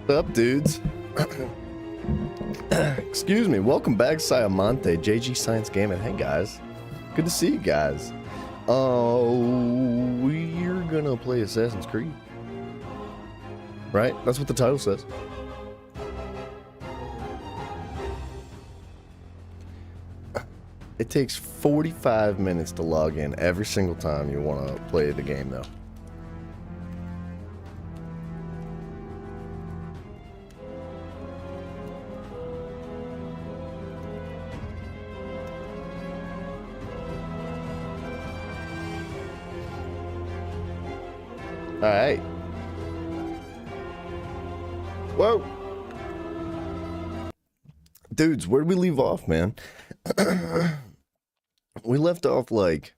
What's up, dudes? Excuse me. Welcome back, Siamonte, JG Science Gaming. Hey, guys. Good to see you guys. We're gonna play Assassin's Creed. Right? That's what the title says. It takes 45 minutes to log in every single time you want to play the game, though. Alright. Whoa. Dudes, where'd we leave off, man? We left off like...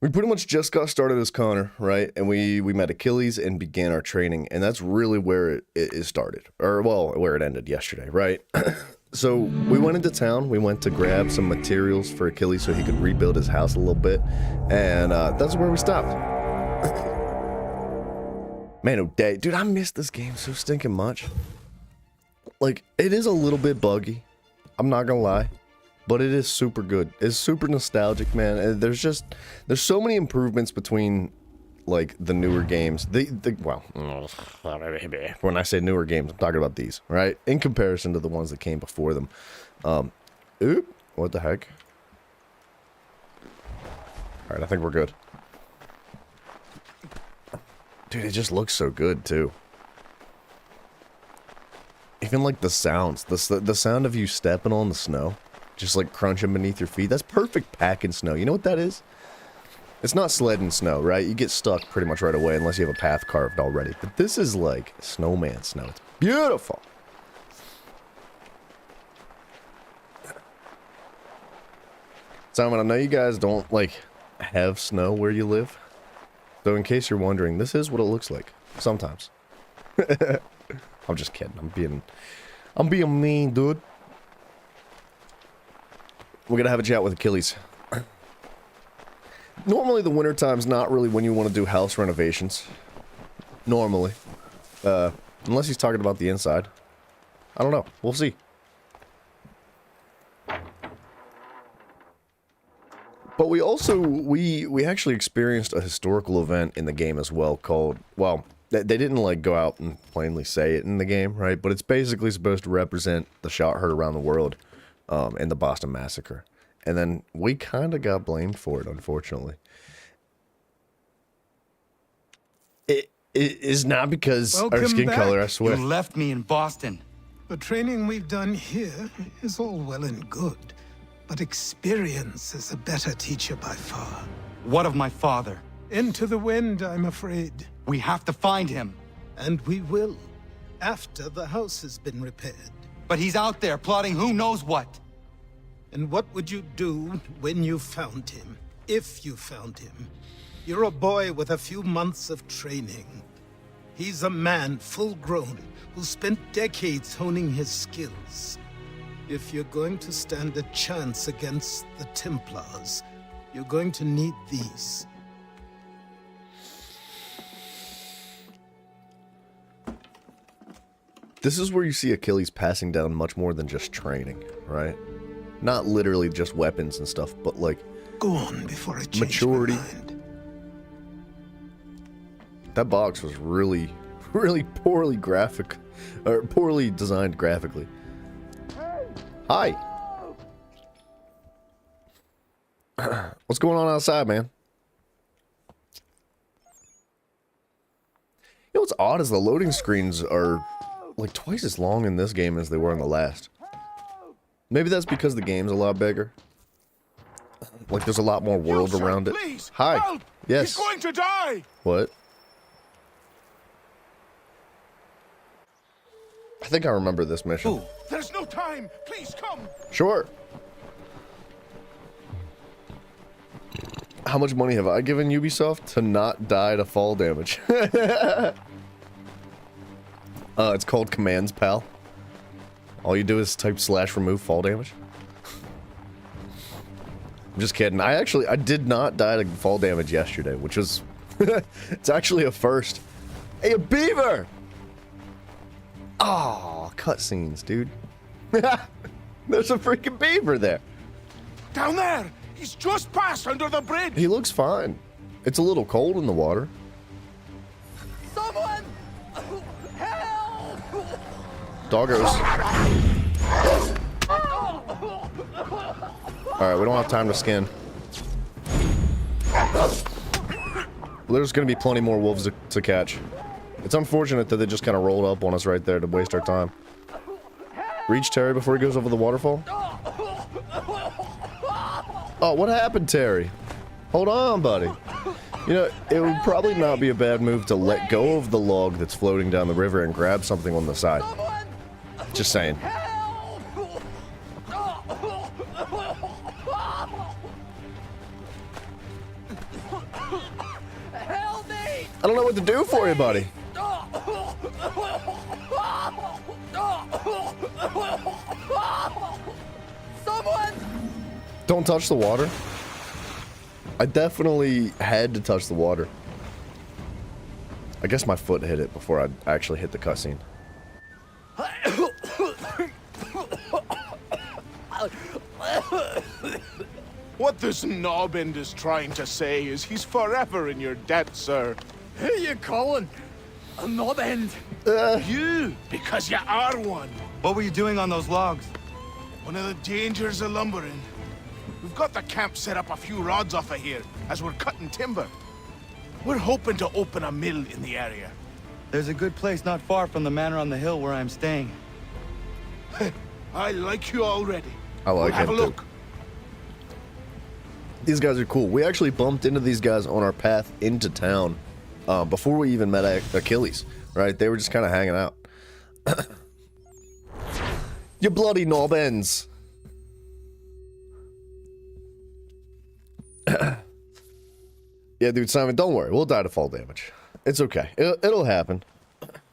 We pretty much just got started as Connor, right? And we met Achilles and began our training. And that's really where it started. Or, well, where it ended yesterday, right? So we went into town. We went to grab some materials for Achilles so he could rebuild his house a little bit. And that's where we stopped. Man, oh day. Dude, I missed this game so stinking much. Like, it is a little bit buggy. I'm not gonna lie. But it is super good. It's super nostalgic, man. And there's so many improvements between, like, the newer games. Well, when I say newer games, I'm talking about these, right? In comparison to the ones that came before them. Oop, what the heck? Alright, I think we're good. Dude, it just looks so good, too. Even, like, the sounds. The sound of you stepping on the snow. Just, like, crunching beneath your feet. That's perfect packing snow. You know what that is? It's not sledding snow, right? You get stuck pretty much right away unless you have a path carved already. But this is, like, snowman snow. It's beautiful. Simon, I know you guys don't, like, have snow where you live. So in case you're wondering, this is what it looks like. Sometimes. I'm just kidding. I'm being mean, dude. We're gonna have a chat with Achilles. Normally the winter time's not really when you want to do house renovations. Normally. Unless he's talking about the inside. I don't know. We'll see. But we also, we actually experienced a historical event in the game as well called, well, they didn't like go out and plainly say it in the game, right? But it's basically supposed to represent the shot heard around the world in the Boston Massacre. And then we kind of got blamed for it, unfortunately. It is not because our skin color, I swear. You left me in Boston. The training we've done here is all well and good. But experience is a better teacher by far. What of my father? Into the wind, I'm afraid. We have to find him. And we will, after the house has been repaired. But he's out there plotting who knows what. And what would you do when you found him? If you found him? You're a boy with a few months of training. He's a man full grown who spent decades honing his skills. If you're going to stand a chance against the Templars, you're going to need these. This is where you see Achilles passing down much more than just training, right? Not literally just weapons and stuff, but like... Go on before I change maturity. my mind. That box was really, really poorly poorly designed graphically. Hi. What's going on outside, man? You know what's odd is the loading screens are like twice as long in this game as they were in the last. Maybe that's because the game's a lot bigger. Like there's a lot more world around it. Please, Hi. help! Yes. He's going to die! What? I think I remember this mission. Ooh. There's no time! Please come! Sure. How much money have I given Ubisoft to not die to fall damage? It's called Commands, pal. All you do is type / remove fall damage. I'm just kidding. I did not die to fall damage yesterday, which was... it's actually a first. Hey, a beaver! Oh, cutscenes, dude. There's a freaking beaver there. Down there! He's just passed under the bridge! He looks fine. It's a little cold in the water. Someone! Help! Doggos. Alright, we don't have time to skin. There's gonna be plenty more wolves to catch. It's unfortunate that they just kind of rolled up on us right there to waste our time. Reach Terry before he goes over the waterfall? Oh, what happened, Terry? Hold on, buddy. You know, it would probably not be a bad move to let go of the log that's floating down the river and grab something on the side. Just saying. Help me! I don't know what to do for you, buddy. Someone! Don't touch the water. I definitely had to touch the water. I guess my foot hit it before I actually hit the cutscene. What this knobend is trying to say is he's forever in your debt, sir. Who you calling? A knob end? You, because you are one. What were you doing on those logs? One of the dangers of lumbering. We've got the camp set up a few rods off of here as we're cutting timber. We're hoping to open a mill in the area. There's a good place not far from the manor on the hill where I'm staying. I like you already. I like We'll have a him, too. look. These guys are cool. We actually bumped into these guys on our path into town before we even met Achilles, right? They were just kind of hanging out. You bloody knob ends. Yeah, dude, Simon, don't worry. We'll die to fall damage. It's okay. It'll happen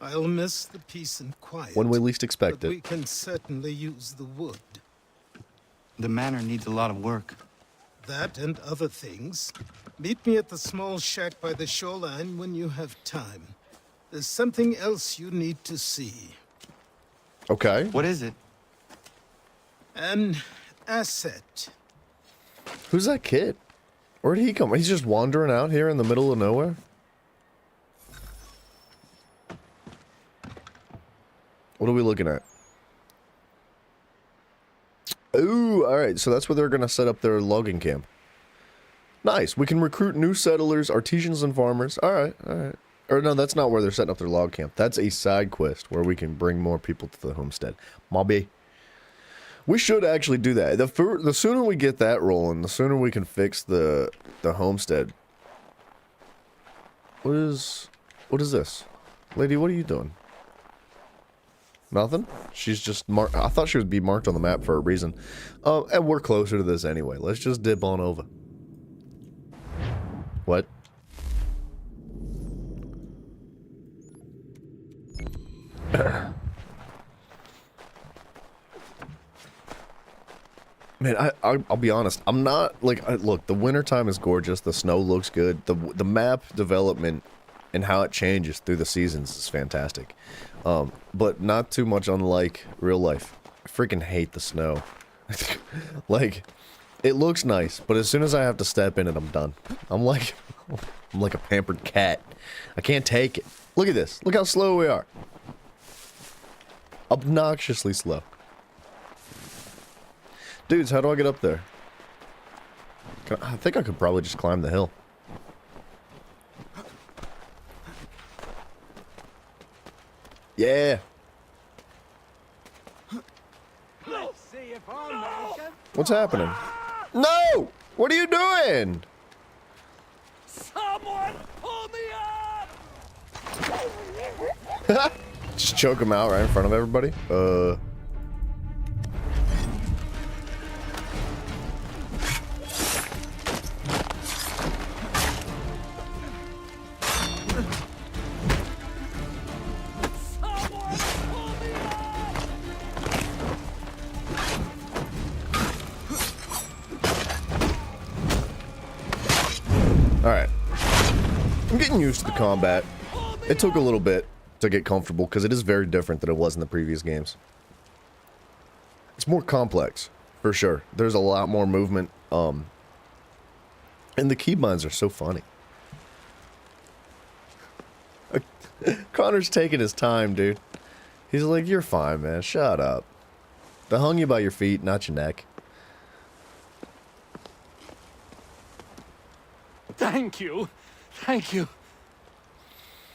I'll miss the peace and quiet. when we least expect but we it. can certainly use the wood. The manor needs a lot of work. That and other things. Meet me at the small shack by the shoreline when you have time. There's something else you need to see. Okay. What is it? An asset. Who's that kid? Where'd he come? He's just wandering out here in the middle of nowhere? What are we looking at? Ooh, alright, so that's where they're gonna set up their logging camp. Nice, we can recruit new settlers, artisans, and farmers. Alright, alright. Or no, that's not where they're setting up their log camp. That's a side quest where we can bring more people to the homestead. Mobby. We should actually do that. The sooner we get that rolling, the sooner we can fix the homestead. What is this? Lady, what are you doing? Nothing? She's just marked. I thought she would be marked on the map for a reason. And we're closer to this anyway. Let's just dip on over. What? Man, I'll be honest. I'm not like look. The wintertime is gorgeous. The snow looks good. The map development and how it changes through the seasons is fantastic. But not too much unlike real life. I freaking hate the snow. Like, it looks nice, but as soon as I have to step in it, I'm done. I'm like a pampered cat. I can't take it. Look at this. Look how slow we are. Obnoxiously slow. Dudes, how do I get up there? I think I could probably just climb the hill. Yeah. What's happening? No! What are you doing? Someone pull me up! Just choke him out right in front of everybody? Alright. I'm getting used to the combat. It took a little bit to get comfortable because it is very different than it was in the previous games. It's more complex, for sure. There's a lot more movement, and the keybinds are so funny. Connor's taking his time, dude. He's like, you're fine, man. Shut up. They hung you by your feet, not your neck. Thank you. Thank you.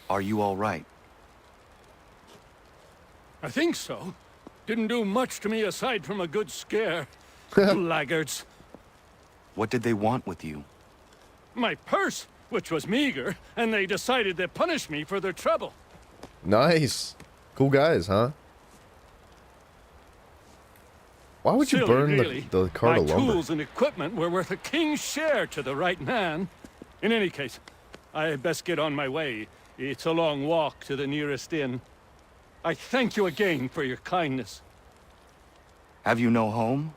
Are you all right? I think so. Didn't do much to me aside from a good scare. Laggards. What did they want with you? My purse, which was meager, and they decided to punish me for their trouble. Nice. Cool guys, huh? Why would you Silly, burn really. the cart My of lumber? tools and equipment were worth a king's share to the right man. In any case, I had best get on my way. It's a long walk to the nearest inn. I thank you again for your kindness. Have you no home?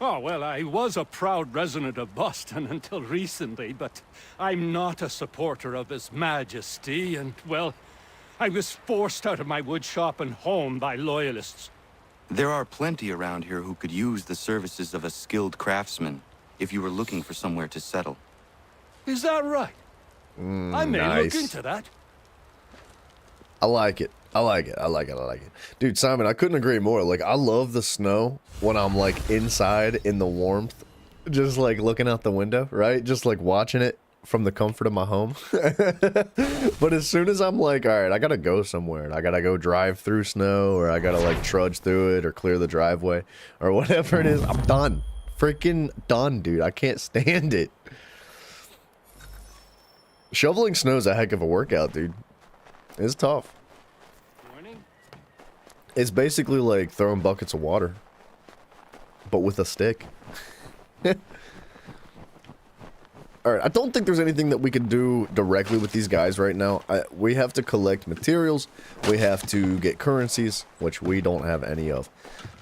Oh, well, I was a proud resident of Boston until recently, but I'm not a supporter of His Majesty, and, well, I was forced out of my woodshop and home by loyalists. There are plenty around here who could use the services of a skilled craftsman if you were looking for somewhere to settle. Is that right? I may nice. look into that. I like it. I like it. I like it. I like it. Dude, Simon, I couldn't agree more. Like, I love the snow when I'm, like, inside in the warmth. Just, like, looking out the window, right? Just, like, watching it from the comfort of my home. But as soon as I'm like, all right, I gotta go somewhere. And I gotta go drive through snow, or I gotta, like, trudge through it, or clear the driveway, or whatever it is, I'm done. Freaking done, dude. I can't stand it. Shoveling snow is a heck of a workout, dude. It's tough. Morning. It's basically like throwing buckets of water, but with a stick. Alright, I don't think there's anything that we can do directly with these guys right now. We have to collect materials, we have to get currencies, which we don't have any of.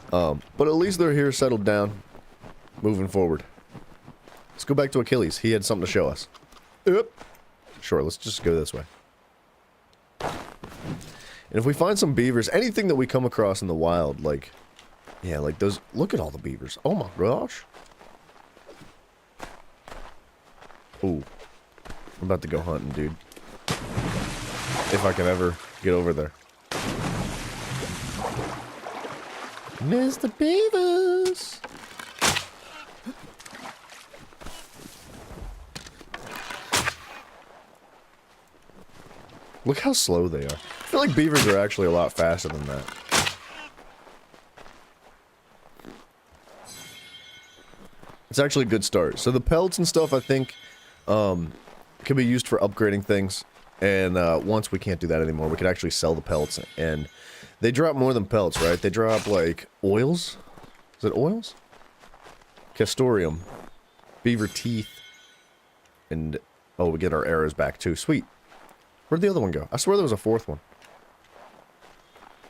But at least they're here settled down, moving forward. Let's go back to Achilles. He had something to show us. Yep. Sure, let's just go this way. And if we find some beavers, anything that we come across in the wild, like, yeah, like those, look at all the beavers. Oh my gosh. Ooh. I'm about to go hunting, dude. If I can ever get over there. Mr. Beavers! Look how slow they are. I feel like beavers are actually a lot faster than that. It's actually a good start. So the pelts and stuff, I think, can be used for upgrading things. And once we can't do that anymore, we can actually sell the pelts. And they drop more than pelts, right? They drop, like, oils? Is it oils? Castorium. Beaver teeth. And, oh, we get our arrows back, too. Sweet. Where'd the other one go? I swear there was a fourth one.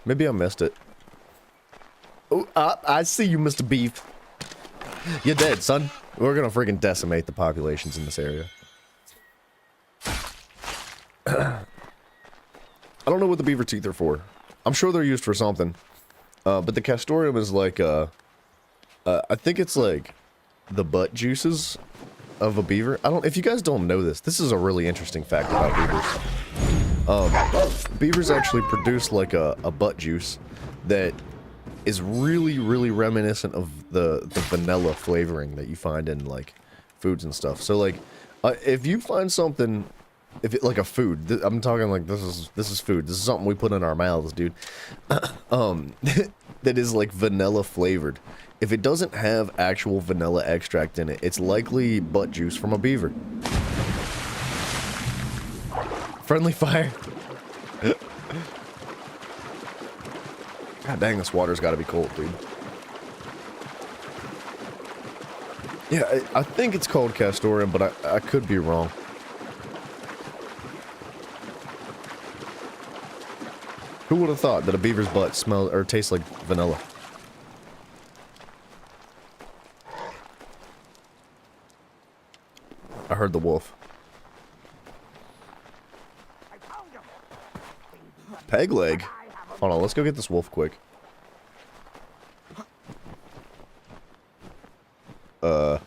Maybe I missed it. Oh, I see you, Mr. Beef. You're dead, son. We're gonna freaking decimate the populations in this area. I don't know what the beaver teeth are for. I'm sure they're used for something. But the castorium is like, I think it's like the butt juices of a beaver. If you guys don't know this is a really interesting fact about beavers. Beavers actually produce like a butt juice that is really, really reminiscent of the vanilla flavoring that you find in like foods and stuff. So like, if you find something, like a food, I'm talking like this is food. This is something we put in our mouths, dude. That is like vanilla flavored. If it doesn't have actual vanilla extract in it, it's likely butt juice from a beaver. Friendly fire. God dang, this water's gotta be cold, dude. Yeah, I think it's called castorium, but I could be wrong. Who would have thought that a beaver's butt smells or tastes like vanilla? I heard the wolf. peg leg. Hold on, let's go get this wolf quick. There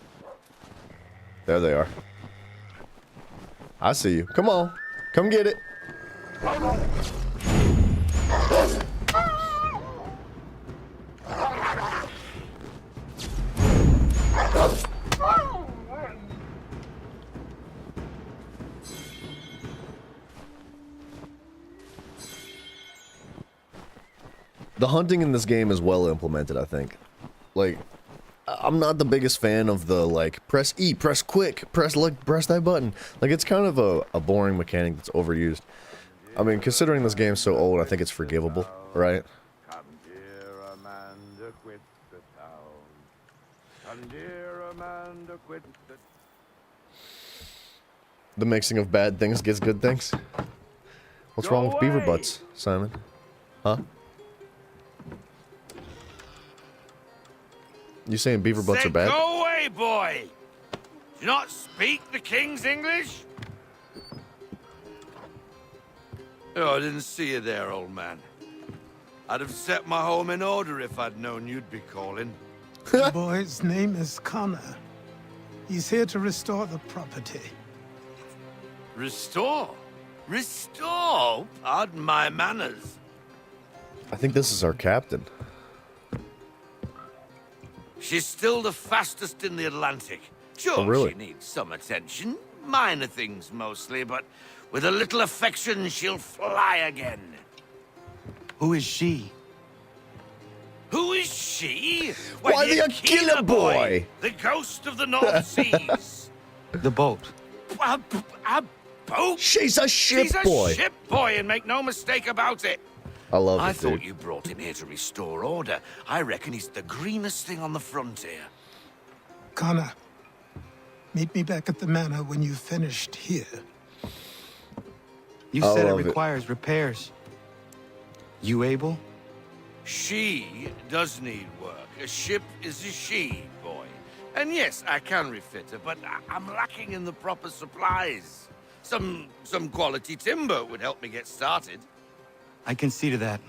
they are. I see you. Come on. Come get it. The hunting in this game is well implemented, I think. Like, I'm not the biggest fan of the, like, press E, press quick, press that button. Like, it's kind of a boring mechanic that's overused. I mean, considering this game's so old, I think it's forgivable, right? Come, dear Amanda, quit the town. Come, dear Amanda, quit the... The mixing of bad things gets good things. What's wrong with beaver butts, Simon? Huh? You saying beaver butts are bad? Go away, boy! Do you not speak the King's English? Oh, I didn't see you there, old man. I'd have set my home in order if I'd known you'd be calling. The boy's name is Connor. He's here to restore the property. Restore? Restore? Pardon my manners. I think this is our captain. She's still the fastest in the Atlantic. Sure, Oh, really? she needs some attention. Minor things mostly, but with a little affection, she'll fly again. Who is she? Who is she? Why, the Aquila boy! The ghost of the North Seas. The boat. A boat? She's a ship She's a boy. ship boy, and make no mistake about it. I love I it, thought dude. you brought him here to restore order. I reckon he's the greenest thing on the frontier. Connor, meet me back at the manor when you've finished here. You I said it love it. requires repairs. You able? She does need work. A ship is a she, boy. And yes, I can refit her, but I'm lacking in the proper supplies. Some quality timber would help me get started. I can see to that.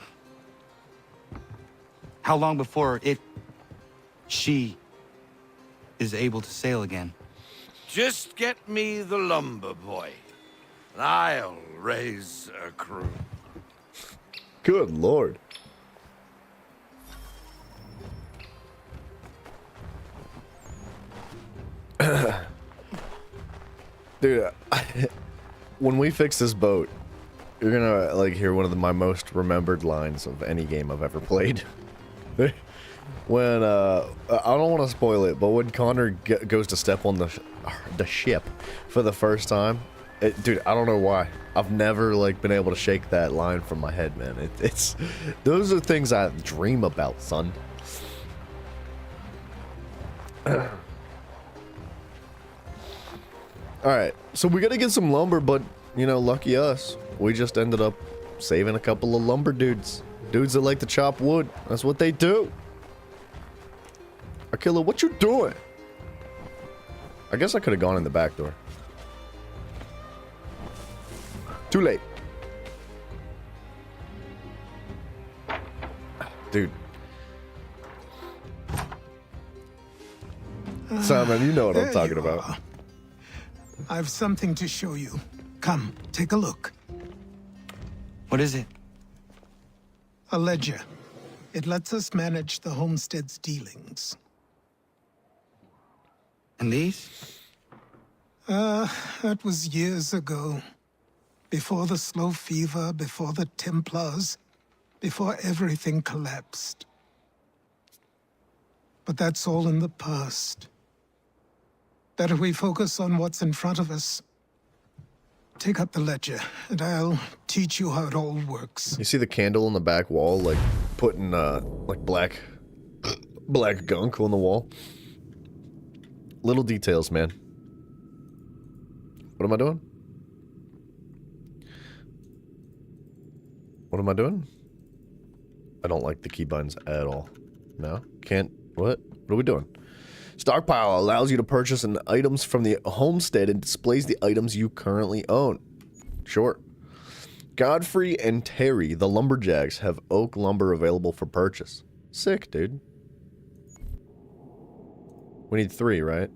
How long before she is able to sail again? Just get me the lumber, boy, and I'll raise a crew. Good lord. Dude, when we fix this boat, you're gonna like hear one of my most remembered lines of any game I've ever played. When I don't want to spoil it, but when Connor goes to step on the ship for the first time, dude, I don't know why. I've never like been able to shake that line from my head, man. It's those are things I dream about, son. Alright, so we gotta get some lumber, but, you know, lucky us. We just ended up saving a couple of lumber dudes. Dudes that like to chop wood. That's what they do. Aquila, what you doing? I guess I could have gone in the back door. Too late. Dude. Simon, you know what I'm There talking you about. are. I've something to show you. Come, take a look. What is it? A ledger. It lets us manage the homestead's dealings. And these? That was years ago. Before the slow fever, before the Templars, before everything collapsed. But that's all in the past. Better we focus on what's in front of us. Take up the ledger, and I'll teach you how it all works. You see the candle on the back wall, like putting like black gunk on the wall. Little details, man. What am I doing? What am I doing? I don't like the key buttons at all. No? Can't? What? What are we doing? Stockpile allows you to purchase items from the homestead and displays the items you currently own. Sure. Godfrey and Terry, the lumberjacks, have oak lumber available for purchase. Sick, dude. We need 3, right?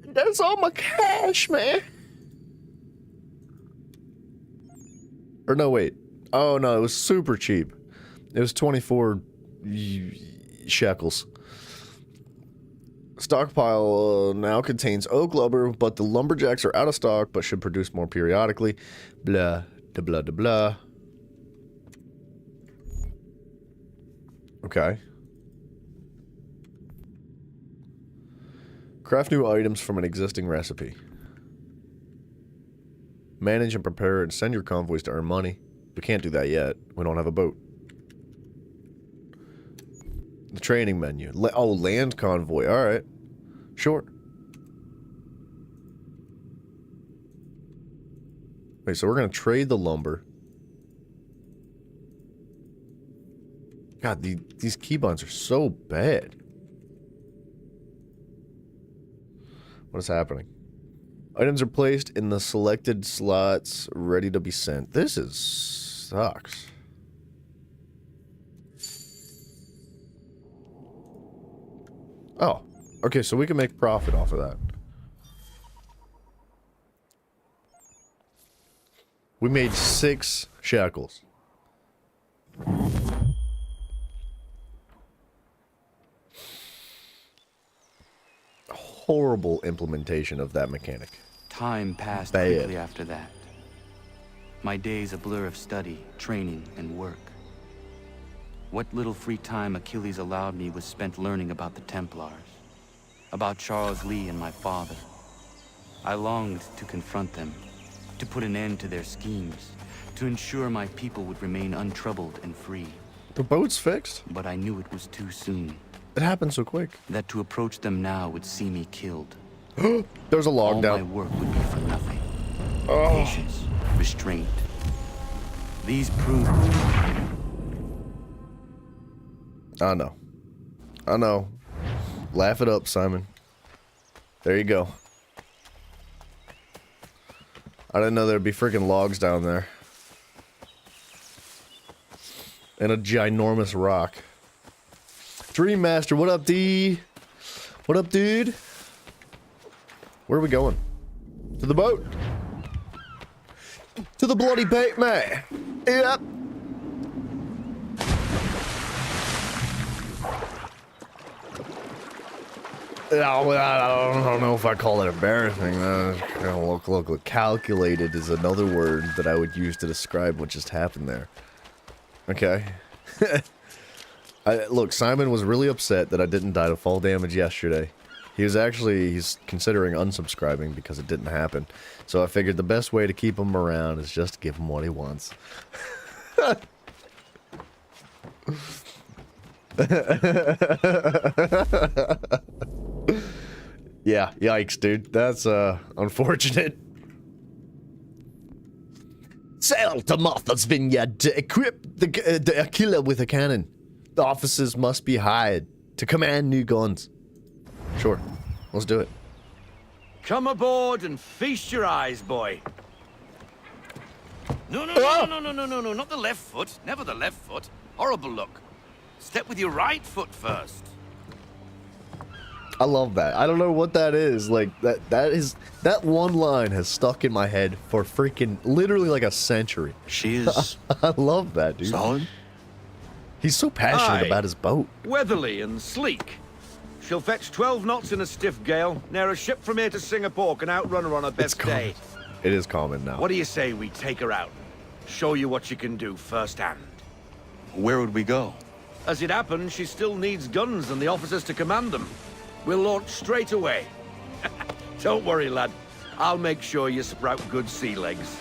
That's all my cash, man. Or no, wait. Oh, no, it was super cheap. It was 24 shekels. Stockpile now contains oak lumber, but the lumberjacks are out of stock, but should produce more periodically. Blah, da blah, da blah. Okay. Craft new items from an existing recipe. Manage and prepare and send your convoys to earn money. We can't do that yet. We don't have a boat. The training menu. Oh, land convoy. Alright. Sure. Wait, so we're going to trade the lumber. God, these keybinds are so bad. What is happening? Items are placed in the selected slots, ready to be sent. This sucks. Oh, okay, so we can make profit off of that. We made 6 shekels. Horrible implementation of that mechanic. Time passed Bad. quickly after that. My days a blur of study, training, and work. What little free time Achilles allowed me was spent learning about the Templars, about Charles Lee and my father. I longed to confront them, to put an end to their schemes, to ensure my people would remain untroubled and free. The boat's fixed? But I knew it was too soon. It happened so quick. That to approach them now would see me killed. There's a log All down. my work would be for nothing. Oh. Patience, restraint. These proved. I know. I know. Laugh it up, Simon. There you go. I didn't know there'd be freaking logs down there. And a ginormous rock. Dream Master, what up, D? What up, dude? Where are we going? To the boat. To the bloody bait, man. Yep. Oh, I don't know if I call it embarrassing. Look, calculated is another word that I would use to describe what just happened there. Okay. Look, Simon was really upset that I didn't die to fall damage yesterday. He's considering unsubscribing because it didn't happen. So I figured the best way to keep him around is just give him what he wants. Yeah, yikes, dude. That's unfortunate. Sail to Martha's Vineyard to equip the Aquila with a cannon. The officers must be hired to command new guns. Sure, let's do it. Come aboard and feast your eyes, boy. No, not the left foot. Never the left foot. Horrible look. Step with your right foot first. I love that. I don't know what that is. Like, that one line has stuck in my head for freaking literally like a century. She is I love that, dude. solid. He's so passionate Aye. about his boat. Weatherly and sleek. She'll fetch 12 knots in a stiff gale. Ne'er a ship from here to Singapore can outrun her on her best common. day. It is common now. What do you say we take her out? Show you what she can do firsthand. Where would we go? As it happens, she still needs guns and the officers to command them. We'll launch straight away. Don't worry, lad. I'll make sure you sprout good sea legs.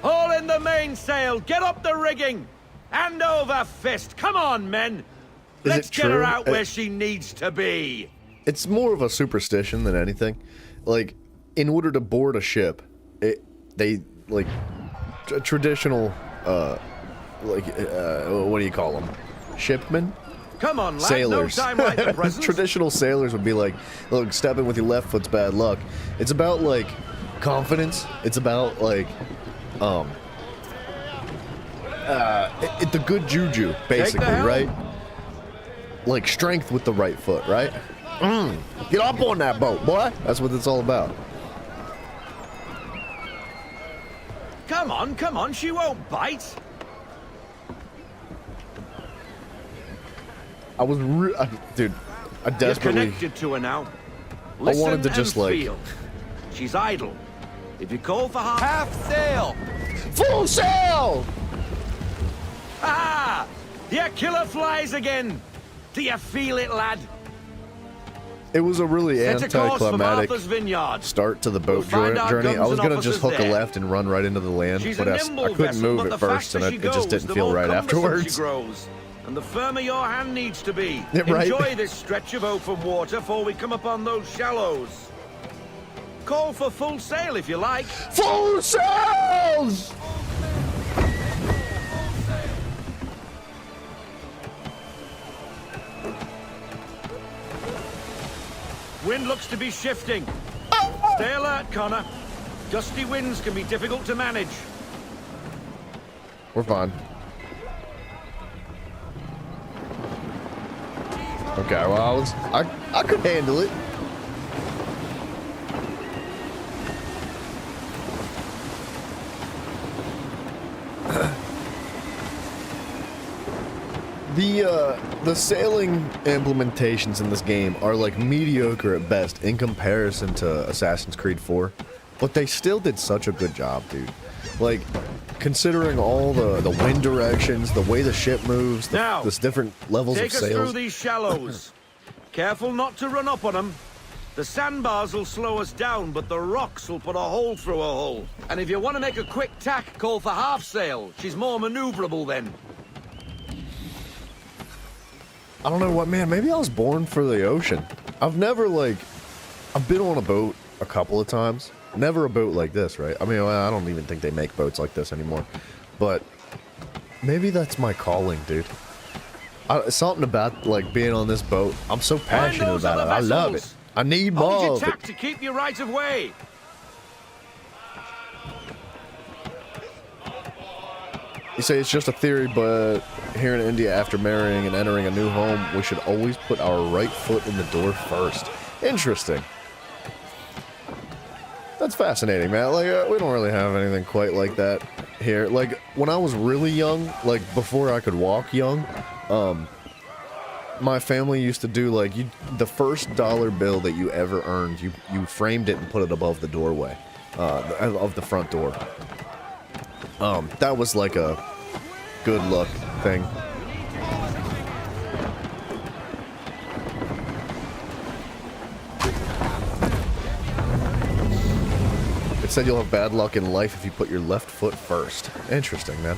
Haul in the mainsail! Get up the rigging! Hand over fist! Come on, men! Is Let's it get her true? out where she needs to be! It's more of a superstition than anything. Like, in order to board a ship, they like traditional, what do you call them? Shipmen? Come on, lad. sailors. No time like the present. Traditional sailors would be like, look, stepping with your left foot's bad luck. It's about like confidence. It's about like the good juju, basically, helm. right? Like strength with the right foot, right? Get up on that boat, boy. That's what it's all about. Come on, she won't bite. I was, dude, I You're desperately. connected to her now. I wanted to Listen just, and like- feel. She's idle. If you call for half... Half sail! Full sail! Ah! The killer flies again. Do you feel it, lad? It was a really Set a course for anticlimactic Martha's Vineyard. start to the We'll boat find our journey. I guns was and gonna just officers hook a there. left and run right into the land, She's but a I nimble couldn't vessel, move but at the first, and faster it she just goes, didn't the feel more right cumbersome afterwards. She grows, and the firmer your hand needs to be. Yeah, right. Enjoy this stretch of open water before we come upon those shallows. Call for full sail if you like. Full sails! Wind looks to be shifting. Stay alert, Connor. Gusty winds can be difficult to manage. We're fine. Okay, well, I could handle it. The sailing implementations in this game are like mediocre at best in comparison to Assassin's Creed 4, but they still did such a good job, dude. Like, considering all the wind directions, the way the ship moves, Now, this different levels of Take us through sails. these shallows. Careful not to run up on them. The sandbars will slow us down, but the rocks will put a hole through a hull. And if you want to make a quick tack, call for half sail. She's more maneuverable then. I don't know what, man. Maybe I was born for the ocean. I've never, like, I've been on a boat a couple of times. Never a boat like this, right? I mean, I don't even think they make boats like this anymore. But maybe that's my calling, dude. Something about, like, being on this boat. I'm so passionate those about it. other I love it. vessels. I need Hold more your of tack it. to keep you right of way. You say it's just a theory, but here in India, after marrying and entering a new home, we should always put our right foot in the door first. Interesting. That's fascinating, man. Like, we don't really have anything quite like that here. Like, when I was really young, like, before I could walk young, my family used to do, like, the first dollar bill that you ever earned, you framed it and put it above the doorway, of the front door. That was like a good luck thing. It said you'll have bad luck in life if you put your left foot first. Interesting, man.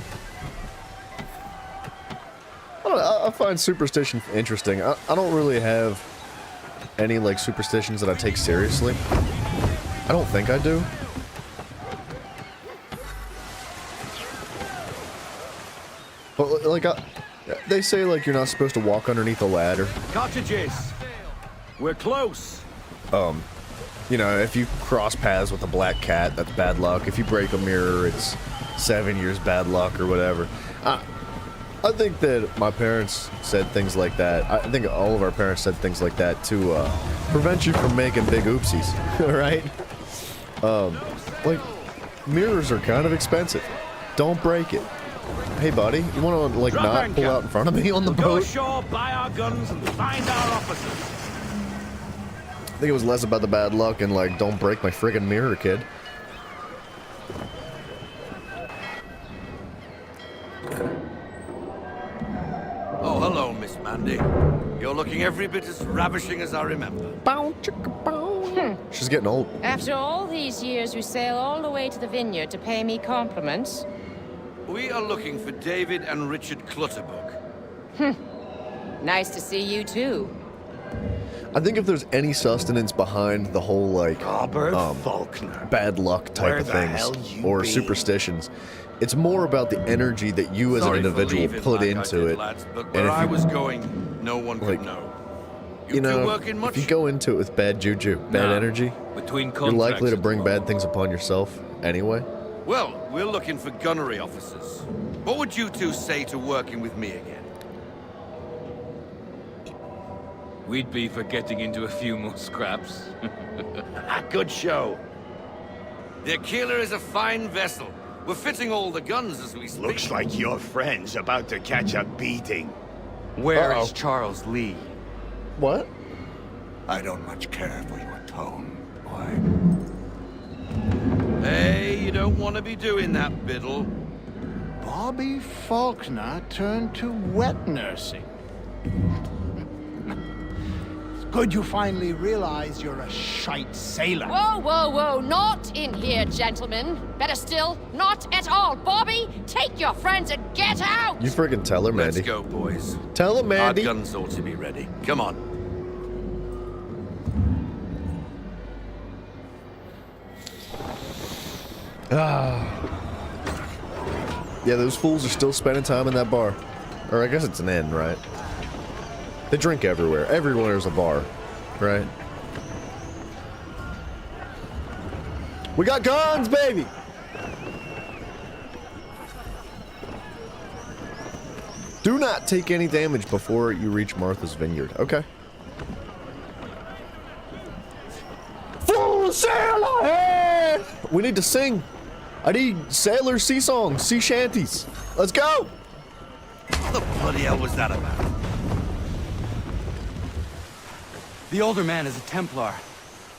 I don't know, I find superstition interesting. I don't really have any, like, superstitions that I take seriously. I don't think I do. But, like, they say, like, you're not supposed to walk underneath a ladder. Cottages. We're close. You know, if you cross paths with a black cat, that's bad luck. If you break a mirror, it's 7 years bad luck or whatever. I think that my parents said things like that. I think all of our parents said things like that to prevent you from making big oopsies, right? Like, mirrors are kind of expensive. Don't break it. Hey, buddy, you want to, like, Drop not anchor. pull out in front of me on the We'll go boat? ashore, buy our guns, and find our officers. I think it was less about the bad luck and, like, don't break my friggin' mirror, kid. Oh, hello, Miss Mandy. You're looking every bit as ravishing as I remember. She's getting old. After all these years, you sail all the way to the vineyard to pay me compliments? We are looking for David and Richard Clutterbuck. Nice to see you, too. I think if there's any sustenance behind the whole, like, Robert Faulkner. bad luck type Where of the things hell you or been? superstitions, It's more about the energy that you as Sorry an for individual leaving put like I into did, it. lads, but And where if I you- was going, no one like, could know. You two know, working much? if you go into it with bad juju, bad Nah, energy, Between you're likely to contracts bring and- bad things upon yourself anyway. Well, we're looking for gunnery officers. What would you two say to working with me again? We'd be for getting into a few more scraps. Good show. The Aquila is a fine vessel. We're fitting all the guns as we speak. Looks like your friend's about to catch a beating. Where is Uh-oh. Charles Lee? What? I don't much care for your tone, boy. Hey, you don't want to be doing that, Biddle. Bobby Faulkner turned to wet nursing. It's good you finally realize you're a shite sailor. Whoa, whoa, whoa, not in here, gentlemen. Better still, not at all. Bobby, take your friends and get out! You friggin' tell her, Let's Mandy. go, boys. Tell her, Our Mandy. guns ought to be ready. Come on. Yeah, those fools are still spending time in that bar. Or I guess it's an inn, right? They drink everywhere. Everywhere is a bar, right? We got guns, baby! Do not take any damage before you reach Martha's Vineyard. Okay. Full sailor! Hey! We need to sing. I need sailor sea songs, sea shanties. Let's go! What the bloody hell was that about? The older man is a Templar.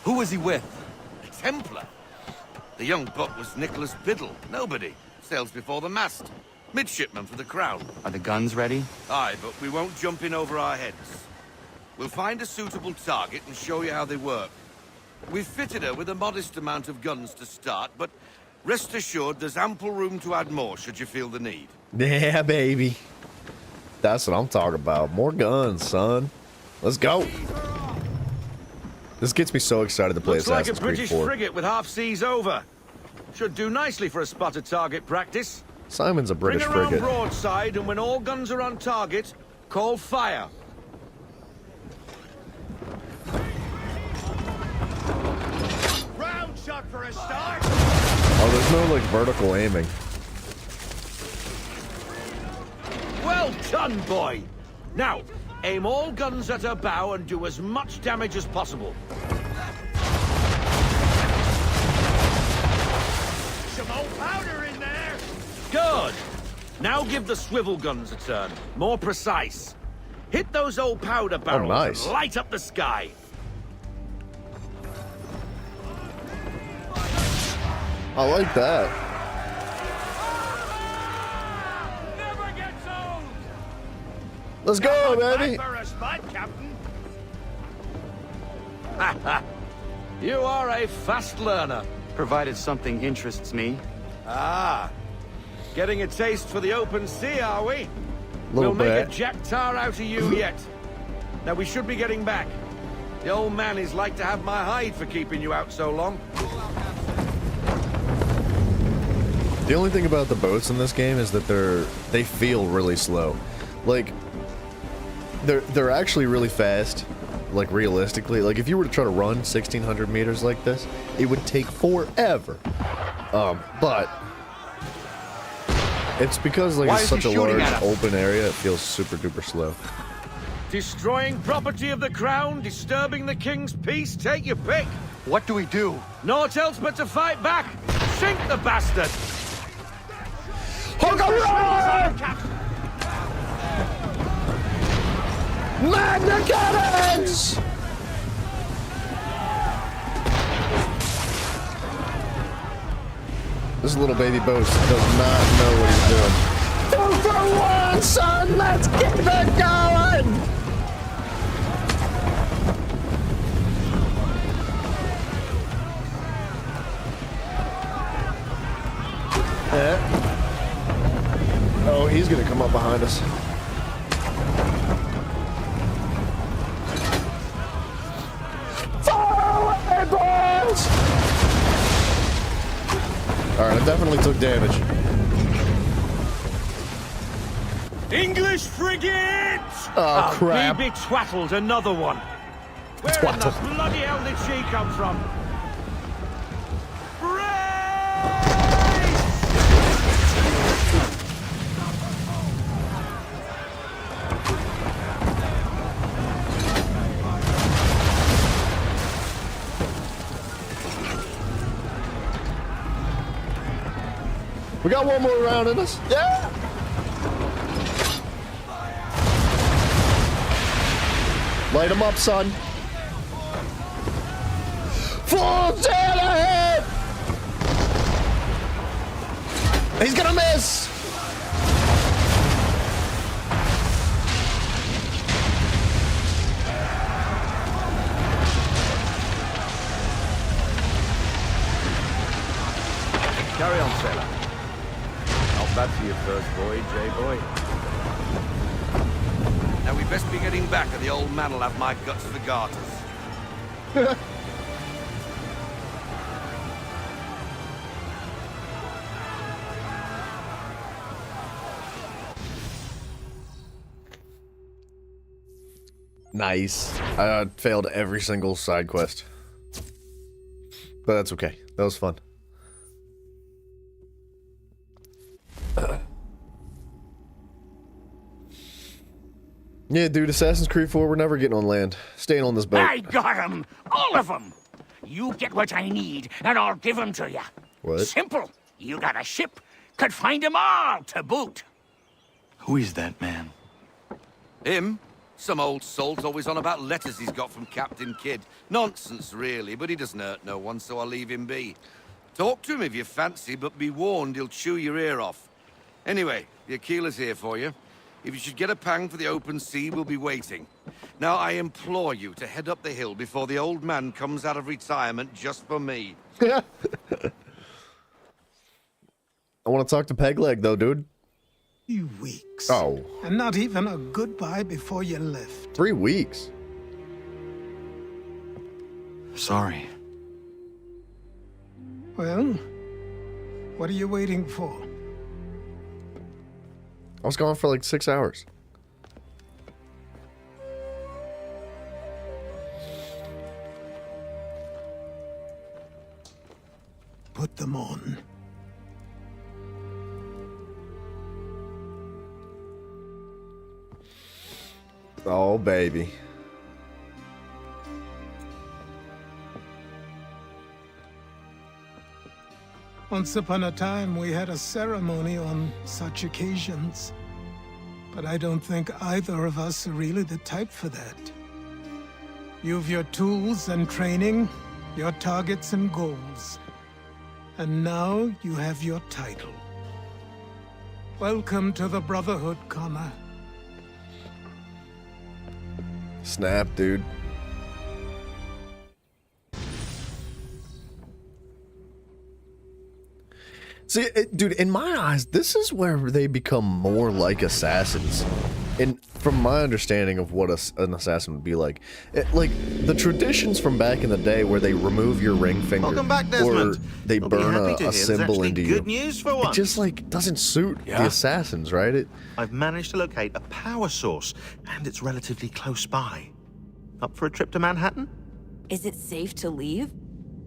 Who was he with? A Templar? The young buck was Nicholas Biddle. Nobody. Sails before the mast. Midshipman for the Crown. Are the guns ready? Aye, but we won't jump in over our heads. We'll find a suitable target and show you how they work. We've fitted her with a modest amount of guns to start, but rest assured there's ample room to add more should you feel the need. Yeah, baby. That's what I'm talking about. More guns, son. Let's go. This gets me so excited to play Looks like a Assassin's Creed British 4. frigate with half seas over. Should do nicely for a spotted target practice. Simon's a British Bring around frigate. broadside, and when all guns are on target, call fire. Round shot for a start. Oh, there's no, like, vertical aiming. Well done, boy. Now, aim all guns at her bow and do as much damage as possible. Some old powder in there. Good. Now give the swivel guns a turn. More precise. Hit those old powder barrels nice. and light up the sky. I like that. Never gets old! Let's go, baby. For a spot, Captain. You are a fast learner. Provided something interests me. Ah. Getting a taste for the open sea, are we? Little We'll make a bit. jack tar out of you yet. Now we should be getting back. The old man is like to have my hide for keeping you out so long. The only thing about the boats in this game is that they feel really slow. Like they're actually really fast. Like realistically, like if you were to try to run 1,600 meters like this, it would take forever. But it's because like Why it's is he such a shooting large at us? open area, it feels super duper slow. Destroying property of the crown, disturbing the king's peace, take your pick. What do we do? Naught else but to fight back. Sink the bastard. Magna cannons! This little baby boat does not know what he's doing. 2 for 1, son! Let's get it going! Oh, he's gonna come up behind us. Fire away, boys! Alright, I definitely took damage. English frigate! Oh, crap. Be twaddled, another one. Where in the Twaddle. bloody hell did she come from? We got one more round in us. Yeah. Light him up, son. Full sail ahead! He's gonna miss! Carry on, sailor. Not bad for your first voyage, eh, boy? Now we best be getting back, or the old man'll have my guts for garters. Nice. I failed every single side quest. But that's okay. That was fun. Yeah, dude, Assassin's Creed 4, we're never getting on land. Staying on this boat. I got 'em! All of 'em! You get what I need, and I'll give 'em to you. What? Simple. You got a ship, could find 'em all to boot. Who is that man? Him? Some old salt always on about letters he's got from Captain Kidd. Nonsense, really, but he doesn't hurt no one, so I'll leave him be. Talk to him if you fancy, but be warned he'll chew your ear off. Anyway, the Aquila's here for you. If you should get a pang for the open sea, we'll be waiting. Now, I implore you to head up the hill before the old man comes out of retirement just for me. I want to talk to Pegleg, though, dude. 3 weeks. Oh. And not even a goodbye before you left. 3 weeks. Sorry. Well, what are you waiting for? I was gone for like 6 hours. Put them on. Oh, baby. Once upon a time, we had a ceremony on such occasions. But I don't think either of us are really the type for that. You've your tools and training, your targets and goals. And now you have your title. Welcome to the Brotherhood, Connor. Snap, dude. See, dude, in my eyes, this is where they become more like assassins. And from my understanding of what an assassin would be like, like the traditions from back in the day where they remove your ring finger, Welcome back, or Desmond. they We'll be burn happy to hear a there's symbol actually into good you. news for It once. just like doesn't suit the assassins, right? I've managed to locate a power source, and it's relatively close by. Up for a trip to Manhattan? Is it safe to leave?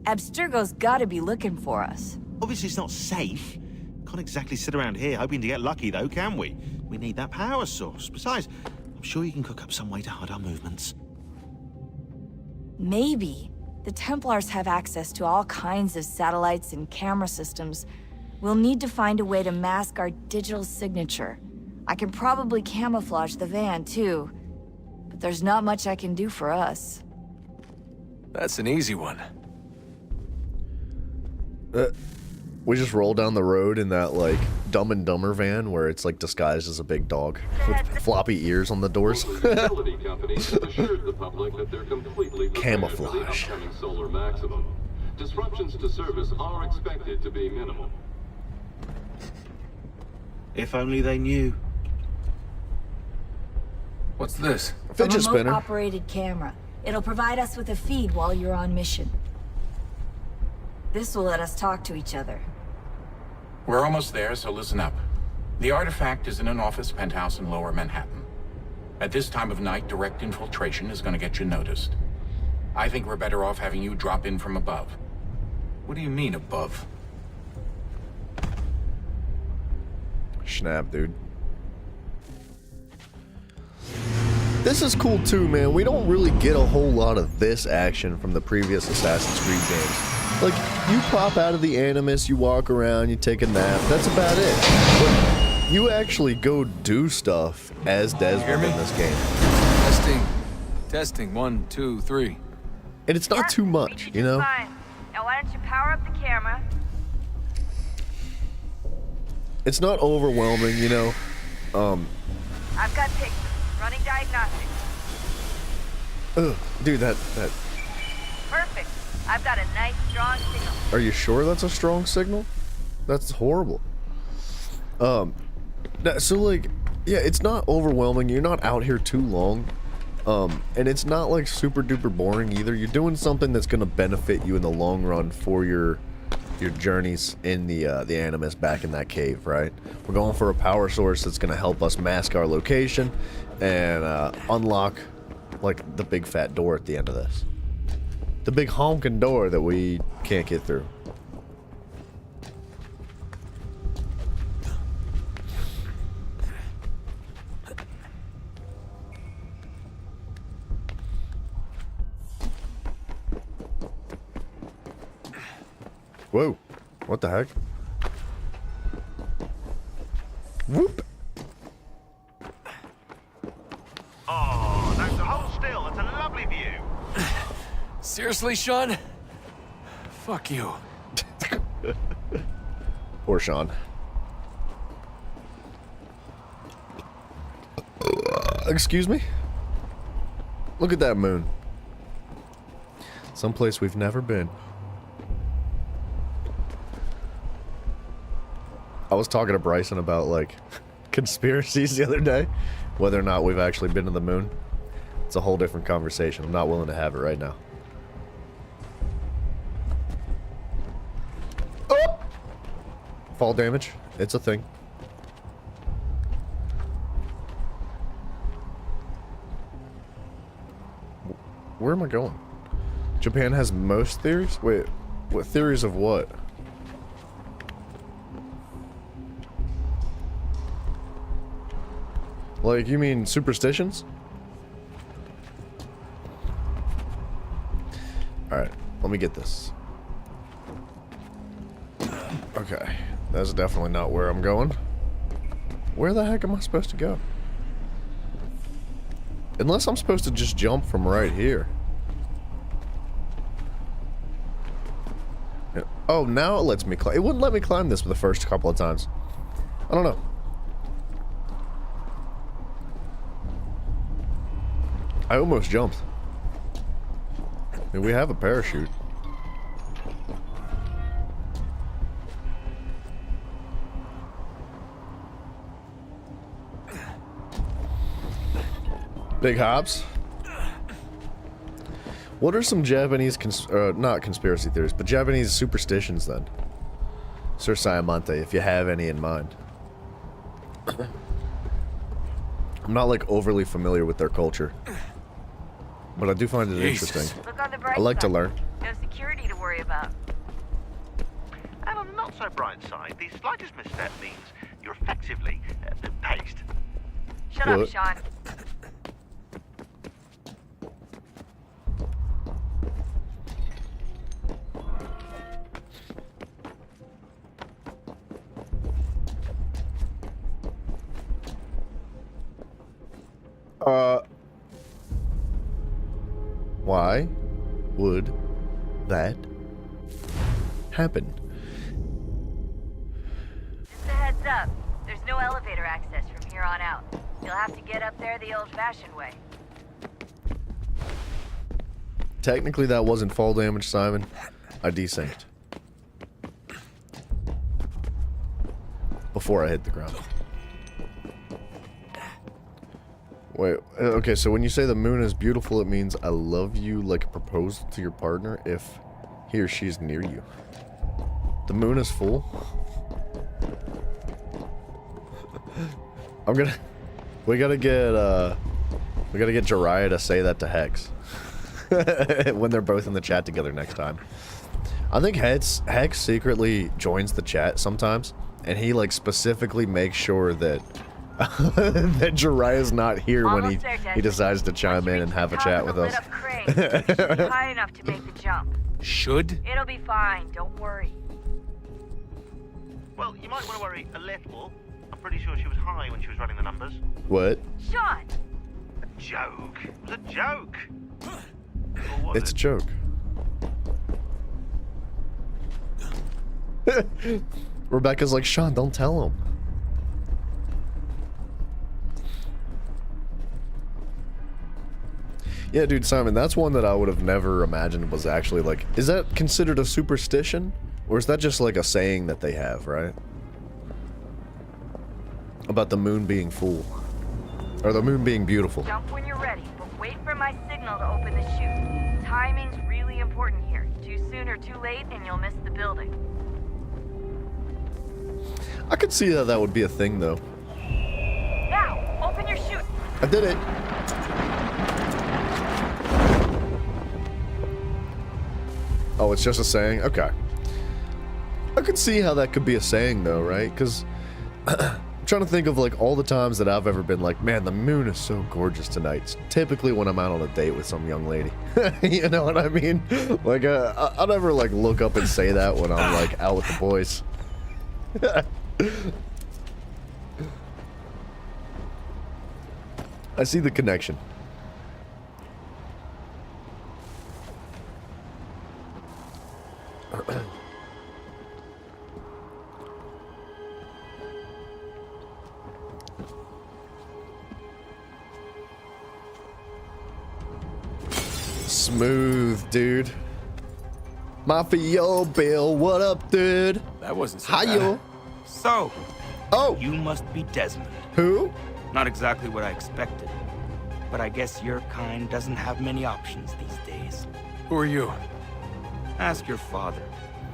Abstergo's gotta be looking for us. Obviously it's not safe. Can't exactly sit around here hoping to get lucky, though, can we? We need that power source. Besides, I'm sure you can cook up some way to hide our movements. Maybe. The Templars have access to all kinds of satellites and camera systems. We'll need to find a way to mask our digital signature. I can probably camouflage the van, too. But there's not much I can do for us. That's an easy one. We just roll down the road in that, like, Dumb and Dumber van where it's, like, disguised as a big dog with floppy ears on the doors. Utility companies have assured the public that they're completely prepared for the Camouflage. upcoming solar maximum. Disruptions to service are expected to be minimal. If only they knew. What's this? Fidget spinner. Remote-operated camera. It'll provide us with a feed while you're on mission. This will let us talk to each other. We're almost there, so listen up. The artifact is in an office penthouse in Lower Manhattan. At this time of night, direct infiltration is going to get you noticed. I think we're better off having you drop in from above. What do you mean, above? Snap, dude. This is cool too, man. We don't really get a whole lot of this action from the previous Assassin's Creed games. Like, you pop out of the Animus, you walk around, you take a nap, that's about it. But you actually go do stuff as Desmond in this game. Testing. Testing. 1, 2, 3. And it's not too much, you know? Fine. Now why don't you power up the camera? It's not overwhelming, you know? I've got pictures. Running diagnostics. Ugh, dude, that... Perfect. I've got a nice, strong signal. Are you sure that's a strong signal? That's horrible. So like, yeah, it's not overwhelming. You're not out here too long. And it's not like super duper boring either. You're doing something that's gonna benefit you in the long run for your journeys in the Animus back in that cave, right? We're going for a power source that's gonna help us mask our location and unlock like the big fat door at the end of this. The big honking door that we can't get through. Whoa, what the heck? Whoop! Oh, no, so hold still. It's a lovely view. Seriously, Sean? Fuck you. Poor Sean. Excuse me? Look at that moon. Someplace we've never been. I was talking to Bryson about, like, conspiracies the other day. Whether or not we've actually been to the moon. It's a whole different conversation. I'm not willing to have it right now. Oh! Fall damage. It's a thing. Where am I going? Japan has most theories? Wait, what theories of what? Like, you mean superstitions? Alright, let me get this. Okay, that's definitely not where I'm going. Where the heck am I supposed to go? Unless I'm supposed to just jump from right here. Oh, now it lets me climb. It wouldn't let me climb this for the first couple of times. I don't know. I almost jumped. I mean, we have a parachute. Big hops. What are some Japanese, not conspiracy theories, but Japanese superstitions then? Sir Siamante, if you have any in mind. I'm not like overly familiar with their culture. But I do find it interesting. Look on the bright I like to side. learn. No security to worry about. And on the not so bright side, the slightest misstep means you're effectively paced. Shut What? up, Sean. Why would that happen? Just a heads up. There's no elevator access from here on out. You'll have to get up there the old-fashioned way. Technically, that wasn't fall damage, Simon. I desynced. Before I hit the ground. Wait, okay, so when you say the moon is beautiful, it means I love you like a proposal to your partner if he or she is near you. The moon is full? We gotta get Jiraiya to say that to Hex when they're both in the chat together next time. I think Hex secretly joins the chat sometimes, and he like specifically makes sure that that Jiraiya's not here when he decides to chime in and have a chat with us. High enough to make the jump. Should? It'll be fine. Don't worry. Well, you might want to worry a little. I'm pretty sure she was high when she was running the numbers. What? Sean! A joke. It was a joke. It's a joke. Rebecca's like, Sean, don't tell him. Yeah, dude, Simon, that's one that I would have never imagined was actually like, is that considered a superstition? Or is that just like a saying that they have, right? About the moon being full. Or the moon being beautiful. Jump when you're ready, but wait for my signal to open the chute. Timing's really important here. Too soon or too late, and you'll miss the building. I could see how that would be a thing, though. Now, open your chute. I did it. Oh, it's just a saying? Okay. I could see how that could be a saying, though, right? Because I'm trying to think of, like, all the times that I've ever been like, man, the moon is so gorgeous tonight. It's typically when I'm out on a date with some young lady. You know what I mean? Like, I never, like, look up and say that when I'm, like, out with the boys. I see the connection. Smooth, dude. Mafia Bill, what up, dude? That wasn't so Hiyo. So, oh, you must be Desmond. Who? Not exactly what I expected, but I guess your kind doesn't have many options these days. Who are you? Ask your father.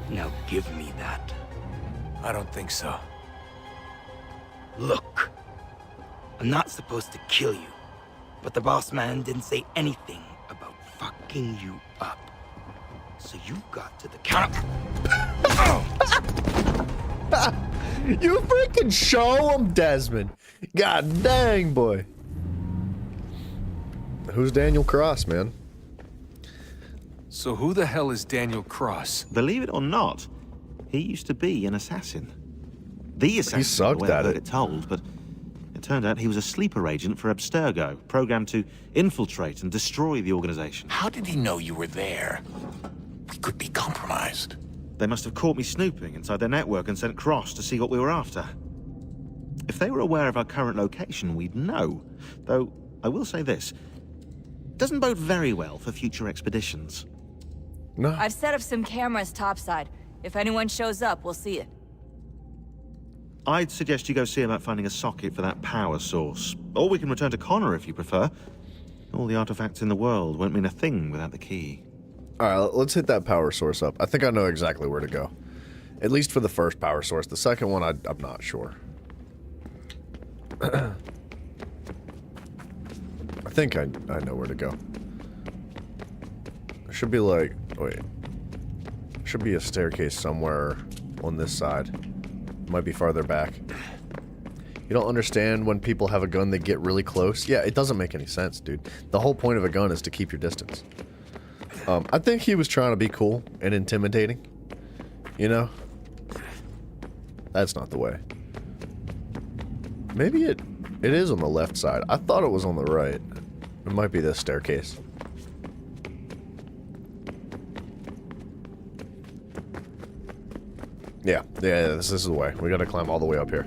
Now give me that. I don't think so. Look, I'm not supposed to kill you, but the boss man didn't say anything about fucking you up. So you got to the counter. You freaking show him, Desmond. God dang, boy. Who's Daniel Cross, man? So who the hell is Daniel Cross? Believe it or not, he used to be an assassin. The assassin, He sucked the way I at heard it. told, but it turned out he was a sleeper agent for Abstergo, programmed to infiltrate and destroy the organization. How did he know you were there? We could be compromised. They must have caught me snooping inside their network and sent Cross to see what we were after. If they were aware of our current location, we'd know. Though, I will say this. Doesn't bode very well for future expeditions. No. I've set up some cameras topside. If anyone shows up, we'll see it. I'd suggest you go see about finding a socket for that power source. Or we can return to Connor if you prefer. All the artifacts in the world won't mean a thing without the key. Alright, let's hit that power source up. I think I know exactly where to go. At least for the first power source. The second one, I'm not sure. I think I know where to go. There should be like... Wait. Should be a staircase somewhere on this side. Might be farther back. You don't understand when people have a gun, they get really close? Yeah, it doesn't make any sense, dude. The whole point of a gun is to keep your distance. I think he was trying to be cool and intimidating. You know? That's not the way. Maybe it is on the left side. I thought it was on the right. It might be this staircase. Yeah, this is the way. We gotta climb all the way up here.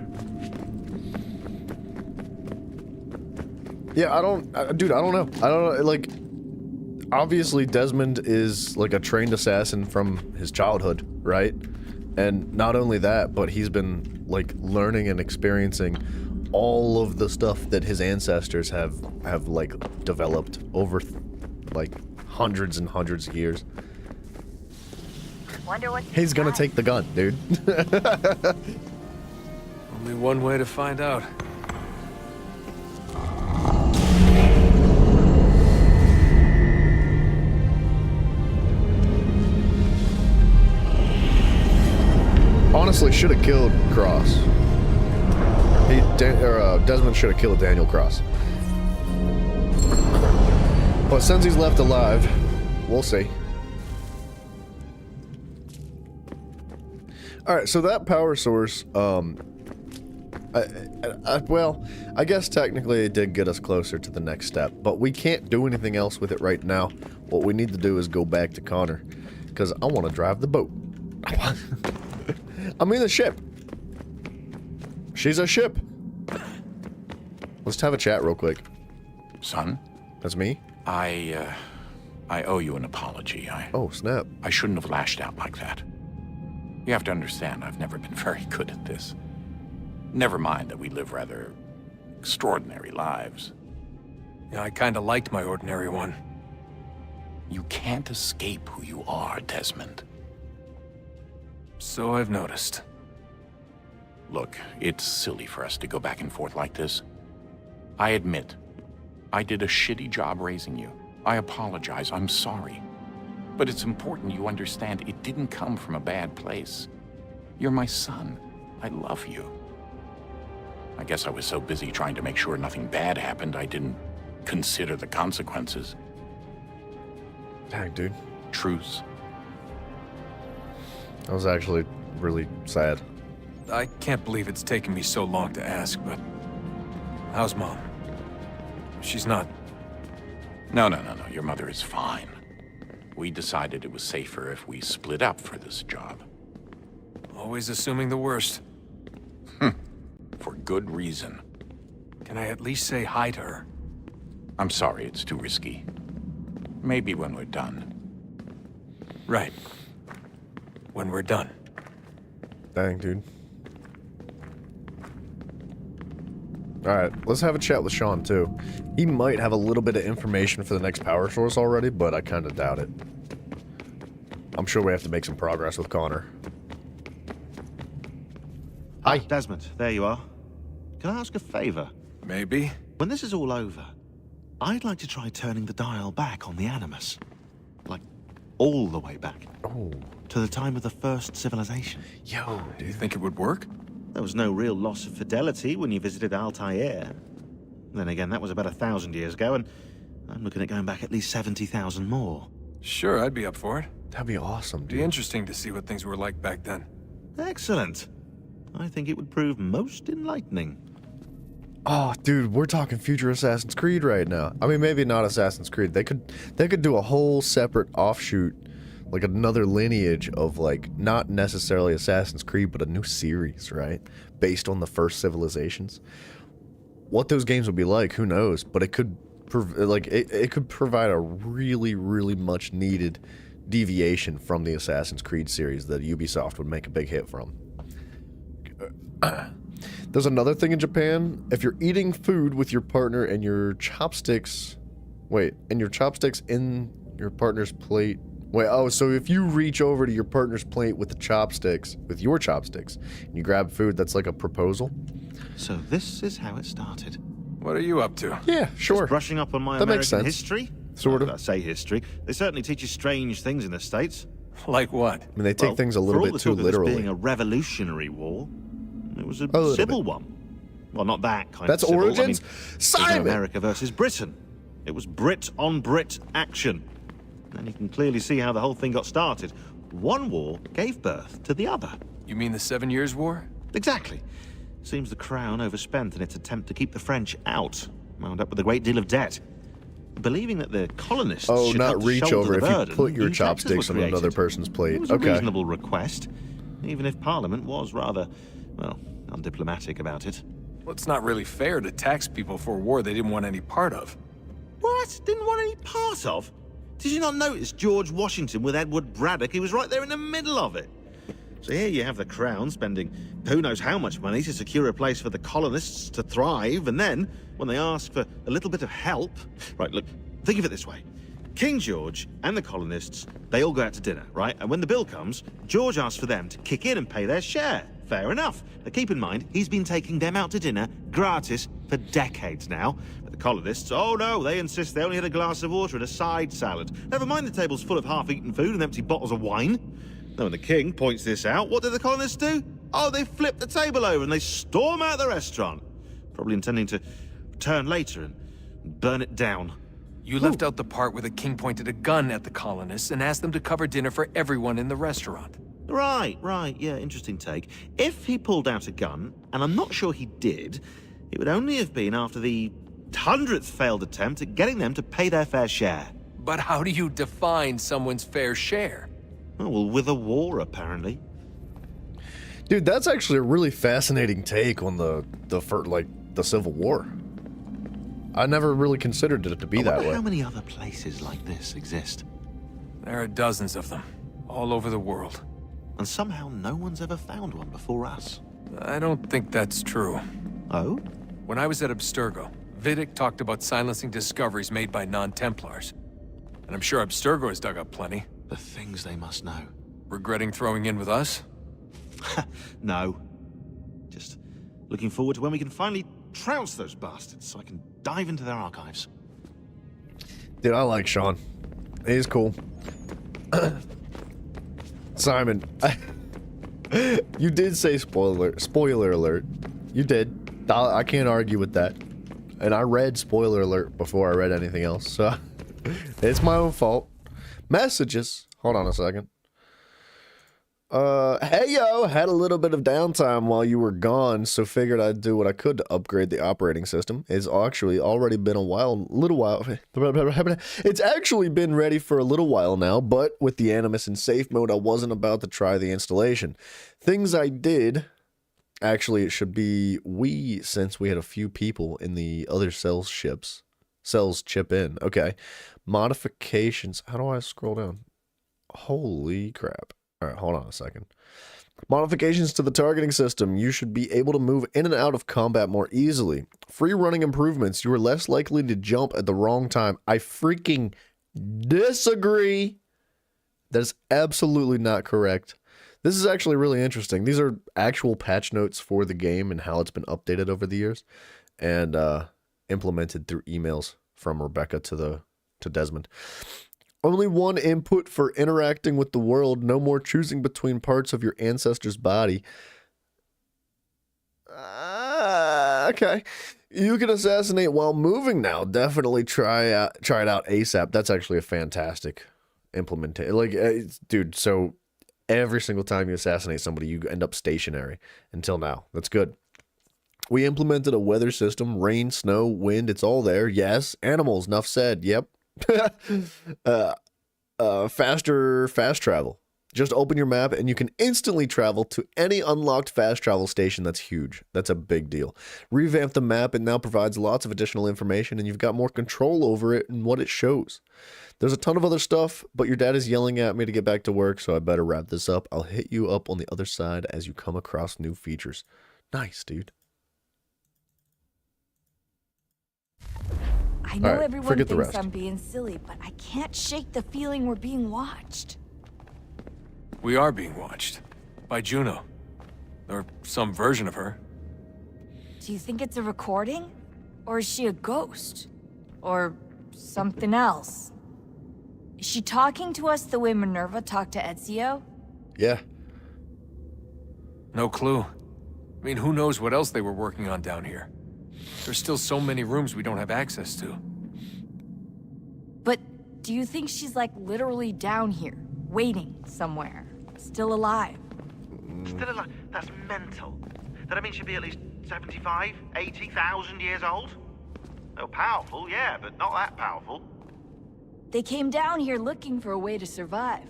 Yeah, dude, I don't know. I don't know, like, obviously Desmond is, like, a trained assassin from his childhood, right? And not only that, but he's been, like, learning and experiencing all of the stuff that his ancestors have like, developed over, like, hundreds and hundreds of years. Wonder what He's gonna take the gun, dude. Only one way to find out. honestly should have killed Cross. Desmond should have killed Daniel Cross. But since he's left alive, we'll see. Alright, so that power source, well, I guess technically it did get us closer to the next step, but we can't do anything else with it right now. What we need to do is go back to Connor, because I want to drive the boat. I mean the ship. She's a ship. Let's have a chat real quick. Son? That's me? I owe you an apology. Oh, snap. I shouldn't have lashed out like that. You have to understand, I've never been very good at this. Never mind that we live rather extraordinary lives. Yeah, I kinda liked my ordinary one. You can't escape who you are, Desmond. So I've noticed. Look, it's silly for us to go back and forth like this. I admit, I did a shitty job raising you. I apologize, I'm sorry. But it's important you understand it didn't come from a bad place. You're my son. I love you. I guess I was so busy trying to make sure nothing bad happened, I didn't consider the consequences. Dang, dude. Truce. That was actually really sad. I can't believe it's taken me so long to ask, but... how's Mom? She's not... No. Your mother is fine. We decided it was safer if we split up for this job. Always assuming the worst. For good reason. Can I at least say hi to her? I'm sorry, it's too risky. Maybe when we're done. Right. When we're done. Dang, dude. Alright, let's have a chat with Sean, too. He might have a little bit of information for the next power source already, but I kind of doubt it. I'm sure we have to make some progress with Connor. Hi. Desmond, there you are. Can I ask a favor? Maybe. When this is all over, I'd like to try turning the dial back on the Animus. Like, all the way back. Oh. To the time of the first civilization. Yo, do you think it would work? There was no real loss of fidelity when you visited Altair. Then again, that was about 1,000 years ago, and I'm looking at going back at least 70,000 more. Sure, I'd be up for it. That'd be awesome, dude. Be interesting to see what things were like back then. Excellent. I think it would prove most enlightening. Oh, dude, we're talking future Assassin's Creed right now. I mean, maybe not Assassin's Creed. They could do a whole separate offshoot, like another lineage of, like, not necessarily Assassin's Creed, but a new series, right? Based on the first civilizations. What those games would be like, who knows? But it could, it could provide a really, really much needed deviation from the Assassin's Creed series that Ubisoft would make a big hit from. There's another thing in Japan. If you're eating food with your partner and your chopsticks... Wait, and your chopsticks in your partner's plate... Wait, oh, so if you reach over to your partner's plate with the chopsticks, with your chopsticks, and you grab food, that's like a proposal? So this is how it started. What are you up to? Yeah, sure. Just brushing up on my That makes American sense. history? Sort of. I say history. They certainly teach you strange things in the States. Like what? I mean, they take things a little bit too For all the talk of literally. this being a revolutionary war, it was a little civil bit. one. Well, not that kind That's of civil. Origins? I mean, it was Simon! America versus Britain. It was Brit on Brit action. And you can clearly see how the whole thing got started. One war gave birth to the other. You mean the 7 Years' War? Exactly. Seems the Crown overspent in its attempt to keep the French out, wound up with a great deal of debt. Believing that the colonists Oh, should not help to reach shoulder over the if you burden, put your new taxes were chopsticks on created. another person's plate. It was a Okay. reasonable request, even if Parliament was rather, well, undiplomatic about it. Well, it's not really fair to tax people for a war they didn't want any part of. What? Didn't want any part of? Did you not notice George Washington with Edward Braddock? He was right there in the middle of it. So here you have the Crown spending who knows how much money to secure a place for the colonists to thrive, and then, when they ask for a little bit of help... Right, look, think of it this way. King George and the colonists, they all go out to dinner, right? And when the bill comes, George asks for them to kick in and pay their share. Fair enough. But keep in mind, he's been taking them out to dinner gratis for decades now. But the colonists, oh no, they insist they only had a glass of water and a side salad. Never mind the table's full of half-eaten food and empty bottles of wine. Now, when the king points this out, what do the colonists do? Oh, they flip the table over and they storm out the restaurant. Probably intending to return later and burn it down. You left out the part where the king pointed a gun at the colonists and asked them to cover dinner for everyone in the restaurant. Right, yeah, interesting take. If he pulled out a gun, and I'm not sure he did, it would only have been after the 100th failed attempt at getting them to pay their fair share. But how do you define someone's fair share? Oh, well, with a war, apparently. Dude, that's actually a really fascinating take on the Civil War. I never really considered it to be that way. How many other places like this exist? There are dozens of them, all over the world. And somehow no one's ever found one before us. I don't think that's true. Oh? When I was at Abstergo, Vidic talked about silencing discoveries made by non-Templars. And I'm sure Abstergo has dug up plenty. The things they must know. Regretting throwing in with us? No. Just looking forward to when we can finally trounce those bastards so I can dive into their archives. Dude, I like Sean. He's cool. Simon, you did say spoiler alert. You did. I can't argue with that. And I read spoiler alert before I read anything else, so it's my own fault. Messages. Hold on a second. Hey yo, had a little bit of downtime while you were gone, so figured I'd do what I could to upgrade the operating system. It's actually already been little while. It's actually been ready for a little while now, but with the Animus in safe mode, I wasn't about to try the installation. Things I did, actually it should be since we had a few people in the other cells chip in. Okay, modifications. How do I scroll down? Holy crap. All right, hold on a second. Modifications to the targeting system. You should be able to move in and out of combat more easily. Free running improvements. You are less likely to jump at the wrong time. I freaking disagree. That is absolutely not correct. This is actually really interesting. These are actual patch notes for the game and how it's been updated over the years and implemented through emails from Rebecca to Desmond. Only one input for interacting with the world. No more choosing between parts of your ancestor's body. Okay. You can assassinate while moving now. Definitely try it out ASAP. That's actually a fantastic implementation. Dude, so every single time you assassinate somebody, you end up stationary until now. That's good. We implemented a weather system. Rain, snow, wind, it's all there. Yes. Animals, enough said. Yep. Faster fast travel. Just open your map and you can instantly travel to any unlocked fast travel station. That's huge. That's a big deal. Revamp the map. It now provides lots of additional information and you've got more control over it and what it shows. There's a ton of other stuff, but your dad is yelling at me to get back to work, so I better wrap this up. I'll hit you up on the other side as you come across new features. Nice, dude. I know right, everyone forget the thinks rest. I'm being silly, but I can't shake the feeling we're being watched. We are being watched. By Juno. Or some version of her. Do you think it's a recording? Or is she a ghost? Or something else? Is she talking to us the way Minerva talked to Ezio? Yeah. No clue. I mean, who knows what else they were working on down here? There's still so many rooms we don't have access to. But do you think she's like literally down here, waiting somewhere, still alive? Still alive? That's mental. That means she'd be at least 75, 80,000 years old? Oh, powerful, yeah, but not that powerful. They came down here looking for a way to survive.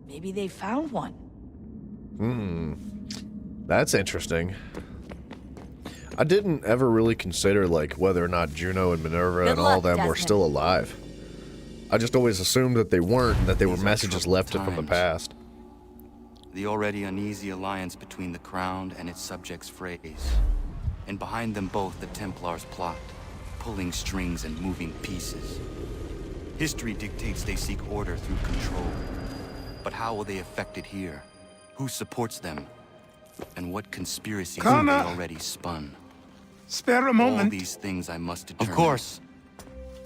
Maybe they found one. That's interesting. I didn't ever really consider whether or not Juno and Minerva and all them were still alive. I just always assumed that they weren't and that they were messages left from the past. The already uneasy alliance between the Crown and its subjects frays. And behind them both the Templars plot, pulling strings and moving pieces. History dictates they seek order through control. But how will they affect it here? Who supports them? And what conspiracies have they already spun? Spare a moment. All these things I must determine. Of course.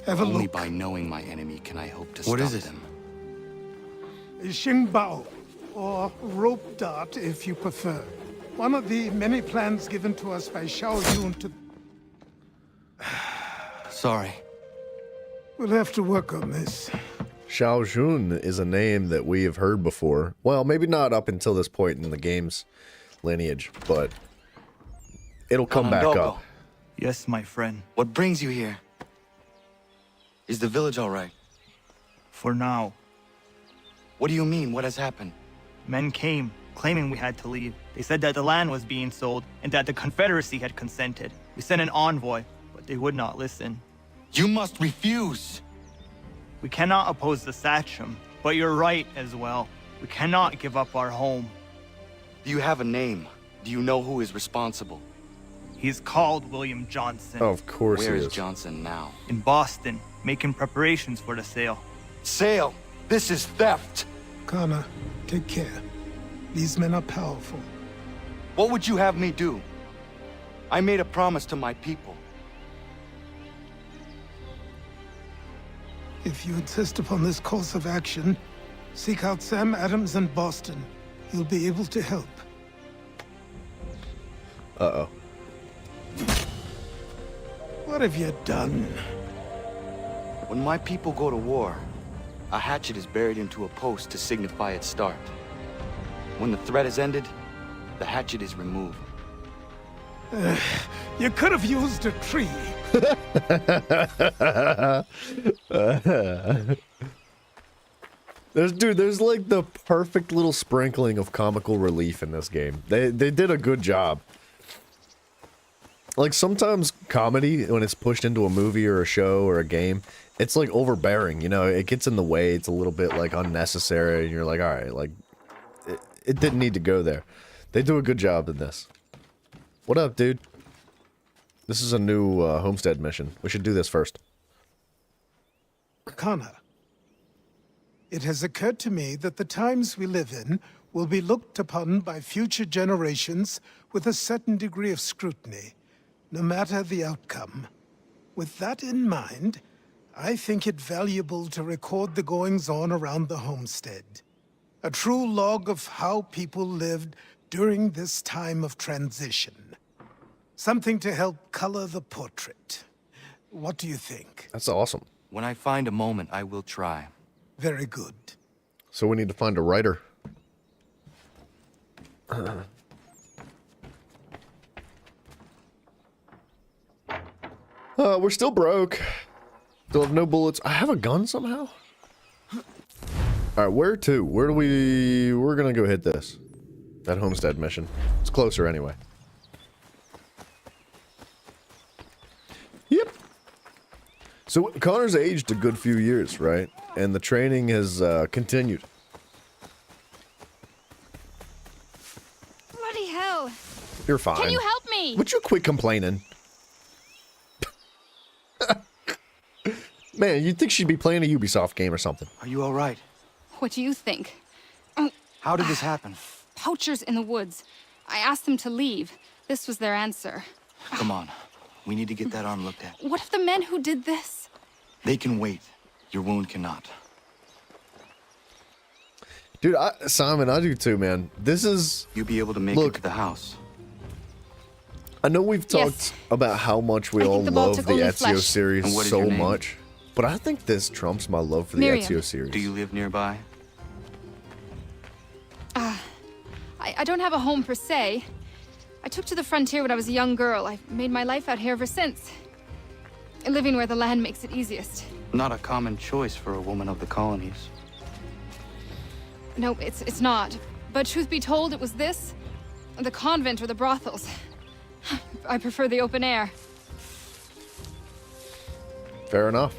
Have a Only look. by knowing my enemy can I hope to What stop is it? them. Xingbao, or rope dart if you prefer. one of the many plans given to us by Xiao Yun to... Sorry. We'll have to work on this. Xiao Jun is a name that we have heard before. Well, maybe not up until this point in the game's lineage, but it'll come back Kanandogo. up. Yes, my friend. What brings you here? Is the village all right? For now. What do you mean? What has happened? Men came, claiming we had to leave. They said that the land was being sold and that the Confederacy had consented. We sent an envoy, but they would not listen. You must refuse! We cannot oppose the Sachem, but you're right as well. We cannot give up our home. Do you have a name? Do you know who is responsible? He's called William Johnson. Of course Where he is is. Johnson now? In Boston, making preparations for the sale. Sale! This is theft! Kana, take care. These men are powerful. What would you have me do? I made a promise to my people. If you insist upon this course of action, seek out Sam Adams in Boston. He'll be able to help. Uh-oh. What have you done? When my people go to war, a hatchet is buried into a post to signify its start. When the threat is ended, the hatchet is removed. You could have used a tree. There's like the perfect little sprinkling of comical relief in this game. They did a good job. Like sometimes comedy, when it's pushed into a movie or a show or a game, it's like overbearing, you know, it gets in the way, it's a little bit like unnecessary, and you're like, alright, like, it didn't need to go there. They do a good job in this. What up, dude? This is a new homestead mission. We should do this first. Kana, it has occurred to me that the times we live in will be looked upon by future generations with a certain degree of scrutiny, no matter the outcome. With that in mind, I think it valuable to record the goings-on around the homestead. A true log of how people lived during this time of transition. Something to help color the portrait. What do you think? That's awesome. When I find a moment, I will try. Very good. So we need to find a writer. We're still broke. Still have no bullets. I have a gun somehow? Alright, where to? Where do we... We're gonna go hit this. That homestead mission. It's closer anyway. Yep. So Connor's aged a good few years, right? And the training has continued. Bloody hell! You're fine. Can you help me? Would you quit complaining? Man, you'd think she'd be playing a Ubisoft game or something. Are you all right? What do you think? How did this happen? Poachers in the woods. I asked them to leave. This was their answer. Come on. We need to get that arm looked at. What if the men who did this? They can wait. Your wound cannot. Dude, Simon, I do too, man. This is... You'll be able to make it to the house. I know we've talked about how much we all love the Ezio series so much, but I think this trumps my love for the Ezio series. Do you live nearby? I don't have a home per se. I took to the frontier when I was a young girl. I've made my life out here ever since. Living where the land makes it easiest. Not a common choice for a woman of the colonies. No, it's not. But truth be told, it was this, the convent or the brothels. I prefer the open air. Fair enough.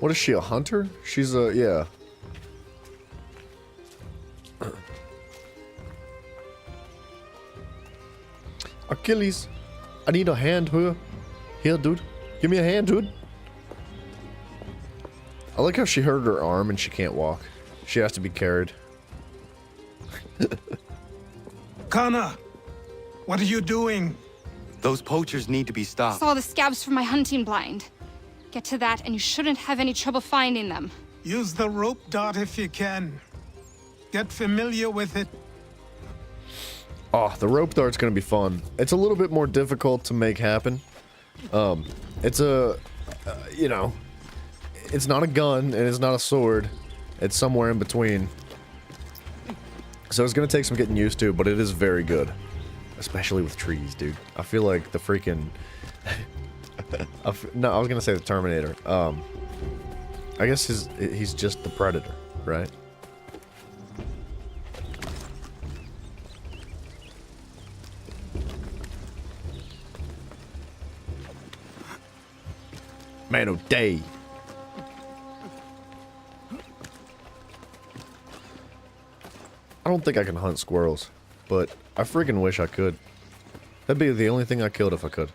What is she, a hunter? She's a, yeah. Achilles, I need a hand here. Here, dude. Give me a hand, dude. I like how she hurt her arm and she can't walk. She has to be carried. Kana, what are you doing? Those poachers need to be stopped. Saw the scabs from my hunting blind. Get to that and you shouldn't have any trouble finding them. Use the rope dart if you can. Get familiar with it. Oh, the rope dart's gonna be fun. It's a little bit more difficult to make happen. It's a, you know, it's not a gun and it's not a sword. It's somewhere in between. So it's gonna take some getting used to, but it is very good. Especially with trees, dude. I feel like the freaking... no, I was gonna say the Terminator. I guess he's just the Predator, right? Man o' day. I don't think I can hunt squirrels, but I freaking wish I could. That'd be the only thing I killed if I could.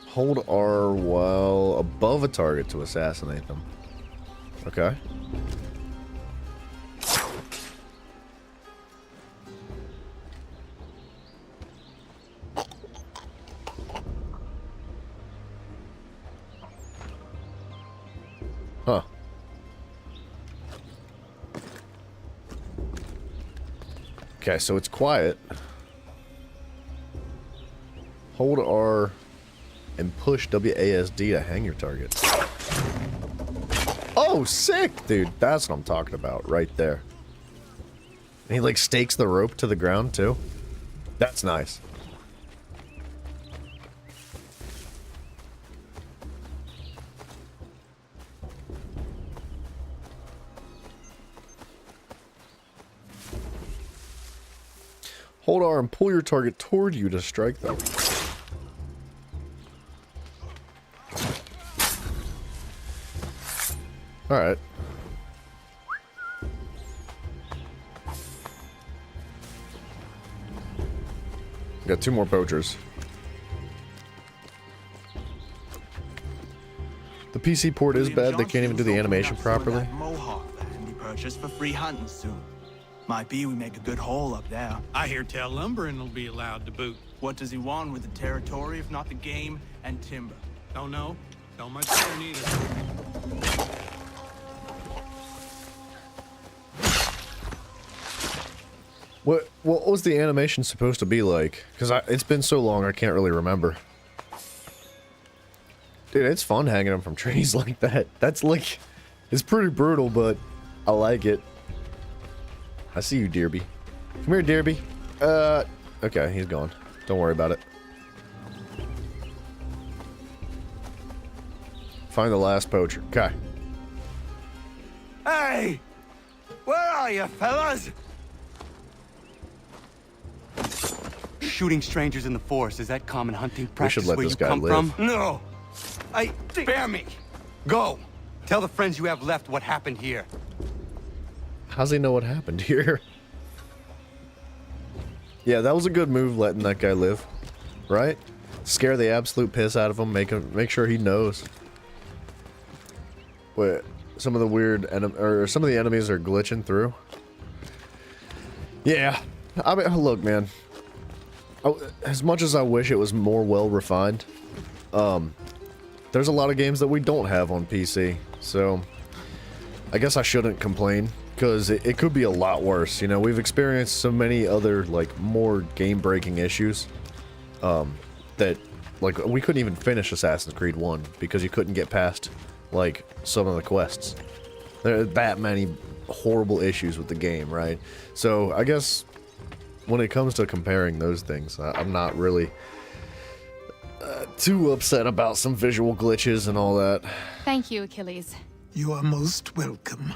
Hold R while above a target to assassinate them. Okay. Huh. Okay, so it's quiet. Hold R and push WASD to hang your target. Oh, sick, dude. That's what I'm talking about right there. And he like stakes the rope to the ground too. That's nice. Hold R and pull your target toward you to strike them. Alright. Got 2 more poachers. The PC port is bad, they can't even do the animation properly. Mohawk that can be purchased for free hunting soon. Might be we make a good haul up there. I hear tell lumbering will be allowed to boot. What does he want with the territory if not the game and timber? Don't know. Don't much there neither. What was the animation supposed to be like? Because it's been so long I can't really remember. Dude, it's fun hanging them from trees like that. That's like... It's pretty brutal, but I like it. I see you, Deerby. Come here, Deerby. Okay, he's gone. Don't worry about it. Find the last poacher. Okay. Hey! Where are you, fellas? Shooting strangers in the forest, is that common hunting practice let where this you guy come live. from? No! Spare me! Go! Tell the friends you have left what happened here. How's he know what happened here? Yeah, that was a good move, letting that guy live. Right? Scare the absolute piss out of him, make sure he knows. Wait, some of the weird some of the enemies are glitching through. Yeah. I mean, look, man. As much as I wish it was more well refined, there's a lot of games that we don't have on PC, so I guess I shouldn't complain, because it could be a lot worse. You know, we've experienced so many other, like, more game-breaking issues, that, like, we couldn't even finish Assassin's Creed 1, because you couldn't get past, like, some of the quests. There are that many horrible issues with the game, right? So, I guess when it comes to comparing those things, I'm not really too upset about some visual glitches and all that. Thank you, Achilles. You are most welcome.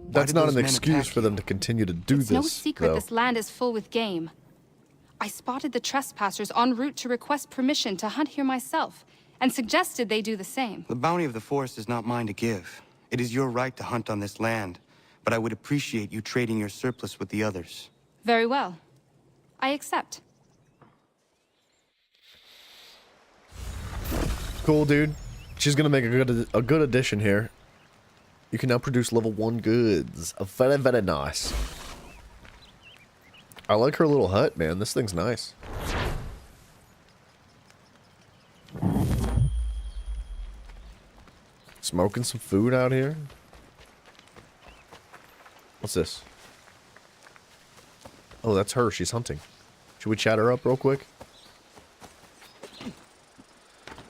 That's not an excuse for them to continue to do It's this, no secret though. this land is full with game. I spotted the trespassers en route to request permission to hunt here myself, and suggested they do the same. The bounty of the forest is not mine to give. It is your right to hunt on this land, but I would appreciate you trading your surplus with the others. Very well. I accept. Cool, dude. She's gonna make a good addition here. You can now produce level 1 goods. Very, very nice. I like her little hut, man. This thing's nice. Smoking some food out here. What's this? Oh, that's her. She's hunting. Should we chat her up real quick?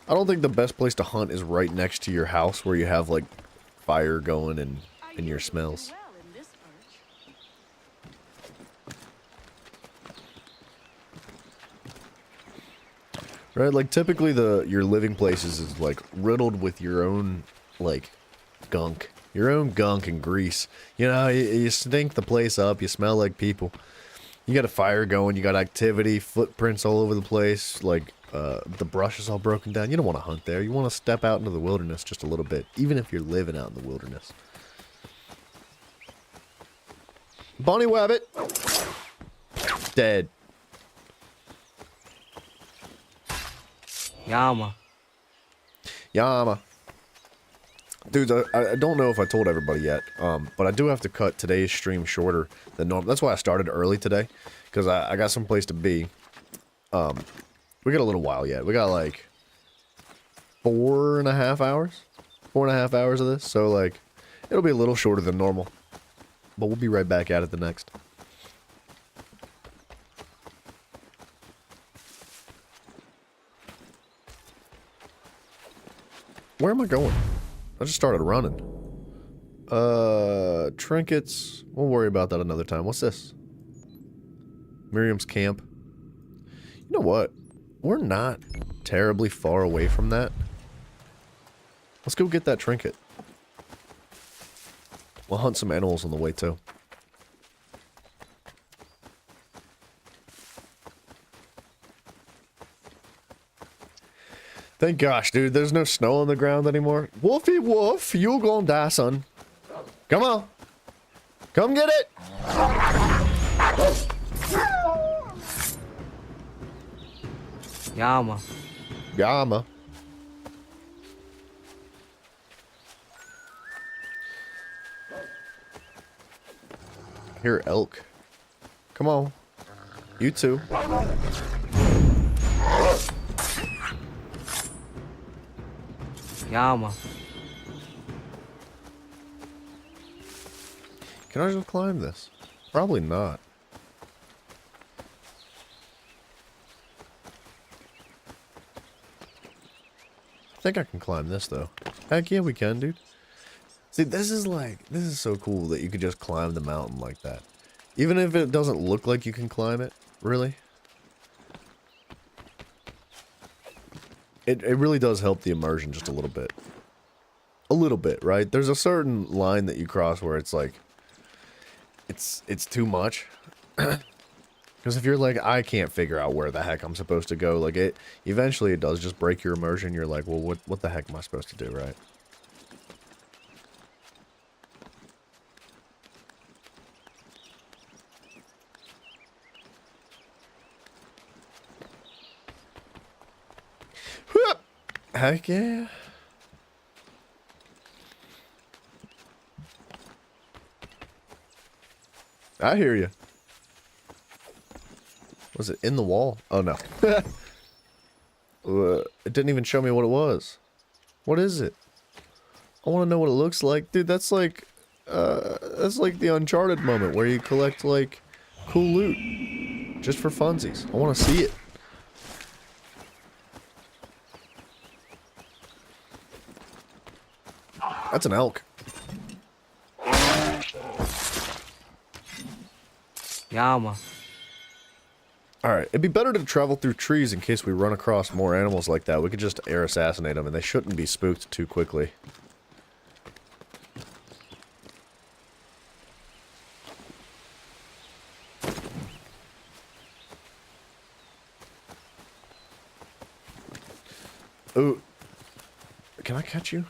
I don't think the best place to hunt is right next to your house where you have, like, fire going and your smells. Right, like, typically your living places is, like, riddled with your own, like, gunk. Your own gunk and grease. You know, you stink the place up, you smell like people. You got a fire going, you got activity, footprints all over the place, like, the brush is all broken down. You don't want to hunt there. You want to step out into the wilderness just a little bit, even if you're living out in the wilderness. Bonnie Wabbit! Dead. Yama. Yama. Dudes, I don't know if I told everybody yet, but I do have to cut today's stream shorter than normal. That's why I started early today, because I got someplace to be. We got a little while yet. We got like 4.5 hours. 4.5 hours of this, so like, it'll be a little shorter than normal. But we'll be right back at it the next. Where am I going? I just started running. Trinkets. We'll worry about that another time. What's this? Miriam's camp. You know what? We're not terribly far away from that. Let's go get that trinket. We'll hunt some animals on the way too. Thank gosh, dude. There's no snow on the ground anymore. Wolfie Wolf, you gonna die, son. Come on. Come get it. Yama. Yama. Here, elk. Come on. You too. Yama. Can I just climb this? Probably not. I think I can climb this though. Heck yeah, we can, dude. See, this is so cool that you could just climb the mountain like that. Even if it doesn't look like you can climb it, really. It really does help the immersion just a little bit. A little bit, right? There's a certain line that you cross where it's like, it's too much. Because if you're like, I can't figure out where the heck I'm supposed to go, like eventually it does just break your immersion. You're like, well, what the heck am I supposed to do, right? Heck yeah. I hear you. Was it in the wall? Oh no. It didn't even show me what it was. What is it? I want to know what it looks like. Dude, that's like the Uncharted moment where you collect like cool loot just for funsies. I want to see it. That's an elk. Yama. Alright, it'd be better to travel through trees in case we run across more animals like that. We could just air assassinate them and they shouldn't be spooked too quickly. Ooh. Can I catch you?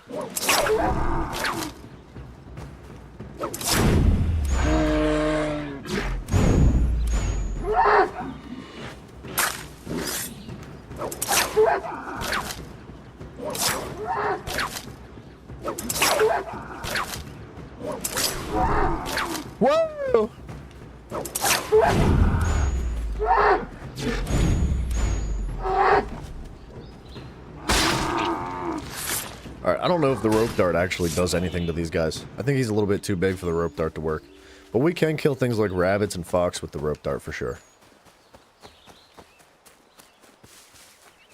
Whoa! Alright, I don't know if the rope dart actually does anything to these guys. I think he's a little bit too big for the rope dart to work. But we can kill things like rabbits and fox with the rope dart for sure.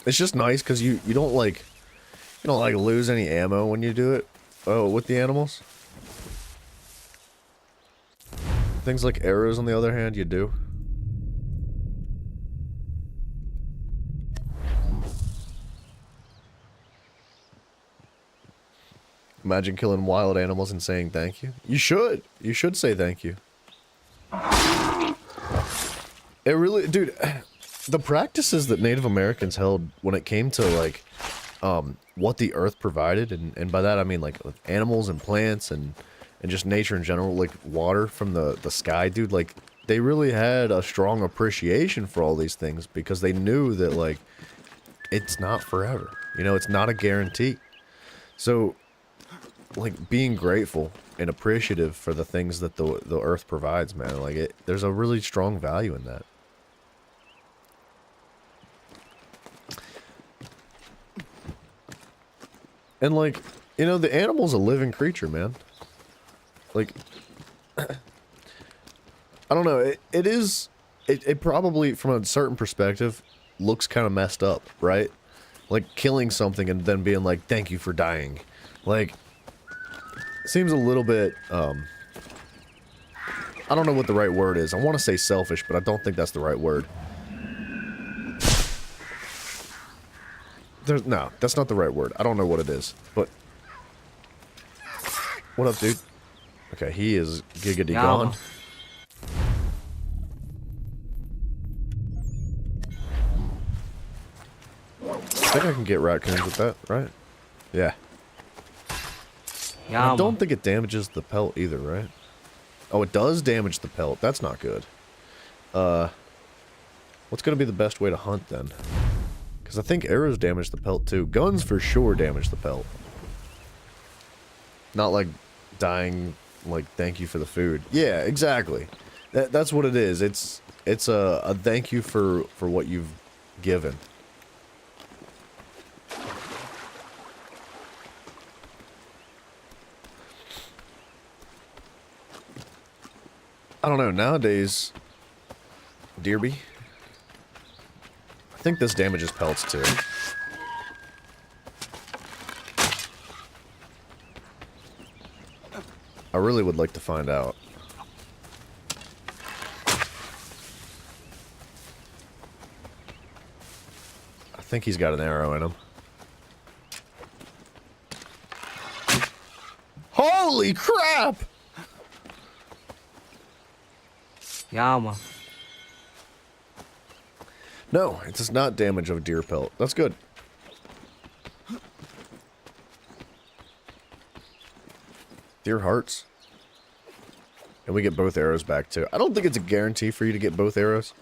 It's just nice because you don't like lose any ammo when you do it with the animals. Things like arrows, on the other hand, you do. Imagine killing wild animals and saying thank you. You should. You should say thank you. It really, dude, the practices that Native Americans held when it came to like what the earth provided, and by that I mean like animals and plants and just nature in general, like water from the sky, dude, like they really had a strong appreciation for all these things because they knew that like it's not forever. You know, it's not a guarantee. So like being grateful and appreciative for the things that the earth provides, man, like there's a really strong value in that. And like, you know, the animal's a living creature, man. Like, I don't know, it probably, from a certain perspective, looks kind of messed up, right? Like, killing something and then being like, thank you for dying. Like, seems a little bit, I don't know what the right word is. I want to say selfish, but I don't think that's the right word. No, that's not the right word. I don't know what it is, but... What up, dude? Okay, he is giggity gone. I think I can get raccoons with that, right? Yeah. I don't think it damages the pelt either, right? Oh, it does damage the pelt. That's not good. What's gonna be the best way to hunt, then? Because I think arrows damage the pelt, too. Guns, for sure, damage the pelt. Not like dying, like, thank you for the food. Yeah, exactly. That's what it is. It's a thank you for what you've given. I don't know, nowadays, Deerby, I think this damages pelts too. I really would like to find out. I think he's got an arrow in him. Holy crap! Yama. No, it does not damage a deer pelt. That's good. Deer hearts. And we get both arrows back too. I don't think it's a guarantee for you to get both arrows.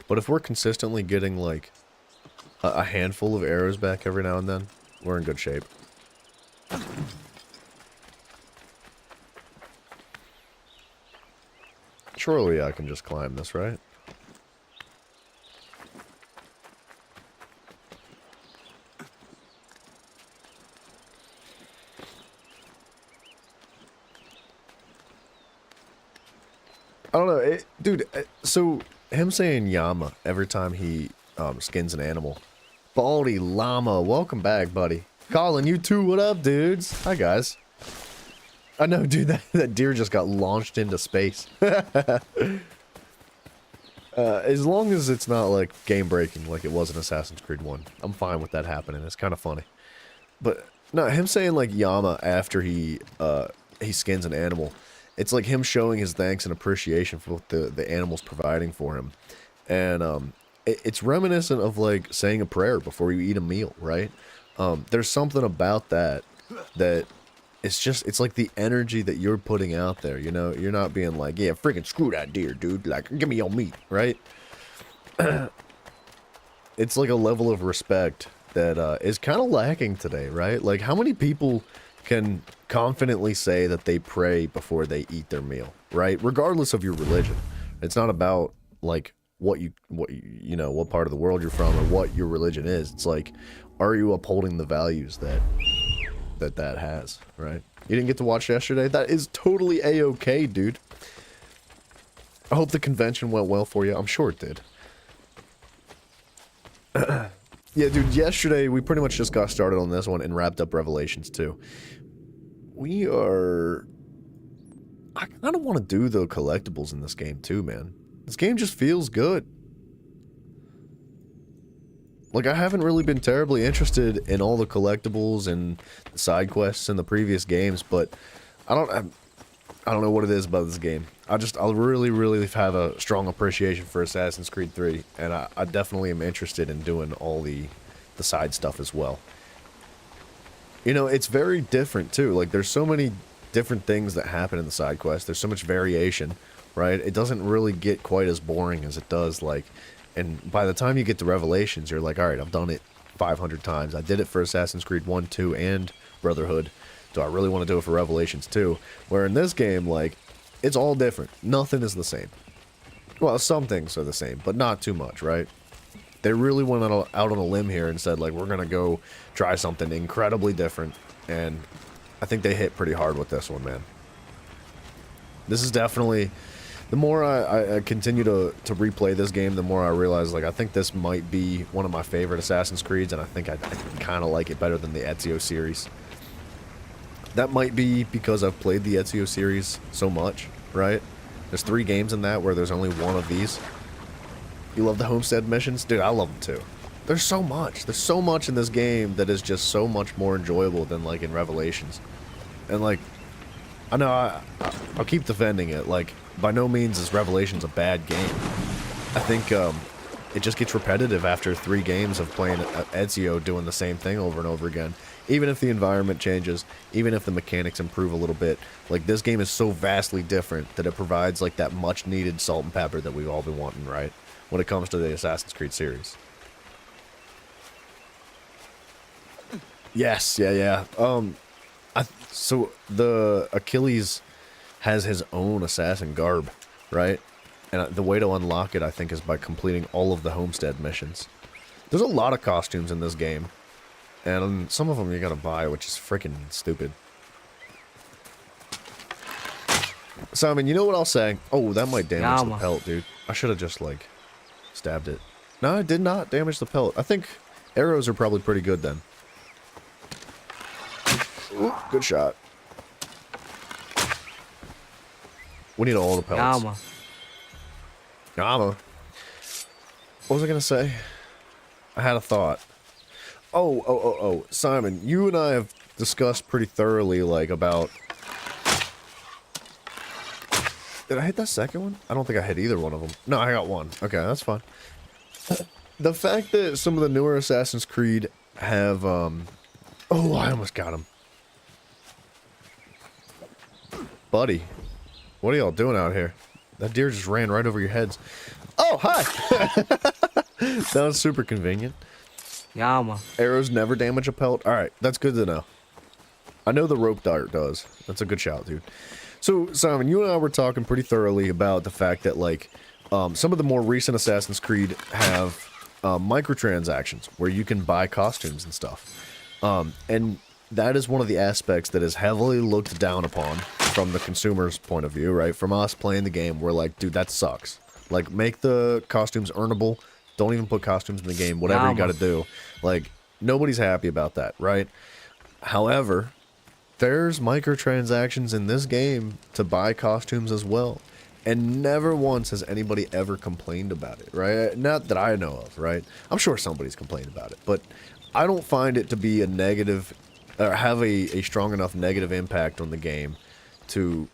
But if we're consistently getting like a handful of arrows back every now and then, we're in good shape. Surely I can just climb this, right? I don't know, dude, so him saying Yama every time he skins an animal. Baldy Llama, welcome back, buddy. Colin, you too, what up, dudes? Hi, guys. I know, dude, that deer just got launched into space. As long as it's not, like, game-breaking like it was in Assassin's Creed 1. I'm fine with that happening. It's kind of funny. But, no, him saying, like, Yama after he skins an animal, it's like him showing his thanks and appreciation for what the animal's providing for him. And, it's reminiscent of, like, saying a prayer before you eat a meal, right? There's something about that it's like the energy that you're putting out there, you know? You're not being like, yeah, freaking screw that deer, dude. Like, give me your meat, right? It's like a level of respect that is kind of lacking today, right? Like, how many people can confidently say that they pray before they eat their meal, right? Regardless of your religion. It's not about, like, what part of the world you're from or what your religion is. It's like, are you upholding the values that that has, right? You didn't get to watch yesterday? That is totally A-okay, dude. I hope the convention went well for you. I'm sure it did. Yeah, dude, yesterday we pretty much just got started on this one and wrapped up Revelations 2. I kind of want to do the collectibles in this game too, man. This game just feels good. Like, I haven't really been terribly interested in all the collectibles and the side quests in the previous games, but I don't know what it is about this game. I really have a strong appreciation for Assassin's Creed 3, and I definitely am interested in doing all the side stuff as well. You know, it's very different too. Like, there's so many different things that happen in the side quest. There's so much variation, right? It doesn't really get quite as boring as it does, like, and by the time you get to Revelations, you're like, alright, I've done it 500 times. I did it for Assassin's Creed 1, 2, and Brotherhood. Do I really want to do it for Revelations 2? Where in this game, like, it's all different. Nothing is the same. Well, some things are the same, but not too much, right? They really went out on a limb here and said, like, we're going to go try something incredibly different. And I think they hit pretty hard with this one, man. This is definitely... The more I continue to replay this game, the more I realize, like, I think this might be one of my favorite Assassin's Creeds, and I think I kind of like it better than the Ezio series. That might be because I've played the Ezio series so much, right? There's 3 games in that where there's only one of these. You love the Homestead missions? Dude, I love them too. There's so much. There's so much in this game that is just so much more enjoyable than, like, in Revelations. And, like, I know I'll keep defending it. Like, by no means is Revelations a bad game. I think it just gets repetitive after 3 games of playing Ezio doing the same thing over and over again. Even if the environment changes, even if the mechanics improve a little bit, like, this game is so vastly different that it provides, like, that much needed salt and pepper that we've all been wanting, right? When it comes to the Assassin's Creed series. Yes, yeah. So the Achilles has his own assassin garb, right? And the way to unlock it, I think, is by completing all of the Homestead missions. There's a lot of costumes in this game, and some of them you gotta buy, which is freaking stupid. Simon, you know what I'll say? Oh, that might damage the pelt, dude. I should have just, like, stabbed it. No, it did not damage the pelt. I think arrows are probably pretty good then. Ooh, good shot. We need all the pellets. Yama. What was I gonna say? I had a thought. Oh. Simon, you and I have discussed pretty thoroughly, like, about... Did I hit that second one? I don't think I hit either one of them. No, I got one. Okay, that's fine. The fact that some of the newer Assassin's Creed have, Oh, I almost got him. Buddy, what are y'all doing out here? That deer just ran right over your heads. Oh, hi! That was super convenient. Yama. Arrows never damage a pelt? Alright, that's good to know. I know the rope dart does. That's a good shout, dude. So, Simon, you and I were talking pretty thoroughly about the fact that, like, some of the more recent Assassin's Creed have microtransactions where you can buy costumes and stuff. And that is one of the aspects that is heavily looked down upon from the consumer's point of view, right? From us playing the game, we're like, dude, that sucks. Like, make the costumes earnable. Don't even put costumes in the game. Whatever you gotta do. Like, nobody's happy about that, right? However, there's microtransactions in this game to buy costumes as well. And never once has anybody ever complained about it, right? Not that I know of, right? I'm sure somebody's complained about it, but I don't find it to be a negative, or have a strong enough negative impact on the game to,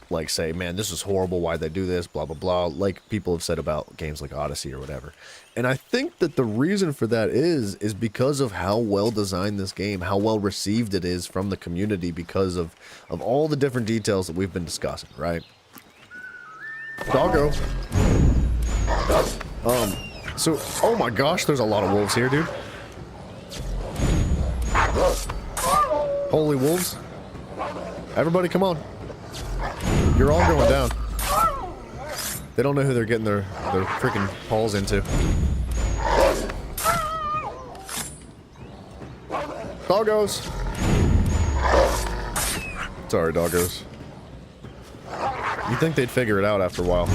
like, say, man, this is horrible, why'd they do this, blah, blah, blah, like people have said about games like Odyssey or whatever. And I think that the reason for that is because of how well designed this game, how well received it is from the community because of all the different details that we've been discussing, right? Doggo. So, oh my gosh, there's a lot of wolves here, dude. Holy wolves. Everybody, come on. You're all going down. They don't know who they're getting their freaking paws into. Doggos. Sorry, doggos. You'd think they'd figure it out after a while.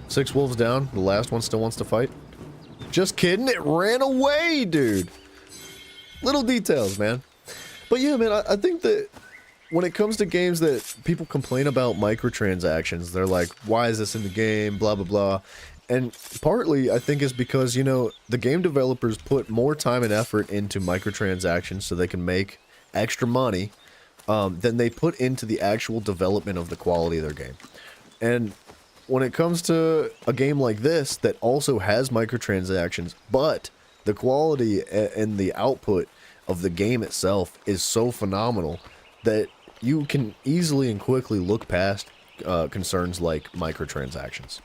6 wolves down. The last one still wants to fight. Just kidding. It ran away, dude. Little details, man. But yeah, man, I think that when it comes to games that people complain about microtransactions, they're like, why is this in the game? Blah, blah, blah. And partly, I think, is because, you know, the game developers put more time and effort into microtransactions so they can make extra money than they put into the actual development of the quality of their game. And when it comes to a game like this that also has microtransactions, but the quality and the output of the game itself is so phenomenal that you can easily and quickly look past concerns like microtransactions.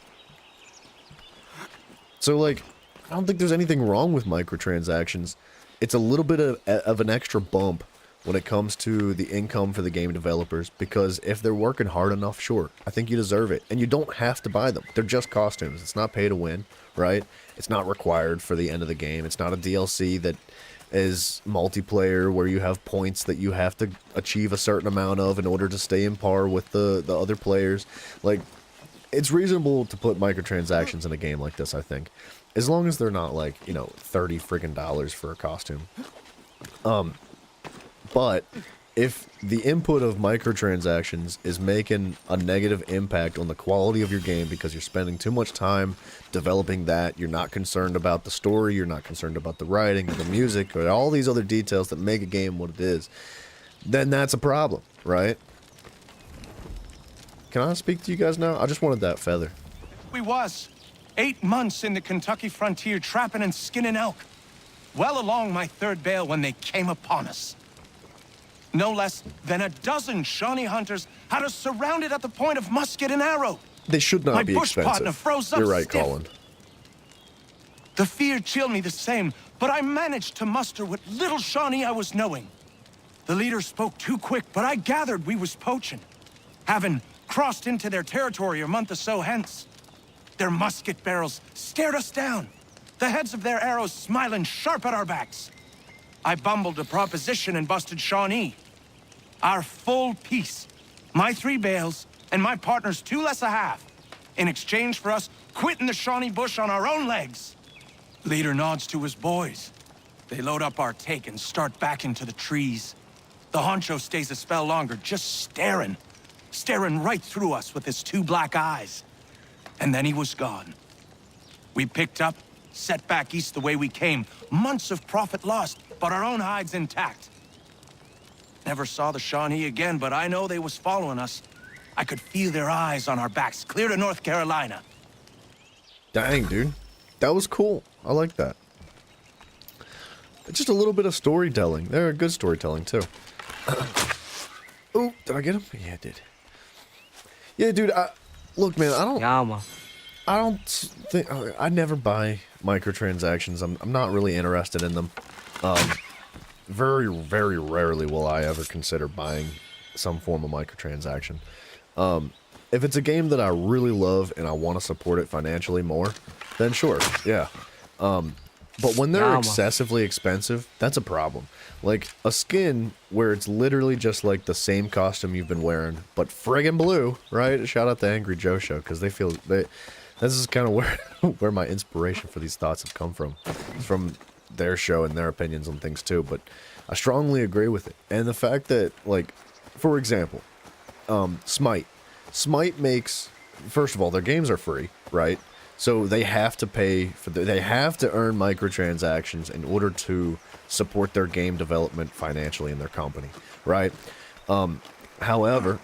So, like, I don't think there's anything wrong with microtransactions. It's a little bit of an extra bump when it comes to the income for the game developers, because if they're working hard enough, sure, I think you deserve it. And you don't have to buy them. They're just costumes. It's not pay to win, right? It's not required for the end of the game. It's not a DLC that is multiplayer where you have points that you have to achieve a certain amount of in order to stay in par with the other players. Like, it's reasonable to put microtransactions in a game like this, I think. As long as they're not like, you know, $30 friggin' for a costume. But if the input of microtransactions is making a negative impact on the quality of your game because you're spending too much time developing that, you're not concerned about the story, you're not concerned about the writing or the music or all these other details that make a game what it is, then that's a problem, right? Can I speak to you guys now? I just wanted that feather. We was 8 months in the Kentucky frontier trapping and skinning elk. Well along my 3rd bale when they came upon us. No less than a dozen Shawnee hunters had us surrounded at the point of musket and arrow. They should not be bush partner expensive. froze up You're right, stiff. Colin. The fear chilled me the same, but I managed to muster what little Shawnee I was knowing. The leader spoke too quick, but I gathered we was poaching, having crossed into their territory a month or so hence. Their musket barrels stared us down, the heads of their arrows smiling sharp at our backs. I bumbled a proposition and busted Shawnee. Our full piece, my 3 bales, and my partner's 2 less a half, in exchange for us quitting the Shawnee bush on our own legs. Leader nods to his boys. They load up our take and start back into the trees. The honcho stays a spell longer, just staring right through us with his 2 black eyes. And then he was gone. We picked up, set back east the way we came. Months of profit lost, but our own hides intact. Never saw the Shawnee again, but I know they was following us. I could feel their eyes on our backs, clear to North Carolina. Dang, dude. That was cool. I like that. Just a little bit of storytelling. They're good storytelling, too. Oh, did I get him? Yeah, I did. Yeah, dude, look, man, I don't think... I never buy microtransactions. I'm not really interested in them. Very, very rarely will I ever consider buying some form of microtransaction. If it's a game that I really love and I want to support it financially more, then sure, yeah. But when they're excessively expensive, that's a problem. Like, a skin where it's literally just like the same costume you've been wearing, but friggin' blue, right? Shout out to Angry Joe Show, because this is kind of where my inspiration for these thoughts have come from. It's from their show and their opinions on things too, but I strongly agree with it. And the fact that, like, for example, Smite makes, first of all, their games are free, right? So they have to pay for they have to earn microtransactions in order to support their game development financially in their company, right? However,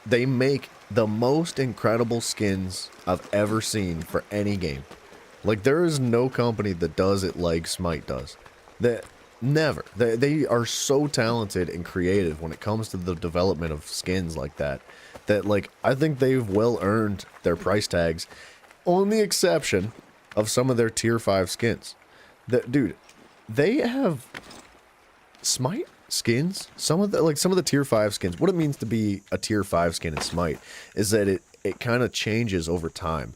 they make the most incredible skins I've ever seen for any game. Like, there is no company that does it like Smite does. Never. They are so talented and creative when it comes to the development of skins like that. That, like, I think they've well earned their price tags, on the exception of some of their tier 5 skins. Dude, they have Smite skins. Some of the tier 5 skins. What it means to be a tier 5 skin in Smite is that it kind of changes over time.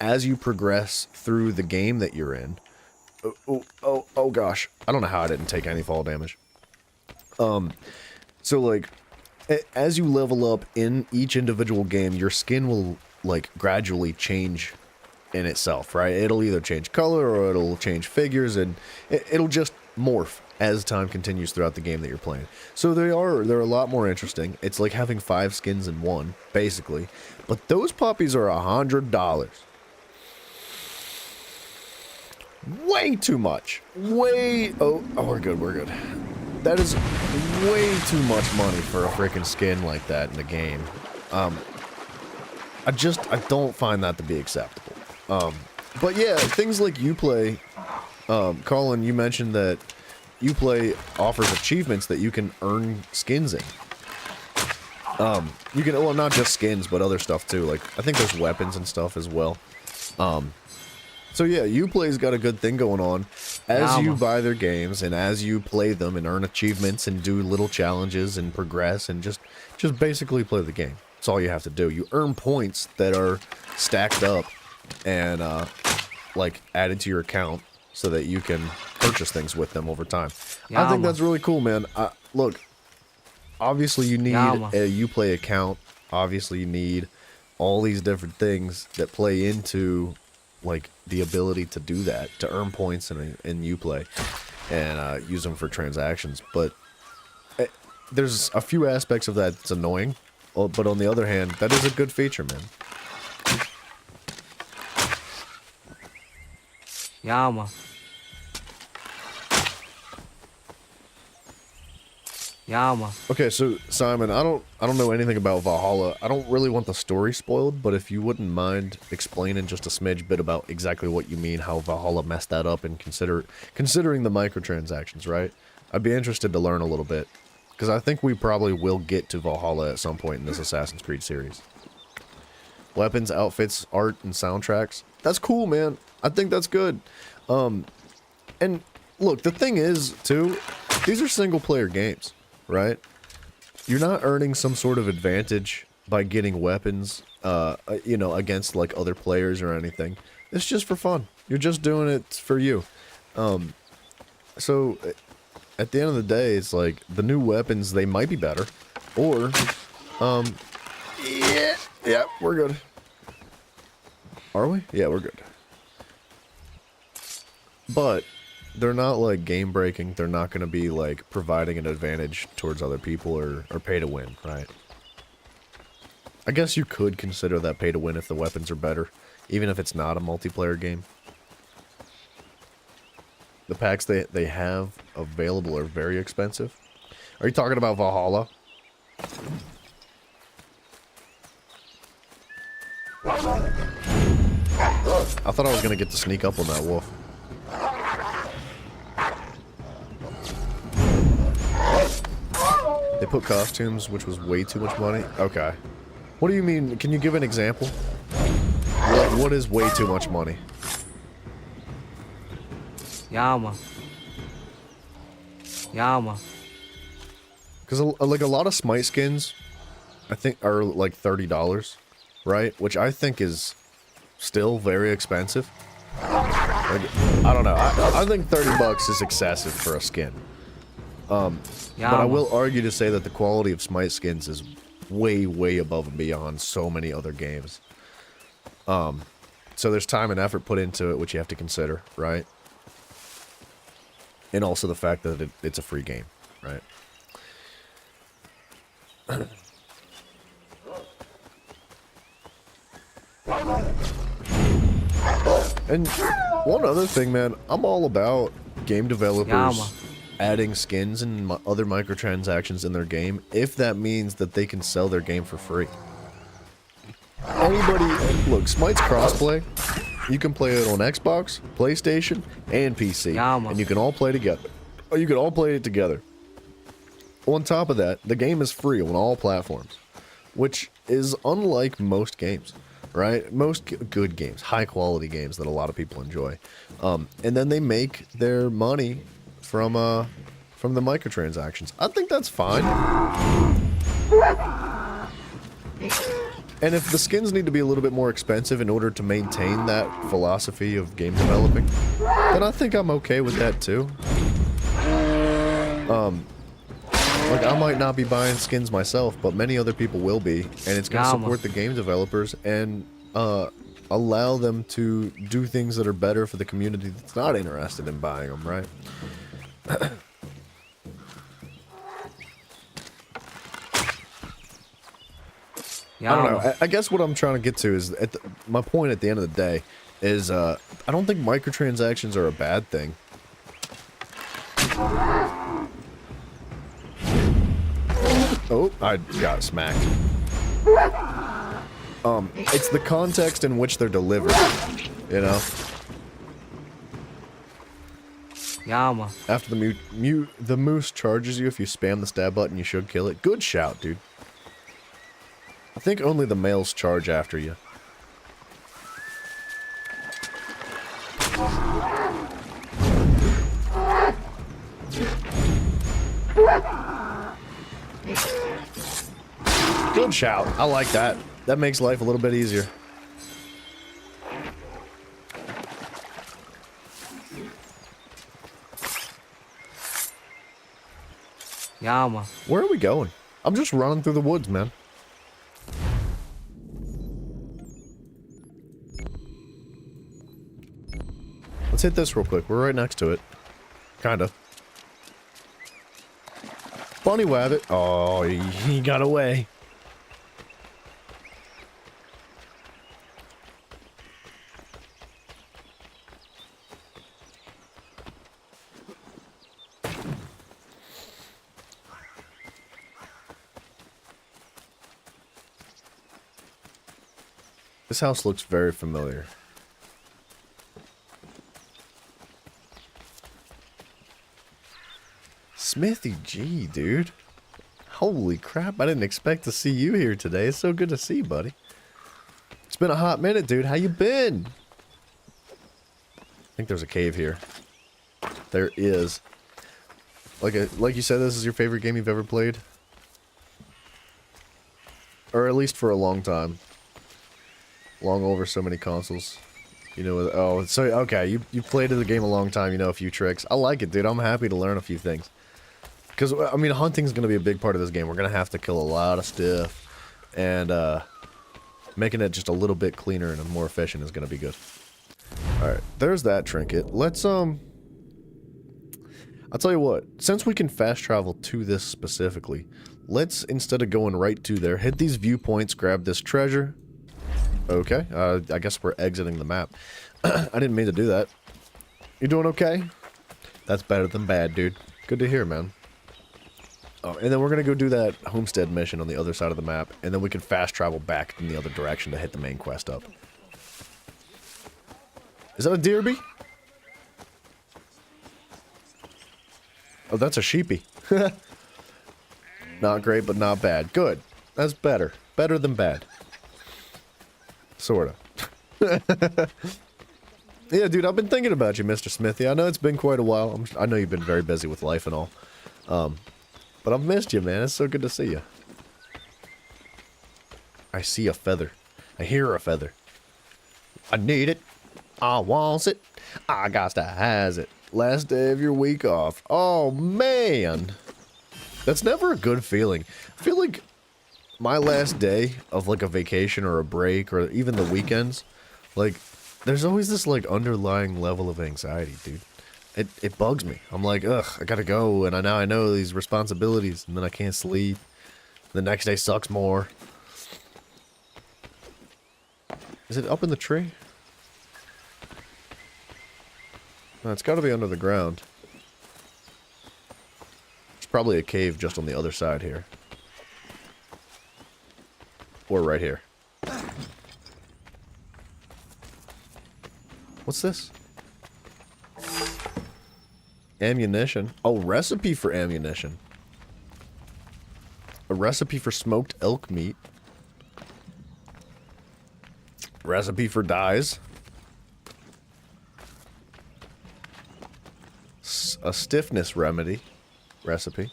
As you progress through the game that you're in. Oh gosh. I don't know how I didn't take any fall damage. So like, as you level up in each individual game, your skin will like gradually change in itself, right? It'll either change color or it'll change figures, and it'll just morph as time continues throughout the game that you're playing. So they're a lot more interesting. It's like having 5 skins in one, basically. But those puppies are $100. Way too much. Oh, we're good. That is way too much money for a freaking skin like that in the game. I don't find that to be acceptable. But yeah, things like Uplay, Colin, you mentioned that Uplay offers achievements that you can earn skins in. You can, well, not just skins, but other stuff too. Like, I think there's weapons and stuff as well. So yeah, Uplay's got a good thing going on. As you buy their games and as you play them and earn achievements and do little challenges and progress and just basically play the game. That's all you have to do. You earn points that are stacked up and like added to your account so that you can purchase things with them over time. I think that's really cool, man. Look, obviously you need a Uplay account. Obviously you need all these different things that play into like the ability to do that, to earn points in Uplay and use them for transactions. But there's a few aspects of that that's annoying. But on the other hand, that is a good feature, man. Yeah, man. Yeah, man. Okay, so Simon, I don't know anything about Valhalla. I don't really want the story spoiled, but if you wouldn't mind explaining just a smidge bit about exactly what you mean, how Valhalla messed that up, and considering the microtransactions, right? I'd be interested to learn a little bit, because I think we probably will get to Valhalla at some point in this Assassin's Creed series. Weapons, outfits, art, and soundtracks. That's cool, man. I think that's good. And look, the thing is, too, these are single-player games. Right? You're not earning some sort of advantage by getting weapons, you know, against, like, other players or anything. It's just for fun. You're just doing it for you. So, at the end of the day, it's like, the new weapons, they might be better. Or, yeah, we're good. Are we? Yeah, we're good. But they're not, like, game-breaking. They're not going to be, like, providing an advantage towards other people or pay to win, right? I guess you could consider that pay to win if the weapons are better, even if it's not a multiplayer game. The packs they have available are very expensive. Are you talking about Valhalla? I thought I was going to get to sneak up on that wolf. They put costumes, which was way too much money? Okay. What do you mean? Can you give an example? What is way too much money? Yeah, man. Yeah, man. Because, like, a lot of Smite skins, I think, are, like, $30, right? Which I think is still very expensive. Like, I don't know. I think $30 is excessive for a skin. Yeah, but I will argue to say that the quality of Smite skins is way, way above and beyond so many other games. So there's time and effort put into it, which you have to consider, right? And also the fact that it's a free game, right? And one other thing, man, I'm all about game developers adding skins and other microtransactions in their game if that means that they can sell their game for free. Anybody, look, Smite's crossplay. You can play it on Xbox, PlayStation, and PC, and you can all play together. Or you can all play it together. On top of that, the game is free on all platforms, which is unlike most games, right? Most good games, high-quality games that a lot of people enjoy. And then they make their money from the microtransactions. I think that's fine. And if the skins need to be a little bit more expensive in order to maintain that philosophy of game developing, then I think I'm okay with that too. Like, I might not be buying skins myself, but many other people will be, and it's going to support the game developers and allow them to do things that are better for the community that's not interested in buying them, right? I don't know. I guess what I'm trying to get to is, my point at the end of the day is, I don't think microtransactions are a bad thing. Oh, I got smacked. It's the context in which they're delivered, you know? Yama. After the moose charges you, if you spam the stab button, you should kill it. Good shout, dude. I think only the males charge after you. Good shout. I like that. That makes life a little bit easier. Yama. Where are we going? I'm just running through the woods, man. Let's hit this real quick. We're right next to it. Kinda. Bunny Wabbit. Oh, he got away. This house looks very familiar. Smithy G, dude. Holy crap, I didn't expect to see you here today. It's so good to see you, buddy. It's been a hot minute, dude. How you been? I think there's a cave here. There is. Like you said, this is your favorite game you've ever played? Or at least for a long time. Long over so many consoles. You know, oh, so, okay, you played the game a long time, you know a few tricks. I like it, dude. I'm happy to learn a few things. Because, I mean, hunting's going to be a big part of this game. We're going to have to kill a lot of stuff. And, making it just a little bit cleaner and more efficient is going to be good. Alright, there's that trinket. Let's, I'll tell you what. Since we can fast travel to this specifically, let's, instead of going right to there, hit these viewpoints, grab this treasure. Okay, I guess we're exiting the map. I didn't mean to do that. You doing okay? That's better than bad, dude. Good to hear, man. Oh, and then we're gonna go do that homestead mission on the other side of the map, and then we can fast travel back in the other direction to hit the main quest up. Is that a deerby? Oh, that's a sheepy. Not great, but not bad. Good. That's better. Better than bad. Sorta. Yeah, dude, I've been thinking about you, Mr. Smithy. I know it's been quite a while. I know you've been very busy with life and all. But I've missed you, man. It's so good to see you. I see a feather. I hear a feather. I need it. I wants it. I got to has it. Last day of your week off. Oh, man. That's never a good feeling. I feel like my last day of, like, a vacation or a break or even the weekends, like, there's always this, like, underlying level of anxiety, dude. It bugs me. I'm like, ugh, I gotta go, and now I know these responsibilities, and then I can't sleep. The next day sucks more. Is it up in the tree? No, it's gotta be under the ground. There's probably a cave just on the other side here. Or right here. What's this? Ammunition. Oh, recipe for ammunition. A recipe for smoked elk meat. Recipe for dyes. A stiffness remedy. Recipe.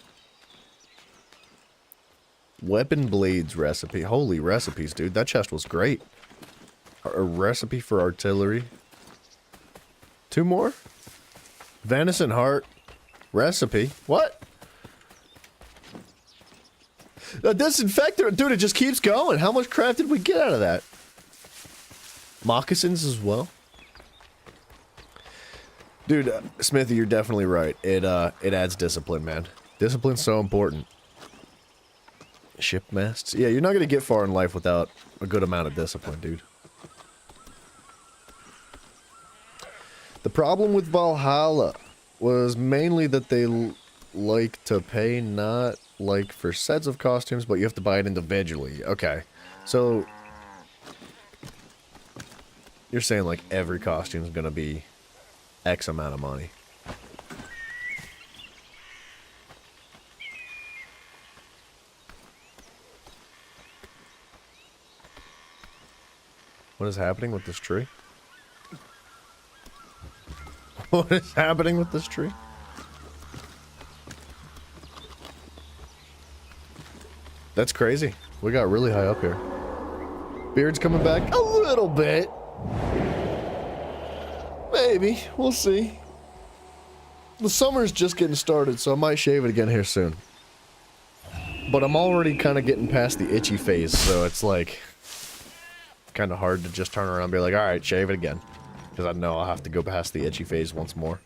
Weapon blades recipe. Holy recipes, dude. That chest was great. A recipe for artillery. 2 more? Venison heart. Recipe. What? A disinfector, dude, it just keeps going. How much crap did we get out of that? Moccasins as well. Dude, Smithy, you're definitely right. It adds discipline, man. Discipline's so important. Ship masts? Yeah, you're not gonna get far in life without a good amount of discipline, dude. The problem with Valhalla was mainly that they like to pay not like for sets of costumes, but you have to buy it individually. Okay, so you're saying like every costume is gonna be X amount of money. What is happening with this tree? What is happening with this tree? That's crazy. We got really high up here. Beard's coming back a little bit. Maybe. We'll see. The summer's just getting started, so I might shave it again here soon. But I'm already kind of getting past the itchy phase, so it's like kind of hard to just turn around and be like, alright, shave it again. Because I know I'll have to go past the itchy phase once more.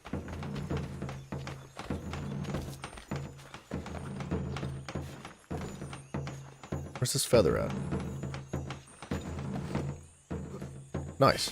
Where's this feather at? Nice.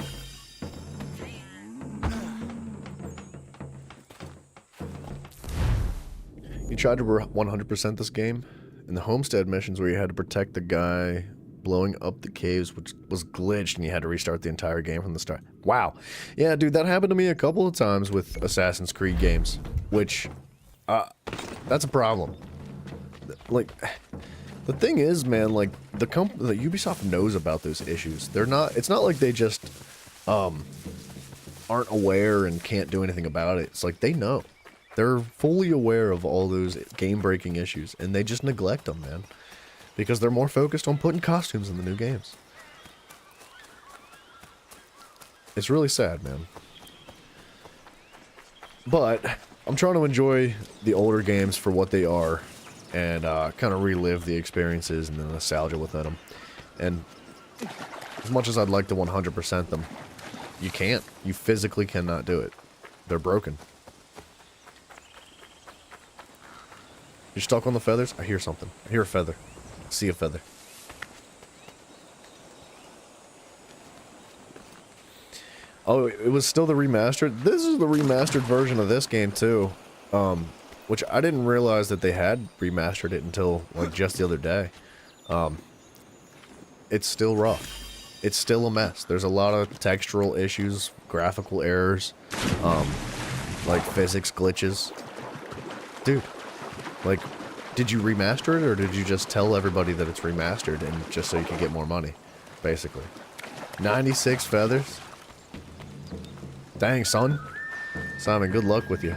You tried to 100% this game? In the homestead missions where you had to protect the guy blowing up the caves, which was glitched, and you had to restart the entire game from the start. Wow. Yeah, dude, that happened to me a couple of times with Assassin's Creed games, which, that's a problem. Like, the thing is, man, like, the Ubisoft knows about those issues. They're not, it's not like they just, aren't aware and can't do anything about it. It's like, they know. They're fully aware of all those game-breaking issues, and they just neglect them, man. Because they're more focused on putting costumes in the new games. It's really sad, man. But I'm trying to enjoy the older games for what they are and kind of relive the experiences and the nostalgia within them. And as much as I'd like to 100% them, you can't. You physically cannot do it. They're broken. You're stuck on the feathers? I hear something. I hear a feather. I see a feather. Oh, it was still the remastered? This is the remastered version of this game, too. Which I didn't realize that they had remastered it until, like, just the other day. It's still rough. It's still a mess. There's a lot of textural issues, graphical errors, like physics glitches. Dude, like, did you remaster it, or did you just tell everybody that it's remastered and just so you can get more money, basically? 96 feathers? Dang, son. Simon, good luck with you.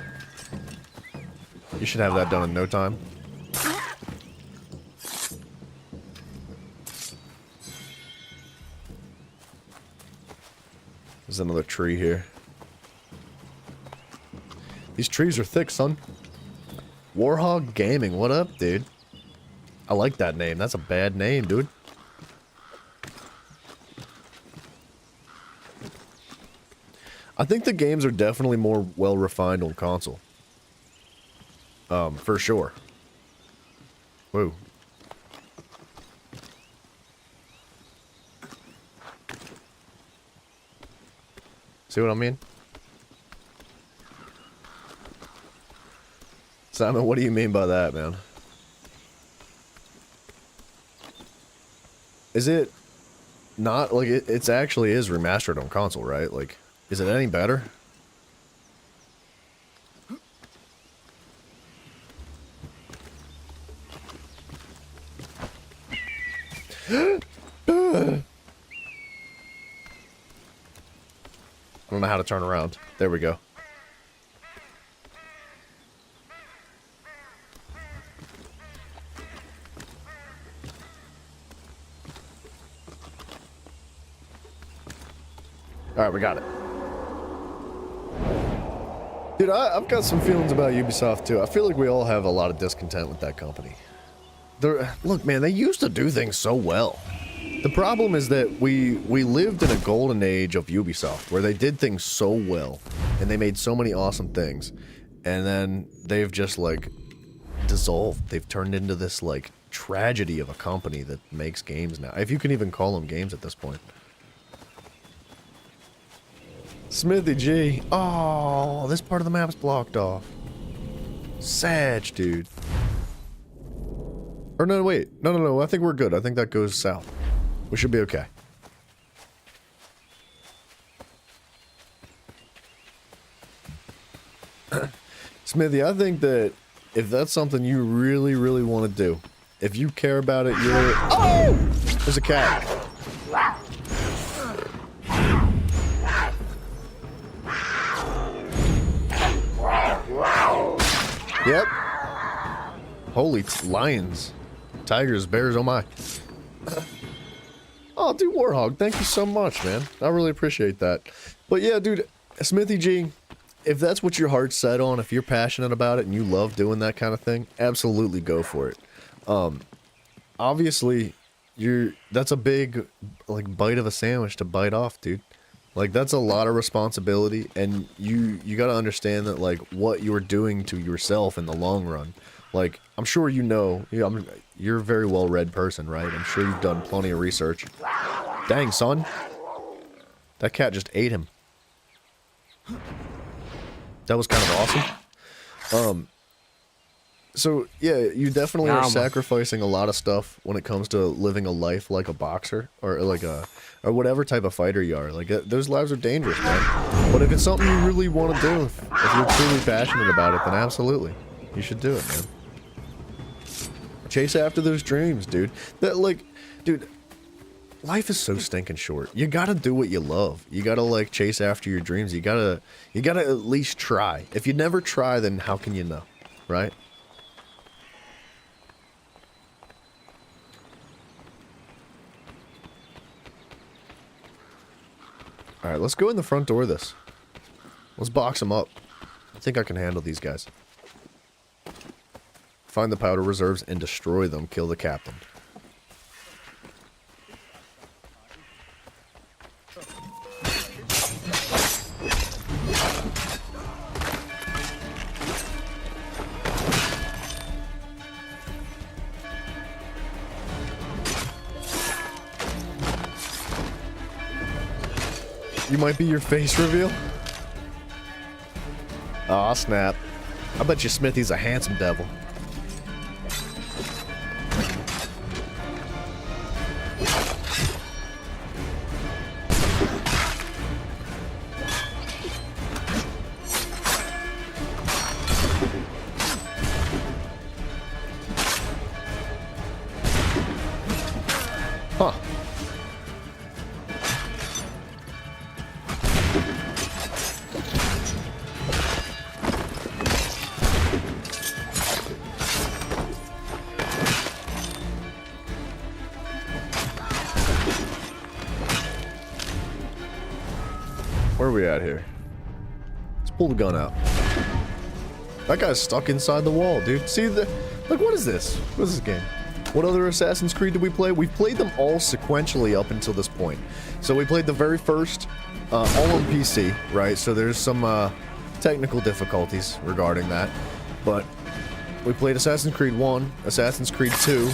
You should have that done in no time. There's another tree here. These trees are thick, son. Warhog Gaming, what up, dude? I like that name. That's a bad name, dude. I think the games are definitely more well-refined on console. For sure. Whoa. See what I mean? Simon, what do you mean by that, man? Is it not, like, it's actually is remastered on console, right? Like, is it any better? I don't know how to turn around. There we go. Alright, we got it. Dude, I've got some feelings about Ubisoft too. I feel like we all have a lot of discontent with that company. Look, man, they used to do things so well. The problem is that we lived in a golden age of Ubisoft where they did things so well and they made so many awesome things, and then they've just like dissolved. They've turned into this like tragedy of a company that makes games now, if you can even call them games at this point. Smithy G. Oh, this part of the map's blocked off. Sag, dude. Or no, wait. No. I think we're good. I think that goes south. We should be okay. Smithy, I think that if that's something you really, really want to do, if you care about it, you're... Oh! There's a cat. Yep. Holy lions. Tigers, bears, oh my. Oh, dude, Warhog, thank you so much, man. I really appreciate that. But yeah, dude, Smithy G, if that's what your heart's set on, if you're passionate about it and you love doing that kind of thing, absolutely go for it. Obviously, that's a big, like, bite of a sandwich to bite off, dude. Like, that's a lot of responsibility, and you gotta understand that, like, what you're doing to yourself in the long run. Like, I'm sure you know, you're a very well-read person, right? I'm sure you've done plenty of research. Dang, son. That cat just ate him. That was kind of awesome. So, yeah, you definitely are sacrificing a lot of stuff when it comes to living a life like a boxer, or like or whatever type of fighter you are. Like, those lives are dangerous, man. But if it's something you really want to do, if you're truly passionate about it, then absolutely, you should do it, man. Chase after those dreams, dude. Dude, life is so stinking short. You gotta do what you love. You gotta, like, chase after your dreams. You gotta at least try. If you never try, then how can you know, right? Alright, let's go in the front door of this. Let's box them up. I think I can handle these guys. Find the powder reserves and destroy them. Kill the captain. You might be your face reveal? Aw, snap. I bet you Smithy's a handsome devil. Huh. Where are we at here? Let's pull the gun out. That guy's stuck inside the wall, dude. See the... Like, what is this? What is this game? What other Assassin's Creed did we play? We've played them all sequentially up until this point. So we played the very first, all on PC, right? So there's some technical difficulties regarding that. But we played Assassin's Creed 1, Assassin's Creed 2,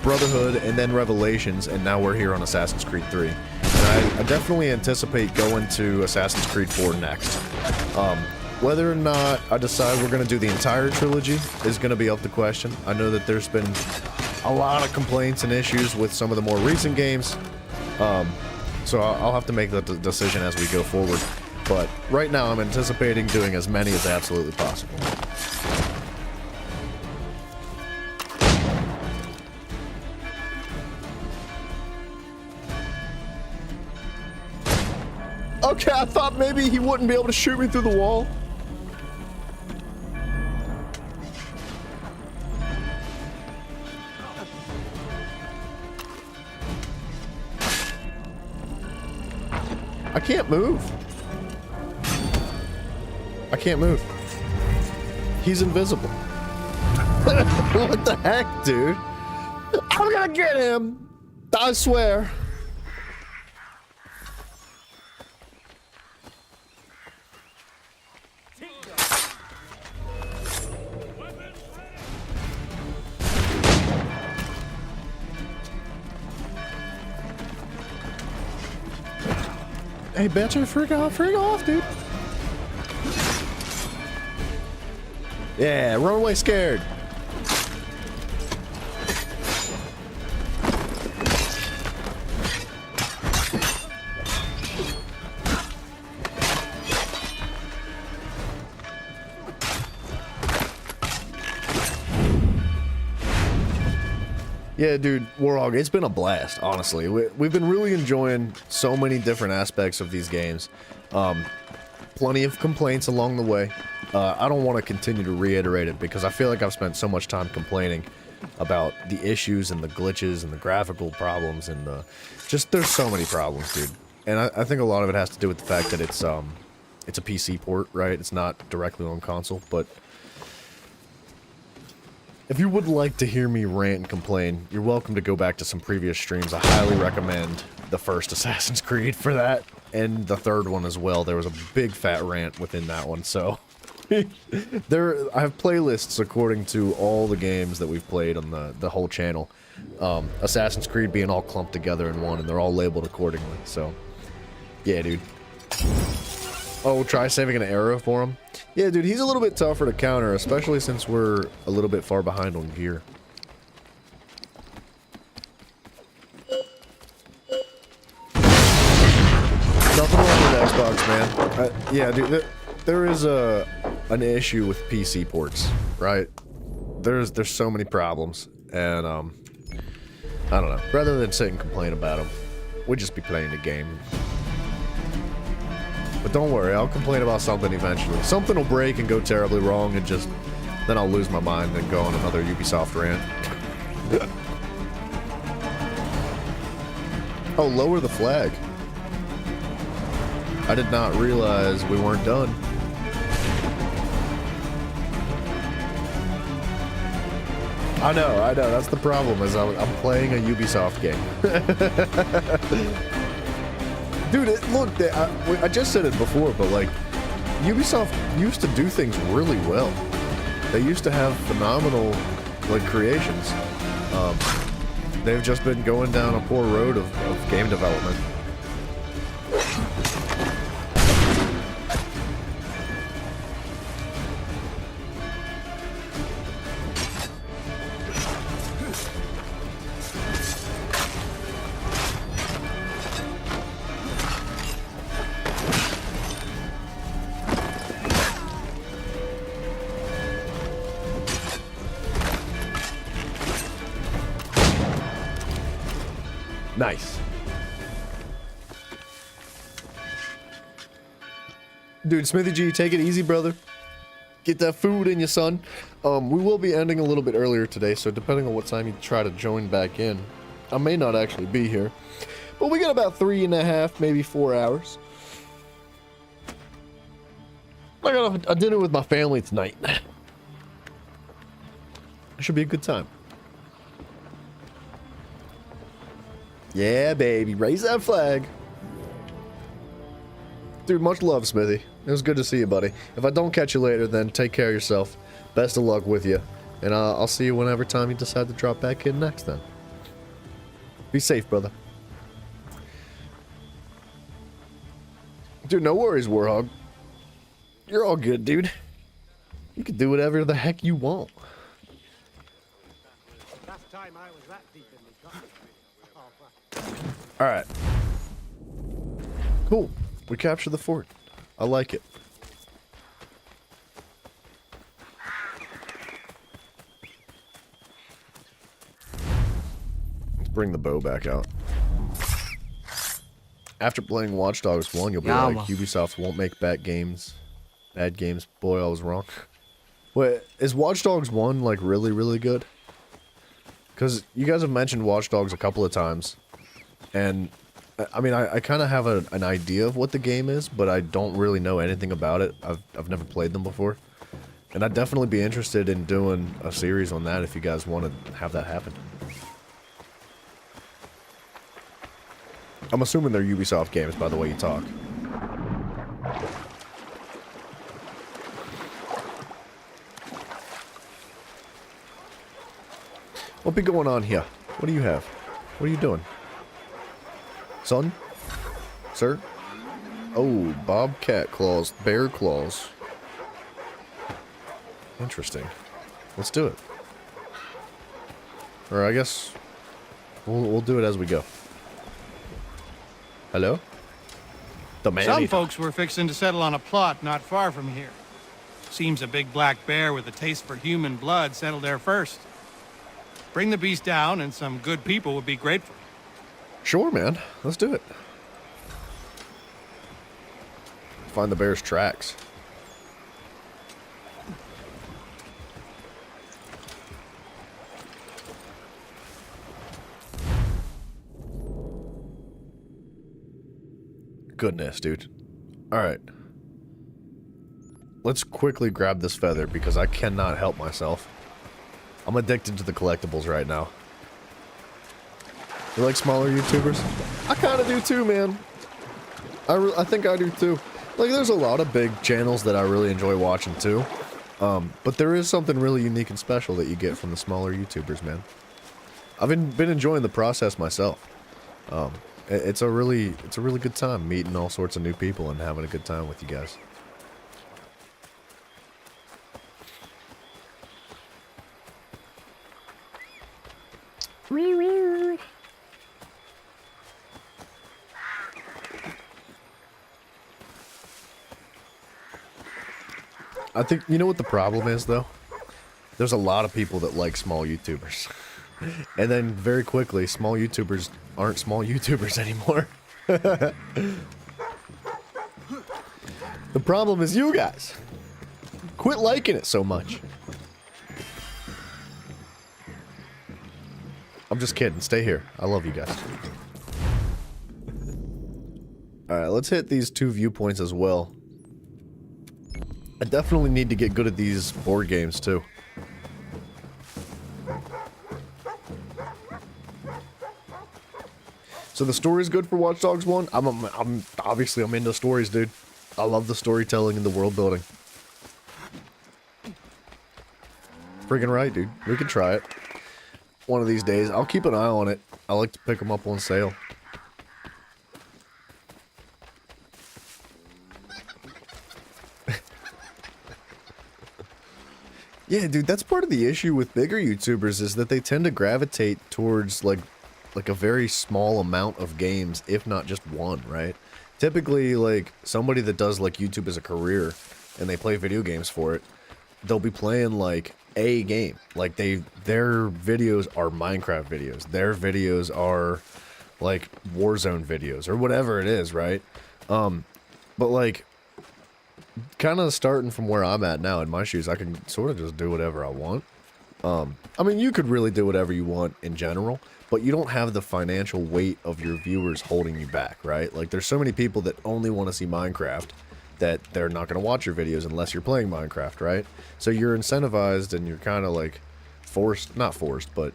Brotherhood, and then Revelations, and now we're here on Assassin's Creed 3. And I definitely anticipate going to Assassin's Creed 4 next. Whether or not I decide we're going to do the entire trilogy is going to be up to question. I know that there's been a lot of complaints and issues with some of the more recent games. So I'll have to make that decision as we go forward. But right now I'm anticipating doing as many as absolutely possible. Okay, I thought maybe he wouldn't be able to shoot me through the wall. I can't move. I can't move. He's invisible. What the heck, dude? I'm gonna get him! I swear. Hey, Betcha, freak off, dude. Yeah, run away scared. Yeah, dude, Warhog, it's been a blast, honestly. We've been really enjoying so many different aspects of these games. Plenty of complaints along the way. I don't want to continue to reiterate it because I feel like I've spent so much time complaining about the issues and the glitches and the graphical problems and just there's so many problems, dude. And I think a lot of it has to do with the fact that it's a PC port, right? It's not directly on console, but if you would like to hear me rant and complain, you're welcome to go back to some previous streams. I highly recommend the first Assassin's Creed for that, and the third one as well. There was a big fat rant within that one, so I have playlists according to all the games that we've played on the whole channel. Assassin's Creed being all clumped together in one, and they're all labeled accordingly, so yeah, dude. Oh, try saving an arrow for him? Yeah, dude, he's a little bit tougher to counter, especially since we're a little bit far behind on gear. Nothing wrong with Xbox, man. Yeah, dude, there is an issue with PC ports, right? There's so many problems, and I don't know. Rather than sit and complain about them, we'd just be playing the game. But don't worry, I'll complain about something eventually. Something will break and go terribly wrong, and then I'll lose my mind and go on another Ubisoft rant. Oh, lower the flag. I did not realize we weren't done. I know, that's the problem, is I'm playing a Ubisoft game. Dude, look, I just said it before, but like, Ubisoft used to do things really well. They used to have phenomenal, like, creations. They've just been going down a poor road of game development. Nice. Dude, Smithy G, take it easy, brother. Get that food in you, son. We will be ending a little bit earlier today, so depending on what time you try to join back in, I may not actually be here. But we got about 3.5, maybe 4 hours. I got a dinner with my family tonight. It should be a good time. Yeah, baby. Raise that flag. Dude, much love, Smithy. It was good to see you, buddy. If I don't catch you later, then take care of yourself. Best of luck with you. And I'll see you whenever time you decide to drop back in next then. Be safe, brother. Dude, no worries, Warhog. You're all good, dude. You can do whatever the heck you want. Alright. Cool. We captured the fort. I like it. Let's bring the bow back out. After playing Watch Dogs 1, you'll be like, Ubisoft won't make bad games. Bad games. Boy, I was wrong. Wait, is Watch Dogs 1, like, really, really good? Because you guys have mentioned Watch Dogs a couple of times. And, I mean, I kind of have an idea of what the game is, but I don't really know anything about it. I've never played them before. And I'd definitely be interested in doing a series on that if you guys want to have that happen. I'm assuming they're Ubisoft games by the way you talk. What be going on here? What do you have? What are you doing? Son? Sir? Oh, bobcat claws, bear claws. Interesting. Let's do it. Or I guess we'll do it as we go. Hello? The man. Some folks were fixing to settle on a plot not far from here. Seems a big black bear with a taste for human blood settled there first. Bring the beast down and some good people would be grateful. Sure, man. Let's do it. Find the bear's tracks. Goodness, dude. Alright. Let's quickly grab this feather because I cannot help myself. I'm addicted to the collectibles right now. You like smaller YouTubers? I kind of do too, man. I think I do too. Like, there's a lot of big channels that I really enjoy watching too. But there is something really unique and special that you get from the smaller YouTubers, man. I've been enjoying the process myself. It's a really good time meeting all sorts of new people and having a good time with you guys. I think, you know what the problem is, though? There's a lot of people that like small YouTubers. And then, very quickly, small YouTubers aren't small YouTubers anymore. The problem is you guys. Quit liking it so much. I'm just kidding. Stay here. I love you guys. Alright, let's hit these 2 viewpoints as well. I definitely need to get good at these board games, too. So the story's good for Watch Dogs 1? I'm obviously into stories, dude. I love the storytelling and the world building. Freaking right, dude. We can try it. One of these days. I'll keep an eye on it. I like to pick them up on sale. Yeah, dude, that's part of the issue with bigger YouTubers is that they tend to gravitate towards like a very small amount of games, if not just one, right? Typically, like, somebody that does, like, YouTube as a career, and they play video games for it, they'll be playing, like, a game. Like, their videos are Minecraft videos. Their videos are, like, Warzone videos, or whatever it is, right? But, like, kind of starting from where I'm at now in my shoes, I can sort of just do whatever I want. I mean, you could really do whatever you want in general, but you don't have the financial weight of your viewers holding you back, right? Like, there's so many people that only want to see Minecraft that they're not going to watch your videos unless you're playing Minecraft, right? So you're incentivized and you're kind of like forced, not forced, but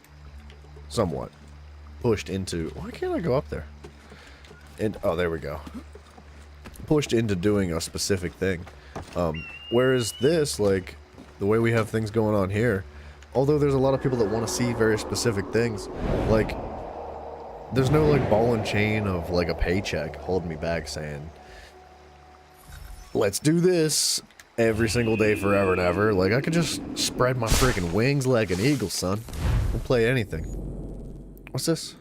somewhat pushed into, why can't I go up there? And, oh, there we go. Pushed into doing a specific thing. Whereas this, like, the way we have things going on here, although there's a lot of people that want to see very specific things, like, there's no, like, ball and chain of, like, a paycheck holding me back saying, let's do this every single day forever and ever. Like, I could just spread my freaking wings like an eagle, son. We'll play anything. What's this?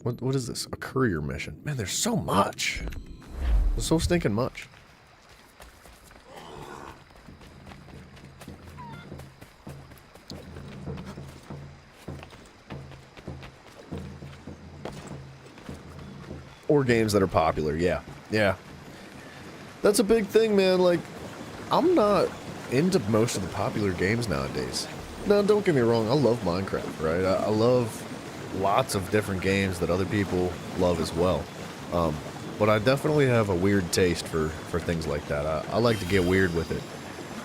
What is this? A courier mission. Man, there's so much. There's so stinking much. Or games that are popular, yeah. Yeah. That's a big thing, man. Like, I'm not into most of the popular games nowadays. Now, don't get me wrong, I love Minecraft, right? I love lots of different games that other people love as well. But I definitely have a weird taste for things like that. I like to get weird with it.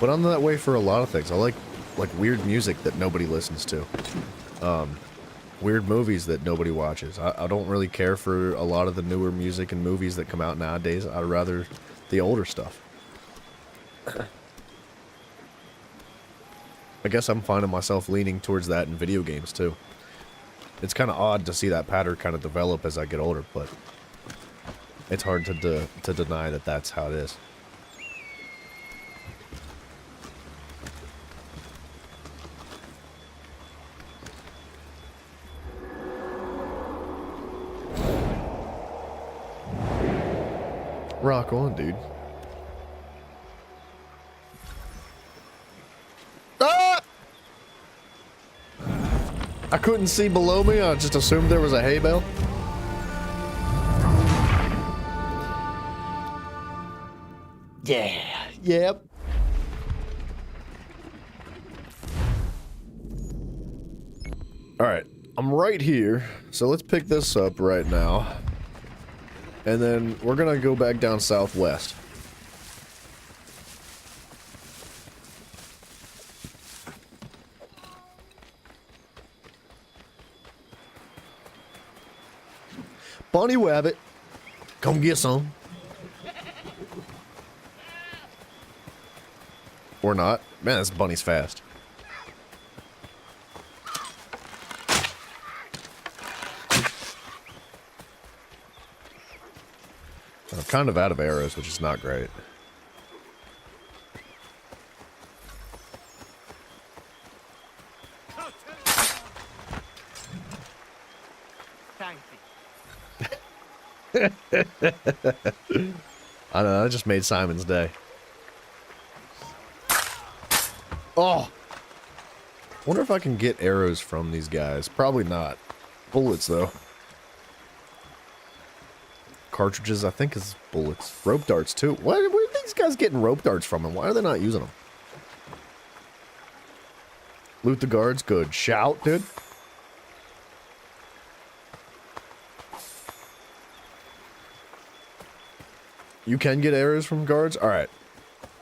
But I'm that way for a lot of things. I like weird music that nobody listens to. Weird movies that nobody watches. I don't really care for a lot of the newer music and movies that come out nowadays. I'd rather the older stuff. I guess I'm finding myself leaning towards that in video games too. It's kind of odd to see that pattern kind of develop as I get older, but it's hard to deny that that's how it is. Rock on, dude. Ah! I couldn't see below me. I just assumed there was a hay bale. Yeah. Yep. Alright. I'm right here. So let's pick this up right now. And then we're gonna go back down southwest. Bunny Wabbit, come get some. Or not. Man, this bunny's fast. I'm kind of out of arrows, which is not great. I know, that just made Simon's day. Oh! Wonder if I can get arrows from these guys. Probably not. Bullets, though. Cartridges, I think, is bullets. Rope darts, too. Where are these guys getting rope darts from, and why are they not using them? Loot the guards, good. Shout, dude. You can get arrows from guards? Alright.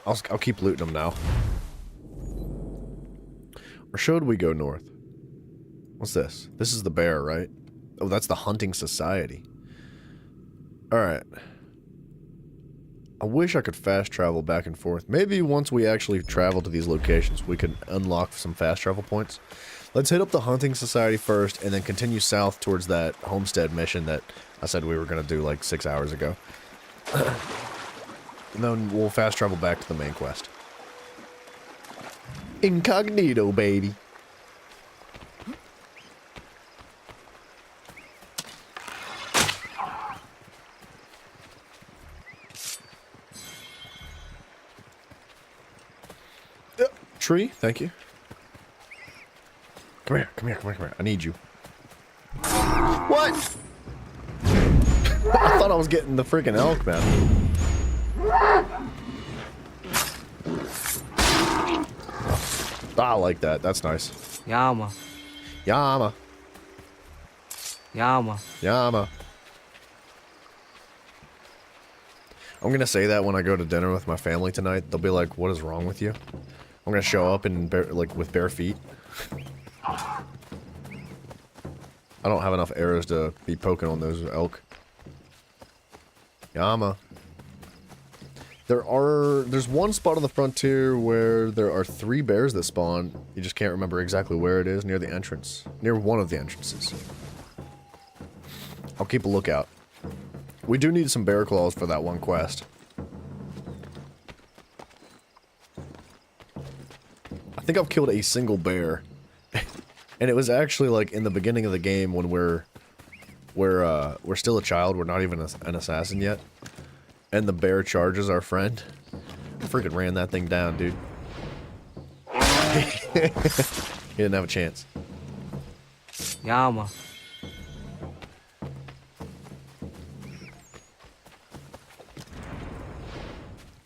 I'll keep looting them now. Or should we go north? What's this? This is the bear, right? Oh, that's the hunting society. Alright. I wish I could fast travel back and forth. Maybe once we actually travel to these locations, we could unlock some fast travel points. Let's hit up the hunting society first, and then continue south towards that homestead mission that I said we were going to do like 6 hours ago. And then we'll fast travel back to the main quest. Incognito, baby. Tree, thank you. Come here, come here, come here, come here. I need you. What? I thought I was getting the freaking elk, man. I like that. That's nice. Yama. Yama. Yama. Yama. I'm gonna say that when I go to dinner with my family tonight. They'll be like, "What is wrong with you?" I'm gonna show up in with bare feet. I don't have enough arrows to be poking on those elk. Yama. There's one spot on the frontier where there are 3 bears that spawn. You just can't remember exactly where it is, near the entrance. Near one of the entrances. I'll keep a lookout. We do need some bear claws for that one quest. I think I've killed a single bear. And it was actually like in the beginning of the game when we're still a child, we're not even an assassin yet. And the bear charges our friend. I freaking ran that thing down, dude. He didn't have a chance. Yama.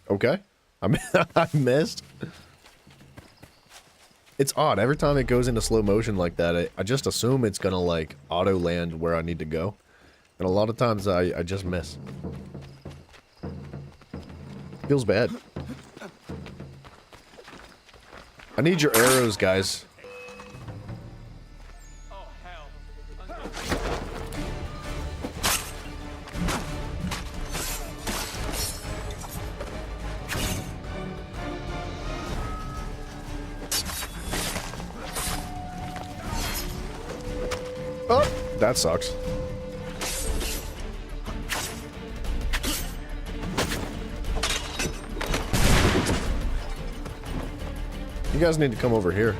Okay. I missed. It's odd. Every time it goes into slow motion like that, I just assume it's gonna like auto land where I need to go. And a lot of times I just miss. Feels bad. I need your arrows, guys. Oh, that sucks. You guys need to come over here.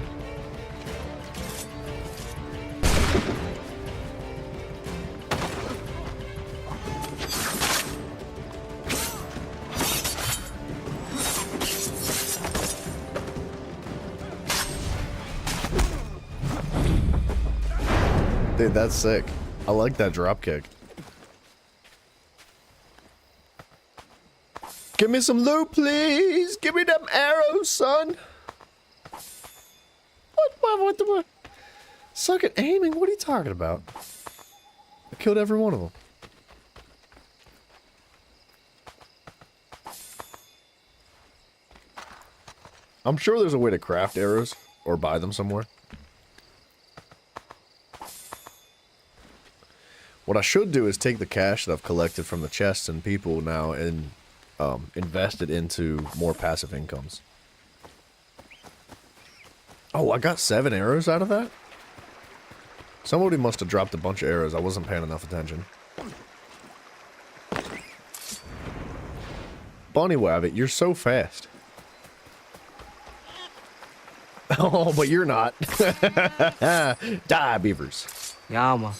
Dude, that's sick. I like that drop kick. Give me some loot, please. Give me them arrows, son. What? Suck at aiming? What are you talking about? I killed every one of them. I'm sure there's a way to craft arrows or buy them somewhere. What I should do is take the cash that I've collected from the chests and people now and invest it into more passive incomes. Oh, I got 7 arrows out of that? Somebody must have dropped a bunch of arrows. I wasn't paying enough attention. Bunny Wabbit, you're so fast. Oh, but you're not. Die, beavers. Yeah, man.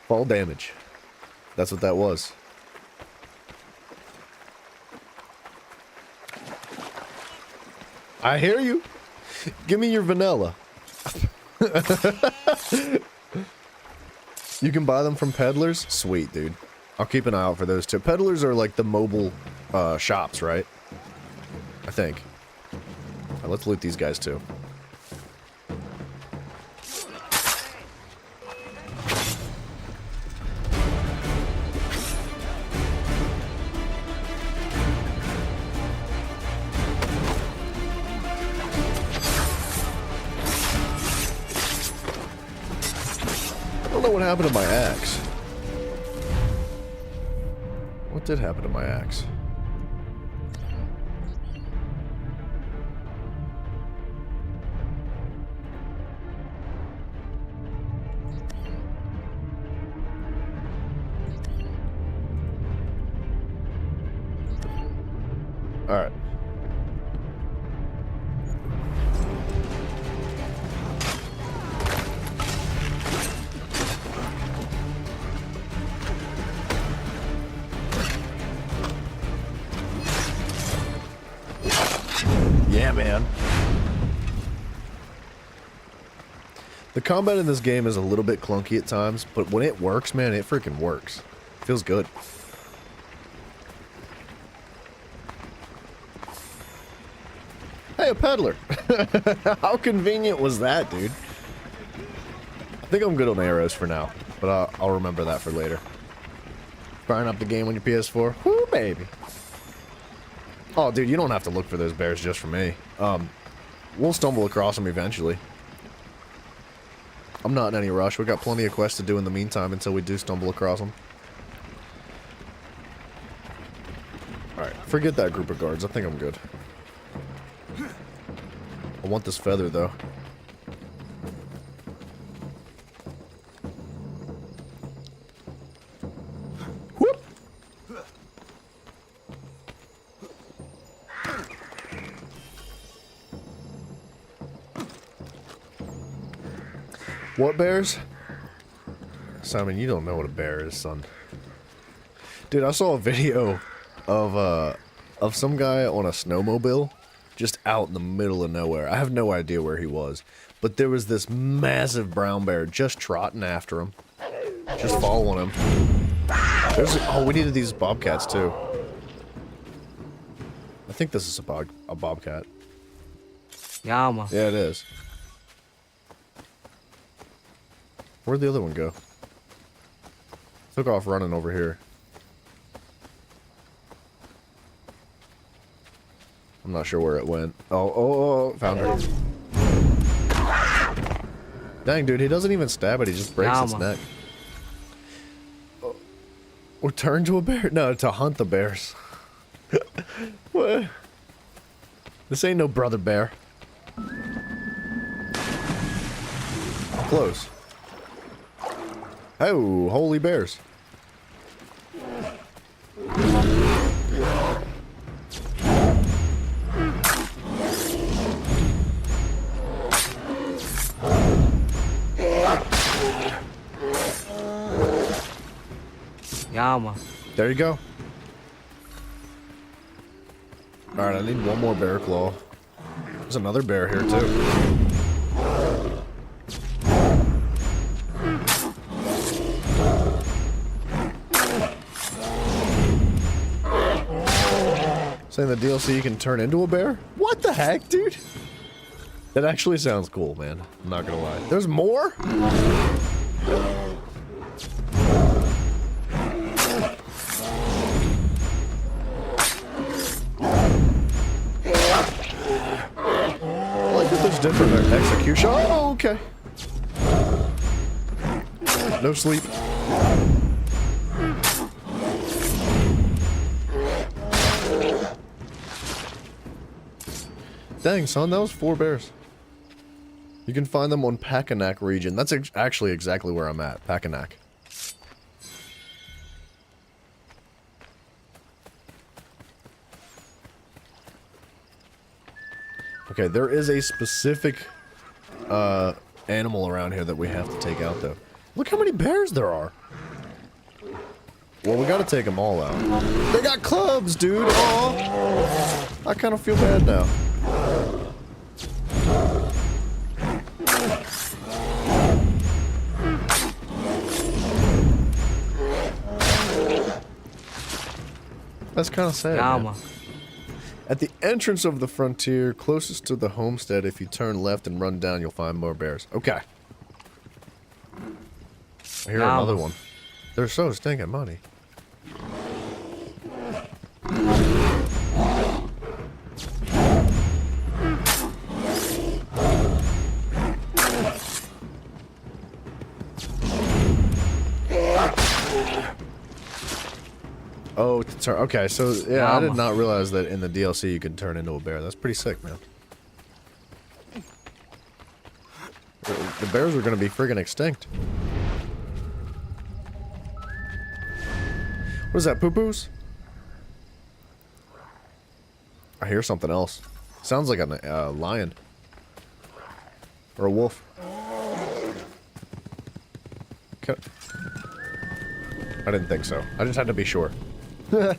Fall damage. That's what that was. I hear you. Give me your vanilla. You can buy them from peddlers? Sweet, dude. I'll keep an eye out for those too. Peddlers are like the mobile shops, right? I think. Right, let's loot these guys too. I don't know what happened to my axe. What did happen to my axe? All right. Yeah, man. The combat in this game is a little bit clunky at times, but when it works, man, it freaking works. Feels good. Hey, a peddler. How convenient was that, dude? I think I'm good on arrows for now, but I'll remember that for later. Firing up the game on your PS4? Whoo, baby. Oh, dude, you don't have to look for those bears just for me. We'll stumble across them eventually. I'm not in any rush. We got plenty of quests to do in the meantime until we do stumble across them. Alright, forget that group of guards. I think I'm good. I want this feather, though. Whoop! What bears? Simon, you don't know what a bear is, son. Dude, I saw a video of some guy on a snowmobile just out in the middle of nowhere. I have no idea where he was, but there was this massive brown bear just trotting after him, just following him. Oh, we needed these bobcats too. I think this is a bobcat. Yeah, man. Yeah, it is. Where'd the other one go? Took off running over here. I'm not sure where it went. Oh, found her. Dang, dude, he doesn't even stab it, he just breaks its neck. Oh. Or turn to a bear? No, to hunt the bears. What? This ain't no brother bear. Close. Oh, holy bears. Yama. There you go. Alright, I need one more bear claw. There's another bear here too. Saying the DLC you can turn into a bear? What the heck, dude? That actually sounds cool, man. I'm not gonna lie. There's more? Different execution. Oh, okay. No sleep. Dang, son, that was 4 bears. You can find them on Packanack region. That's actually exactly where I'm at, Packanack. Okay, there is a specific animal around here that we have to take out, though. Look how many bears there are. Well, we gotta take them all out. They got clubs, dude. Aw. I kind of feel bad now. That's kind of sad. Man. At the entrance of the frontier, closest to the homestead, if you turn left and run down, you'll find more bears. Okay. I hear another one. They're so stinking money. Oh, okay, so yeah, I did not realize that in the DLC you could turn into a bear. That's pretty sick, man. The bears are gonna be friggin' extinct. What is that, poo-poos? I hear something else. Sounds like a lion. Or a wolf. Okay. I didn't think so. I just had to be sure. You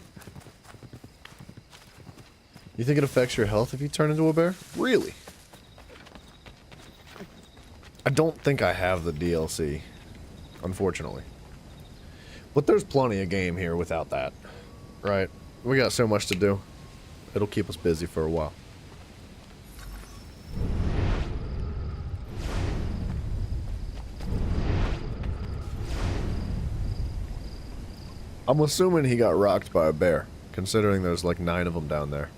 think it affects your health if you turn into a bear? Really? I don't think I have the DLC, unfortunately. But there's plenty of game here without that, right? We got so much to do. It'll keep us busy for a while. I'm assuming he got rocked by a bear, considering there's like 9 of them down there.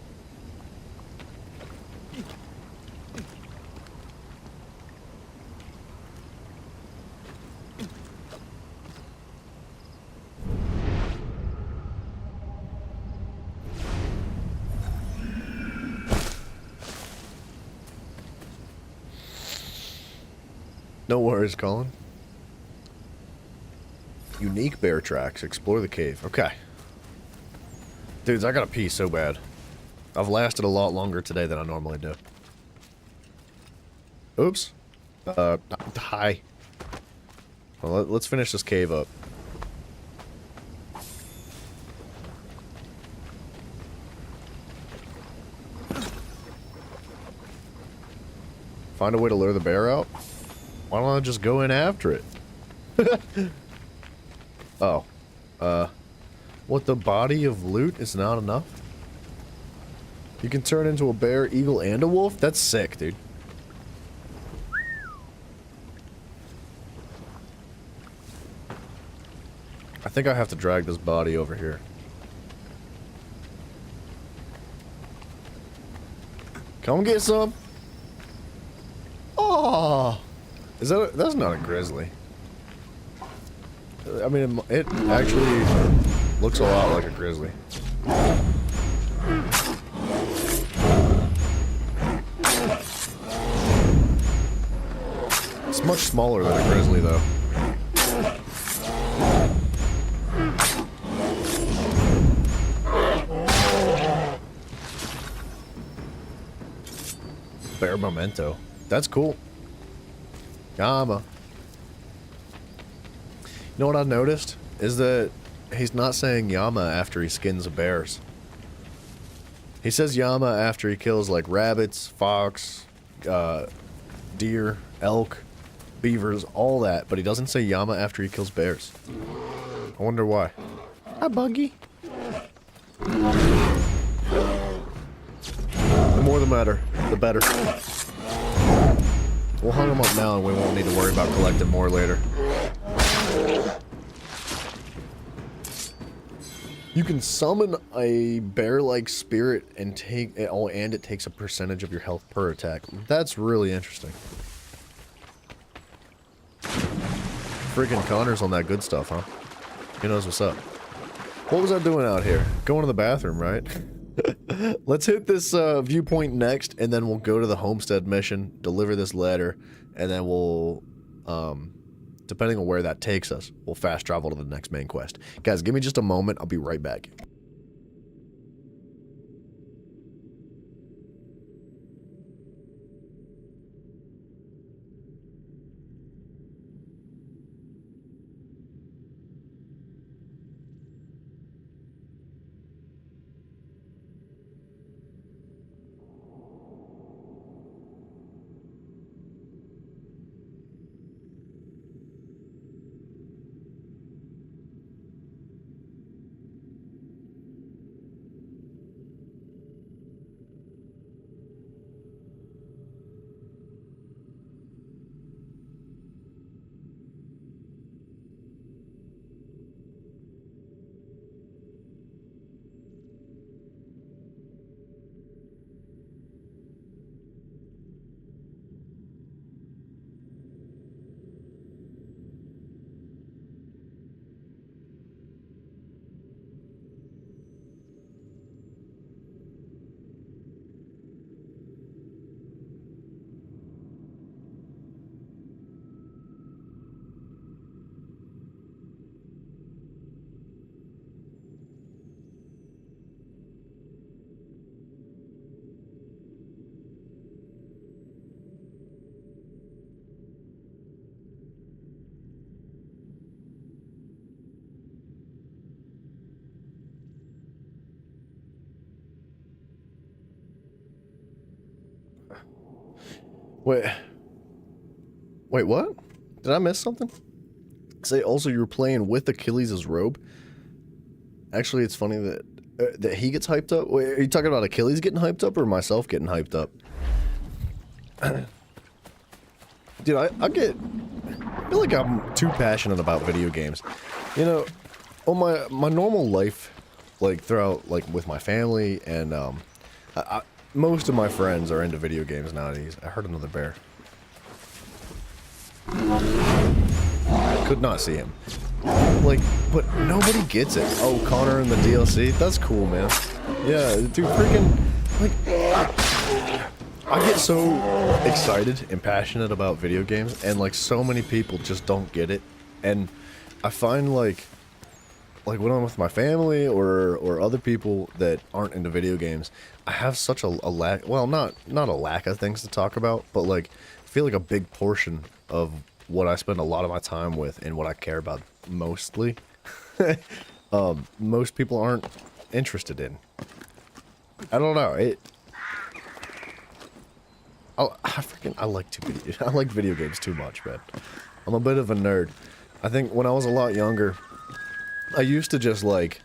No worries, Colin. Unique bear tracks. Explore the cave. Okay. Dudes, I gotta pee so bad. I've lasted a lot longer today than I normally do. Oops. Hi. Well, let's finish this cave up. Find a way to lure the bear out? Why don't I just go in after it? Oh. What, the body of loot is not enough? You can turn into a bear, eagle, and a wolf? That's sick, dude. I think I have to drag this body over here. Come get some. Oh, that's not a grizzly. I mean, it actually looks a lot like a grizzly. It's much smaller than a grizzly, though. Bear memento. That's cool. Yama. You know what I noticed? Is that he's not saying Yama after he skins the bears. He says Yama after he kills like rabbits, fox, deer, elk, beavers, all that, but he doesn't say Yama after he kills bears. I wonder why. Hi, Buggy. The more the matter, the better. We'll hung him up now and we won't need to worry about collecting more later. You can summon a bear-like spirit and take it, oh, and it takes a percentage of your health per attack. That's really interesting. Freaking Connor's on that good stuff, huh? He knows what's up. What was I doing out here? Going to the bathroom, right? Let's hit this viewpoint next, and then we'll go to the homestead mission, deliver this letter, and then we'll, depending on where that takes us, we'll fast travel to the next main quest. Guys, give me just a moment. I'll be right back. Wait, what? Did I miss something? Say also you were playing with Achilles' robe. Actually, it's funny that that he gets hyped up. Wait, are you talking about Achilles getting hyped up or myself getting hyped up? Dude, I feel like I'm too passionate about video games. You know, on my normal life, like throughout, like with my family and most of my friends are into video games nowadays. I heard another bear. I could not see him. Like, but nobody gets it. Oh, Connor in the DLC? That's cool, man. Yeah, dude, freaking, like, I get so excited and passionate about video games, and, like, so many people just don't get it. And I find, like when I'm with my family or other people that aren't into video games, I have such a lack, well, not a lack of things to talk about, but, like, I feel like a big portion of what I spend a lot of my time with and what I care about mostly, most people aren't interested in. I don't know. I like video games too much, man. I'm a bit of a nerd. I think when I was a lot younger, I used to just like,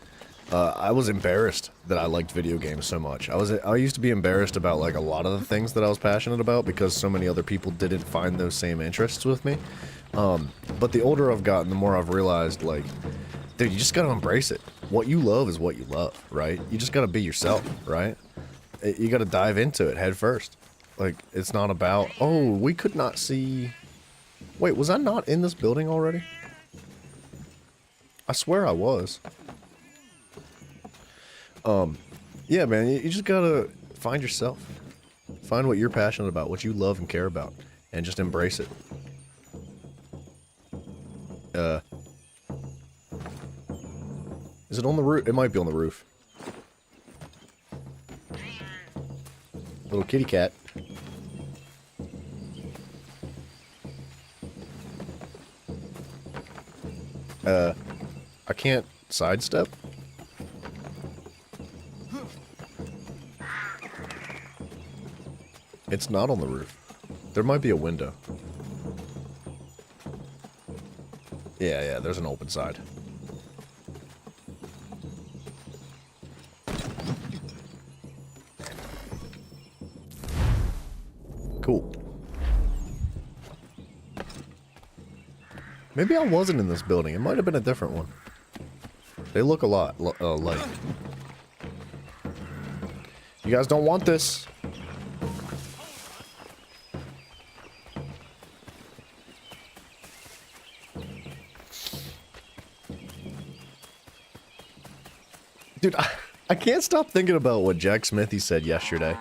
I was embarrassed that I liked video games so much. I used to be embarrassed about like a lot of the things that I was passionate about because so many other people didn't find those same interests with me. But the older I've gotten, the more I've realized, like, dude, you just gotta embrace it. What you love is what you love, right? You just gotta be yourself, right? you got to dive into it head first. Like, it's not about, oh, we could not see. Wait, was I not in this building already? I swear I was. Yeah, man, you just gotta find yourself. Find what you're passionate about, what you love and care about, and just embrace it. Is it on the roof? It might be on the roof. Little kitty cat. I can't sidestep? It's not on the roof. There might be a window. Yeah, there's an open side. Cool. Maybe I wasn't in this building. It might have been a different one. They look a lot alike. You guys don't want this. Dude, I can't stop thinking about what Jack Smithy said yesterday.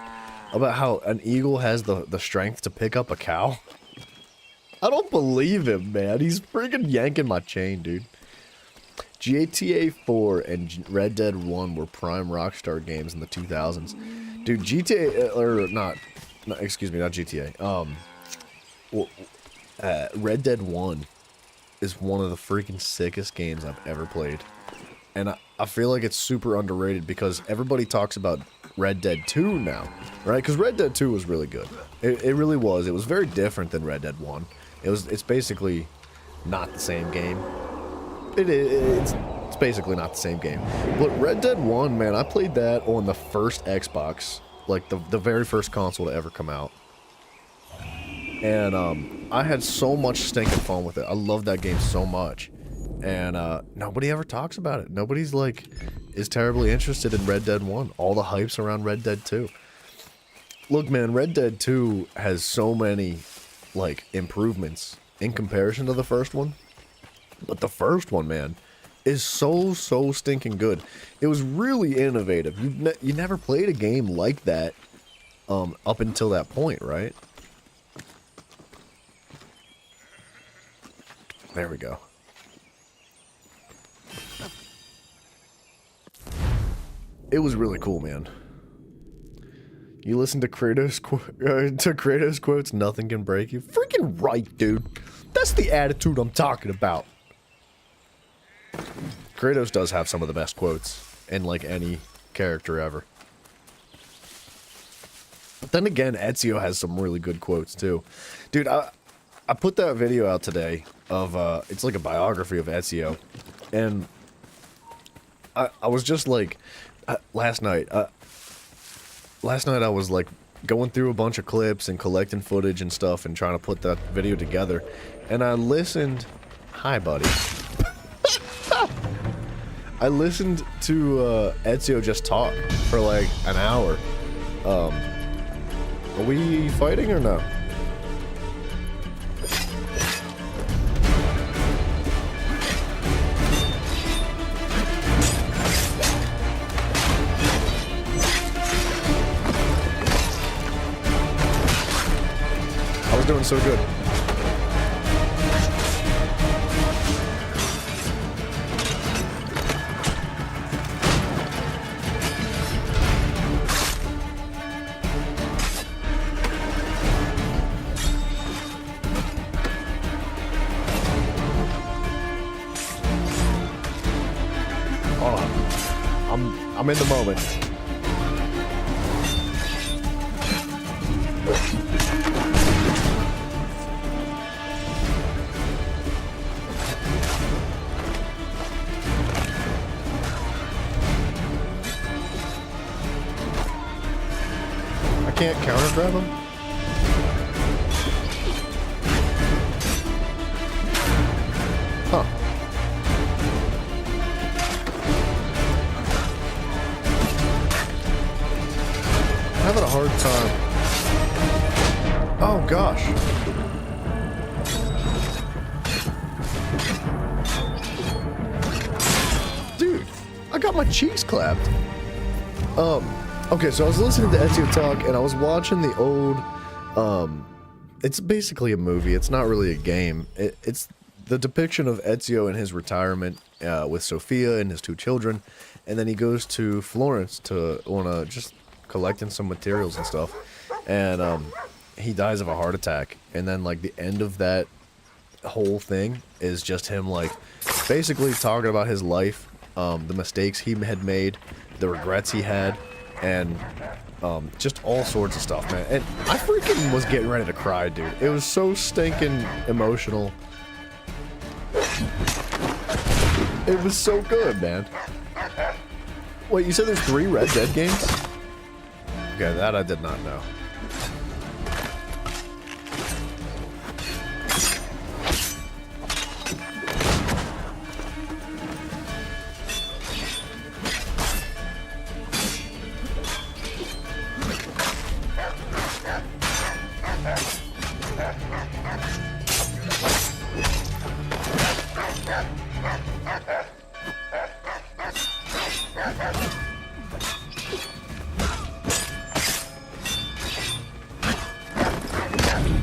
About how an eagle has the strength to pick up a cow. I don't believe him, man. He's freaking yanking my chain, dude. GTA 4 and Red Dead 1 were prime Rockstar games in the 2000s. Dude, GTA, or not excuse me, not GTA. Red Dead 1 is one of the freaking sickest games I've ever played. And I feel like it's super underrated because everybody talks about Red Dead 2 now, right? Because Red Dead 2 was really good. It really was. It was very different than Red Dead 1. It's basically not the same game. It's basically not the same game. But Red Dead 1, man, I played that on the first Xbox, like the very first console to ever come out. And I had so much stinking fun with it. I love that game so much. And nobody ever talks about it. Nobody's like is terribly interested in Red Dead 1. All the hype's around Red Dead 2. Look, man, Red Dead 2 has so many like improvements in comparison to the first one. But the first one, man, is so stinking good. It was really innovative. You never played a game like that up until that point, right? There we go. It was really cool, man. You listen to Kratos quotes, nothing can break you. Freaking right, dude. That's the attitude I'm talking about. Kratos does have some of the best quotes in like any character ever. But then again, Ezio has some really good quotes too. Dude, I put that video out today of it's like a biography of Ezio, and I was just like last night I was like going through a bunch of clips and collecting footage and stuff and trying to put that video together, and I listened. Hi, buddy. I listened to Ezio just talk for like an hour. Are we fighting or no? I was doing so good. I'm in the moment. I can't counter grab him? Huh. gosh. Dude, I got my cheeks clapped. Okay, so I was listening to Ezio talk, and I was watching the old, it's basically a movie. It's not really a game. It's the depiction of Ezio in his retirement with Sofia and his 2 children, and then he goes to Florence to wanna just collecting some materials and stuff, and he dies of a heart attack. And then like the end of that whole thing is just him like basically talking about his life, the mistakes he had made, the regrets he had, and just all sorts of stuff, man. And I freaking was getting ready to cry, dude. It was so stinking emotional. It was so good, man. Wait, you said there's 3 Red Dead games? Okay, that I did not know.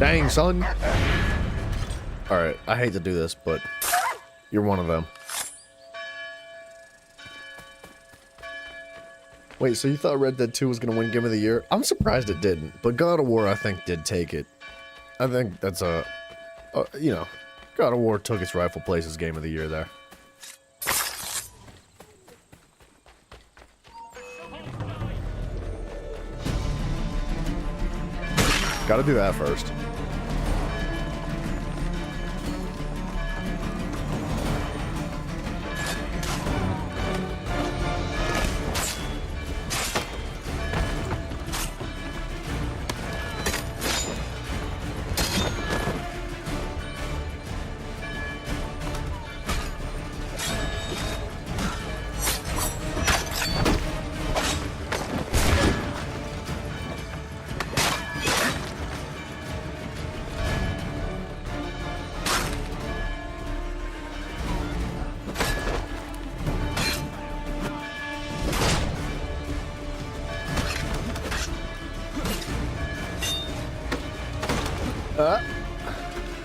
Dang, son. Alright, I hate to do this, but you're one of them. Wait, so you thought Red Dead 2 was going to win Game of the Year? I'm surprised it didn't, but God of War, I think, did take it. I think that's you know, God of War took its rightful place as Game of the Year there. Gotta do that first.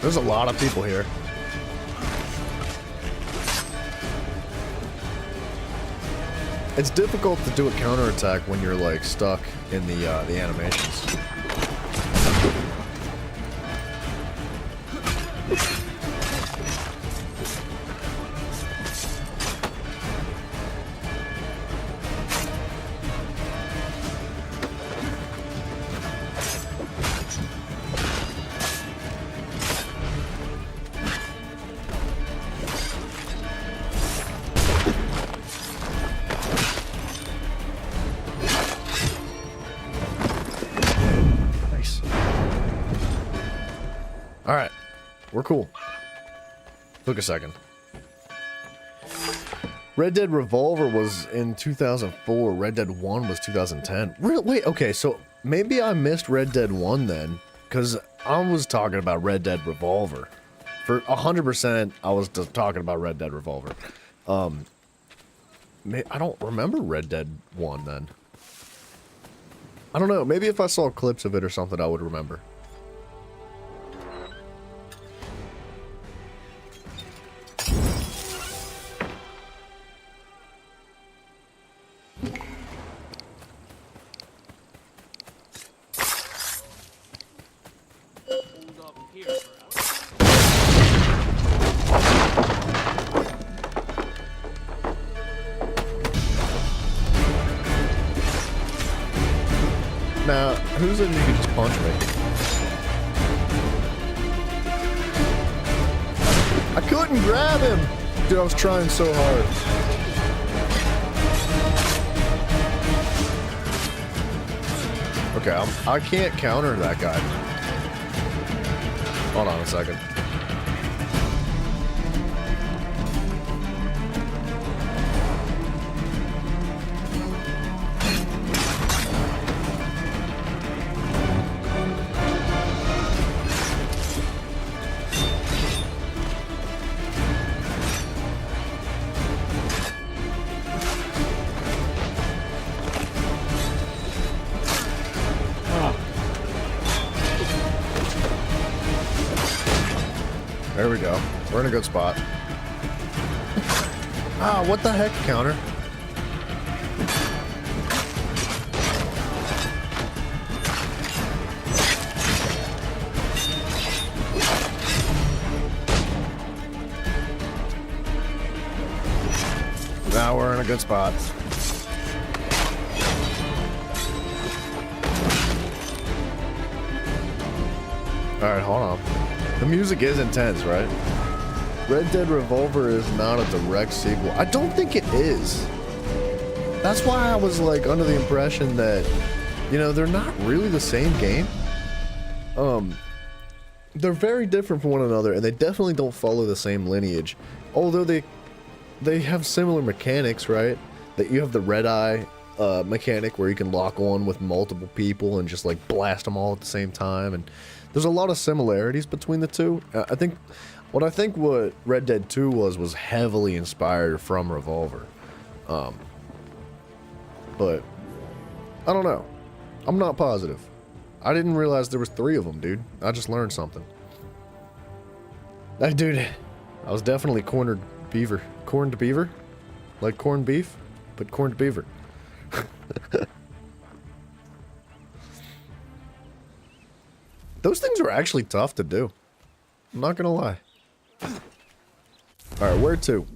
There's a lot of people here. It's difficult to do a counterattack when you're like stuck in the animations. Alright, we're cool. Took a second. Red Dead Revolver was in 2004. Red Dead 1 was 2010. Wait, okay, so maybe I missed Red Dead 1 then, because I was talking about Red Dead Revolver. For 100%, I was just talking about Red Dead Revolver. I don't remember Red Dead 1 then. I don't know, maybe if I saw clips of it or something, I would remember. Now, who's in you can just punch me? I couldn't grab him! Dude, I was trying so hard. Okay, I can't counter that guy. Hold on a second. There we go. We're in a good spot. Ah, what the heck, counter? Now we're in a good spot. Alright, hold on. The music is intense, right? Red Dead Revolver is not a direct sequel. I don't think it is. That's why I was like under the impression that, you know, they're not really the same game. They're very different from one another, and they definitely don't follow the same lineage. Although they have similar mechanics, right? That you have the red eye mechanic where you can lock on with multiple people and just like blast them all at the same time, and there's a lot of similarities between the two. I think what Red Dead 2 was heavily inspired from Revolver. But I don't know. I'm not positive. I didn't realize there was 3 of them, dude. I just learned something. That dude, I was definitely cornered beaver. Corned beaver? Like corned beef, but corned beaver. Those things are actually tough to do. I'm not gonna lie. Alright, where to?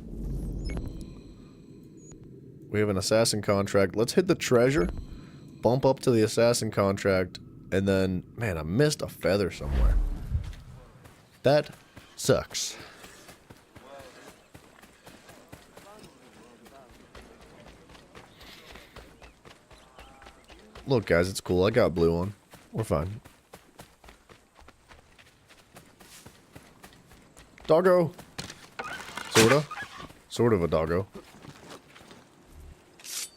We have an assassin contract. Let's hit the treasure, bump up to the assassin contract, and then, man, I missed a feather somewhere. That sucks. Look, guys, it's cool. I got blue on. We're fine. Doggo. Sorta. Sort of a doggo.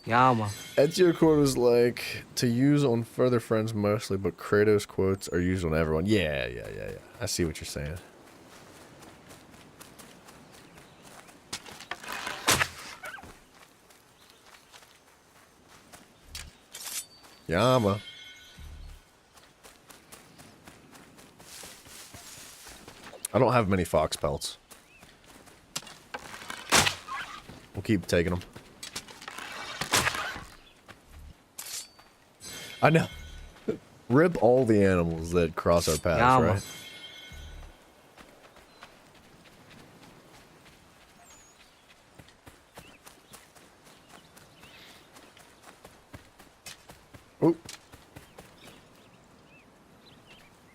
Yeah, man. Ezio quote was like, to use on further friends mostly, but Kratos quotes are used on everyone. Yeah. I see what you're saying. Yama. I don't have many fox pelts. We'll keep taking them. I know. Rip all the animals that cross our paths, Yama. right? Oop.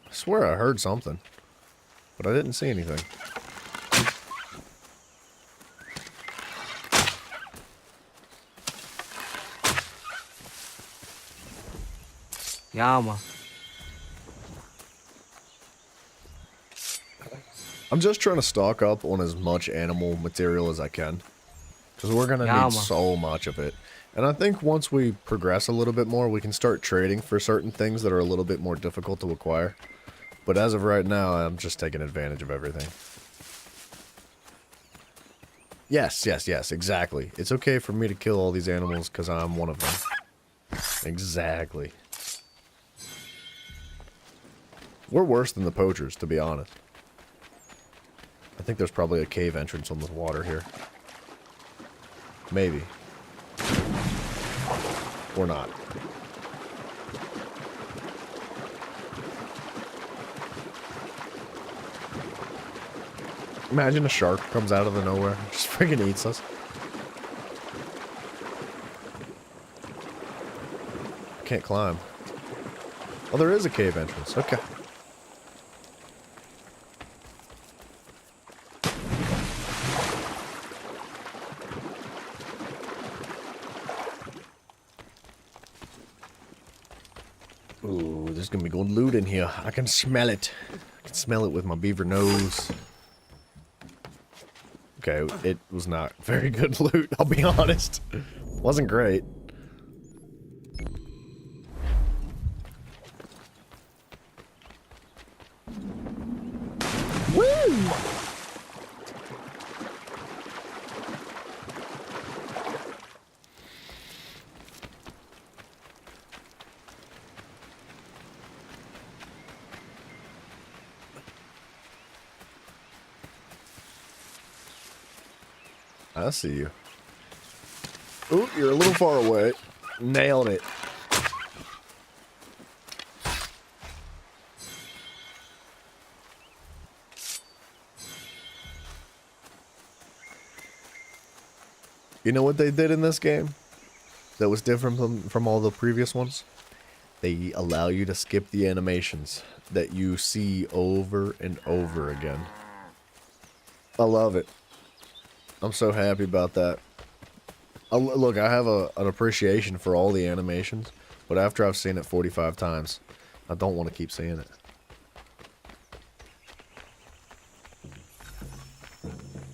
I swear I heard something, but I didn't see anything. Yeah, man. I'm just trying to stock up on as much animal material as I can, because we're gonna need so much of it. And I think once we progress a little bit more, we can start trading for certain things that are a little bit more difficult to acquire. But as of right now, I'm just taking advantage of everything. Yes, exactly. It's okay for me to kill all these animals because I'm one of them. Exactly. We're worse than the poachers, to be honest. I think there's probably a cave entrance on the water here. Maybe. Or not. Imagine a shark comes out of the nowhere, just freaking eats us. Can't climb. Oh, there is a cave entrance. Okay. Ooh, there's gonna be good loot in here. I can smell it. I can smell it with my beaver nose. Okay, it was not very good loot, I'll be honest. Wasn't great. Woo! I see you. Ooh, you're a little far away. Nailed it. You know what they did in this game that was different from all the previous ones? They allow you to skip the animations that you see over and over again. I love it. I'm so happy about that. Look, I have an appreciation for all the animations, but after I've seen it 45 times, I don't want to keep seeing it.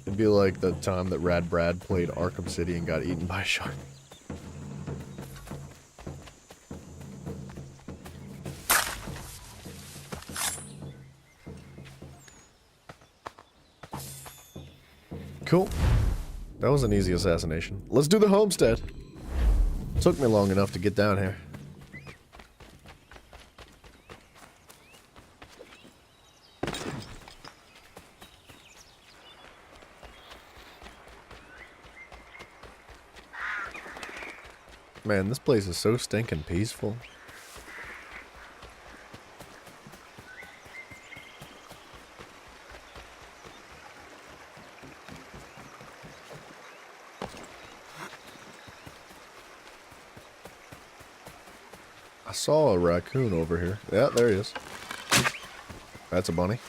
It'd be like the time that Rad Brad played Arkham City and got eaten by a shark. Cool. That was an easy assassination. Let's do the homestead. Took me long enough to get down here. Man, this place is so stinking peaceful. I saw a raccoon over here. Yeah, there he is. That's a bunny.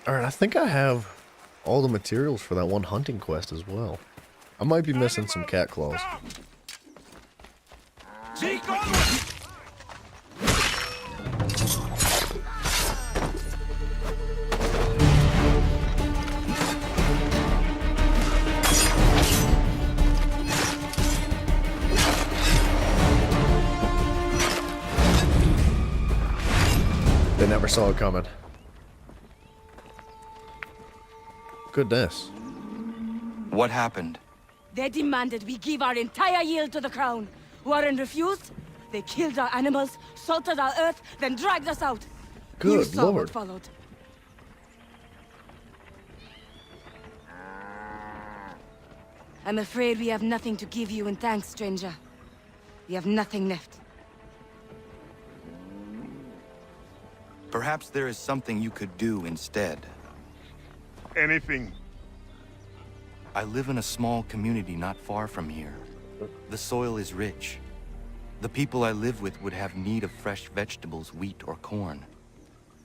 Alright, I think I have all the materials for that one hunting quest as well. I might be missing some cat claws. They never saw it coming. Goodness. What happened? They demanded we give our entire yield to the crown. Warren refused. They killed our animals, salted our earth, then dragged us out. You Good saw Lord. what followed. I'm afraid we have nothing to give you in thanks, stranger. We have nothing left. Perhaps there is something you could do instead. Anything. I live in a small community not far from here. The soil is rich. The people I live with would have need of fresh vegetables, wheat, or corn.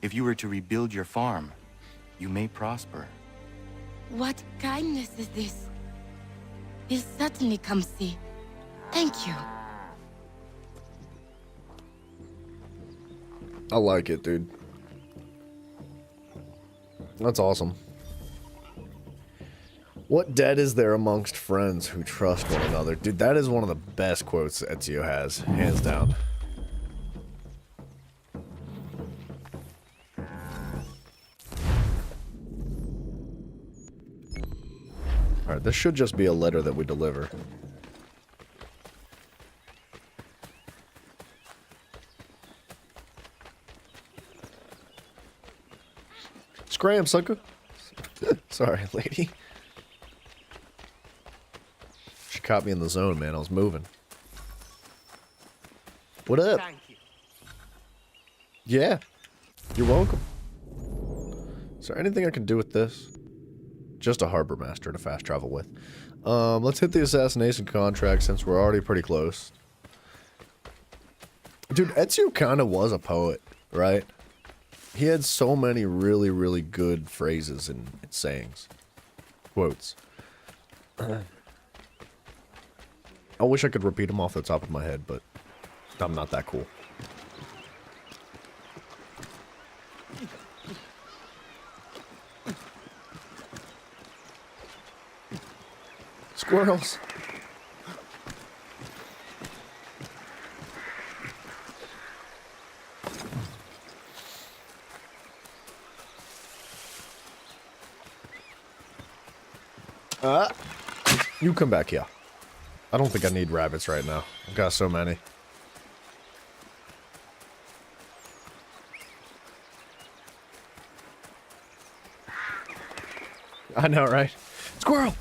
If you were to rebuild your farm, you may prosper. What kindness is this? We'll certainly come see. Thank you. I like it, dude. That's awesome. What debt is there amongst friends who trust one another? Dude, that is one of the best quotes Ezio has, hands down. Alright, this should just be a letter that we deliver. Scram, sucker. Sorry, lady. She caught me in the zone, man. I was moving. What up? Thank you. Yeah. You're welcome. Is there anything I can do with this? Just a harbor master to fast travel with. Let's hit the assassination contract since we're already pretty close. Dude, Ezio kind of was a poet, right? He had so many really, really good phrases and sayings. Quotes. I wish I could repeat them off the top of my head, but I'm not that cool. Squirrels. You come back here. I don't think I need rabbits right now. I've got so many. I know, right? Squirrel!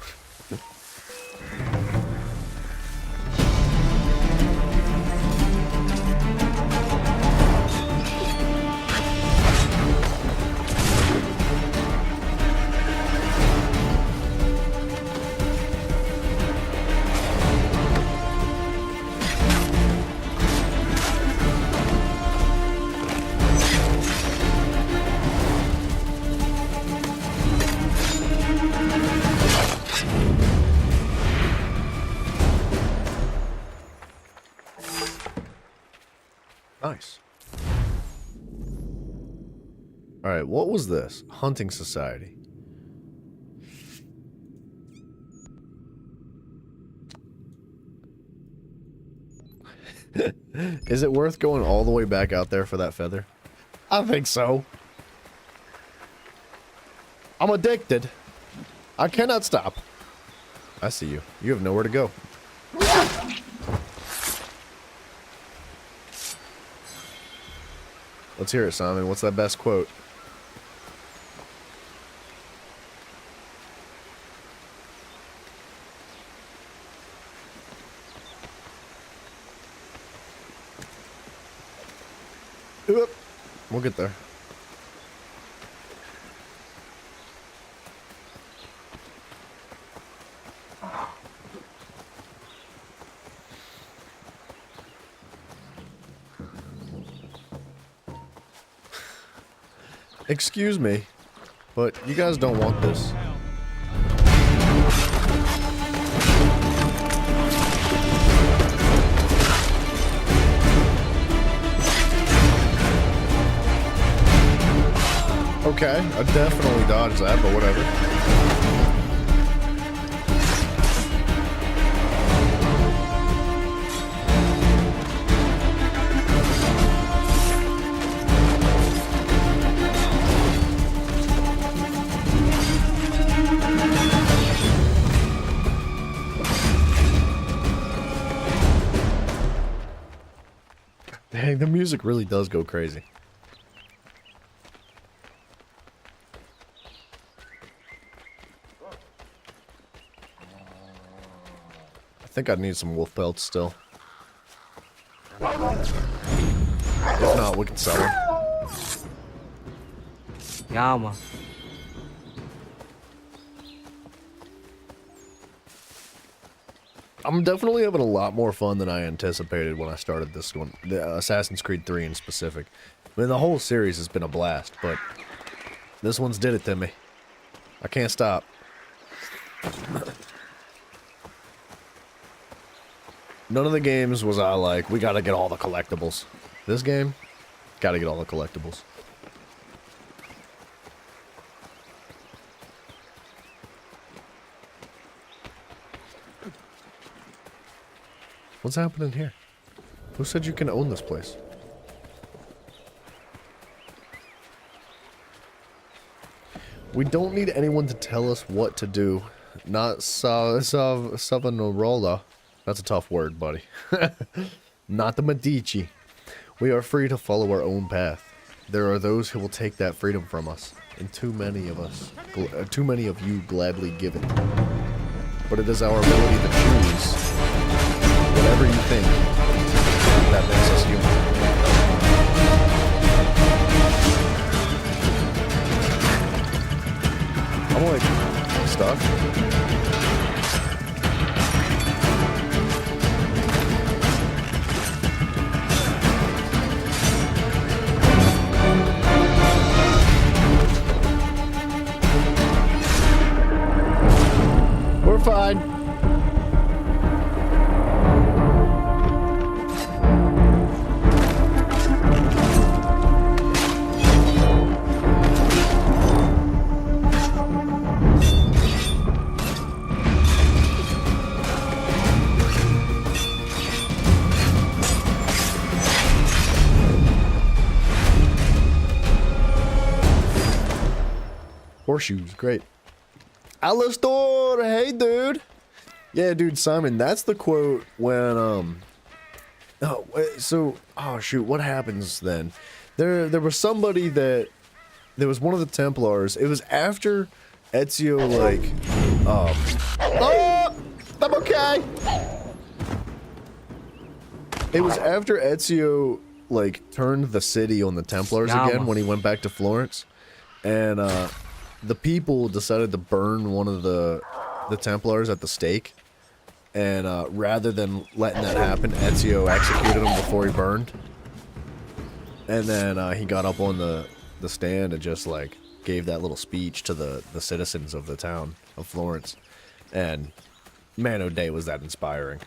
Nice. Alright, what was this? Hunting Society. Is it worth going all the way back out there for that feather? I think so. I'm addicted. I cannot stop. I see you. You have nowhere to go. Let's hear it, Simon. What's that best quote? Oop. We'll get there. Excuse me, but you guys don't want this. Okay, I definitely dodged that, but whatever. Dang, the music really does go crazy. I think I need some wolf pelts still. If not, we can sell them. Yeah, man. I'm definitely having a lot more fun than I anticipated when I started this one. The Assassin's Creed 3 in specific. I mean, the whole series has been a blast, but this one's did it to me. I can't stop. None of the games was I like, we gotta get all the collectibles. This game, gotta get all the collectibles. What's happening here? Who said you can own this place? We don't need anyone to tell us what to do. Not Savonarola. That's a tough word, buddy. Not the Medici. We are free to follow our own path. There are those who will take that freedom from us, and too many of you gladly give it. But it is our ability to choose whatever you think that makes us human. I'm like stuck. We're fine. Horseshoes, great. Alastor, hey dude. Yeah, dude, Simon, that's the quote when, oh, so, oh, shoot, what happens then? There was somebody that, there was one of the Templars, it was after Ezio, like, oh, I'm okay! It was after Ezio, like, turned the city on the Templars again when he went back to Florence, and, the people decided to burn one of the Templars at the stake. And rather than letting that happen, Ezio executed him before he burned. And then he got up on the stand and just like gave that little speech to the citizens of the town of Florence. And man, oh day, was that inspiring.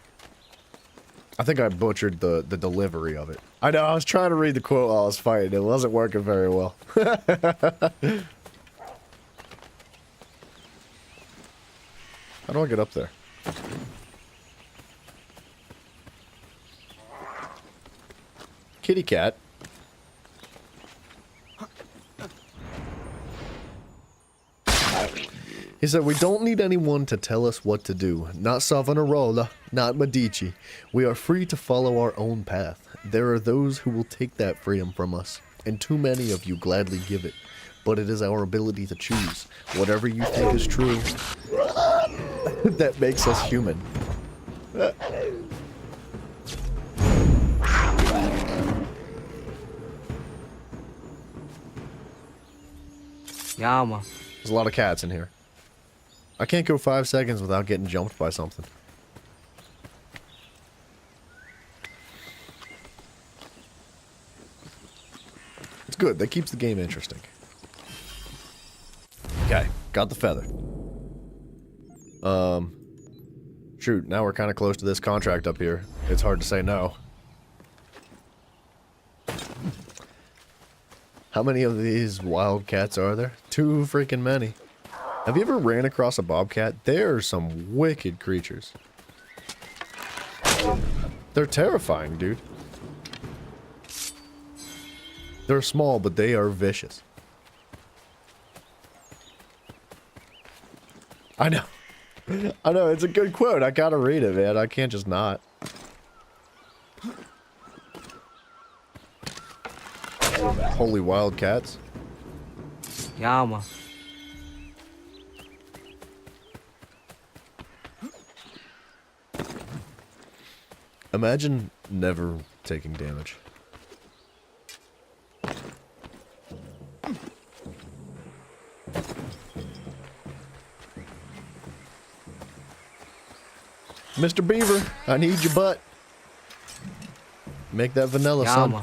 I think I butchered the delivery of it. I know, I was trying to read the quote while I was fighting. It wasn't working very well. How do I get up there? Kitty cat. He said, we don't need anyone to tell us what to do. Not Savonarola, not Medici. We are free to follow our own path. There are those who will take that freedom from us, and too many of you gladly give it. But it is our ability to choose. Whatever you think is true, that makes us human. Yeah, man. There's a lot of cats in here. I can't go 5 seconds without getting jumped by something. It's good. That keeps the game interesting. Okay, got the feather. Shoot, now we're kind of close to this contract up here. It's hard to say no. How many of these wildcats are there? Too freaking many. Have you ever ran across a bobcat? They are some wicked creatures. They're terrifying, dude. They're small, but they are vicious. I know. I know, it's a good quote. I gotta read it, man. I can't just not. Holy wildcats. Yeah, man. Imagine never taking damage. Mr. Beaver, I need your butt. Make that vanilla, son. Man.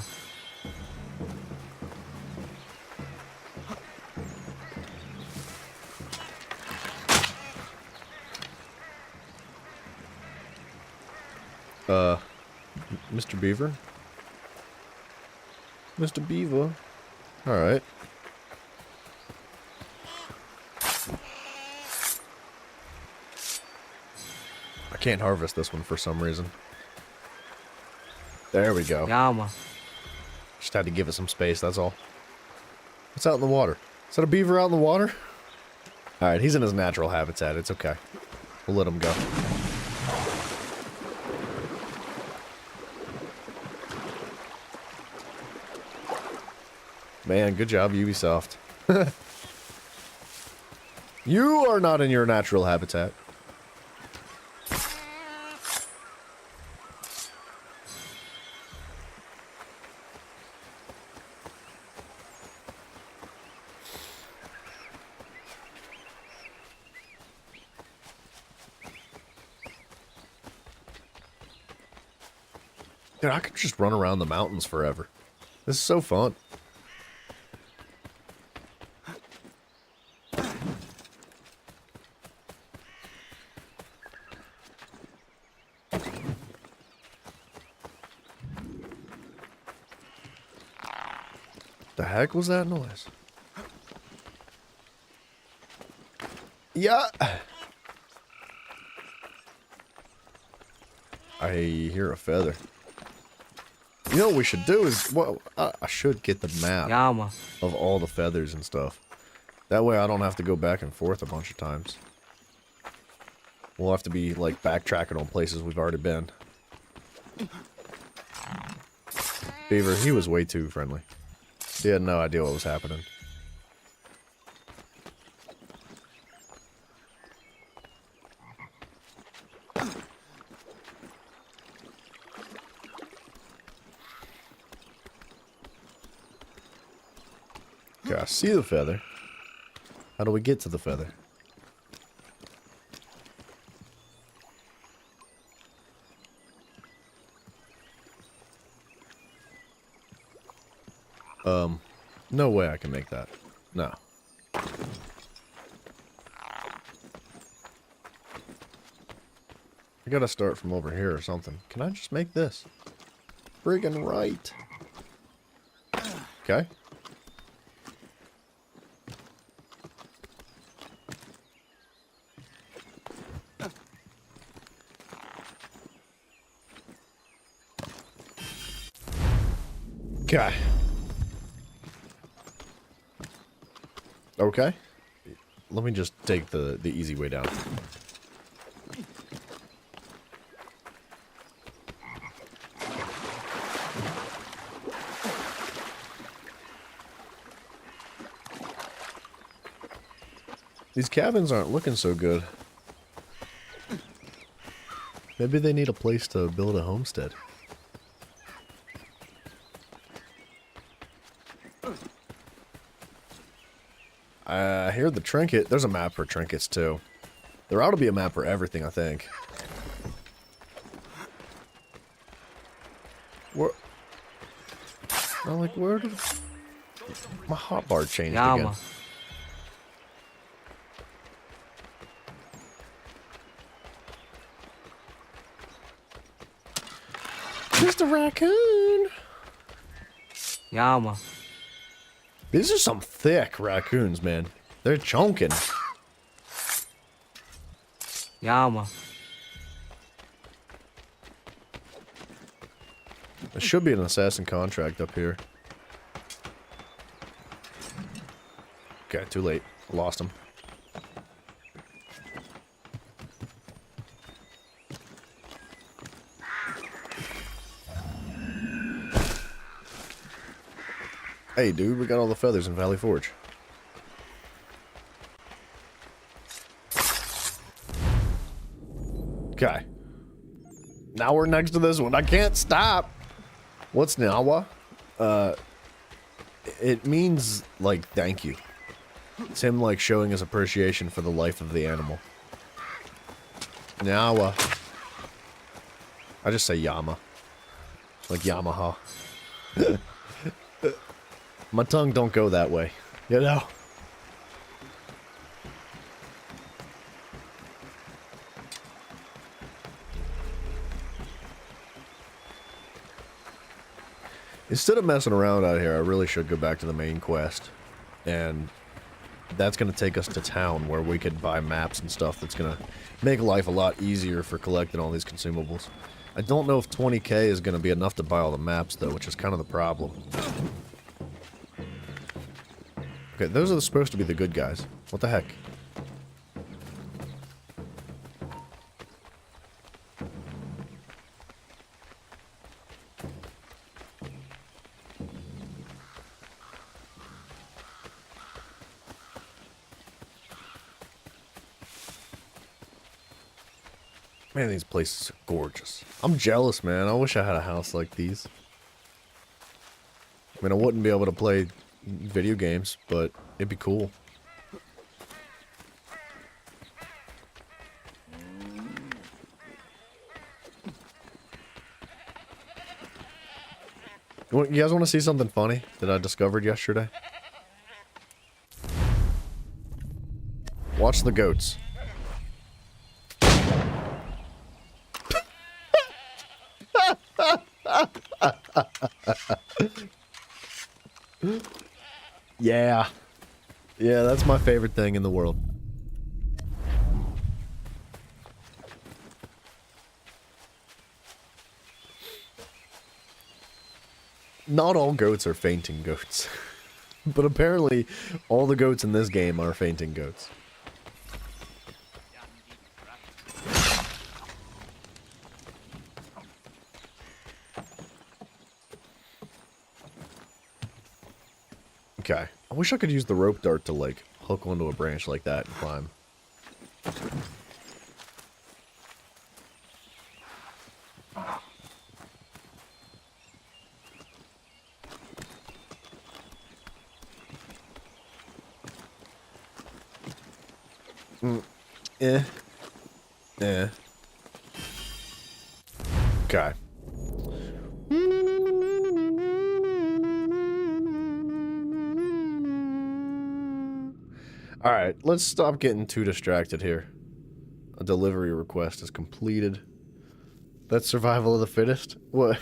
Mr. Beaver? Mr. Beaver? Alright. I can't harvest this one for some reason. There we go. Yeah, man. Just had to give it some space, that's all. What's out in the water? Is that a beaver out in the water? Alright, he's in his natural habitat. It's okay. We'll let him go. Man, good job, Ubisoft. You are not in your natural habitat. Dude, I could just run around the mountains forever. This is so fun. The heck was that noise? Yeah. I hear a feather. You know what we should do is, well, I should get the map of all the feathers and stuff. That way I don't have to go back and forth a bunch of times. We'll have to be, like, backtracking on places we've already been. Beaver, he was way too friendly. He had no idea what was happening. Okay, I see the feather. How do we get to the feather? No way I can make that. No. I gotta start from over here or something. Can I just make this? Friggin' right. Okay. Okay. Okay. Let me just take the easy way down. These cabins aren't looking so good. Maybe they need a place to build a homestead. I hear the trinket. There's a map for trinkets, too. There ought to be a map for everything, I think. Where... I'm like, where did... My hotbar changed again. Mr. Raccoon! Yama. These are some thick raccoons, man. They're chunking. Yama. There should be an assassin contract up here. Okay, too late. Lost him. Hey, dude, we got all the feathers in Valley Forge. Okay. Now we're next to this one. I can't stop. What's Nyawa? It means, like, thank you. It's him, like, showing his appreciation for the life of the animal. Nyawa. I just say Yama. Like Yamaha. My tongue don't go that way, you know? Instead of messing around out here, I really should go back to the main quest. And that's going to take us to town where we could buy maps and stuff that's going to make life a lot easier for collecting all these consumables. I don't know if 20k is going to be enough to buy all the maps, though, which is kind of the problem. Okay, those are supposed to be the good guys. What the heck? Man, these places are gorgeous. I'm jealous, man. I wish I had a house like these. I mean, I wouldn't be able to play video games, but it'd be cool. You guys want to see something funny that I discovered yesterday? Watch the goats. Yeah. Yeah, that's my favorite thing in the world. Not all goats are fainting goats. But apparently, all the goats in this game are fainting goats. Okay. I wish I could use the rope dart to, like, hook onto a branch like that and climb. Yeah. Okay. Alright, let's stop getting too distracted here. A delivery request is completed. That's survival of the fittest? What?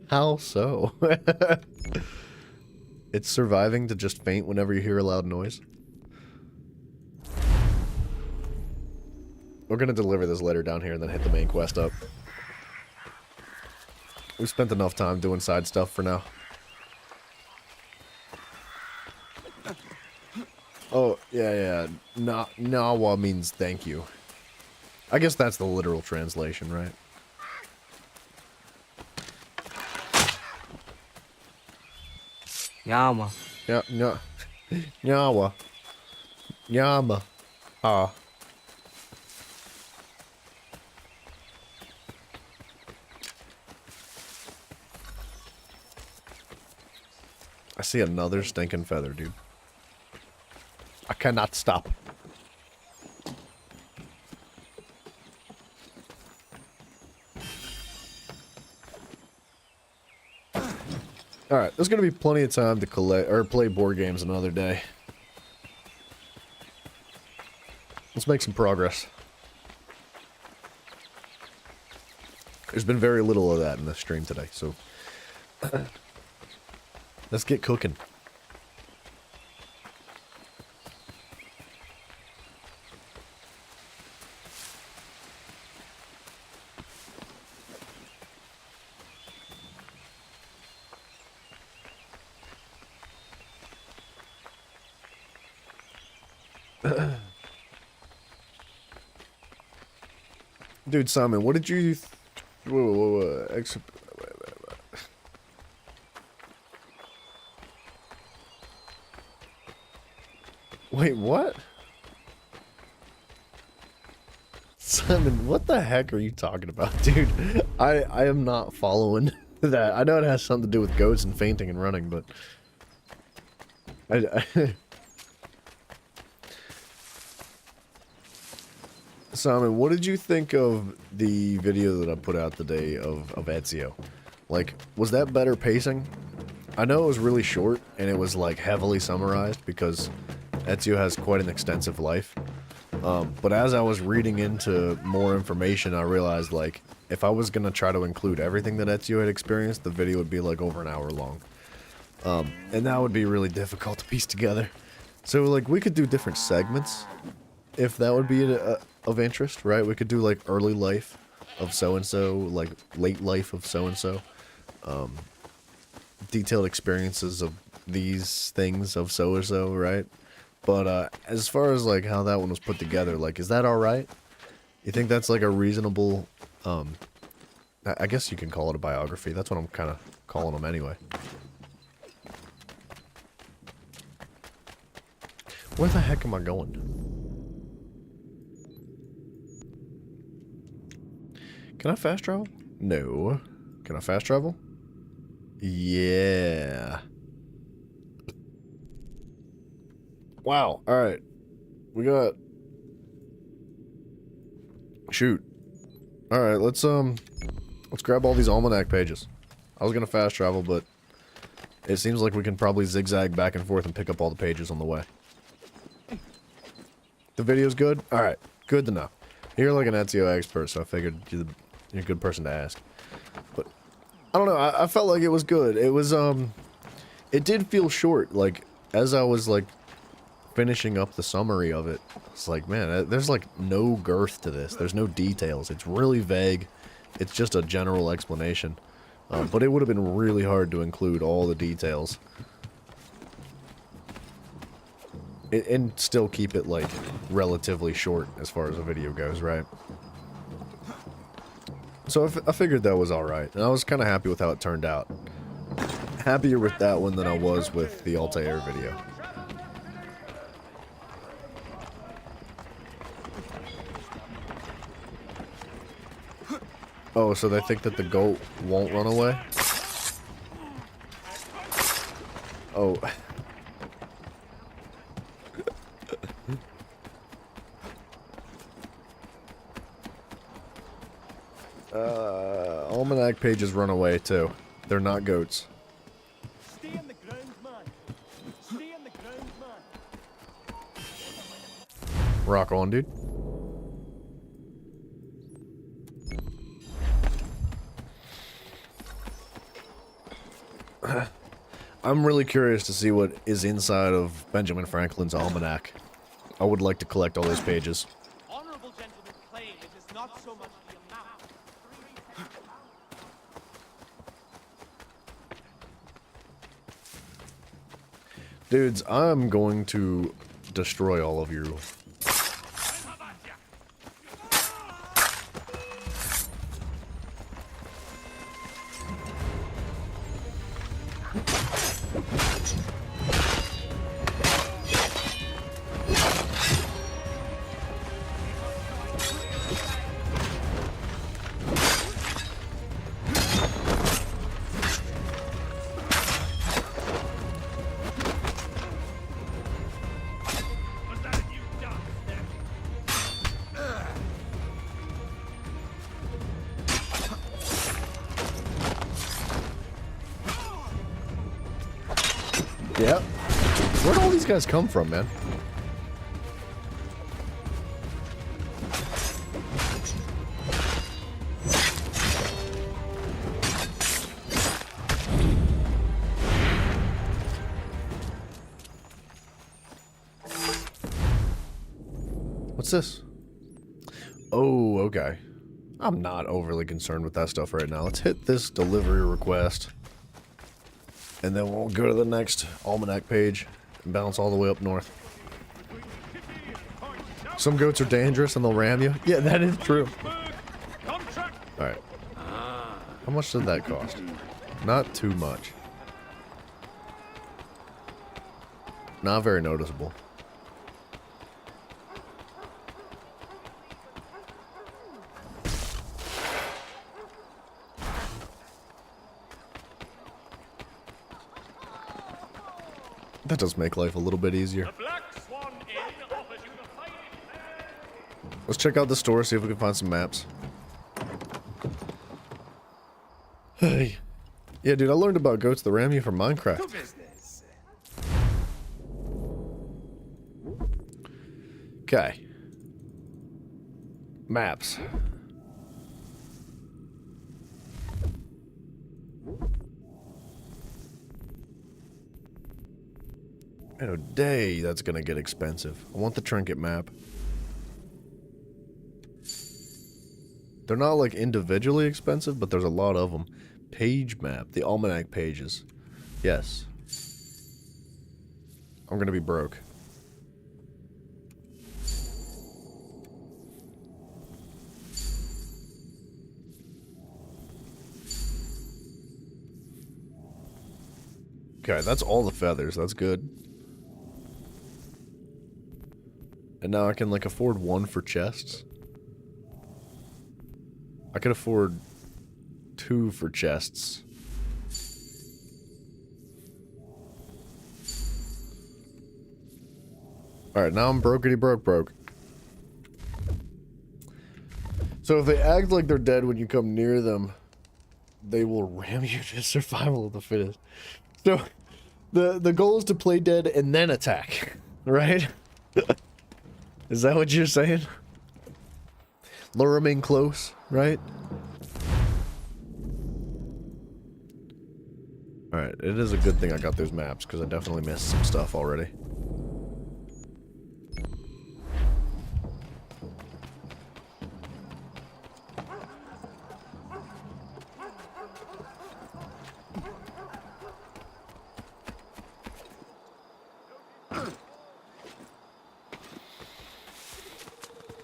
How so? It's surviving to just faint whenever you hear a loud noise? We're gonna deliver this letter down here and then hit the main quest up. We've spent enough time doing side stuff for now. Oh, yeah. Nawa means thank you. I guess that's the literal translation, right? Yama. Yeah, Nyawa. Yama. Ah. I see another stinking feather, dude. I cannot stop. Alright, there's gonna be plenty of time to collect or play board games another day. Let's make some progress. There's been very little of that in this stream today, so let's get cooking. Dude, Simon, what did you... Wait, what? Simon, what the heck are you talking about, dude? I am not following that. I know it has something to do with goats and fainting and running, but... Simon, what did you think of the video that I put out today of Ezio? Like, was that better pacing? I know it was really short, and it was, like, heavily summarized, because Ezio has quite an extensive life. But as I was reading into more information, I realized, like, if I was gonna try to include everything that Ezio had experienced, the video would be, like, over an hour long. And that would be really difficult to piece together. So, like, we could do different segments, if that would be of interest, right? We could do, like, early life of so-and-so, like, late life of so-and-so. Detailed experiences of these things of so-and-so, right? But, as far as, like, how that one was put together, like, is that alright? You think that's, like, a reasonable, I guess you can call it a biography. That's what I'm kind of calling them anyway. Where the heck am I going? Can I fast travel? No. Can I fast travel? Yeah. Wow. Alright. We got... Shoot. Alright, let's grab all these almanac pages. I was gonna fast travel, but it seems like we can probably zigzag back and forth and pick up all the pages on the way. The video's good? Alright. Good to know. You're like an Ezio expert, so I figured you're a good person to ask. But, I don't know, I felt like it was good. It was, it did feel short. Like, as I was, like, finishing up the summary of it, it's like, man, there's, like, no girth to this. There's no details. It's really vague. It's just a general explanation. But it would have been really hard to include all the details. And still keep it, like, relatively short as far as a video goes, right? So I figured that was alright, and I was kind of happy with how it turned out. happier with that one than I was with the Altair video. Oh, so they think that the goat won't run away? Oh. Almanac pages run away too. They're not goats. Stay on the ground, man. Stay on the ground, man. Rock on, dude. I'm really curious to see what is inside of Benjamin Franklin's almanac. I would like to collect all those pages. Honorable gentlemen claim it is not so much the amount. Dudes, I'm going to destroy all of you. Yep. Where'd all these guys come from, man? What's this? Oh, okay. I'm not overly concerned with that stuff right now. Let's hit this delivery request. And then we'll go to the next almanac page and bounce all the way up north. Some goats are dangerous and they'll ram you. Yeah, that is true. Alright. How much did that cost? Not too much. Not very noticeable. That does make life a little bit easier. Let's check out the store, see if we can find some maps. Hey. Yeah, dude, I learned about goats that ram you from Minecraft. Okay. Maps. Man, oh day, that's gonna get expensive. I want the trinket map. They're not like individually expensive, but there's a lot of them. Page map, the almanac pages. Yes. I'm gonna be broke. Okay, that's all the feathers. That's good. And now I can, like, afford one for chests. I could afford 2 for chests. Alright, now I'm brokety broke. So if they act like they're dead when you come near them, they will ram you to survival of the fittest. So, the goal is to play dead and then attack, right? Is that what you're saying? Lure them in close, right? Alright, it is a good thing I got those maps, because I definitely missed some stuff already.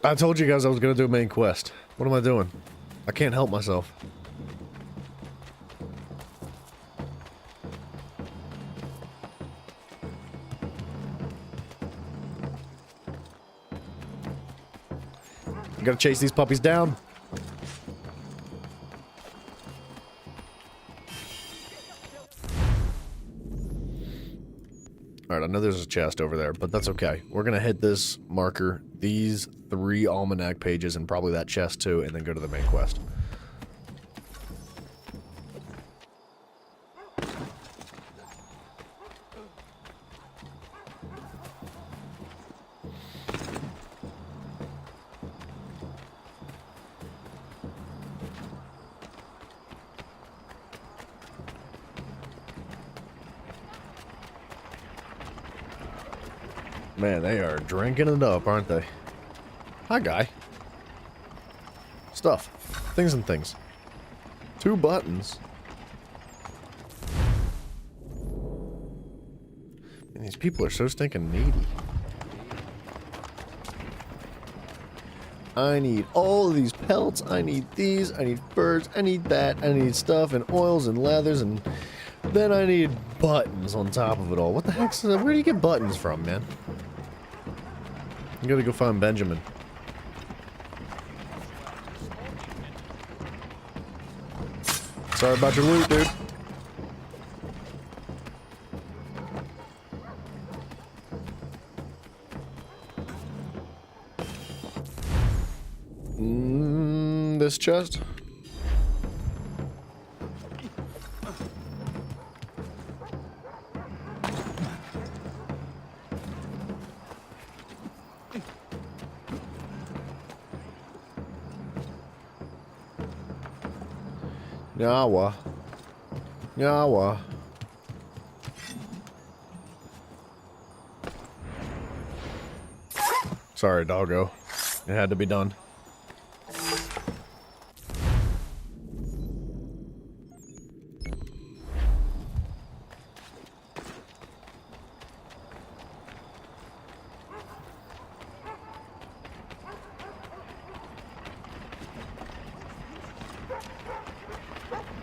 I told you guys I was gonna do a main quest. What am I doing? I can't help myself. We gotta chase these puppies down. Alright, I know there's a chest over there, but that's okay. We're gonna hit this marker, these 3 almanac pages, and probably that chest too, and then go to the main quest. Man, they are drinking it up, aren't they? Hi, guy. Stuff. Things and things. 2 buttons. And these people are so stinking needy. I need all of these pelts. I need these. I need furs. I need that. I need stuff and oils and leathers, and then I need buttons on top of it all. What the heck's that? Where do you get buttons from, man? You gotta go find Benjamin. Sorry about your loot, dude. This chest? Yawa. Yawa. Sorry, doggo. It had to be done.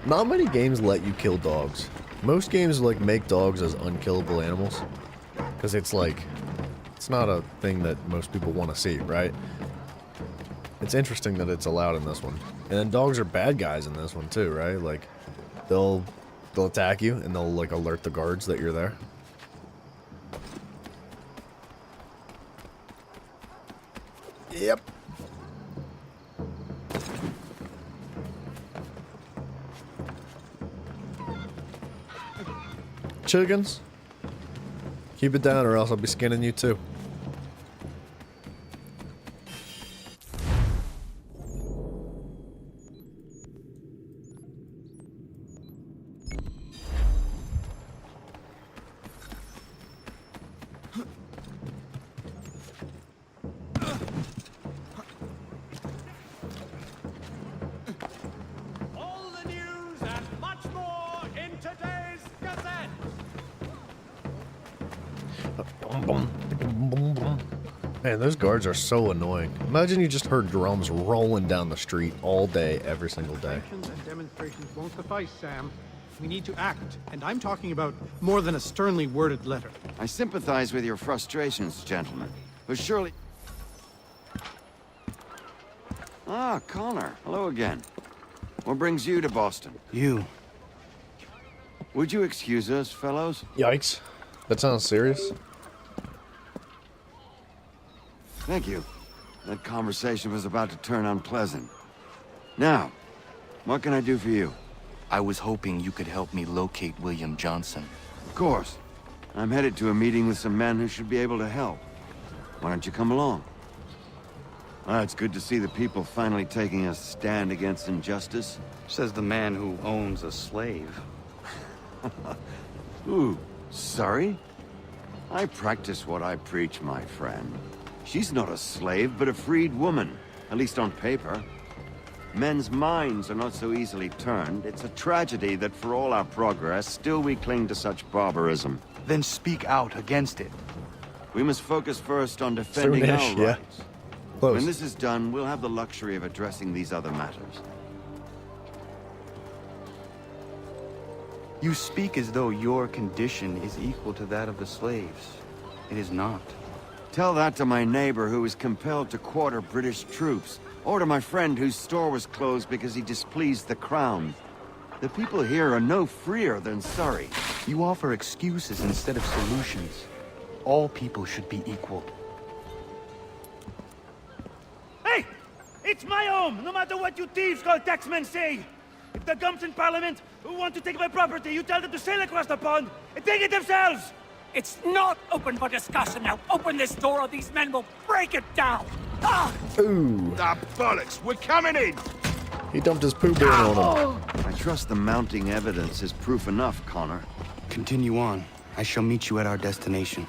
Not many games let you kill dogs. Most games like make dogs as unkillable animals, because it's like, it's not a thing that most people want to see, right? It's interesting that it's allowed in this one. And then dogs are bad guys in this one too, right? Like, they'll attack you and they'll like alert the guards that you're there. Yep. Chickens, keep it down or else I'll be skinning you too. All the news and much more in today's Gazette. Man, those guards are so annoying. Imagine you just heard drums rolling down the street all day, every single day. Actions and demonstrations won't suffice, Sam. We need to act, and I'm talking about more than a sternly worded letter. I sympathize with your frustrations, gentlemen, but surely... Ah, Connor. Hello again. What brings you to Boston? You. Would you excuse us, fellows? Yikes. That sounds serious. Thank you. That conversation was about to turn unpleasant. Now, what can I do for you? I was hoping you could help me locate William Johnson. Of course. I'm headed to a meeting with some men who should be able to help. Why don't you come along? It's good to see the people finally taking a stand against injustice. Says the man who owns a slave. Ooh, sorry? I practice what I preach, my friend. She's not a slave, but a freed woman, at least on paper. Men's minds are not so easily turned. It's a tragedy that for all our progress, still we cling to such barbarism. Then speak out against it. We must focus first on defending Soon-ish, our yeah. rights. Close. When this is done, we'll have the luxury of addressing these other matters. You speak as though your condition is equal to that of the slaves. It is not. Tell that to my neighbor who was compelled to quarter British troops, or to my friend whose store was closed because he displeased the crown. The people here are no freer than Surrey. You offer excuses instead of solutions. All people should be equal. Hey! It's my home, no matter what you thieves called taxmen say! If the gumps in Parliament who want to take my property, you tell them to sail across the pond and take it themselves! It's not open for discussion now. Open this door or these men will break it down. Ah! Ooh. Ah, bollocks! We're coming in! He dumped his poo bear on him. I trust the mounting evidence is proof enough, Connor. Continue on. I shall meet you at our destination.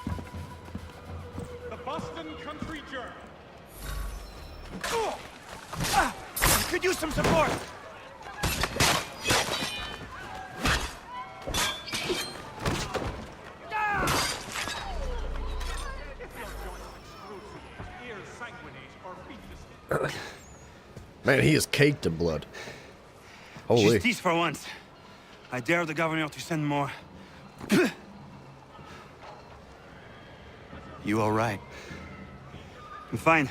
The Boston Country Journal. Could use some support! Man, he is caked in blood. Holy. Justice for once. I dare the governor to send more. You all right? I'm fine.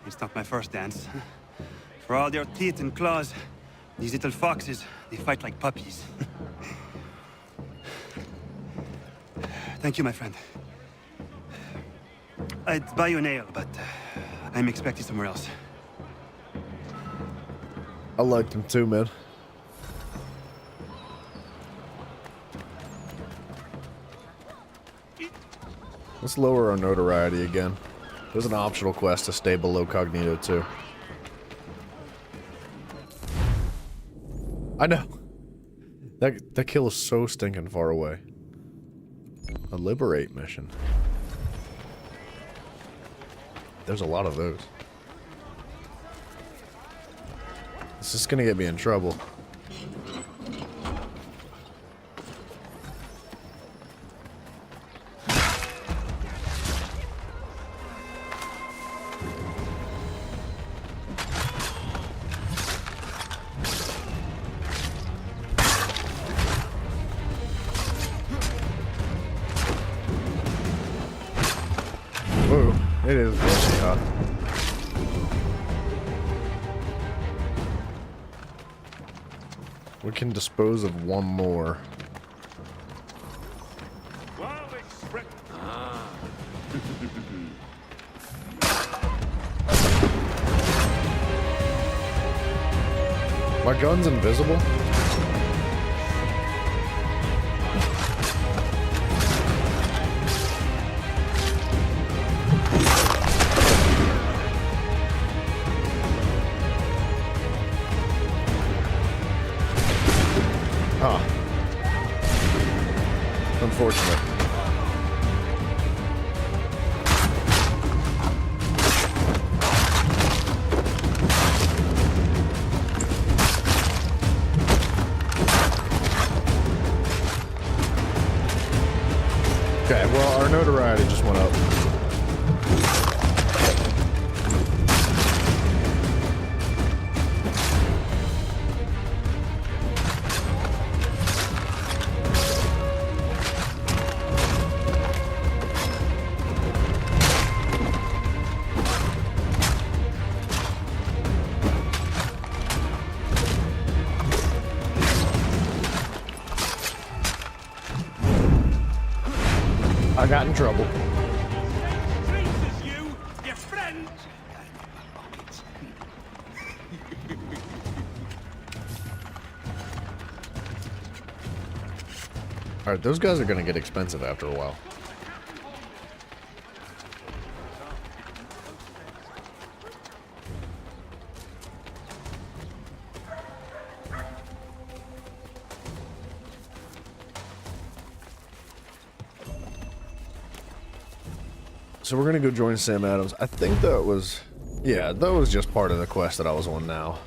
It's not my first dance. For all their teeth and claws, these little foxes, they fight like puppies. Thank you, my friend. I'd buy you an ale, but I'm expected somewhere else. I liked him too, man. Let's lower our notoriety again. There's an optional quest to stay below Cognito too. I know. That kill is so stinking far away. A liberate mission. There's a lot of those. This is gonna get me in trouble. Ooh, it is glitchy, huh? We can dispose of one more. My gun's invisible? Unfortunate. Okay, well, our notoriety just went up. I got in trouble. Alright, those guys are gonna get expensive after a while. So we're gonna go join Sam Adams. I think that was... yeah, that was just part of the quest that I was on now.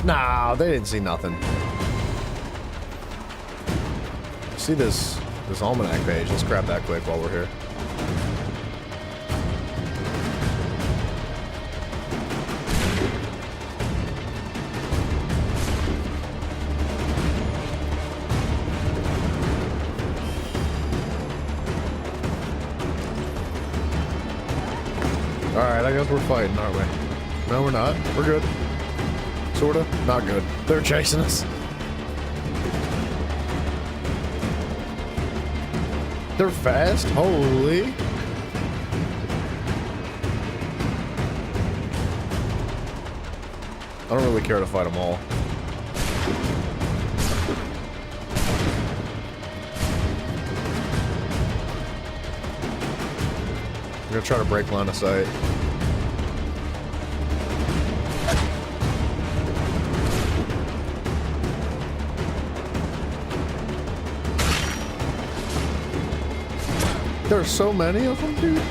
Nah, they didn't see nothing. See this almanac page. Let's grab that quick while we're here. Alright, I guess we're fighting, aren't we? No, we're not. We're good. Sorta. Not good. They're chasing us. They're fast? Holy. I don't really care to fight them all. I'm gonna try to break line of sight. There's so many of them, dude.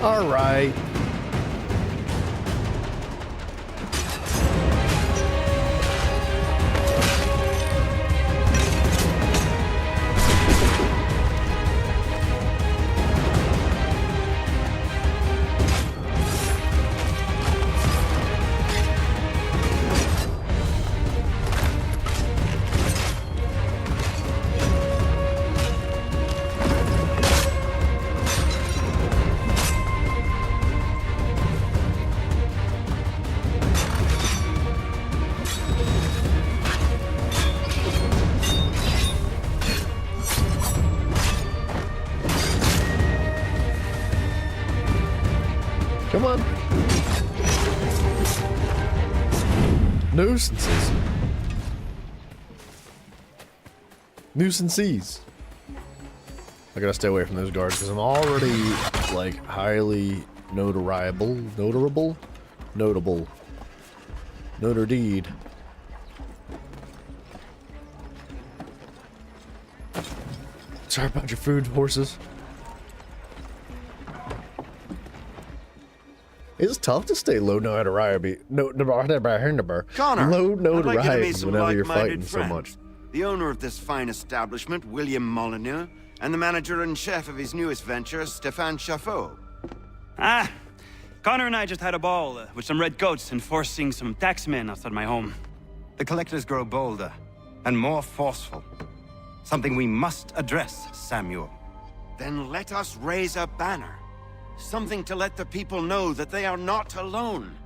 All right. Come on. Nuisances. Nuisances. I gotta stay away from those guards because I'm already like highly notable. Notre deed. Sorry about your food, horses. It's tough to stay low notoriety. Connor, low I'd like you to meet notoriety some whenever you're like-minded fighting so friends. much. The owner of this fine establishment, William Molyneux, and the manager and chef of his newest venture, Stéphane Chaffeau. Ah, Connor and I just had a ball with some red coats enforcing some taxmen outside my home. The collectors grow bolder and more forceful. Something we must address, Samuel. Then let us raise a banner. Something to let the people know that they are not alone.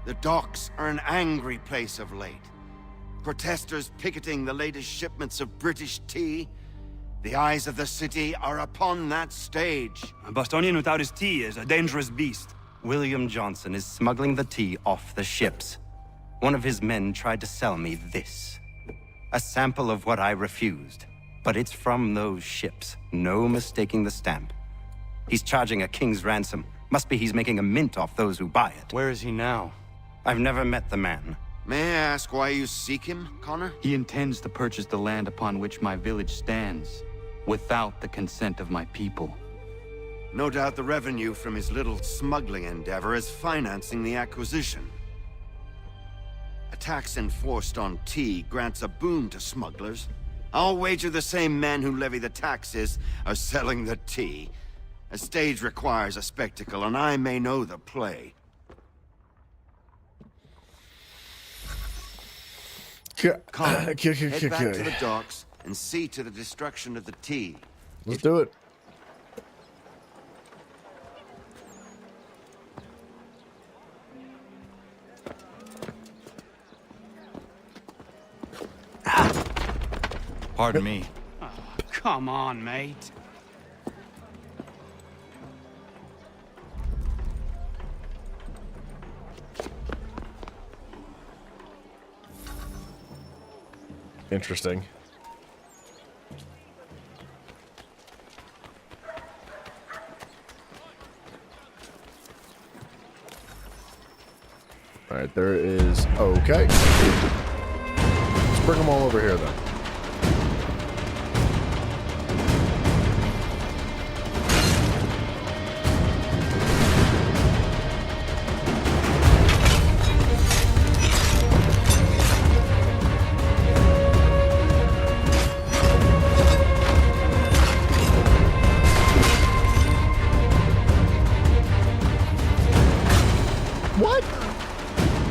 The docks are an angry place of late. Protesters picketing the latest shipments of British tea. The eyes of the city are upon that stage. A Bostonian without his tea is a dangerous beast. William Johnson is smuggling the tea off the ships. One of his men tried to sell me this. A sample of what I refused. But it's from those ships. No mistaking the stamp. He's charging a king's ransom. Must be he's making a mint off those who buy it. Where is he now? I've never met the man. May I ask why you seek him, Connor? He intends to purchase the land upon which my village stands, without the consent of my people. No doubt the revenue from his little smuggling endeavor is financing the acquisition. A tax enforced on tea grants a boon to smugglers. I'll wager the same men who levy the taxes are selling the tea. A stage requires a spectacle, and I may know the play. Connor, head back to the docks and see to the destruction of the tea. Let's do it. Pardon me. Oh, come on, mate. Interesting. All right, there is. Okay. Let's bring them all over here then.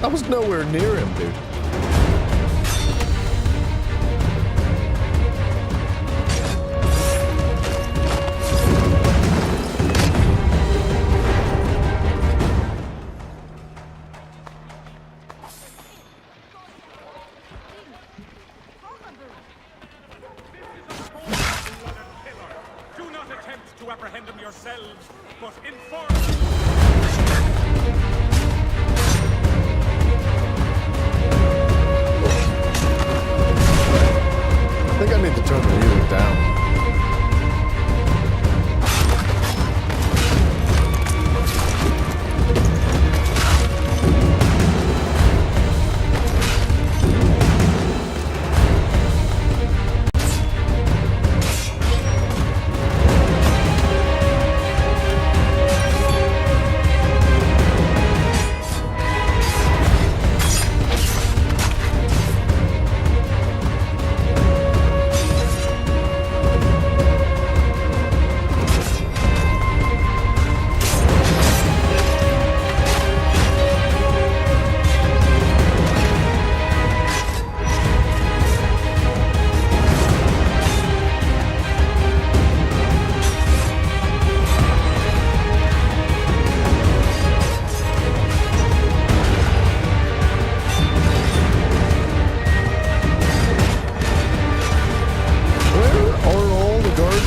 I was nowhere near him, dude. Do not attempt to apprehend them yourselves, but inform. I think I need to turn the music down.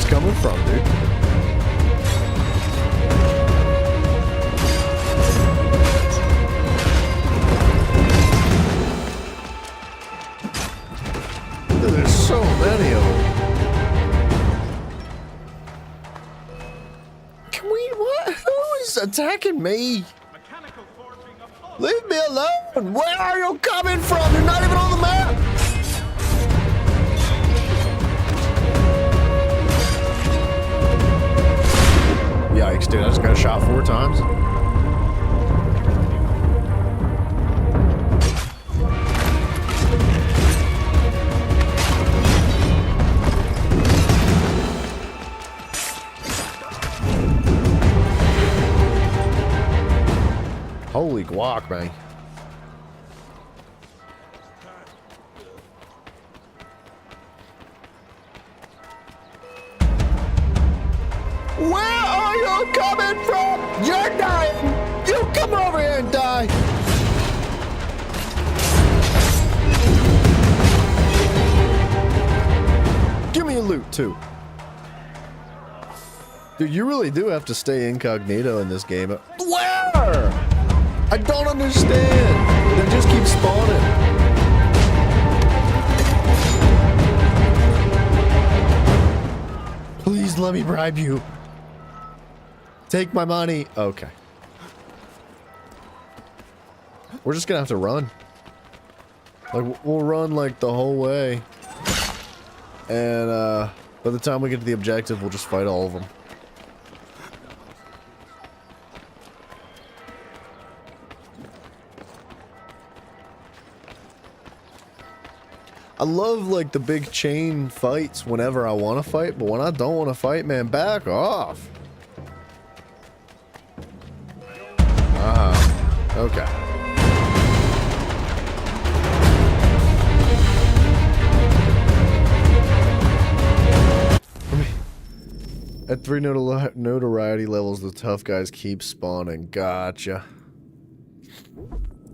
Coming from, dude. There's so many of them. Can we? What? Who is attacking me? Leave me alone. Where are you coming from? You're not even on the map. Yikes, dude, I just got shot 4 times. Holy guac, man. Where are you coming from? You're dying! You come over here and die! Give me a loot, too. Dude, you really do have to stay incognito in this game. Where? I don't understand. They just keep spawning. Please let me bribe you. Take my money. Okay. We're just gonna have to run. Like, we'll run like the whole way. And by the time we get to the objective, we'll just fight all of them. I love like the big chain fights whenever I want to fight, but when I don't want to fight, man, back off. Okay. At 3 notoriety levels, the tough guys keep spawning. Gotcha.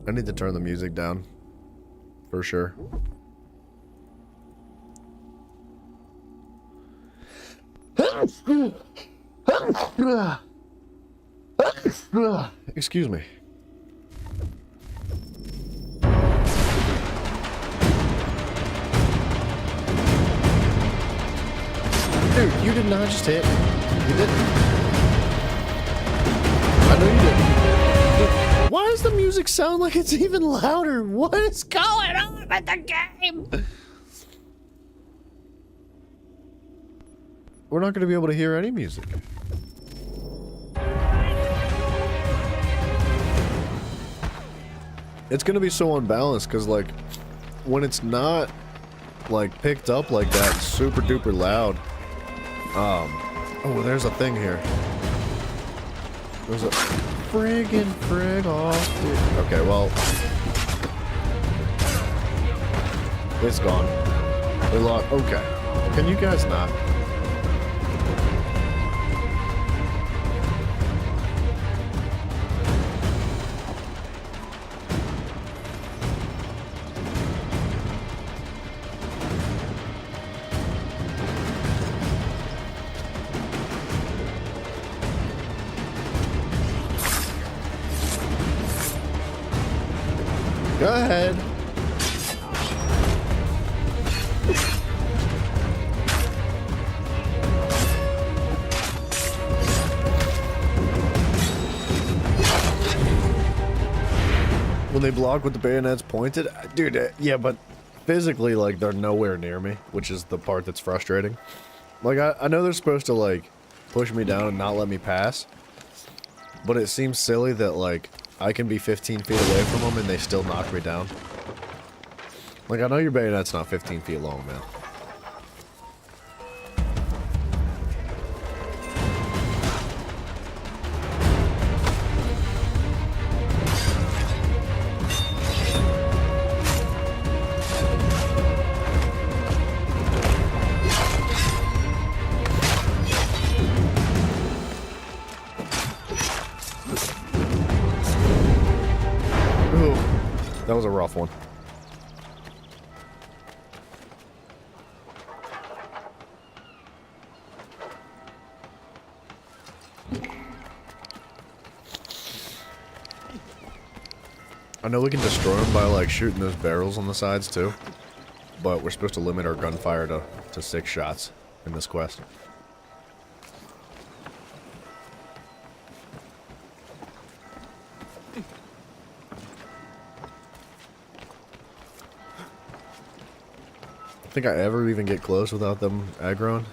I need to turn the music down. For sure. Excuse me. Dude, you did not just hit. You didn't. I know you didn't. Dude, why does the music sound like it's even louder? What is going on with the game? We're not going to be able to hear any music. It's going to be so unbalanced because, like, when it's not, like, picked up like that, it's super duper loud. Oh, there's a thing here. There's a friggin' frig off, dude. Okay, well, It's gone. We lost. Okay. Can you guys not? Go ahead. When they block with the bayonets pointed, dude, yeah, but physically, like, they're nowhere near me, which is the part that's frustrating. Like, I know they're supposed to, like, push me down and not let me pass, but it seems silly that, like, I can be 15 feet away from them and they still knock me down. Like, I know your bayonet's not 15 feet long, man. That was a rough one. I know we can destroy them by, like, shooting those barrels on the sides, too. But we're supposed to limit our gunfire to 6 shots in this quest. Think I ever even get close without them aggroing?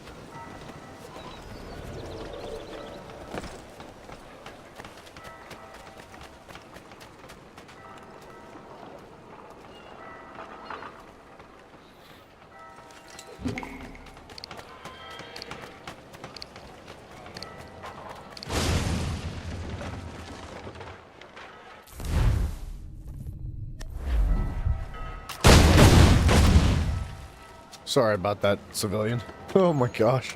Sorry about that, civilian. Oh my gosh.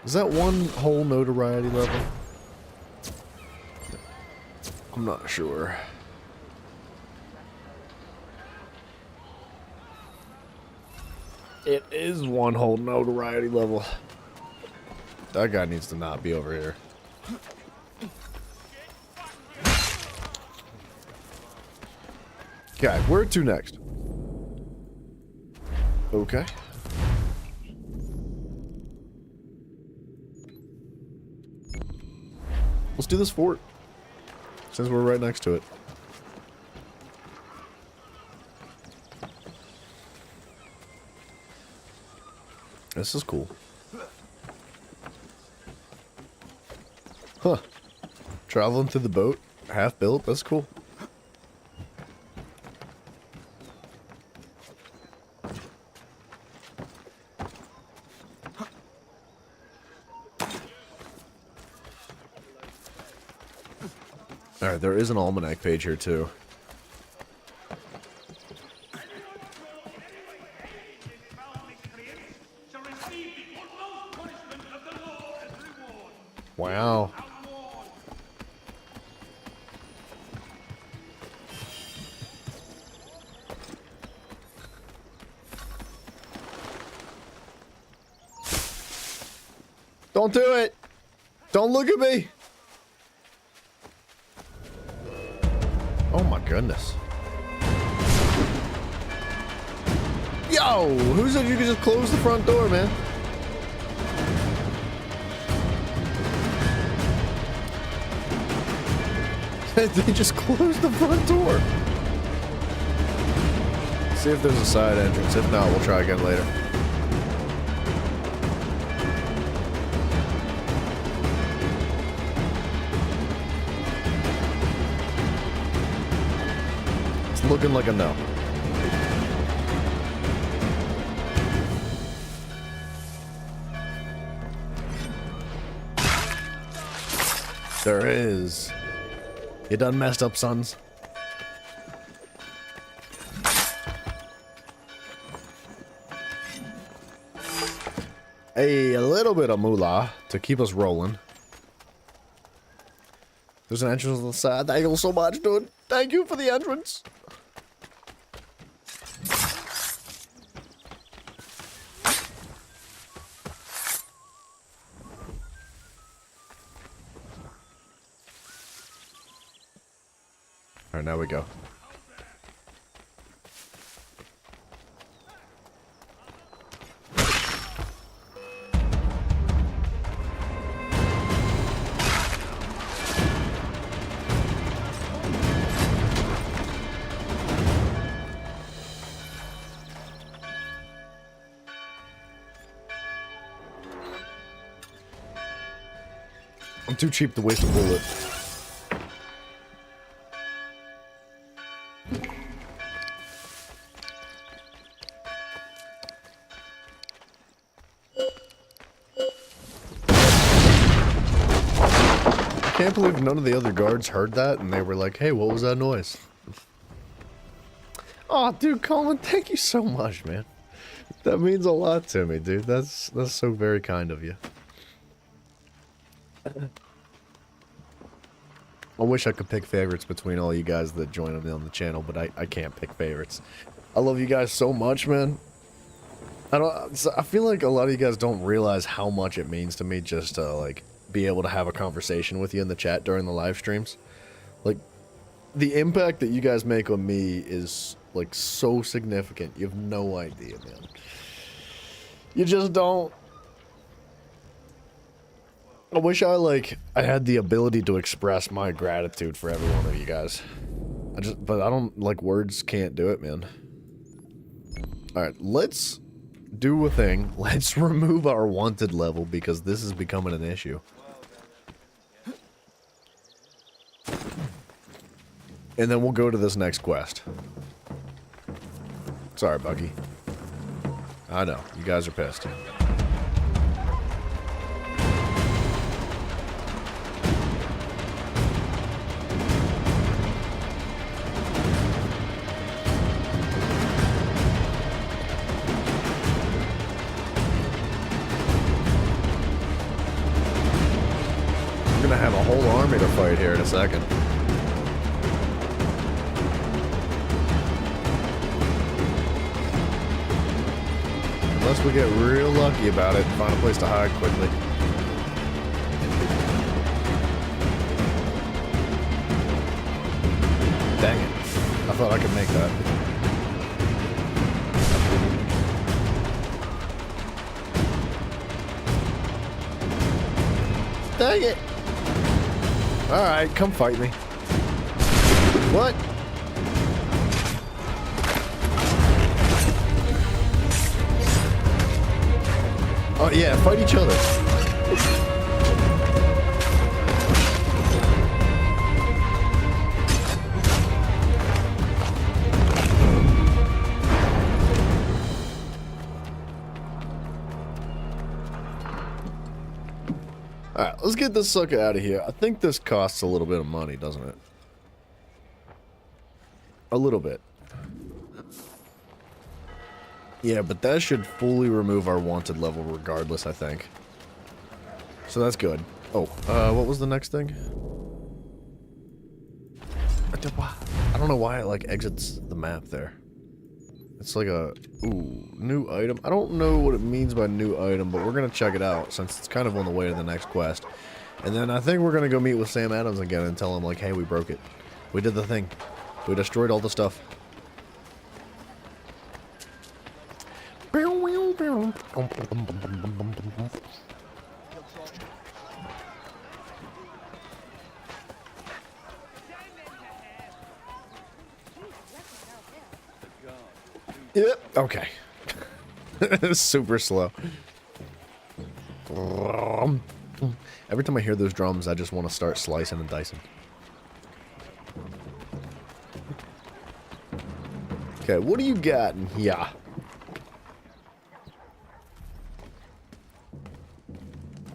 Is that one whole notoriety level? I'm not sure. It is one whole notoriety level. That guy needs to not be over here. Okay, where to next? Okay. Let's do this fort, since we're right next to it. This is cool. Huh. Traveling through the boat, half built, that's cool. Alright, there is an almanac page here too. Wow. Don't do it! Don't look at me! Oh my goodness. Yo! Who said you could just close the front door, man? They just closed the front door. See if there's a side entrance. If not, we'll try again later. It's looking like a no. There is. You done messed up, sons. a little bit of moolah to keep us rolling. There's an entrance on the side. Thank you so much, dude. Thank you for the entrance. Alright, now we go. I'm too cheap to waste a bullet. I can't believe none of the other guards heard that and they were like, hey, what was that noise? Oh, dude, Colin, thank you so much, man. That means a lot to me, dude. That's so very kind of you. I wish I could pick favorites between all you guys that join me on the channel, but I can't pick favorites. I love you guys so much, man. I feel like a lot of you guys don't realize how much it means to me just to, like, be able to have a conversation with you in the chat during the live streams. Like, the impact that you guys make on me is, like, so significant. You have no idea, man. You just don't. I wish I had the ability to express my gratitude for every one of you guys. But I don't, like, words can't do it, man. Alright, let's do a thing. Let's remove our wanted level because this is becoming an issue. And then we'll go to this next quest. Sorry, Bucky. I know, you guys are pissed. We're gonna have a whole army to fight here in a second. Unless we get real lucky about it and find a place to hide quickly. Dang it. I thought I could make that. Dang it! Alright, come fight me. What? Oh yeah, fight each other. Alright, let's get this sucker out of here. I think this costs a little bit of money, doesn't it? A little bit. Yeah, but that should fully remove our wanted level regardless, I think. So that's good. Oh, what was the next thing? I don't know why it, like, exits the map there. It's like a... Ooh, new item. I don't know what it means by new item, but we're gonna check it out since it's kind of on the way to the next quest. And then I think we're gonna go meet with Sam Adams again and tell him, like, hey, we broke it. We did the thing. We destroyed all the stuff. Yep, okay. Super slow. Every time I hear those drums, I just want to start slicing and dicing. Okay, what do you got in here?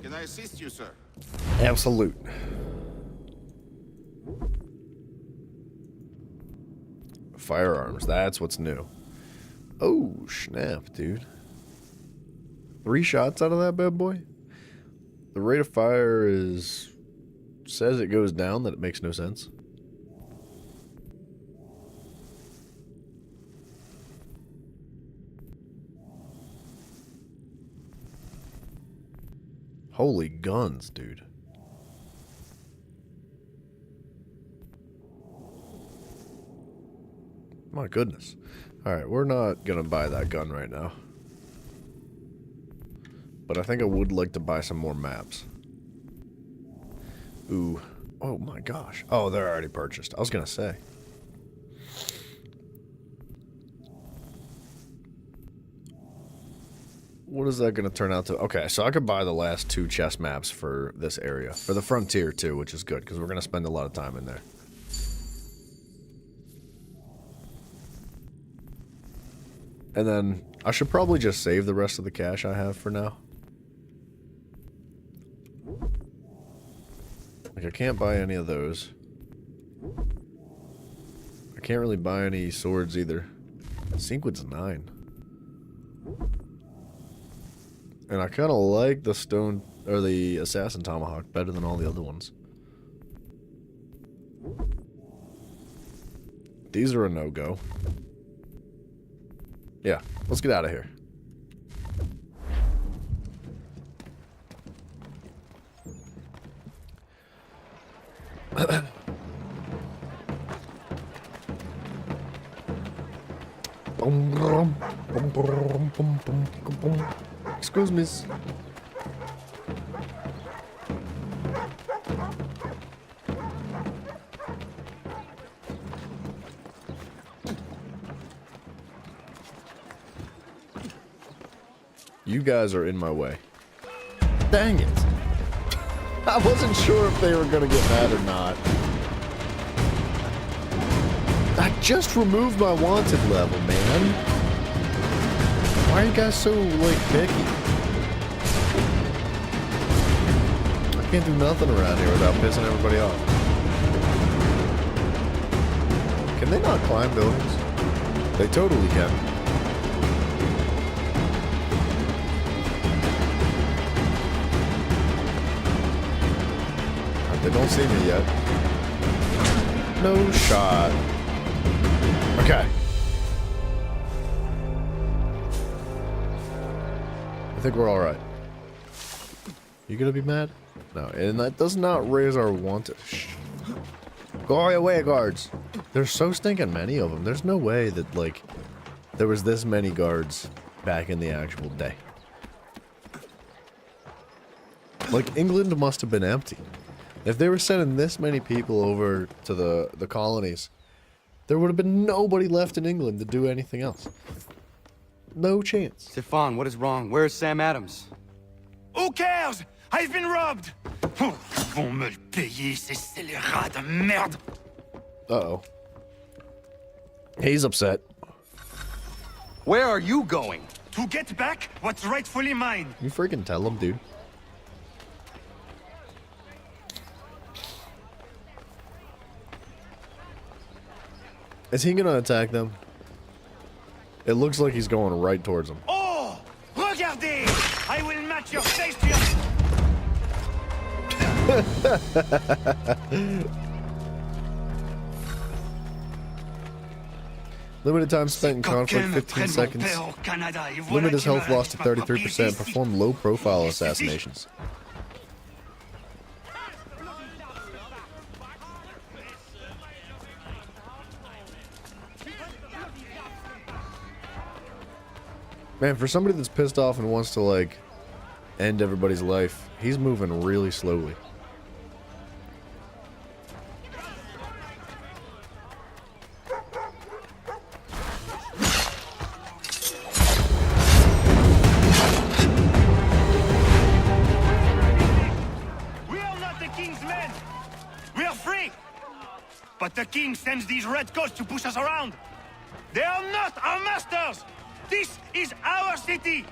Can I assist you, sir? Absolute. Firearms, that's what's new. Oh, snap, dude. 3 shots out of that bad boy? The rate of fire says it goes down, that it makes no sense. Holy guns, dude. My goodness. Alright, we're not gonna buy that gun right now. But I think I would like to buy some more maps. Ooh. Oh my gosh. Oh, they're already purchased. I was gonna say. What is that gonna turn out to? Okay, so I could buy the last 2 chess maps for this area. For the Frontier too, which is good, because we're gonna spend a lot of time in there. And then, I should probably just save the rest of the cash I have for now. Like, I can't buy any of those. I can't really buy any swords either. Sequence 9. And I kind of like the stone, or the assassin tomahawk better than all the other ones. These are a no-go. Yeah, let's get out of here. Excuse me. You guys are in my way. Dang it. I wasn't sure if they were gonna get mad or not. I just removed my wanted level, man. Why are you guys so, like, picky? I can't do nothing around here without pissing everybody off. Can they not climb buildings? They totally can. They don't see me yet. No shot. Okay. I think we're alright. You gonna be mad? No, and that does not raise our wanted. Shh. Go away, guards. There's so stinking many of them. There's no way that, like, there was this many guards back in the actual day. Like, England must have been empty. If they were sending this many people over to the colonies, there would have been nobody left in England to do anything else. No chance. Stefan, what is wrong? Where's Sam Adams? Who cares? I've been robbed! Vont me le payer, ces scélérats de merde! Uh-oh. He's upset. Where are you going? To get back what's rightfully mine. You freaking tell him, dude. Is he gonna attack them? It looks like he's going right towards them. Oh! Regardez! I will match your face to your... Limited time spent in conflict, 15 seconds. Limit his health lost to 33%. Perform low-profile assassinations. Man, for somebody that's pissed off and wants to, like, end everybody's life, he's moving really slowly. We are not the king's men! We are free! But the king sends these red coats to push us around! They are not our masters! This is our city!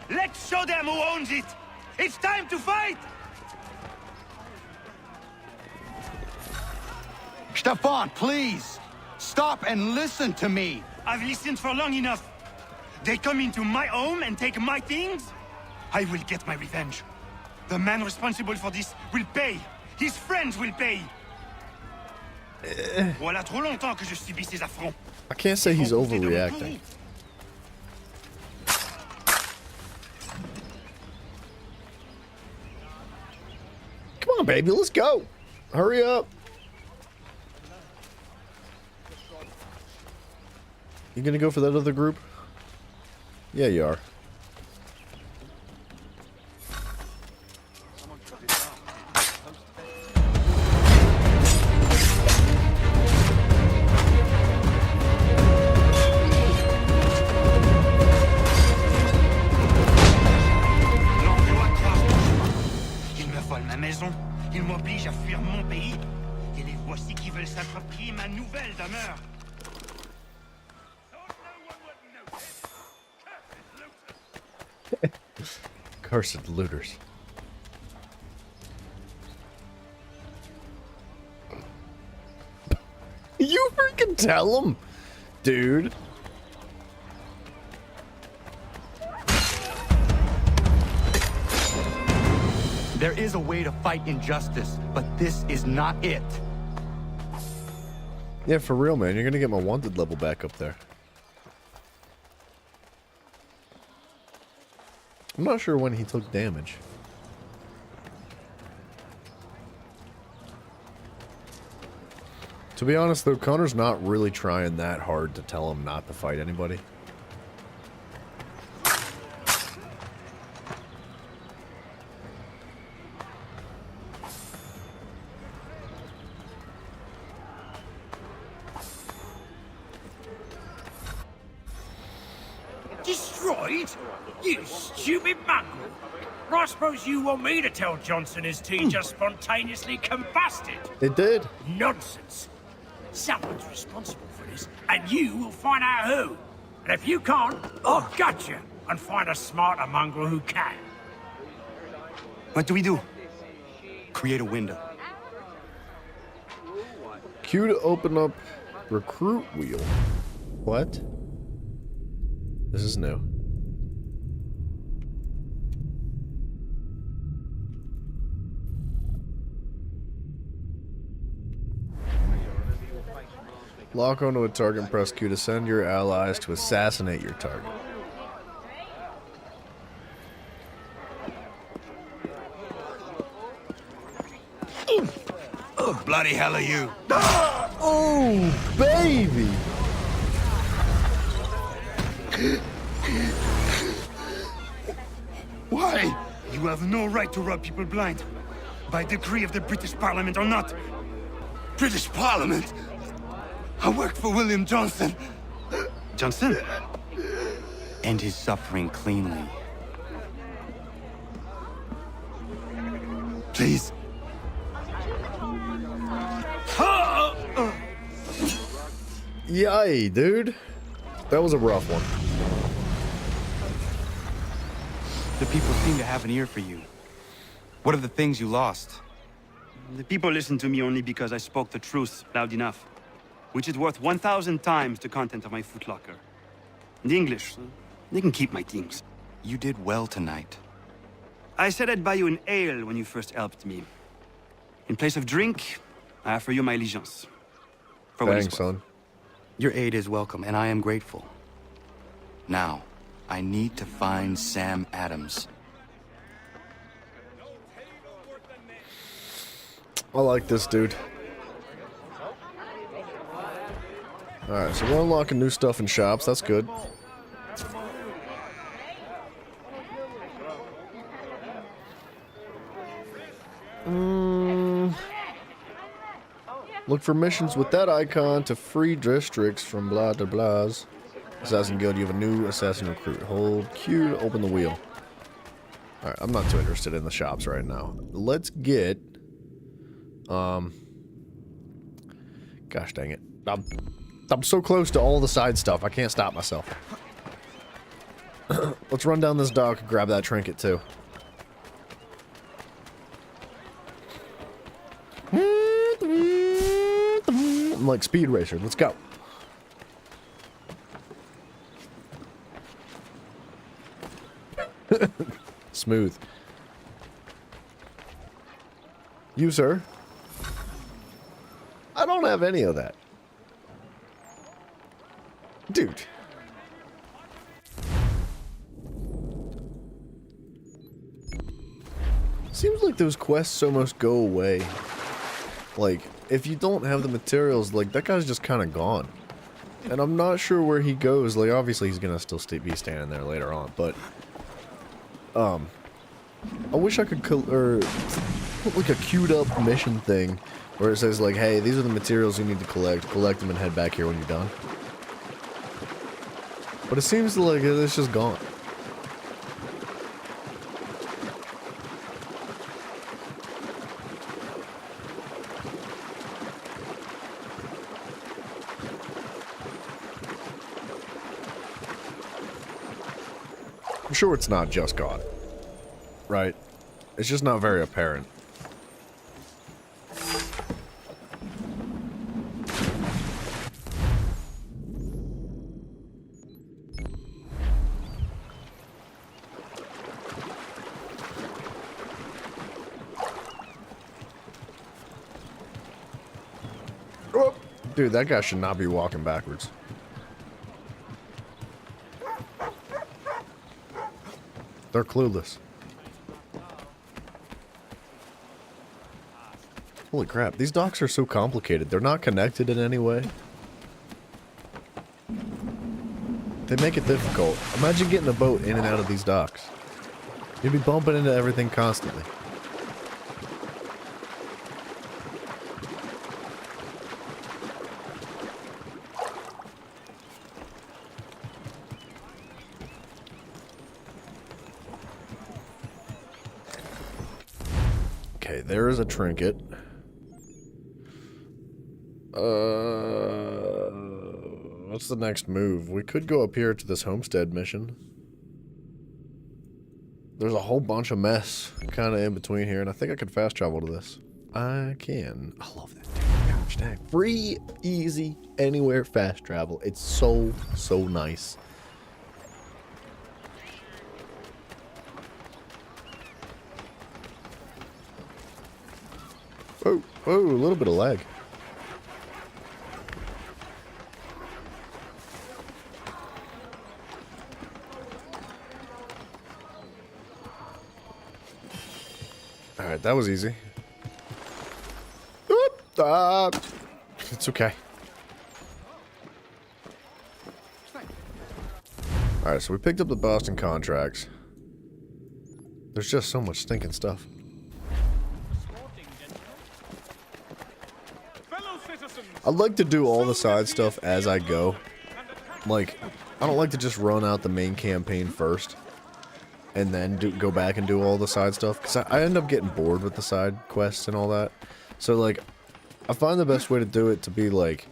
Let's show them who owns it! It's time to fight! Stefan, please! Stop and listen to me! I've listened for long enough. They come into my home and take my things? I will get my revenge. The man responsible for this will pay. His friends will pay. Voilà trop longtemps que je subis ces affronts. I can't say he's overreacting. Come on, baby, let's go. Hurry up. You gonna go for that other group? Yeah, you are. Ils me volent ma maison, ils m'obligent à fuir mon pays, et les voici qui veulent s'approprier ma nouvelle demeure. Cursed looters. You freaking tell him, dude. There is a way to fight injustice, but this is not it. Yeah, for real, man. You're gonna get my wanted level back up there. I'm not sure when he took damage. To be honest, though, Connor's not really trying that hard to tell him not to fight anybody. Destroyed? You stupid mongrel! I suppose you want me to tell Johnson his tea just spontaneously combusted? It did. Nonsense. Someone's responsible for this, and you will find out who. And if you can't, I'll gut you and find a smarter mongrel who can. What do we do? Create a window. Q to open up recruit wheel. What? This is new. Lock onto a target and press Q to send your allies to assassinate your target. Oh, bloody hell are you? Oh, baby! Why? You have no right to rob people blind. By decree of the British Parliament or not. British Parliament? I worked for William Johnson. Johnson? End his suffering cleanly. Please. Yay, dude. That was a rough one. The people seem to have an ear for you. What are the things you lost? The people listen to me only because I spoke the truth loud enough, which is worth 1,000 times the content of my footlocker. The English, they can keep my things. You did well tonight. I said I'd buy you an ale when you first helped me. In place of drink, I offer you my allegiance. For what it's Thanks, worth. son. Your aid is welcome, and I am grateful. Now, I need to find Sam Adams. I like this dude. Alright, so we're unlocking new stuff in shops. That's good. Look for missions with that icon to free districts from blah blah blahs. Assassin Guild, you have a new assassin recruit. Hold Q to open the wheel. Alright, I'm not too interested in the shops right now. Let's get... Gosh dang it. I'm so close to all the side stuff, I can't stop myself. Let's run down this dock and grab that trinket too. I'm like Speed Racer, let's go. smooth. You, sir? I don't have any of that. Dude. Seems like those quests almost go away. Like, if you don't have the materials, like, that guy's just kind of gone. And I'm not sure where he goes. Like, obviously he's gonna still be standing there later on, but... I wish I could put like a queued up mission thing where it says like, hey, these are the materials you need to collect them and head back here when you're done. But it seems like it's just gone. I'm sure it's not just gone. Right? It's just not very apparent. Oh, dude, that guy should not be walking backwards. They're clueless. Holy crap, these docks are so complicated. They're not connected in any way. They make it difficult. Imagine getting a boat in and out of these docks. You'd be bumping into everything constantly. Okay, there is a trinket. What's the next move? We could go up here to this homestead mission. There's a whole bunch of mess kind of in between here, and I think I could fast travel to this. I can. I love that. Gosh dang. Free, easy, anywhere fast travel. It's so, so nice. Whoa, whoa, a little bit of lag. Alright, that was easy. Oop, it's okay. Alright, so we picked up the Boston contracts. There's just so much stinking stuff. I like to do all the side stuff as I go. Like, I don't like to just run out the main campaign first and then go back and do all the side stuff, because I end up getting bored with the side quests and all that. So, like, I find the best way to do it to be, like,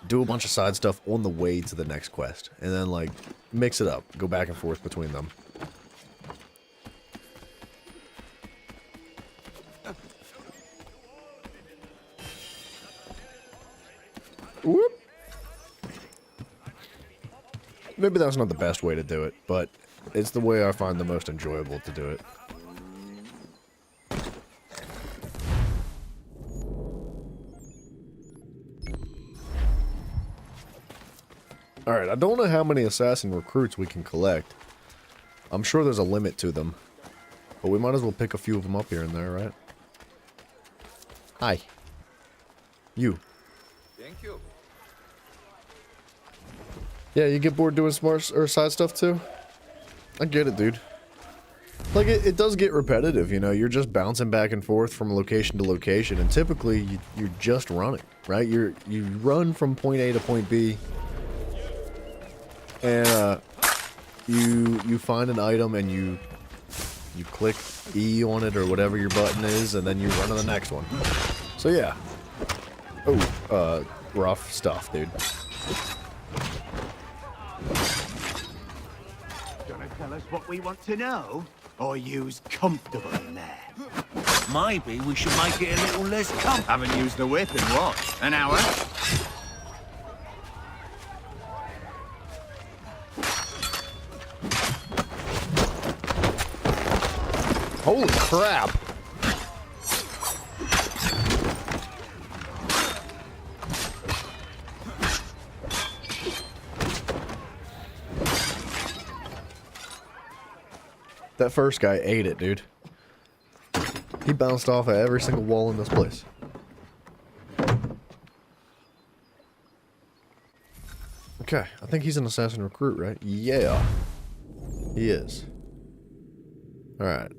do a bunch of side stuff on the way to the next quest, and then, like, mix it up, go back and forth between them. Whoop. Maybe that's not the best way to do it, but it's the way I find the most enjoyable to do it. Alright, I don't know how many assassin recruits we can collect. I'm sure there's a limit to them. But we might as well pick a few of them up here and there, right? Hi. You. Thank you. Yeah, you get bored doing smart or side stuff too? I get it, dude. Like, it does get repetitive, you know? You're just bouncing back and forth from location to location, and typically you're just running, right? You run from point A to point B, and you find an item and you click E on it or whatever your button is, and then you run to the next one. So yeah. Oh, rough stuff, dude. Gonna tell us what we want to know? Or use comfortable in there? Maybe we should make it a little less comfortable. Haven't used the whip in what? An hour? Holy crap! That first guy ate it, dude. He bounced off of every single wall in this place. Okay, I think he's an assassin recruit, right? Yeah. He is. Alright.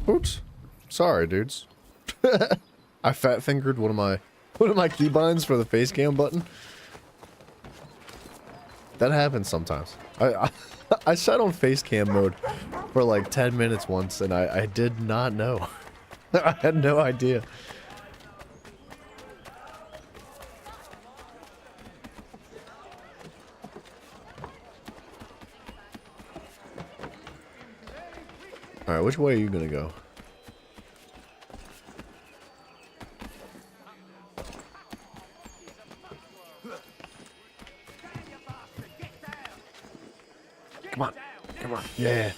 Oops. Sorry, dudes. I fat fingered one of my keybinds for the face cam button. That happens sometimes. I sat on face cam mode for like 10 minutes once and I did not know. I had no idea. Alright, which way are you gonna go? Come on. Come on. Yeah.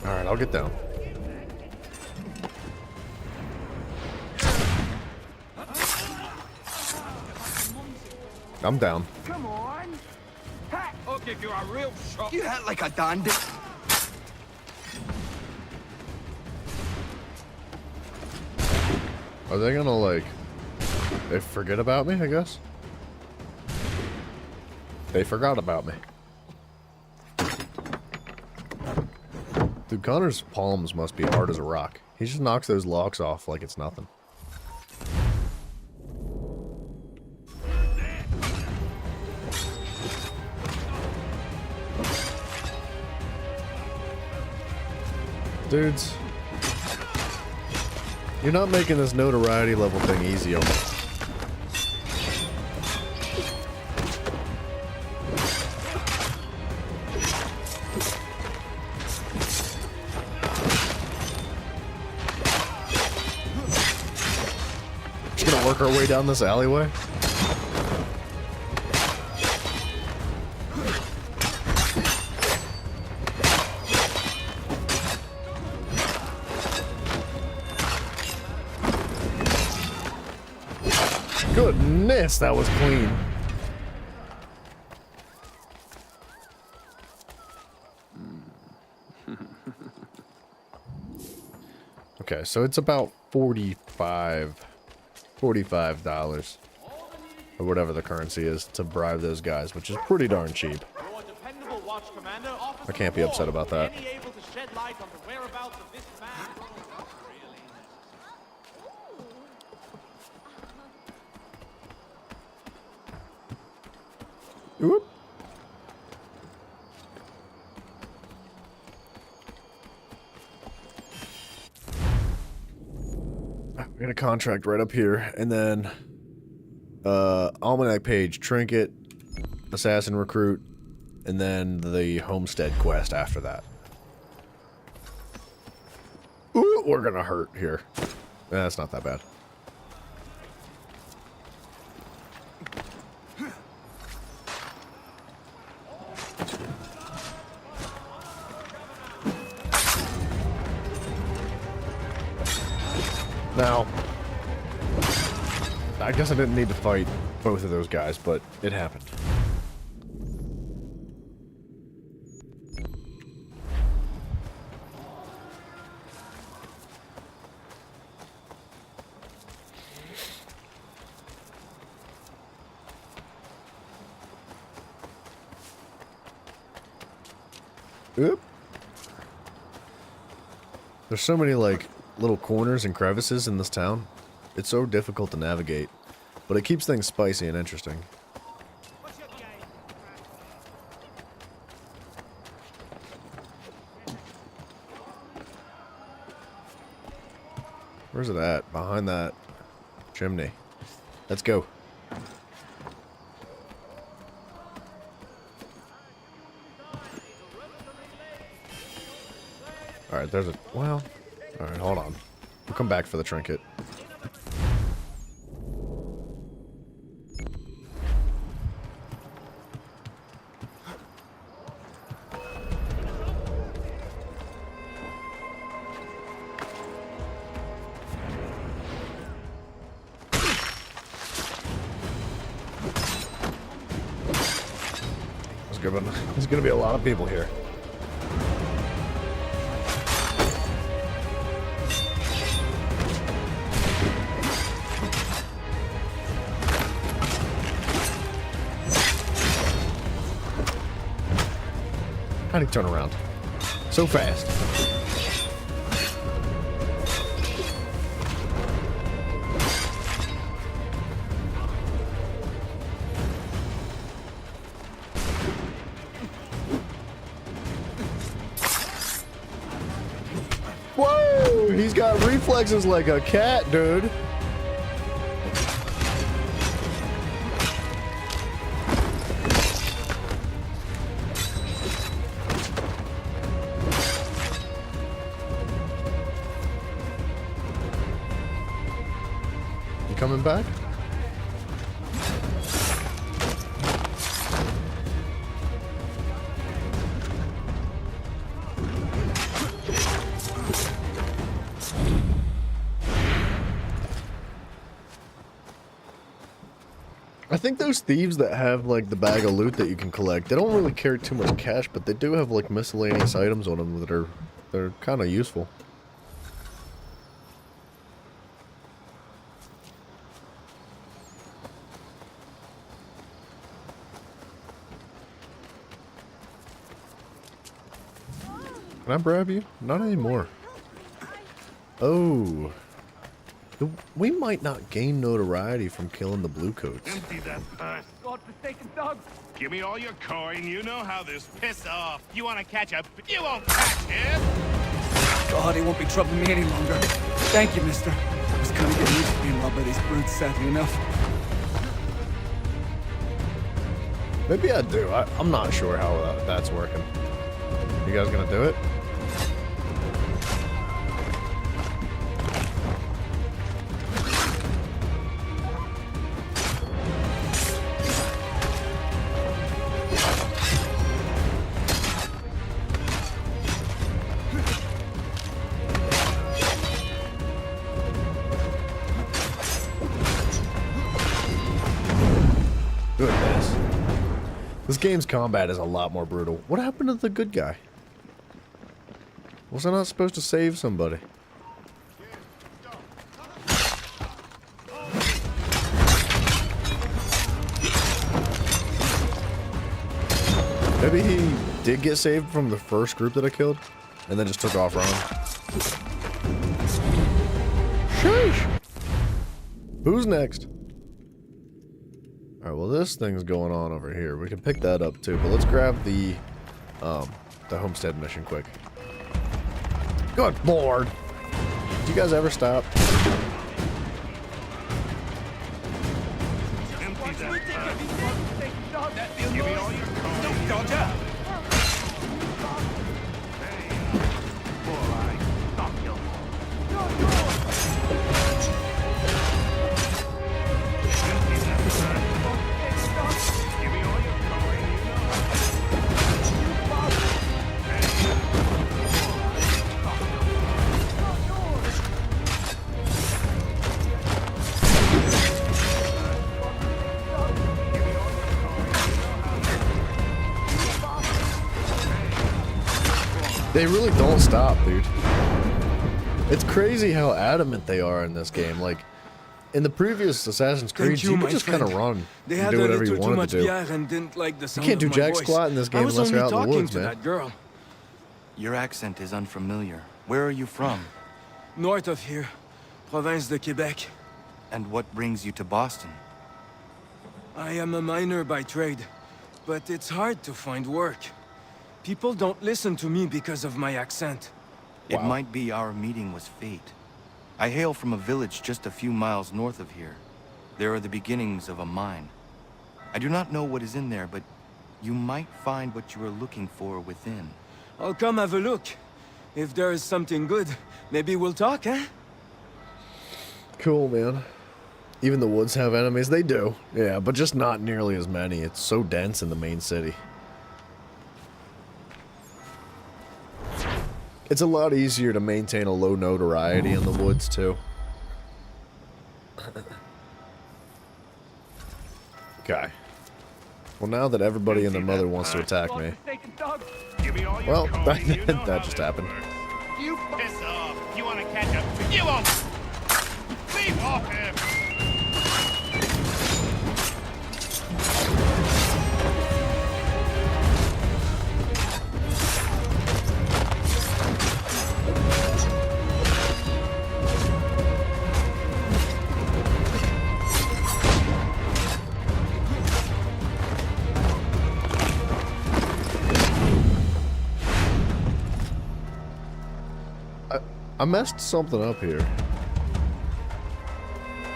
Alright, I'll get down. I'm down. Come on. I'll give you a real shot. You act like a dandy. Are they gonna, like... They forget about me, I guess? They forgot about me. Dude, Connor's palms must be hard as a rock. He just knocks those locks off like it's nothing. Dudes, you're not making this notoriety level thing easy on me. Just gonna work our way down this alleyway? Goodness, that was clean. Okay, so it's about $45 or whatever the currency is to bribe those guys, which is pretty darn cheap. I can't be upset about that. Oop. We got a contract right up here, and then Almanac Page, Trinket, Assassin Recruit, and then the Homestead quest after that. Ooh, we're gonna hurt here. That's not that bad. Now, I guess I didn't need to fight both of those guys, but it happened. Oop. There's so many, like, little corners and crevices in this town. It's so difficult to navigate, but it keeps things spicy and interesting. Where's it at? Behind that chimney. Let's go. Alright, there's a... well... Alright, hold on. We'll come back for the trinket. There's gonna be a lot of people here. How'd he turn around? So fast. Whoa! He's got reflexes like a cat, dude. You coming back? I think those thieves that have like the bag of loot that you can collect, they don't really carry too much cash, but they do have like miscellaneous items on them that are kind of useful. Can I bribe you? Not anymore. Oh. We might not gain notoriety from killing the Bluecoats. Empty that purse. God-forsaken dogs! Give me all your coin. You know how this. Piss off. You want to catch a... You won't catch him. God, he won't be troubling me any longer. Thank you, mister. I was kind of getting used to being robbed by these brutes, sadly enough. Maybe I do. I'm not sure how that's working. You guys gonna do it? Goodness. This game's combat is a lot more brutal. What happened to the good guy? Was I not supposed to save somebody? Maybe he did get saved from the first group that I killed, and then just took off running. Sheesh! Who's next? Alright, well this thing's going on over here. We can pick that up too, but let's grab the homestead mission quick. Good lord! Did you guys ever stop? Empty that purse. Give me all your coin. Don't dodge. They really don't stop, dude. It's crazy how adamant they are in this game. Like, in the previous Assassin's Creed, you could just kind of run and do whatever you wanted to do. And didn't like the You can't do jack squat in this game unless you're out in the woods, man. That girl. Your accent is unfamiliar. Where are you from? North of here, Province de Quebec. And what brings you to Boston? I am a miner by trade, but it's hard to find work. People don't listen to me because of my accent. It might be our meeting was fate. I hail from a village just a few miles north of here. There are the beginnings of a mine. I do not know what is in there, but you might find what you are looking for within. I'll come have a look. If there is something good, maybe we'll talk, eh? Cool, man. Even the woods have enemies? They do. Yeah, but just not nearly as many. It's so dense in the main city. It's a lot easier to maintain a low notoriety in the woods, too. Okay. Well, now that everybody and their mother wants to attack me. Well, that just happened. You piss off. You want to catch up? You won't. Leave off him. I messed something up here.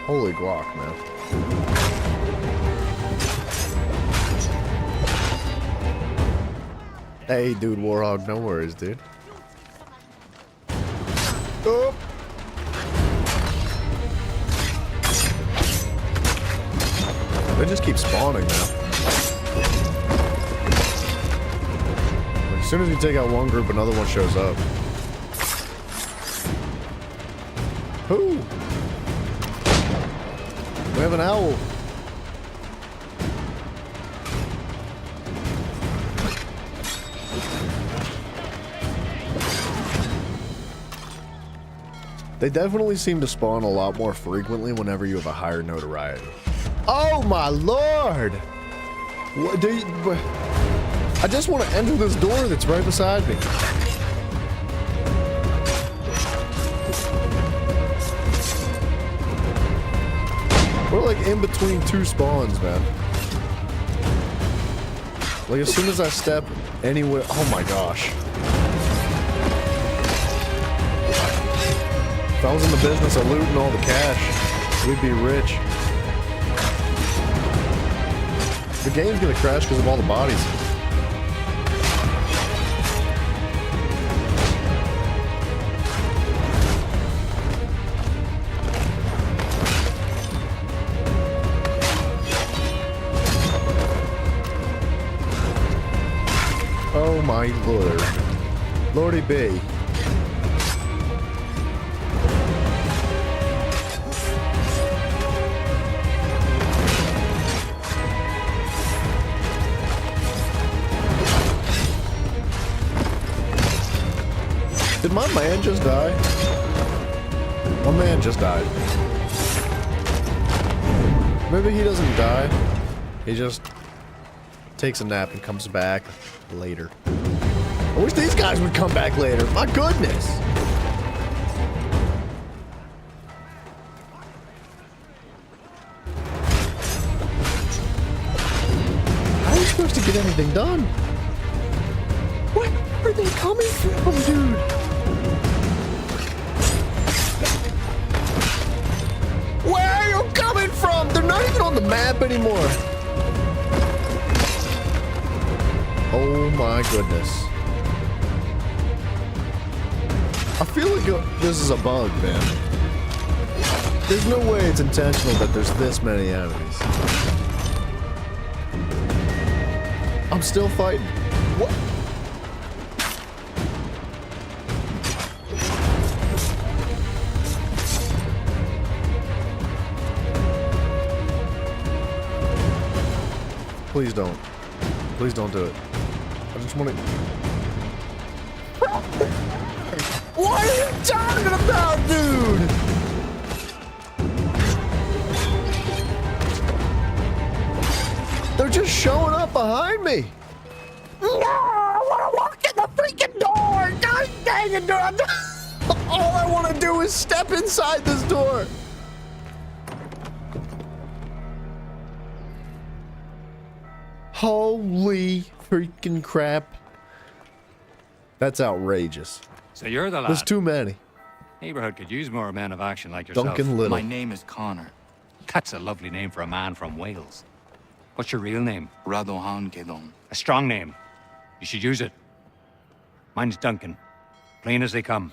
Holy guac, man. Hey, dude, Warhog, no worries, dude. Oh. They just keep spawning now. Like, as soon as you take out one group, another one shows up. Who? We have an owl. They definitely seem to spawn a lot more frequently whenever you have a higher notoriety. Oh my lord! What do you... I just want to enter this door that's right beside me. We're like in between two spawns, man. Like as soon as I step anywhere, oh my gosh. If I was in the business of looting all the cash, we'd be rich. The game's gonna crash because of all the bodies. Oh my lord. Lordy B. Did my man just die? My man just died. Maybe he doesn't die. He just takes a nap and comes back later. I wish these guys would come back later. My goodness. How are you supposed to get anything done? Where are they coming from, dude? Where are you coming from? They're not even on the map anymore. Oh my goodness. I feel like this is a bug, man. There's no way it's intentional that there's this many enemies. I'm still fighting. What? Please don't. Please don't do it. I just want to... What are you talking about, dude? They're just showing up behind me. No, I want to walk in the freaking door. God dang it, dude. All I want to do is step inside this door. Holy freaking crap. That's outrageous. So you're the lad. There's too many. Neighborhood could use more men of action like yourself. Duncan Little. My name is Connor. That's a lovely name for a man from Wales. What's your real name? Radohan Kedon. A strong name. You should use it. Mine's Duncan. Plain as they come.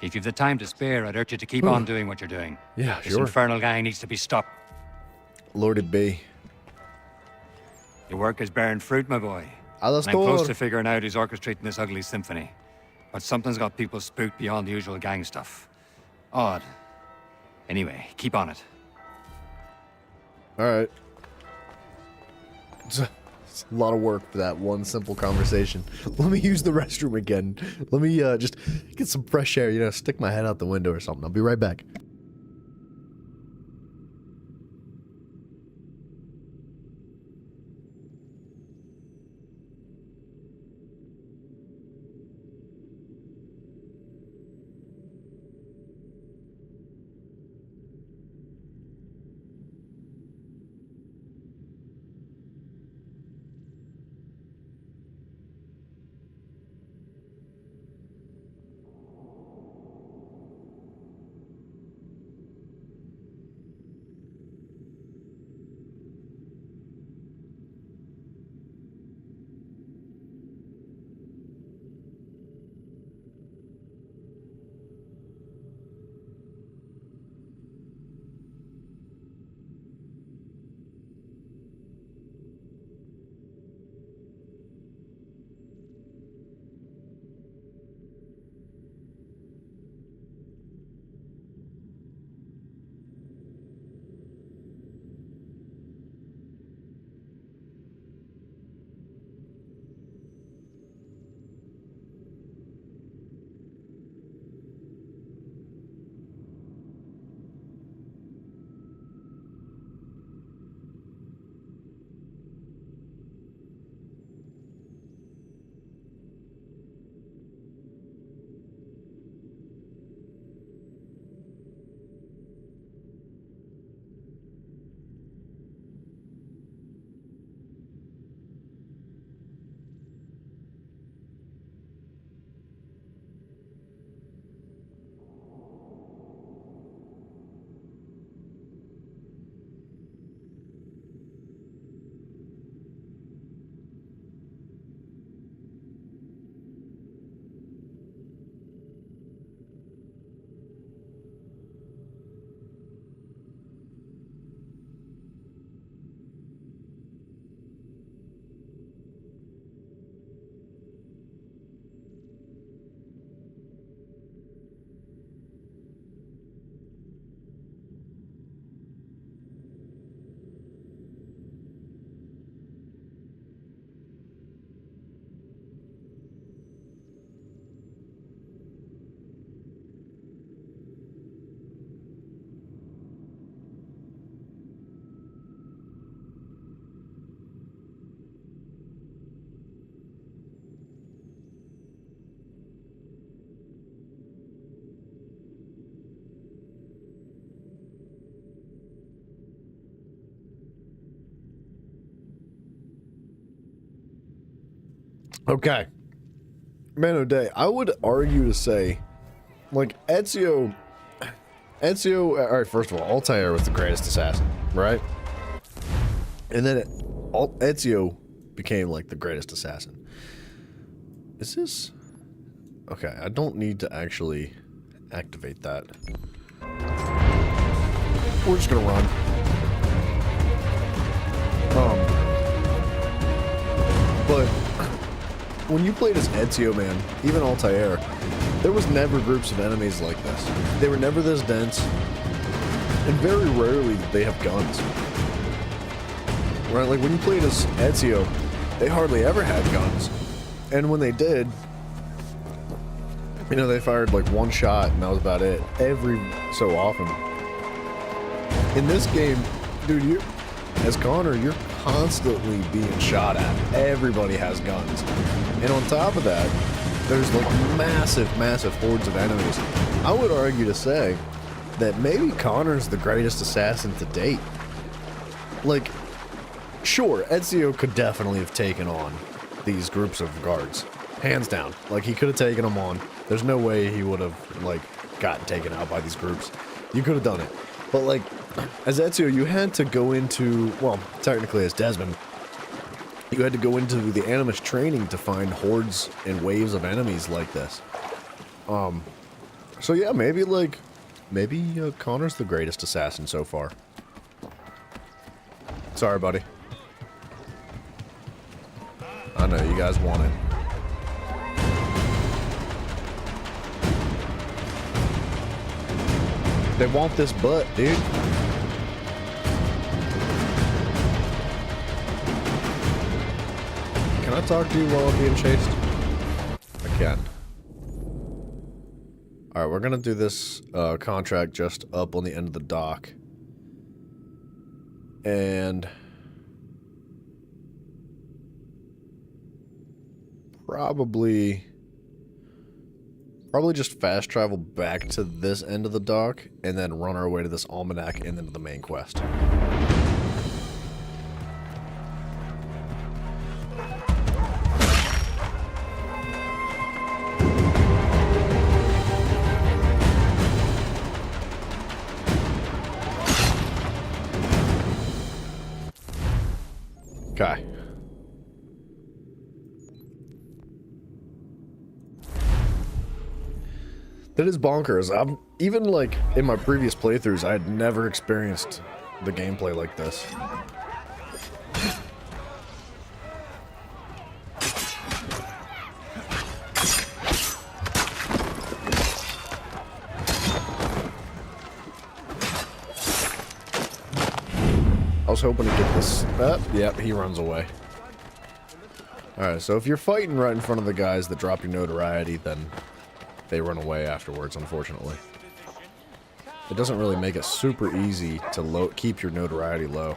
If you've the time to spare, I'd urge you to keep on doing what you're doing. Yeah, This sure. infernal gang needs to be stopped. Lordy B. Your work is bearing fruit, my boy. A la And I'm close store. to figuring out who's orchestrating this ugly symphony. But something's got people spooked beyond the usual gang stuff. Odd. Anyway, keep on it. All right. It's a lot of work for that one simple conversation. Let me use the restroom again. Let me just get some fresh air, you know, stick my head out the window or something. I'll be right back. Okay. Man O'Day, I would argue to say, like, Ezio, alright, first of all, Altair was the greatest assassin, right? And then Ezio became, like, the greatest assassin. Is this... Okay, I don't need to actually activate that. We're just gonna run. But when you played as Ezio, man, even Altair, there was never groups of enemies like this. They were never this dense, and very rarely did they have guns. Right, like when you played as Ezio, they hardly ever had guns. And when they did, you know, they fired like one shot and that was about it. Every so often. In this game, dude, as Connor, you're constantly being shot at. Everybody has guns. And on top of that, there's like massive, massive hordes of enemies. I would argue to say that maybe Connor's the greatest assassin to date. Like, sure, Ezio could definitely have taken on these groups of guards. Hands down. Like, he could have taken them on. There's no way he would have, like, gotten taken out by these groups. You could have done it. But, like, as Ezio, you had to go into, well, technically as Desmond, you had to go into the Animus training to find hordes and waves of enemies like this. So yeah, maybe, like, maybe Connor's the greatest assassin so far. Sorry, buddy. I know, you guys want it. They want this butt, dude. I talk to you while I'm being chased? I can. Alright, we're gonna do this contract just up on the end of the dock. And probably just fast travel back to this end of the dock and then run our way to this almanac and into the main quest. Okay. That is bonkers. I'm even like in my previous playthroughs, I had never experienced the gameplay like this. I was hoping to get this. Yep, he runs away. Alright, so if you're fighting right in front of the guys that drop your notoriety, then they run away afterwards, unfortunately. It doesn't really make it super easy to keep your notoriety low.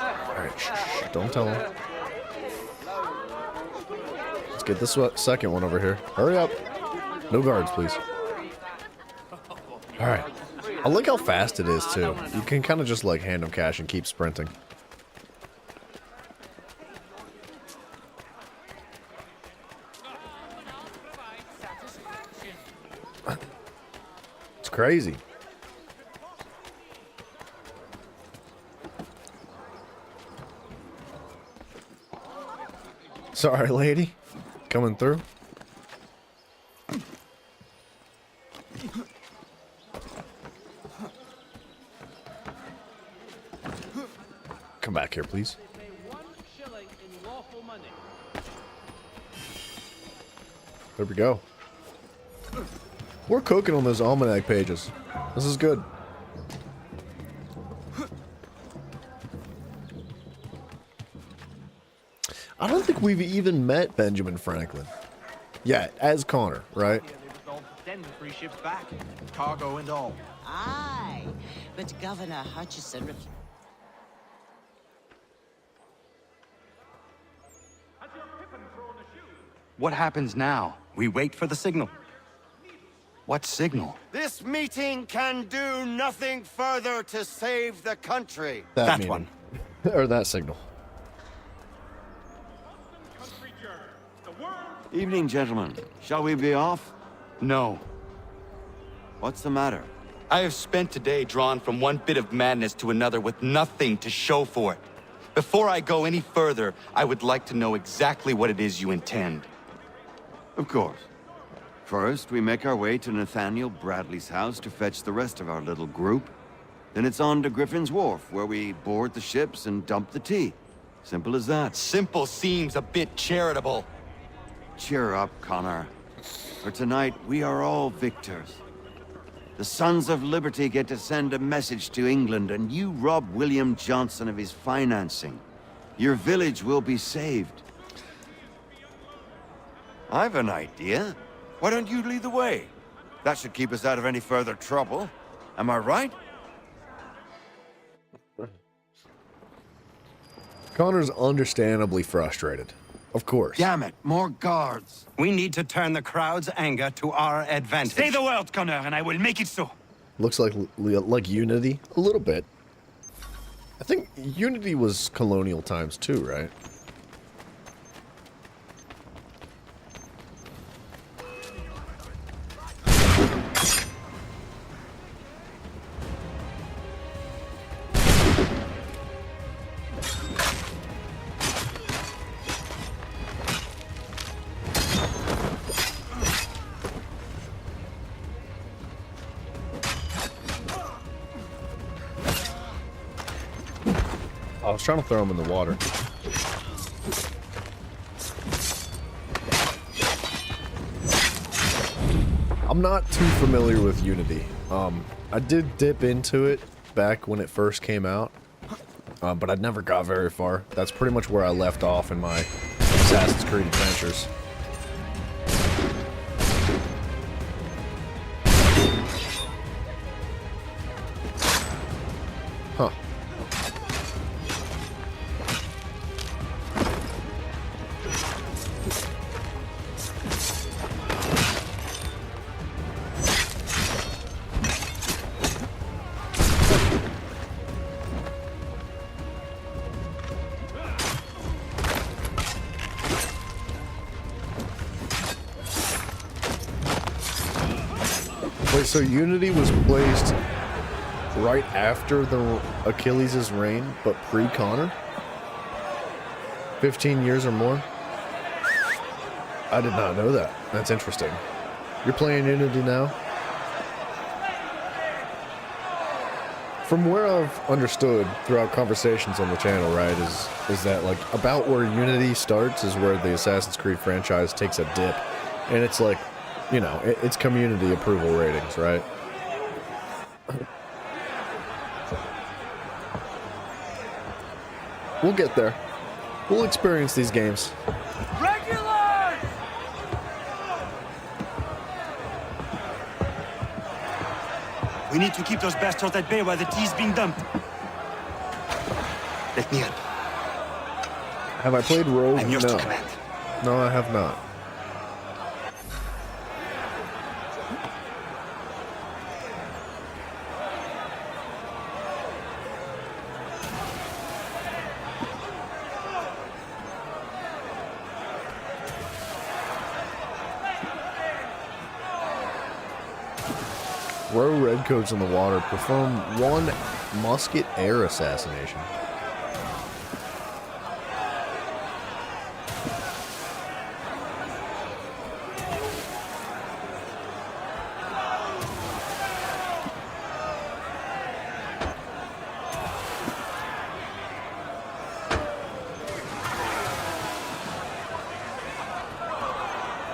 Alright, shh, don't tell him. Let's get this second one over here. Hurry up. No guards, please. Alright. I like how fast it is, too. You can kind of just, like, hand him cash and keep sprinting. It's crazy. Sorry, lady. Coming through. Come back here, please. There we go. We're cooking on those almanac pages. This is good. I don't think we've even met Benjamin Franklin. Yeah, as Connor, right? Send the 3 ships back, cargo and all. Aye, but Governor Hutchison What happens now? We wait for the signal. What signal? This meeting can do nothing further to save the country. That one. Or that signal. Evening, gentlemen. Shall we be off? No. What's the matter? I have spent today drawn from one bit of madness to another with nothing to show for it. Before I go any further, I would like to know exactly what it is you intend. Of course. First, we make our way to Nathaniel Bradley's house to fetch the rest of our little group. Then it's on to Griffin's Wharf, where we board the ships and dump the tea. Simple as that. Simple seems a bit charitable. Cheer up, Connor. For tonight, we are all victors. The Sons of Liberty get to send a message to England, and you rob William Johnson of his financing. Your village will be saved. I've an idea. Why don't you lead the way? That should keep us out of any further trouble. Am I right? Connor's understandably frustrated. Of course. Damn it, more guards. We need to turn the crowd's anger to our advantage. Say the word, Connor, and I will make it so. Looks like Unity. A little bit. I think Unity was colonial times too, right? I was trying to throw him in the water. I'm not too familiar with Unity. I did dip into it back when it first came out, but I never got very far. That's pretty much where I left off in my Assassin's Creed adventures. Huh. Wait, so Unity was placed right after the Achilles' reign, but pre-Connor? 15 years or more? I did not know that. That's interesting. You're playing Unity now? From where I've understood throughout conversations on the channel, right, is that like about where Unity starts is where the Assassin's Creed franchise takes a dip. And it's like, you know, it's community approval ratings, right? We'll get there. We'll experience these games. Regulars! We need to keep those bastards at bay while the tea's being dumped. Let me help. Have I played Rogue? I'm yours No. to command. No, I have not. Row redcoats in the water. Perform 1 musket air assassination.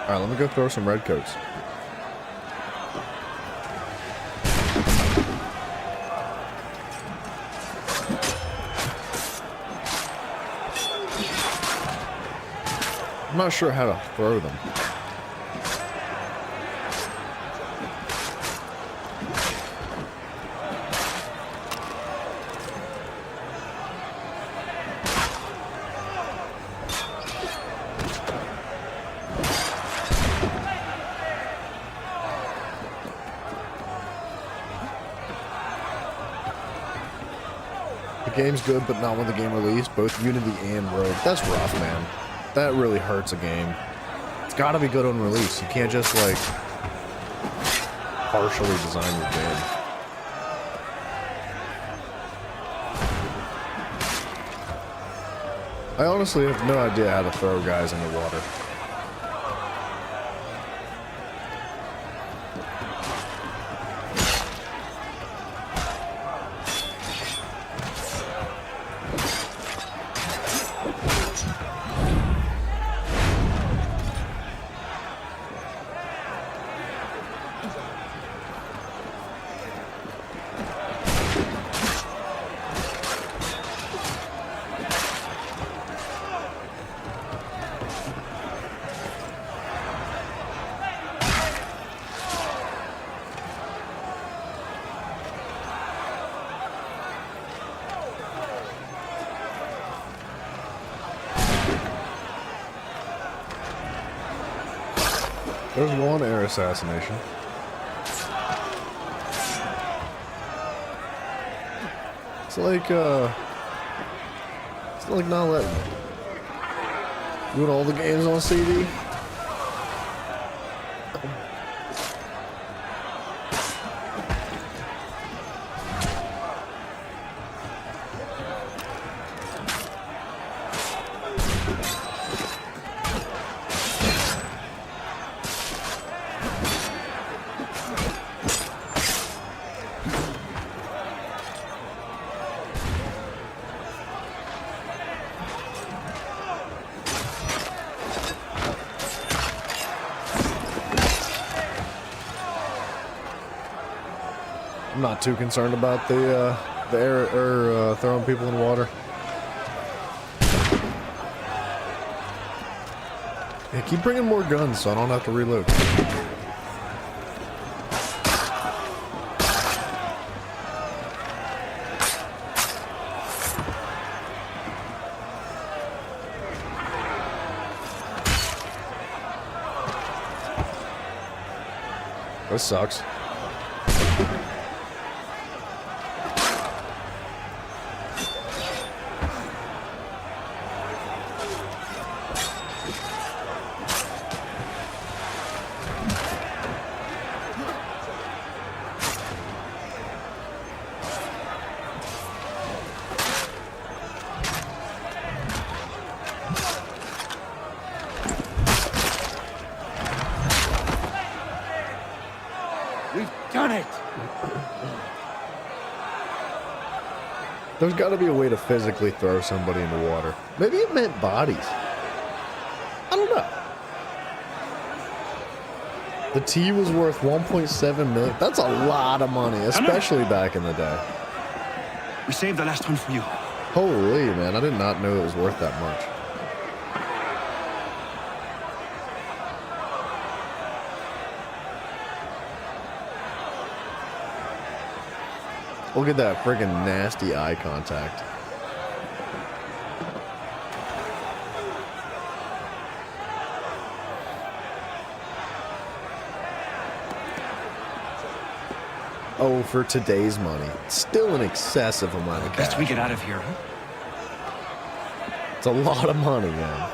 Alright, let me go throw some redcoats. I'm not sure how to throw them. The game's good, but not when the game released, both Unity and Rogue. That's rough, man. That really hurts a game. It's gotta be good on release. You can't just, like, partially design your game. I honestly have no idea how to throw guys in the water. There's 1 air assassination. It's like not letting me. Doing all the games on CD. I'm not too concerned about the They're throwing people in water. Yeah, keep bringing more guns so I don't have to reload. This sucks. Done it! There's got to be a way to physically throw somebody into water. Maybe it meant bodies. I don't know. The tea was worth 1.7 million. That's a lot of money, especially back in the day. We saved the last one for you. Holy, man. I did not know it was worth that much. Look at that friggin' nasty eye contact. Oh, for today's money. Still an excessive amount of cash. Best we get out of here, huh? It's a lot of money, man.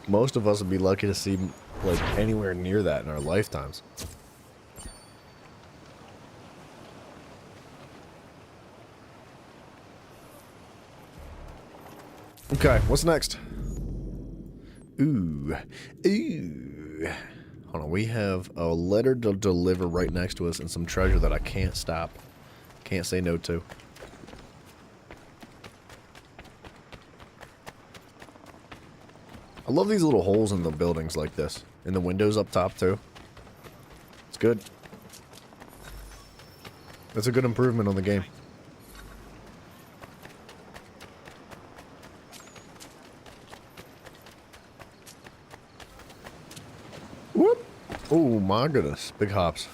Most of us would be lucky to see, like, anywhere near that in our lifetimes. Okay, what's next? Ooh. Hold on, we have a letter to deliver right next to us and some treasure that I can't stop. Can't say no to. I love these little holes in the buildings like this. And the windows up top too. It's good. That's a good improvement on the game. Whoop! Oh my goodness, big hops.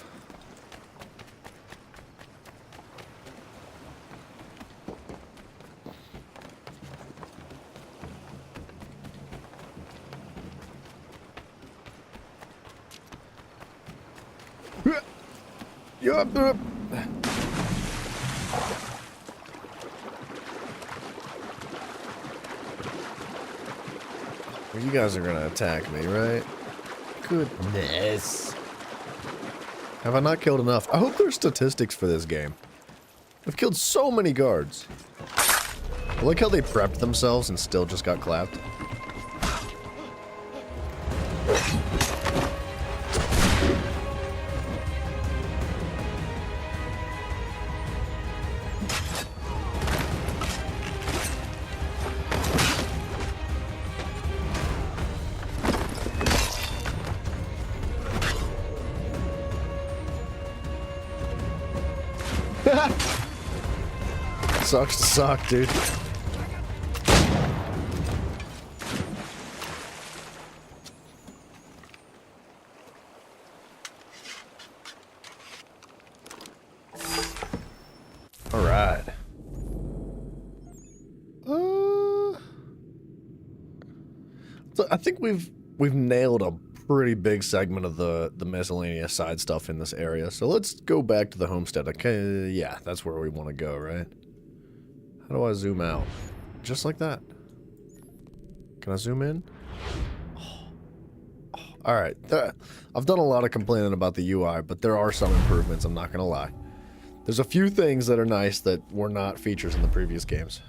Yup. Well, you guys are gonna attack me, right? Goodness. Have I not killed enough? I hope there's statistics for this game. I've killed so many guards. I like how they prepped themselves and still just got clapped. Sucks to suck, dude. All right. So I think we've nailed a pretty big segment of the miscellaneous side stuff in this area. So let's go back to the homestead. Okay, yeah, that's where we want to go, right? How do I zoom out? Just like that. Can I zoom in? All right. I've done a lot of complaining about the UI, but there are some improvements, I'm not going to lie. There's a few things that are nice that were not features in the previous games.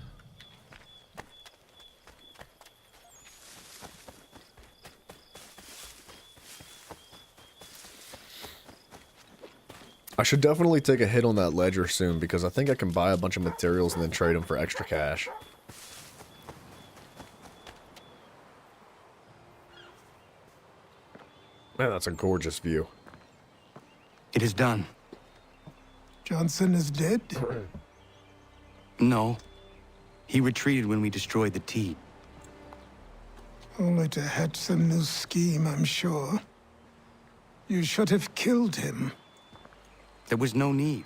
I should definitely take a hit on that ledger soon because I think I can buy a bunch of materials and then trade them for extra cash. Man, that's a gorgeous view. It is done. Johnson is dead? No. He retreated when we destroyed the tea. Only to hatch some new scheme, I'm sure. You should have killed him. There was no need.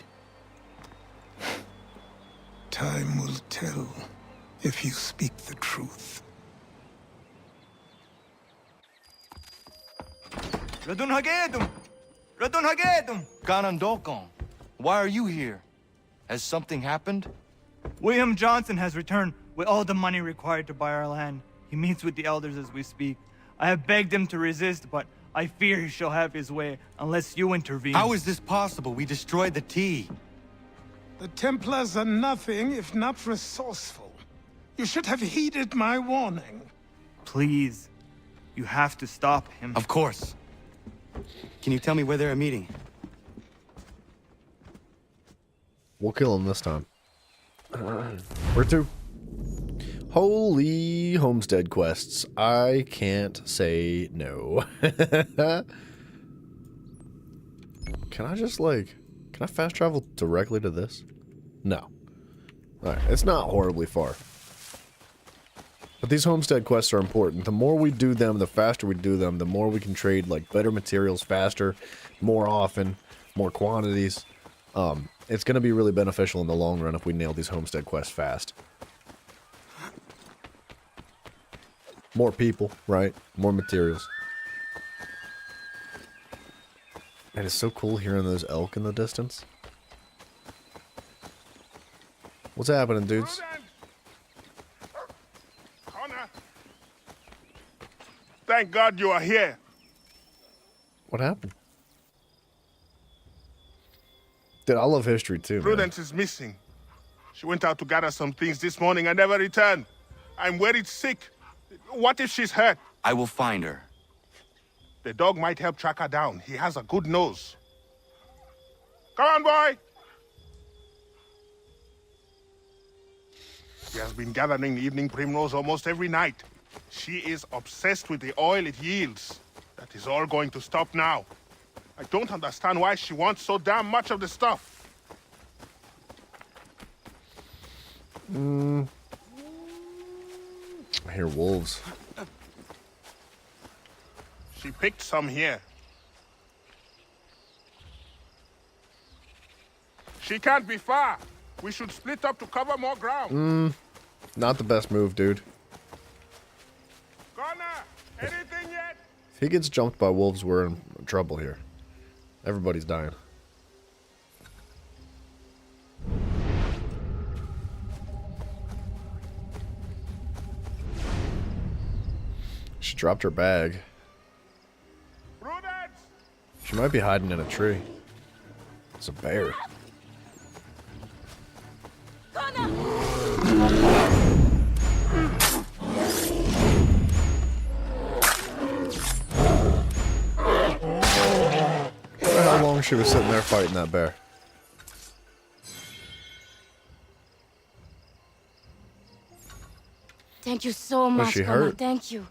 Time will tell if you speak the truth. Radun Hagedum! Radun Hagedum! Ganondokon, why are you here? Has something happened? William Johnson has returned with all the money required to buy our land. He meets with the elders as we speak. I have begged him to resist, but I fear he shall have his way unless you intervene. How is this possible? We destroyed the tea. The Templars are nothing if not resourceful. You should have heeded my warning. Please, you have to stop him. Of course. Can you tell me where they're meeting? We'll kill him this time. Where to? Holy homestead quests. I can't say no. Can I just like... Can I fast travel directly to this? No. Alright, it's not horribly far. But these homestead quests are important. The more we do them, the faster we do them, the more we can trade like better materials faster, more often, more quantities. It's going to be really beneficial in the long run if we nail these homestead quests fast. More people, right? More materials. And it's so cool hearing those elk in the distance. What's happening, dudes? Connor! Thank God you are here. What happened? Dude, I love history too, man. Prudence is missing. She went out to gather some things this morning and never returned. I'm worried sick. What if she's hurt? I will find her. The dog might help track her down. He has a good nose. Come on, boy! He has been gathering the evening primrose almost every night. She is obsessed with the oil it yields. That is all going to stop now. I don't understand why she wants so damn much of the stuff. I hear wolves. She picked some here. She can't be far. We should split up to cover more ground. Not the best move, dude. Connor, anything yet? If he gets jumped by wolves, we're in trouble here. Everybody's dying. She dropped her bag. Prudence! She might be hiding in a tree. It's a bear. I wonder how long she was sitting there fighting that bear. Thank you so Was much, she Connor. hurt? Thank you.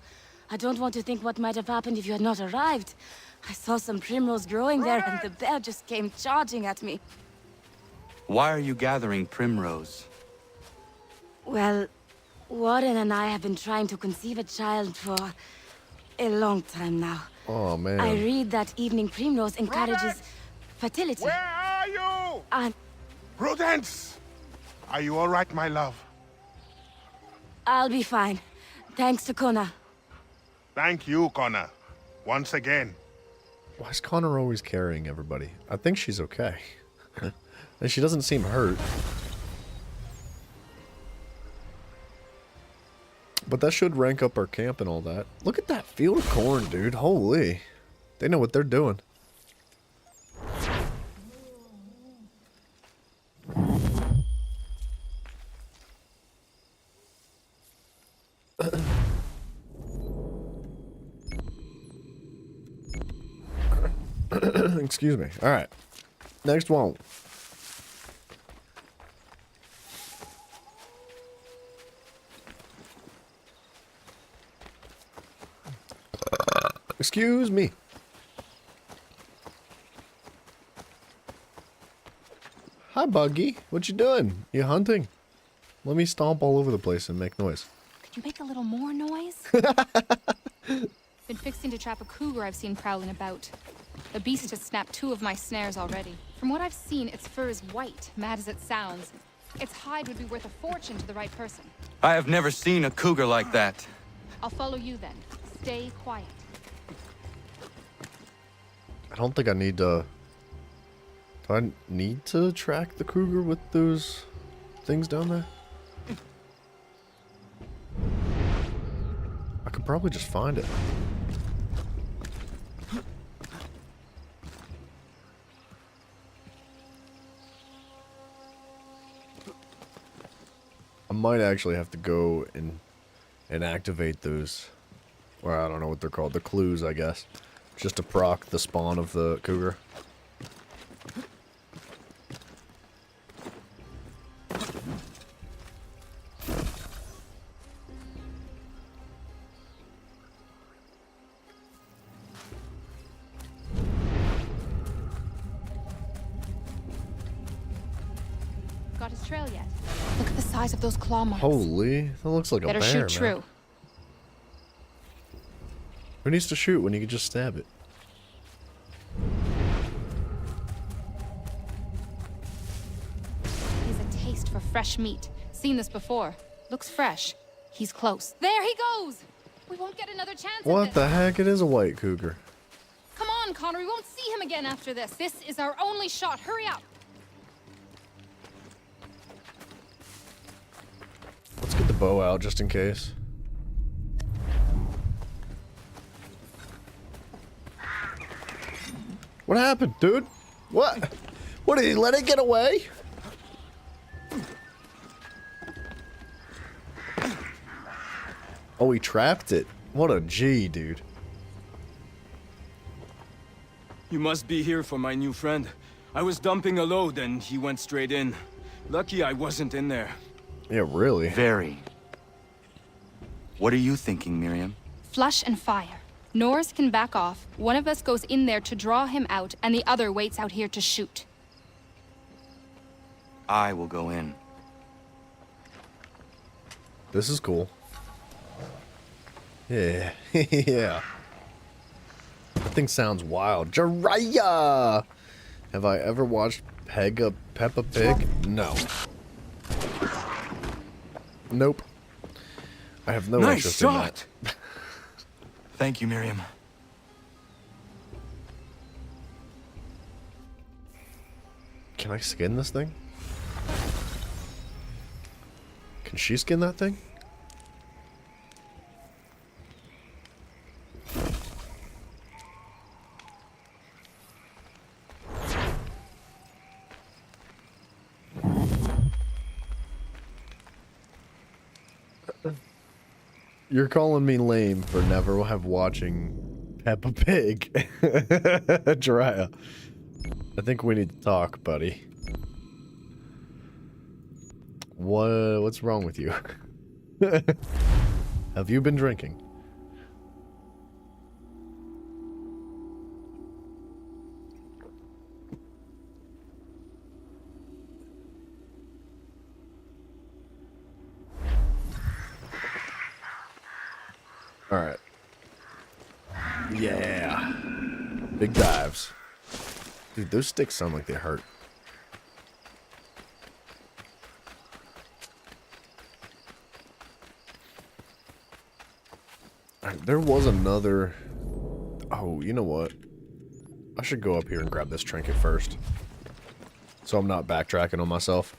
I don't want to think what might have happened if you had not arrived. I saw some primrose growing there, and the bear just came charging at me. Why are you gathering primrose? Well, Warren and I have been trying to conceive a child for a long time now. Oh, man. I read that evening primrose encourages fertility. Where are you? And Prudence! Are you all right, my love? I'll be fine. Thanks to Connor. Thank you, Connor. Once again. Why is Connor always carrying everybody? I think she's okay. And she doesn't seem hurt. But that should rank up our camp and all that. Look at that field of corn, dude. Holy. They know what they're doing. Excuse me. All right. Next one. Excuse me. Hi, Buggy. What you doing? You hunting? Let me stomp all over the place and make noise. Could you make a little more noise? Been fixing to trap a cougar I've seen prowling about. The beast has snapped 2 of my snares already. From what I've seen, its fur is white, mad as it sounds. Its hide would be worth a fortune to the right person. I have never seen a cougar like that. I'll follow you then. Stay quiet. I don't think I need to... Do I need to track the cougar with those things down there? I could probably just find it. I might actually have to go and activate those, or I don't know what they're called, the clues, I guess, just to proc the spawn of the cougar. Got his trail yet? Look at the size of those claw marks. Holy, that looks like a Better bear, shoot man. true. Who needs to shoot when you can just stab it? He's a taste for fresh meat. Seen this before. Looks fresh. He's close. There he goes! We won't get another chance at What this. the heck? It is a white cougar. Come on, Connor. We won't see him again after this. This is our only shot. Hurry up. Let's get the bow out just in case. What happened, dude? What? What, did he let it get away? Oh, he trapped it. What a G, dude. You must be here for my new friend. I was dumping a load and he went straight in. Lucky I wasn't in there. Yeah, really? Very. What are you thinking, Miriam? Flush and fire. Norse can back off. One of us goes in there to draw him out, and the other waits out here to shoot. I will go in. This is cool. Yeah. Yeah. That thing sounds wild. Jiraiya! Have I ever watched Peppa Pig? No. Nope. I have no interest in that. Thank you, Miriam. Can I skin this thing? Can she skin that thing? You're calling me lame for never have watching Peppa Pig. Jiraiya. I think we need to talk, buddy. What's wrong with you? Have you been drinking? Alright. Yeah. Big dives. Dude, those sticks sound like they hurt. There was another... Oh, you know what? I should go up here and grab this trinket first. So I'm not backtracking on myself.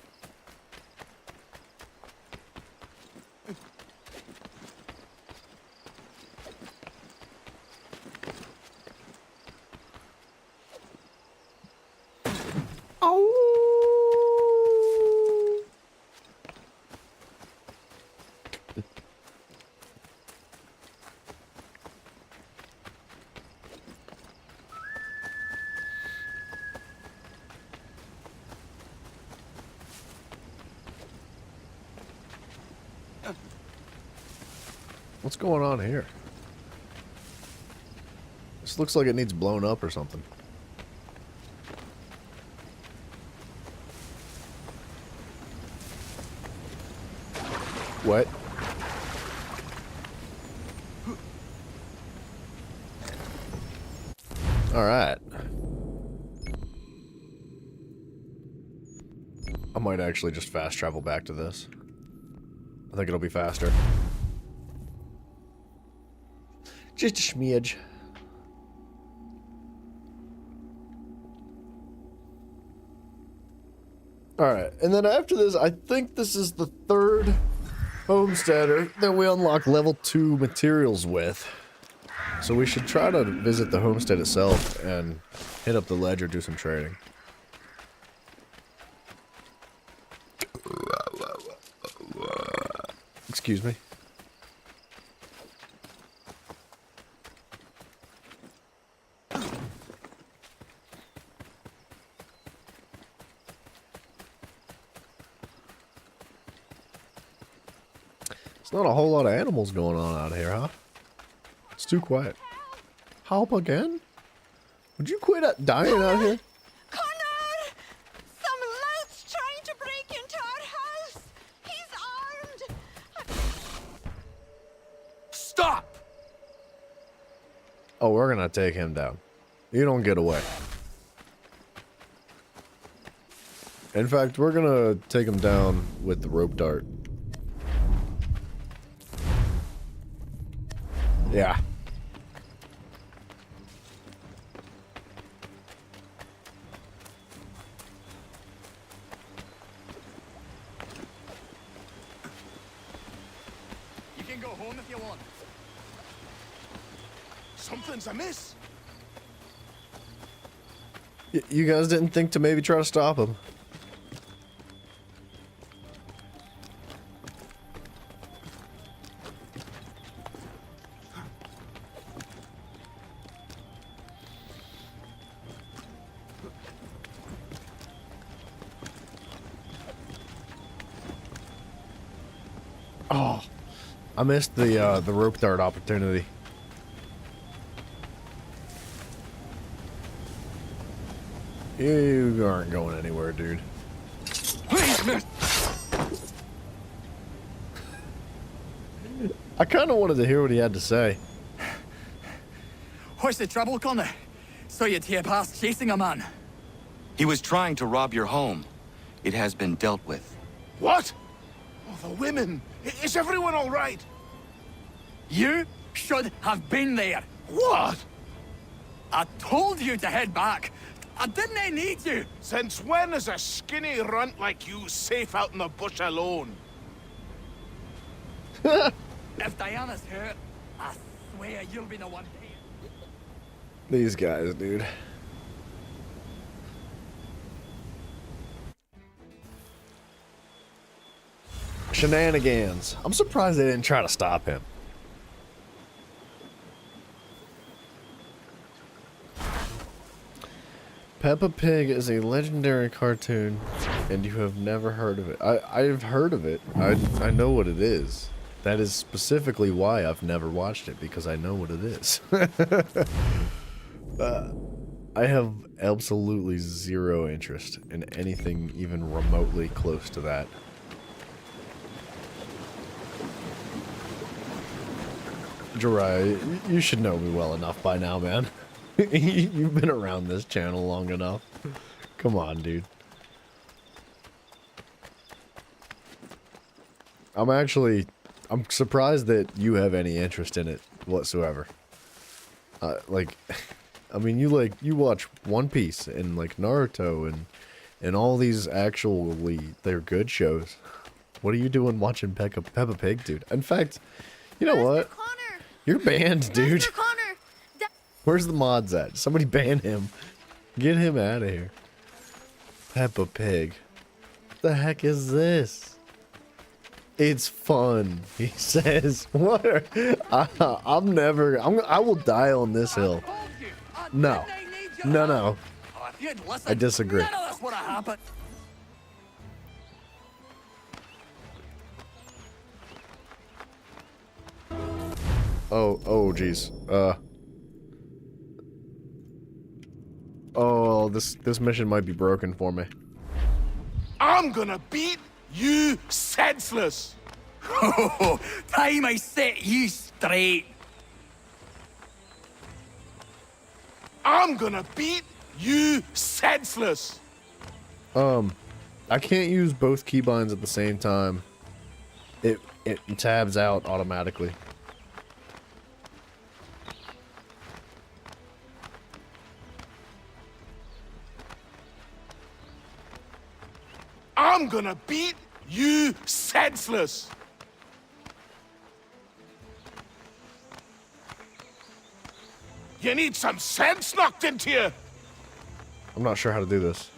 What's going on here? This looks like it needs blown up or something. What? All right. I might actually just fast travel back to this. I think it'll be faster. Just a smidge. Alright, and then after this, I think this is the third homesteader that we unlock level 2 materials with. So we should try to visit the homestead itself and hit up the ledger, do some trading. Excuse me. There's not a whole lot of animals going on out here, huh? It's too quiet. Help again? Would you quit dying out here? Connor! Some lout's trying to break into our house! He's armed! Stop! Oh, we're gonna take him down. You don't get away. In fact, we're gonna take him down with the rope dart. Yeah. You can go home if you want. Something's amiss. You guys didn't think to maybe try to stop him. Oh, I missed the rope dart opportunity. You aren't going anywhere, dude. I kind of wanted to hear what he had to say. What's the trouble, Connor? So you'd hear past chasing a man. He was trying to rob your home. It has been dealt with. What? Oh, the women. Is everyone all right? You should have been there. What? I told you to head back. I didn't need you. Since when is a skinny runt like you safe out in the bush alone? If Diana's hurt, I swear you'll be the one paying. These guys, dude. Shenanigans. I'm surprised they didn't try to stop him. Peppa Pig is a legendary cartoon, and you have never heard of it. I've heard of it. I know what it is. That is specifically why I've never watched it, because I know what it is. I have absolutely zero interest in anything even remotely close to that. Jiraiya, you should know me well enough by now, man. You've been around this channel long enough. Come on, dude. I'm surprised that you have any interest in it whatsoever. Like, I mean, you watch One Piece and like Naruto and all these actually, they're good shows. What are you doing watching Peppa Pig, dude? In fact, you know what? You're banned, dude. Where's the mods at? Somebody ban him. Get him out of here. Peppa Pig. What the heck is this? It's fun, he says. What? I will die on this hill. No. No. I disagree. None of this would have happened. Oh, jeez. Oh, this mission might be broken for me. I'm gonna beat you senseless. Oh, time I set you straight. I'm gonna beat you senseless. I can't use both keybinds at the same time. It tabs out automatically. I'm gonna beat you senseless. You need some sense knocked into you. I'm not sure how to do this.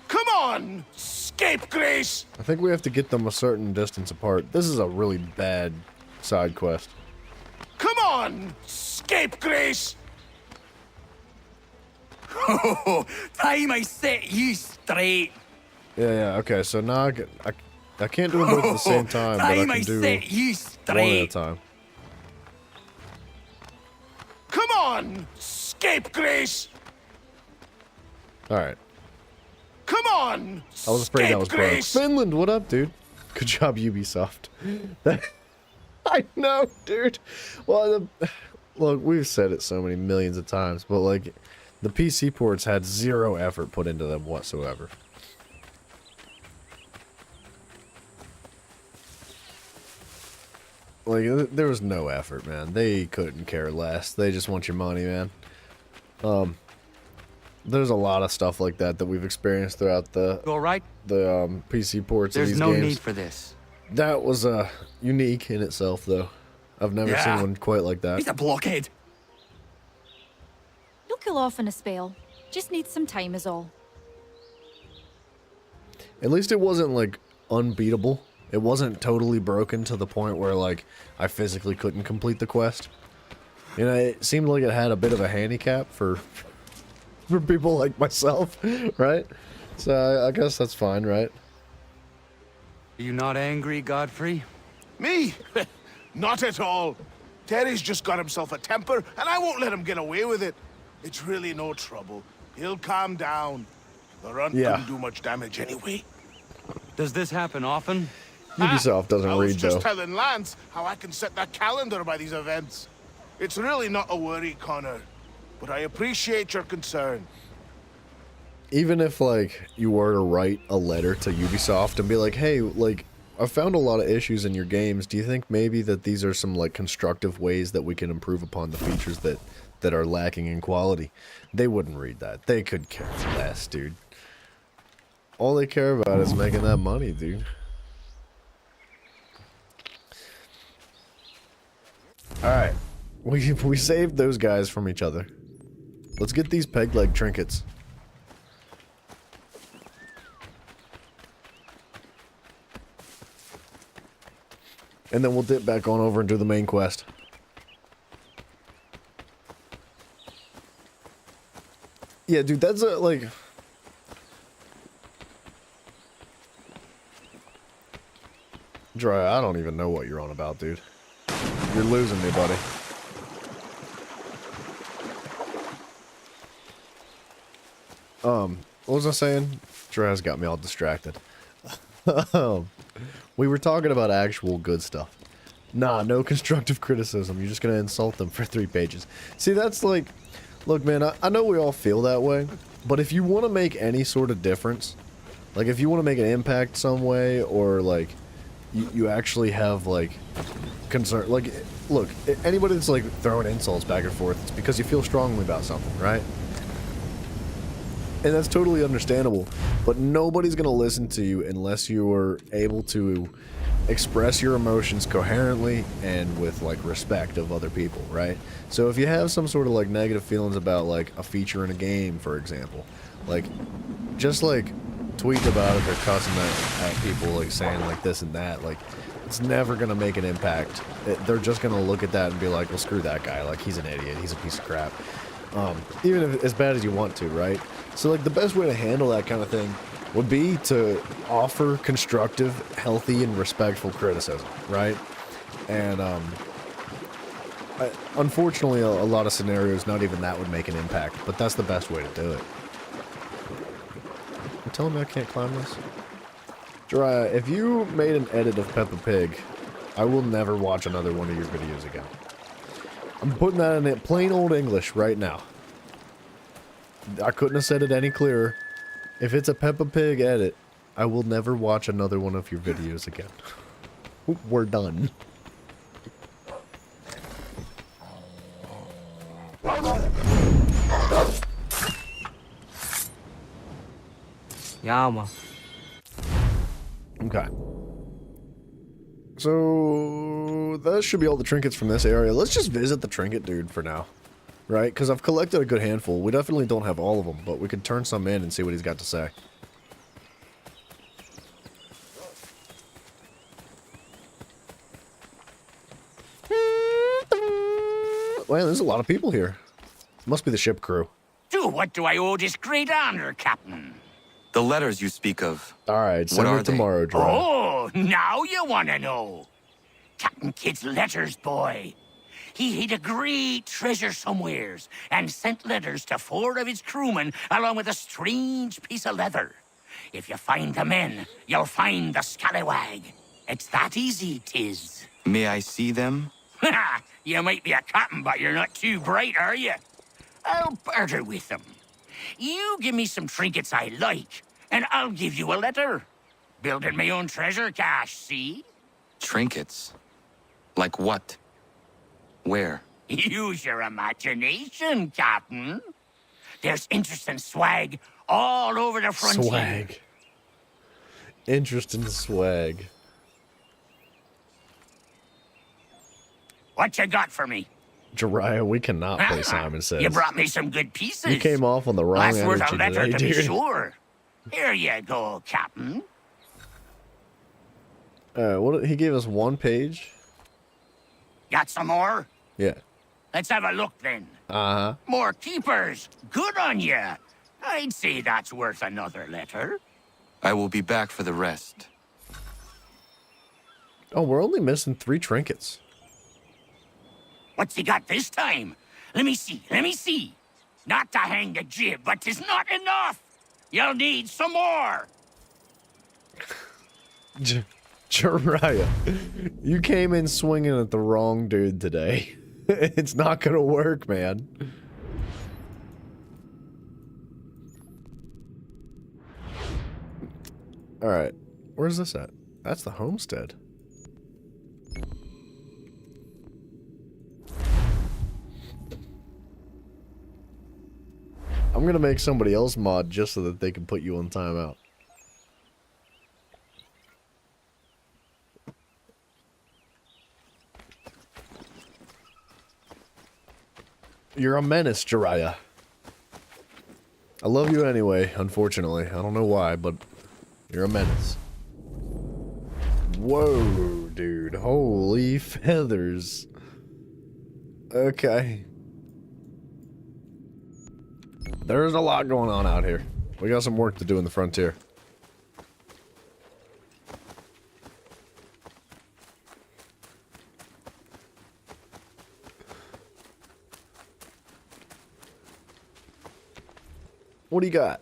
Come on, scapegrace. I think we have to get them a certain distance apart. This is a really bad side quest. Come on, scapegrace. Oh, time I set you straight. Yeah, okay, so now I can't do them both at the same time, but I Time can do set you one at a straight. time. Come on, scapegrace. Alright. Come on, I was afraid that was broke. scapegrace. Finland, what up, dude? Good job, Ubisoft. I know, dude. Well, look, we've said it so many millions of times, but like, the PC ports had zero effort put into them whatsoever. Like, there was no effort, man. They couldn't care less. They just want your money, man. There's a lot of stuff like that that we've experienced throughout the PC ports of There's these no games. need for this. That was unique in itself, though. I've never seen one quite like that. He's a blockhead. You'll kill off in a spell. Just need some time is all. At least it wasn't, like, unbeatable. It wasn't totally broken to the point where, like, I physically couldn't complete the quest. You know, it seemed like it had a bit of a handicap for people like myself, right? So I guess that's fine, right? Are you not angry, Godfrey? Me? Not at all. Terry's just got himself a temper, and I won't let him get away with it. It's really no trouble. He'll calm down. The runt couldn't do much damage anyway. Does this happen often? Ubisoft doesn't I was read, just though. telling Lance how I can set that calendar by these events. It's really not a worry, Connor. But I appreciate your concern. Even if, like, you were to write a letter to Ubisoft and be like, hey, like, I found a lot of issues in your games. Do you think maybe that these are some, like, constructive ways that we can improve upon the features that are lacking in quality? They wouldn't read that. They could care less, dude. All they care about is making that money, dude. Alright. We saved those guys from each other. Let's get these peg leg trinkets. And then we'll dip back on over and do the main quest. Yeah, dude, that's a, like... Dry, I don't even know what you're on about, dude. You're losing me, buddy. What was I saying? Draz got me all distracted. We were talking about actual good stuff. Nah, no constructive criticism. You're just gonna insult them for 3 pages. See, that's like... Look, man, I know we all feel that way, but if you want to make any sort of difference, like if you want to make an impact some way, or like you actually have like concern, like look, anybody that's like throwing insults back and forth, it's because you feel strongly about something, right? And that's totally understandable, but nobody's gonna listen to you unless you are able to express your emotions coherently and with like respect of other people, right? So if you have some sort of like negative feelings about like a feature in a game, for example, like just like tweet about it or cussing at people, like saying like this and that, like it's never gonna make an impact. They're just gonna look at that and be like, well, screw that guy, like he's an idiot, he's a piece of crap. Even if as bad as you want to, right? So like the best way to handle that kind of thing would be to offer constructive, healthy, and respectful criticism, right? And unfortunately, a lot of scenarios, not even that would make an impact, but that's the best way to do it. You telling me I can't climb this? Jiraiya, if you made an edit of Peppa Pig, I will never watch another one of your videos again. I'm putting that in plain old English right now. I couldn't have said it any clearer. If it's a Peppa Pig edit, I will never watch another one of your videos again. We're done. Yama. Okay. So, that should be all the trinkets from this area. Let's just visit the trinket dude for now. Right? Because I've collected a good handful. We definitely don't have all of them, but we could turn some in and see what he's got to say. Well, there's a lot of people here. Must be the ship crew. To what do I owe this great honor, Captain? The letters you speak of. Alright, send it tomorrow, Drew. Oh, now you want to know. Captain Kidd's letters, boy. He hid a great treasure somewheres and sent letters to 4 of his crewmen along with a strange piece of leather. If you find the men, you'll find the scallywag. It's that easy, 'tis. May I see them? You might be a captain, but you're not too bright, are you? I'll barter with them. You give me some trinkets I like, and I'll give you a letter. Building my own treasure cache, see? Trinkets? Like what? Where? Use your imagination, Captain. There's interesting swag all over the frontier. Swag. Interesting swag. What you got for me? Jiraiya, we cannot play Simon Says. You brought me some good pieces. You came off on the wrong That's worth a energy letter today, to be dude. sure. Here you go, Captain. What he gave us 1 page? Got some more? Yeah. Let's have a look then. Uh-huh. More keepers. Good on you. I'd say that's worth another letter. I will be back for the rest. Oh, we're only missing 3 trinkets. What's he got this time? Let me see. Not to hang the jib, but 'tis not enough. You'll need some more. Jiraiya, you came in swinging at the wrong dude today. It's not gonna work, man. Alright, where's this at? That's the homestead. I'm gonna make somebody else mod just so that they can put you on timeout. You're a menace, Jiraiya. I love you anyway, unfortunately. I don't know why, but you're a menace. Whoa, dude. Holy feathers. Okay. There's a lot going on out here. We got some work to do in the frontier. What do you got?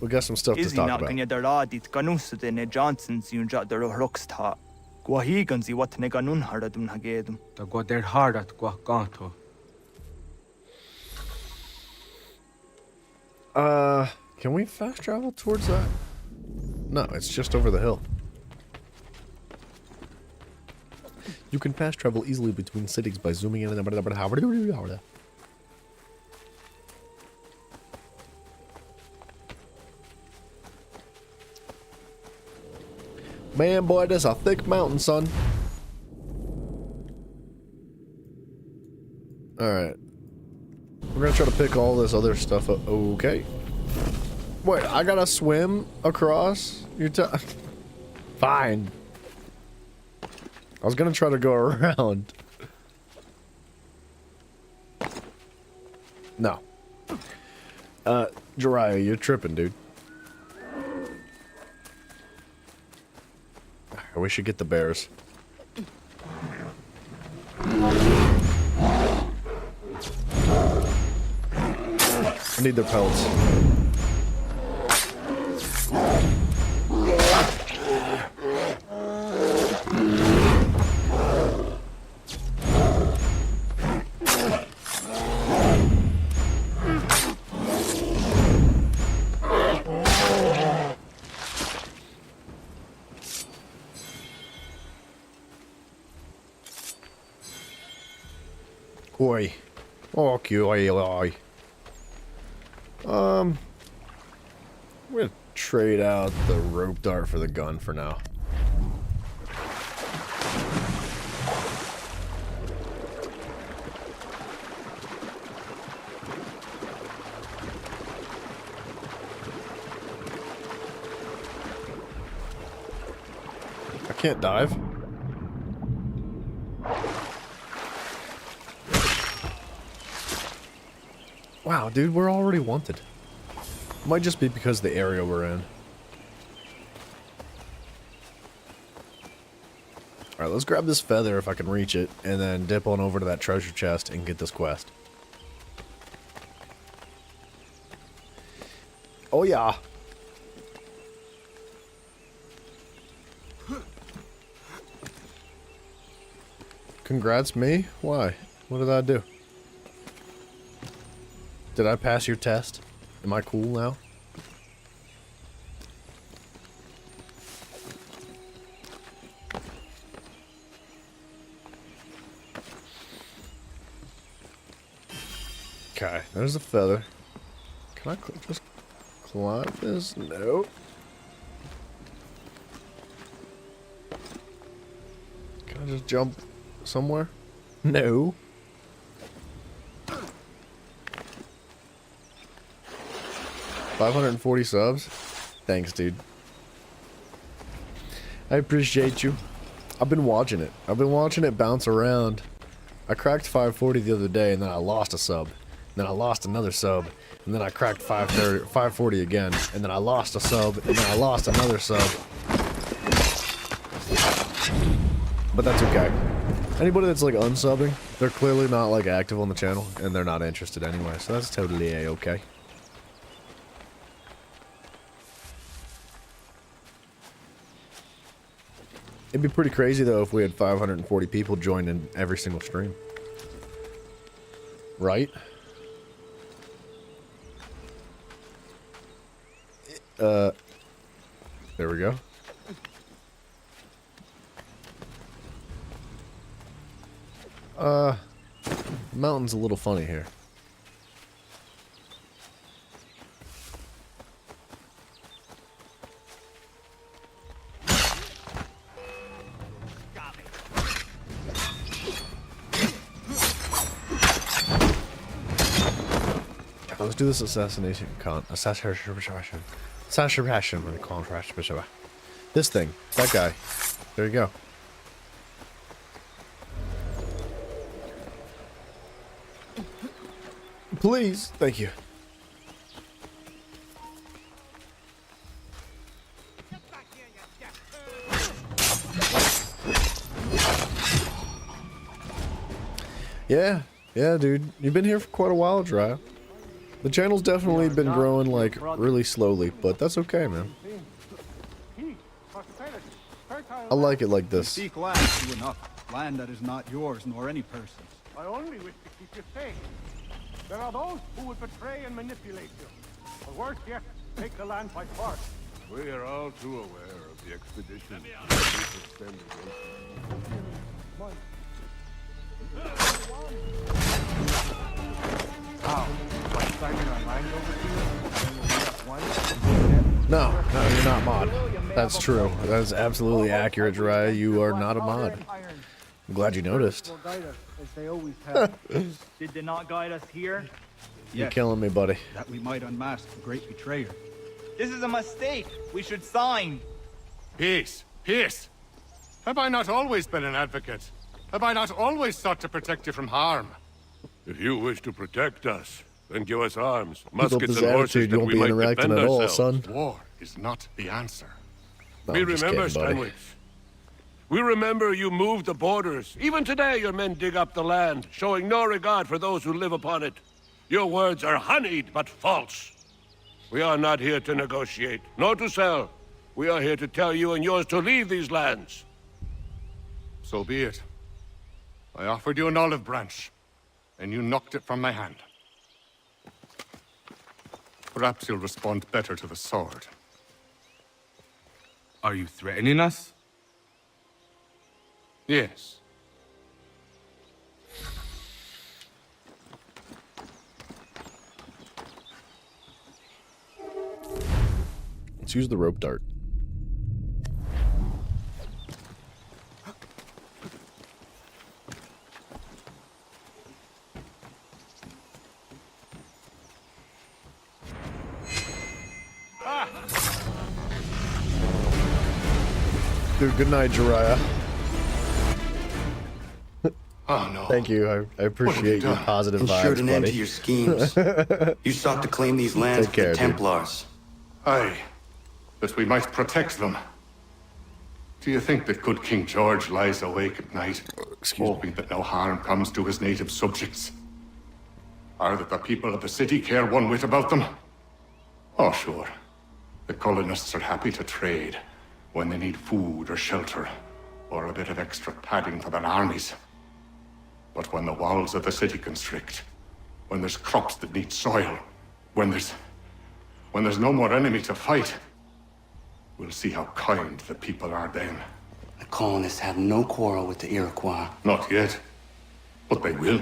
We got some stuff to Izzy talk not about. ganya daradit ganusde ne Johnsons yun jat der rocksta. Gwahigan zi wat ne ganun haradum hagedum. Da gwa der hardat gwa ganto. Can we fast travel towards that? No, it's just over the hill. You can fast travel easily between cities by zooming in and Man, boy, that's a thick mountain, son. Alright. We're gonna try to pick all this other stuff up. Okay. Wait, I gotta swim across? You're Fine. I was gonna try to go around. No. Jiraiya, you're tripping, dude. We should get the bears. I need their pelts. Oi. Okay, oi. I'm gonna trade out the rope dart for the gun for now. I can't dive. Wow, dude, we're already wanted. Might just be because of the area we're in. Alright, let's grab this feather if I can reach it, and then dip on over to that treasure chest and get this quest. Oh yeah. Congrats me? Why? What did I do? Did I pass your test? Am I cool now? Okay, there's a feather. Can I just climb this? No. Can I just jump somewhere? No. $540 subs? Thanks, dude. I appreciate you. I've been watching it. I've been watching it bounce around. I cracked 540 the other day, and then I lost a sub. And then I lost another sub. And then I cracked 540 again. And then I lost a sub. And then I lost another sub. But that's okay. Anybody that's like unsubbing, they're clearly not like active on the channel. And they're not interested anyway. So that's totally a-okay. It'd be pretty crazy though if we had 540 people join in every single stream. Right? There we go. Mountain's a little funny here. Let's do this assassination This thing. That guy. There you go. Please. Thank you. Yeah. Yeah, dude. You've been here for quite a while, Dry. The channel's definitely been growing, like, really slowly, but that's okay, man. I like it like this. Seek land to enough. Land that is not yours nor any person's. I only wish to keep you safe. There are those who would betray and manipulate you. Or worse yet, take the land by force. We are all too aware of the expedition. No, you're not mod. That's true. That is absolutely accurate, Jiraiya. You are not a mod. I'm glad you noticed. Did they not guide us here? You're killing me, buddy. That we might unmask the great betrayer. This is a mistake. We should sign. Peace. Peace. Have I not always been an advocate? Have I not always sought to protect you from harm? If you wish to protect us, then give us arms, Keep up muskets, this and horses attitude, you that won't we be might interacting defend at all, ourselves. son. War is not the answer. No, We I'm just remember, kidding, buddy. Stanwix. We remember you moved the borders. Even today your men dig up the land, showing no regard for those who live upon it. Your words are honeyed but false. We are not here to negotiate, nor to sell. We are here to tell you and yours to leave these lands. So be it. I offered you an olive branch, and you knocked it from my hand. Perhaps you'll respond better to the sword. Are you threatening us? Yes. Let's use the rope dart. Dude, good night, Jiraiya. Oh no. Thank you. I appreciate your positive vibes, Ensured an end buddy. to your schemes. You sought to claim these lands Take for care, the dude. Templars. Aye, that we might protect them. Do you think that good King George lies awake at night, hoping that no harm comes to his native subjects? Or that the people of the city care one whit about them? Oh, sure. The colonists are happy to trade when they need food or shelter, or a bit of extra padding for their armies. But when the walls of the city constrict, when there's crops that need soil, when there's no more enemy to fight, we'll see how kind the people are then. The colonists have no quarrel with the Iroquois. Not yet, but they will.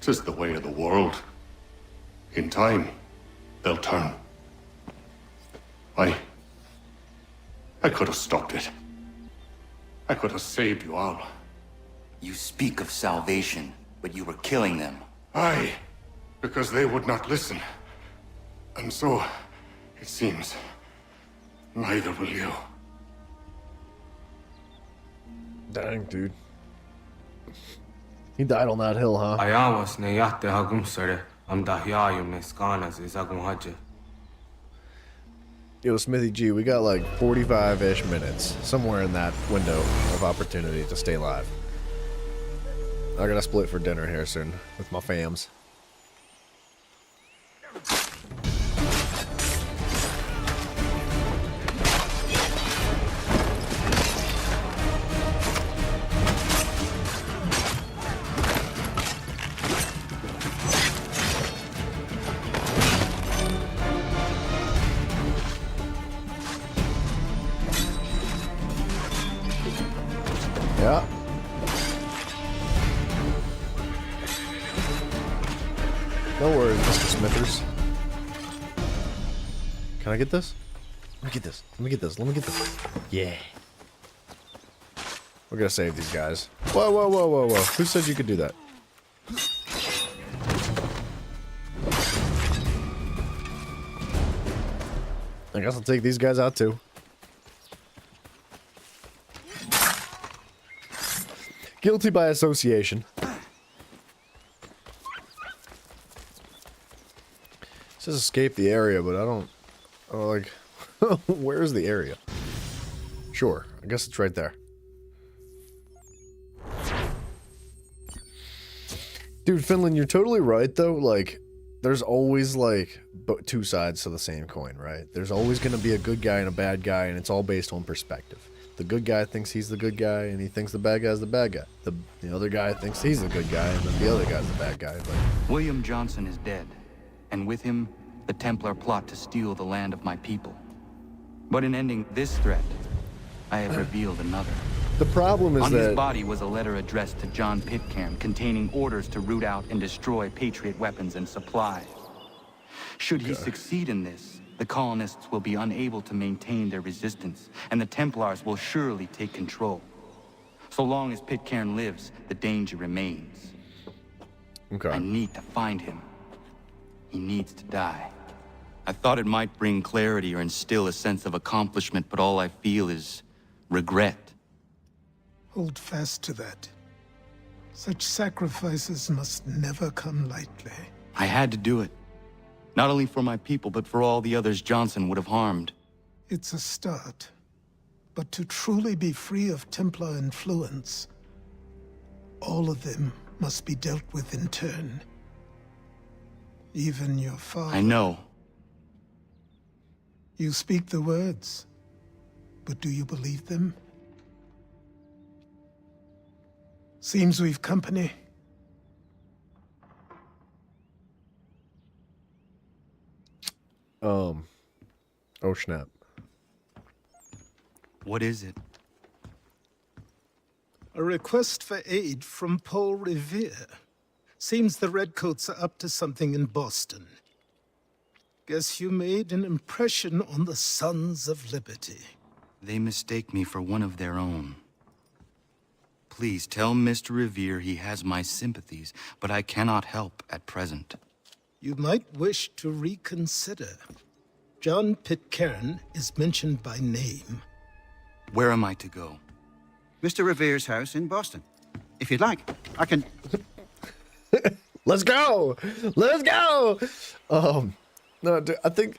'Tis the way of the world. In time, they'll turn. I could have stopped it. I could have saved you all. You speak of salvation, but you were killing them. Aye, because they would not listen. And so, it seems, neither will you. Dang, dude. He died on that hill, huh? Ayawas ne yate hagum sere. Am dahyayu ne skanas is agum haje. Yo, Smithy G, we got like 45-ish minutes, somewhere in that window of opportunity to stay live. I gotta split for dinner here soon with my fams. Yeah. No worries, Mr. Smithers. Can I get this? Let me get this. Let me get this. Let me get this. Yeah. We're gonna save these guys. Whoa, whoa, whoa, whoa, whoa. Who said you could do that? I guess I'll take these guys out too. Guilty by association. It says escape the area, but I don't... Oh, like... Where's the area? Sure, I guess it's right there. Dude, Finland, you're totally right, though. Like, there's always, like, two sides to the same coin, right? There's always going to be a good guy and a bad guy, and it's all based on perspective. The good guy thinks he's the good guy, and he thinks the bad guy's the bad guy. The other guy thinks he's the good guy, and then the other guy's the bad guy. But William Johnson is dead, and with him, the Templar plot to steal the land of my people. But in ending this threat, I have revealed another. the problem is On that... his body was a letter addressed to John Pitcairn containing orders to root out and destroy Patriot weapons and supplies. Should he succeed in this, the colonists will be unable to maintain their resistance, and the Templars will surely take control. So long as Pitcairn lives, the danger remains. Okay. I need to find him. He needs to die. I thought it might bring clarity or instill a sense of accomplishment, but all I feel is regret. Hold fast to that. Such sacrifices must never come lightly. I had to do it. Not only for my people, but for all the others Johnson would have harmed. It's a start. But to truly be free of Templar influence, all of them must be dealt with in turn. Even your father. I know. You speak the words, but do you believe them? Seems we've company. Oh snap. What is it? A request for aid from Paul Revere. Seems the Redcoats are up to something in Boston. Guess you made an impression on the Sons of Liberty. They mistake me for one of their own. Please tell Mr. Revere he has my sympathies, but I cannot help at present. You might wish to reconsider. John Pitcairn is mentioned by name. Where am I to go? Mr. Revere's house in Boston. If you'd like, I can... Let's go! Let's go! No, dude, I think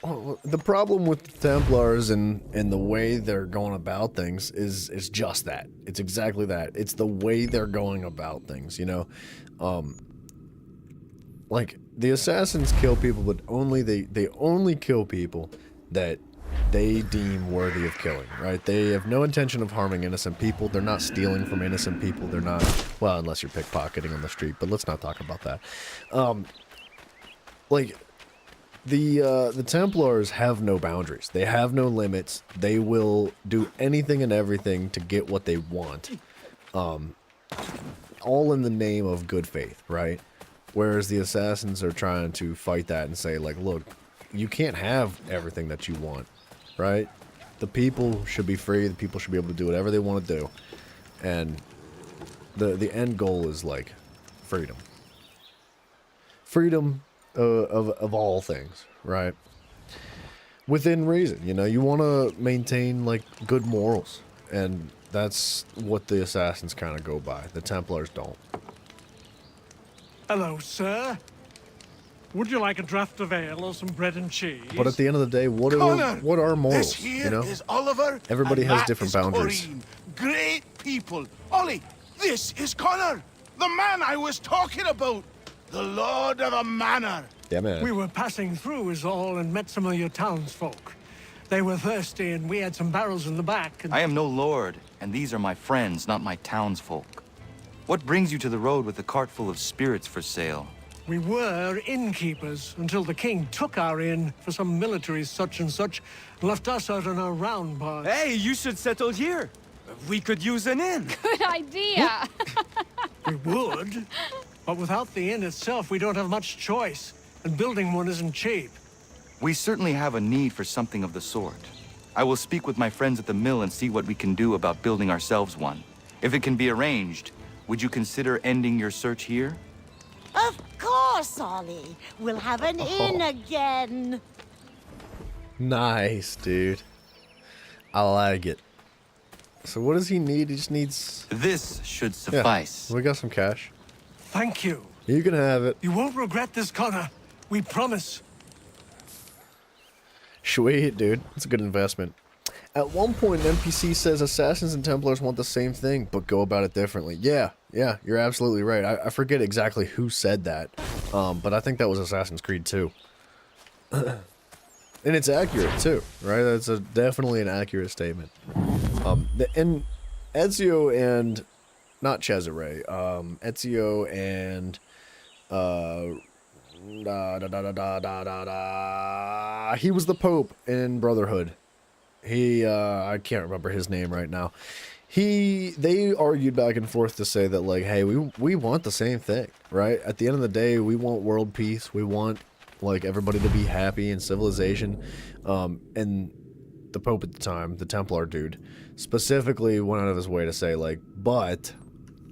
the problem with the Templars and the way they're going about things is just that. It's exactly that. It's the way they're going about things, you know? Like, the assassins kill people, but they only kill people that they deem worthy of killing, right? They have no intention of harming innocent people. They're not stealing from innocent people. They're not, well, unless you're pickpocketing on the street, but let's not talk about that. Like, the Templars have no boundaries. They have no limits. They will do anything and everything to get what they want. All in the name of good faith, right? Whereas the assassins are trying to fight that and say, like, look, you can't have everything that you want, right? The people should be free. The people should be able to do whatever they want to do. And the end goal is, like, freedom. Freedom of all things, right? Within reason, you know? You want to maintain, like, good morals. And that's what the assassins kind of go by. The Templars don't. Hello, sir. Would you like a draught of ale or some bread and cheese? But at the end of the day, what are morals? This here you know, is Oliver. everybody and has that different is boundaries. Corinne. Great people. Ollie, this is Connor, the man I was talking about, the Lord of the Manor. Yeah, man. We were passing through is all and met some of your townsfolk. They were thirsty and we had some barrels in the back. And... I am no lord, and these are my friends, not my townsfolk. What brings you to the road with a cart full of spirits for sale? We were innkeepers until the king took our inn for some military such and such, and left us out on our round bar. Hey, you should settle here. We could use an inn. Good idea. We would, but without the inn itself, we don't have much choice, and building one isn't cheap. We certainly have a need for something of the sort. I will speak with my friends at the mill and see what we can do about building ourselves one. If it can be arranged, would you consider ending your search here? Of course, Ollie. We'll have an inn again. Nice, dude. I like it. So what does he need? He just needs... This should suffice. Yeah, we got some cash. Thank you. You can have it. You won't regret this, Connor. We promise. Sweet, dude. It's a good investment. At one point, an NPC says Assassins and Templars want the same thing, but go about it differently. Yeah, you're absolutely right. I forget exactly who said that, but I think that was Assassin's Creed 2. And it's accurate, too, right? That's definitely an accurate statement. And Ezio and... Not Cesare. Ezio and... He was the Pope in Brotherhood. I can't remember his name right now. They argued back and forth to say that, like, hey, we want the same thing, right? At the end of the day, we want world peace. We want, like, everybody to be happy and civilization. And the Pope at the time, the Templar dude, specifically went out of his way to say, like, but,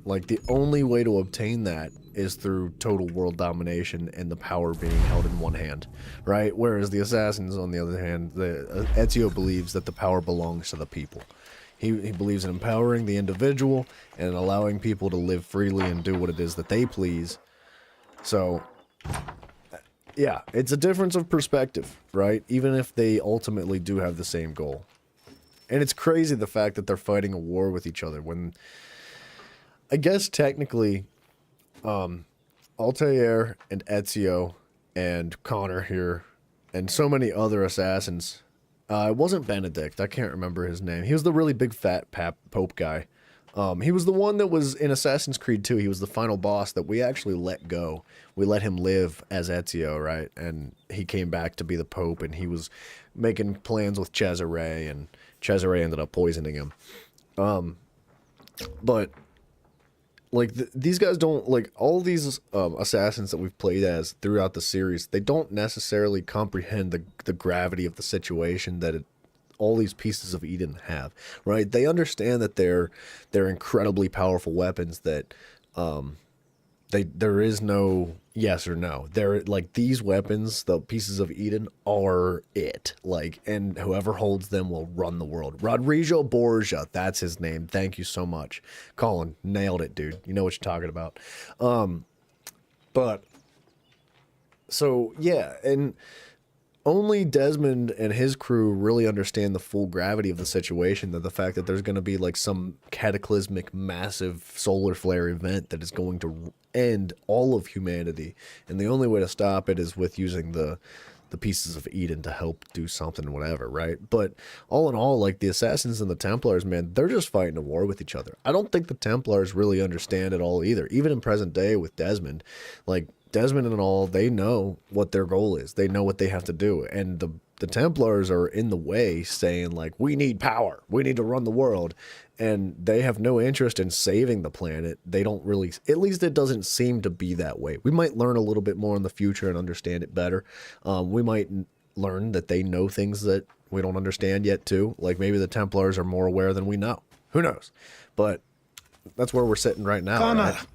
like, the only way to obtain that is through total world domination and the power being held in one hand, right? Whereas the Assassins, on the other hand, Ezio believes that the power belongs to the people. He believes in empowering the individual and allowing people to live freely and do what it is that they please. So, yeah, it's a difference of perspective, right? Even if they ultimately do have the same goal. And it's crazy the fact that they're fighting a war with each other when, I guess technically, Altair and Ezio and Connor here and so many other assassins. It wasn't Benedict. I can't remember his name. He was the really big fat Pope guy. He was the one that was in Assassin's Creed 2. He was the final boss that we actually let go. We let him live as Ezio, right? And he came back to be the Pope, and he was making plans with Cesare, and Cesare ended up poisoning him. But like these guys don't, like, all these assassins that we've played as throughout the series, they don't necessarily comprehend the gravity of the situation that all these pieces of Eden have, right? They understand that they're incredibly powerful weapons that there is no yes or no. They're like, these weapons, the pieces of Eden, are it. Like, and whoever holds them will run the world. Rodrigo Borgia, that's his name. Thank you so much. Colin, nailed it, dude. You know what you're talking about. But so yeah, and only Desmond and his crew really understand the full gravity of the situation, that the fact that there's going to be like some cataclysmic, massive solar flare event that is going to end all of humanity. And the only way to stop it is with using the pieces of Eden to help do something, whatever, right? But all in all, like, the Assassins and the Templars, man, they're just fighting a war with each other. I don't think the Templars really understand it all either. Even in present day with Desmond, like, Desmond and all, they know what their goal is. They know what they have to do. And the Templars are in the way, saying, like, we need power. We need to run the world. And they have no interest in saving the planet. They don't really, at least it doesn't seem to be that way. We might learn a little bit more in the future and understand it better. We might learn that they know things that we don't understand yet, too. Like, maybe the Templars are more aware than we know. Who knows? But that's where we're sitting right now. Connor, right?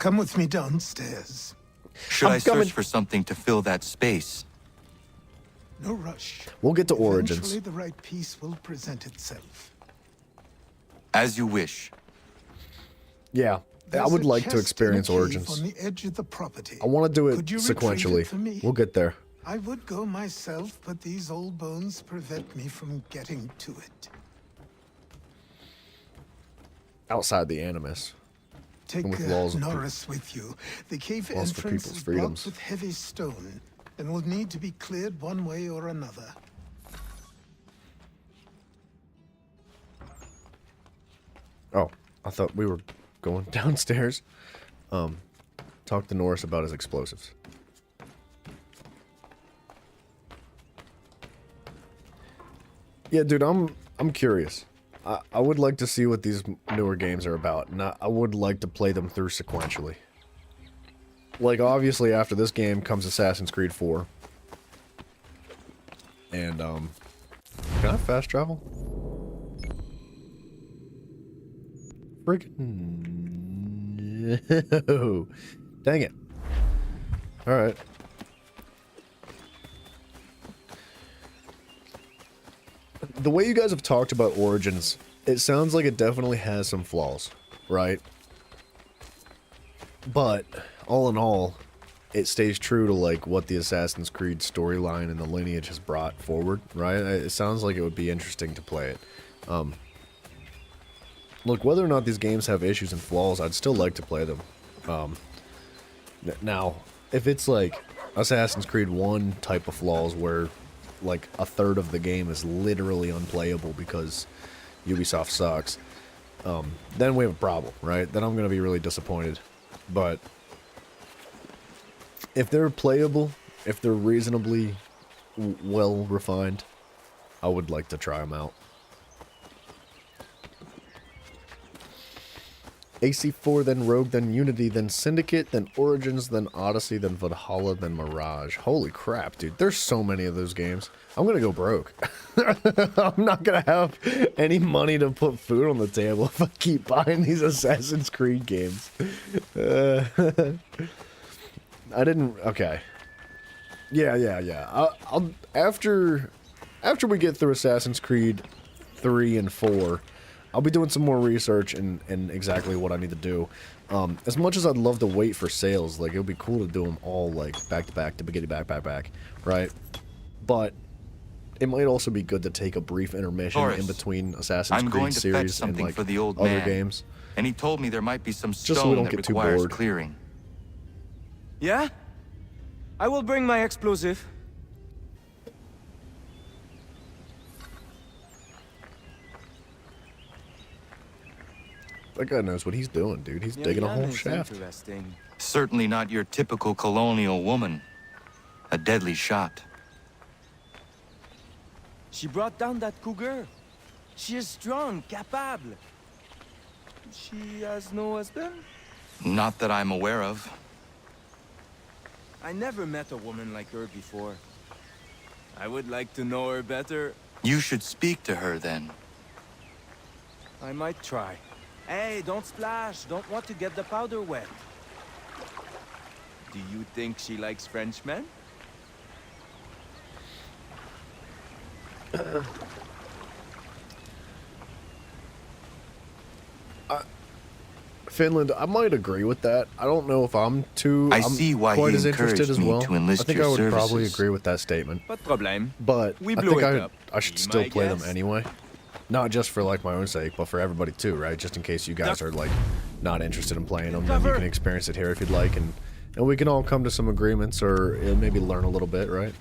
come with me downstairs. Should I search for something to fill that space? No rush. We'll get to Origins. Eventually the right piece will present itself. As you wish. Yeah, I would like to experience Origins. On the edge of the property. I want to do it Could you retrieve sequentially. it for me? We'll get there. I would go myself, but these old bones prevent me from getting to it. Outside the Animus. Take with laws Norris with you. The cave laws for entrance people's is freedoms. blocked with heavy stone and will need to be cleared one way or another. Oh, I thought we were going downstairs. Talk to Norris about his explosives. Yeah, dude, I'm curious. I would like to see what these newer games are about, and I would like to play them through sequentially. Like, obviously, after this game comes Assassin's Creed 4. And, can I fast travel? Freaking... No. Dang it. Alright. The way you guys have talked about Origins, it sounds like it definitely has some flaws, right? But, all in all, it stays true to, like, what the Assassin's Creed storyline and the lineage has brought forward, right? It sounds like it would be interesting to play it. Look, whether or not these games have issues and flaws, I'd still like to play them. Now, if it's like Assassin's Creed 1 type of flaws where like a third of the game is literally unplayable because Ubisoft sucks, then we have a problem, right? Then I'm going to be really disappointed. But if they're playable, if they're reasonably well refined, I would like to try them out. AC4, then Rogue, then Unity, then Syndicate, then Origins, then Odyssey, then Valhalla, then Mirage. Holy crap, dude. There's so many of those games. I'm gonna go broke. I'm not gonna have any money to put food on the table if I keep buying these Assassin's Creed games. I didn't... Okay. Yeah. I'll after we get through Assassin's Creed 3 and 4... I'll be doing some more research and exactly what I need to do. As much as I'd love to wait for sales, like, it would be cool to do them all, like, back to back, to beginning back, right? But it might also be good to take a brief intermission Norris, in between Assassin's I'm Creed going to fetch series and, something like, for the old other man, games. And he told me there might be some Just so we stone don't that get too requires bored. clearing. Yeah? I will bring my explosive. That guy knows what he's doing, dude. He's digging a whole shaft. Interesting. Certainly not your typical colonial woman. A deadly shot. She brought down that cougar. She is strong, capable. She has no husband? Not that I'm aware of. I never met a woman like her before. I would like to know her better. You should speak to her then. I might try. Hey, don't splash. Don't want to get the powder wet. Do you think she likes Frenchmen? Finland, I might agree with that. I don't know if I'm see why quite he as interested encouraged as me well. to enlist I think your I would probably services. agree with that statement. Pas de problème. But We I blew think it up. I should Be still my play them guest. anyway. Not just for like my own sake, but for everybody too, right? Just in case you guys are like not interested in playing them, then you can experience it here if you'd like, and we can all come to some agreements or maybe learn a little bit, right?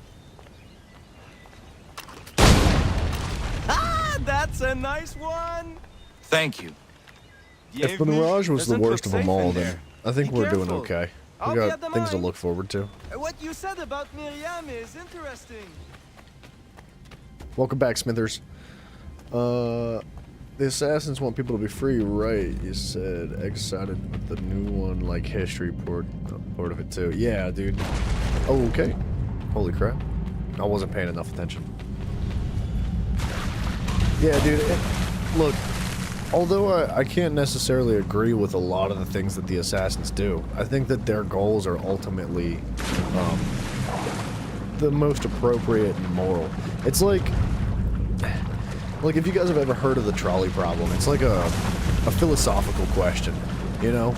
Ah, that's a nice one. Thank you. If the Mirage was the worst of them all, then I think Be we're doing careful. okay. We I'll be got at the things to mine. look forward to. What you said about Miriam is interesting. Welcome back, Smithers. The assassins want people to be free, right? You said excited with the new one, like history part of it too. Yeah, dude. Oh, okay. Holy crap. I wasn't paying enough attention. Yeah, dude. Look, although I can't necessarily agree with a lot of the things that the assassins do, I think that their goals are ultimately the most appropriate and moral. It's like if you guys have ever heard of the trolley problem, it's like a philosophical question, you know?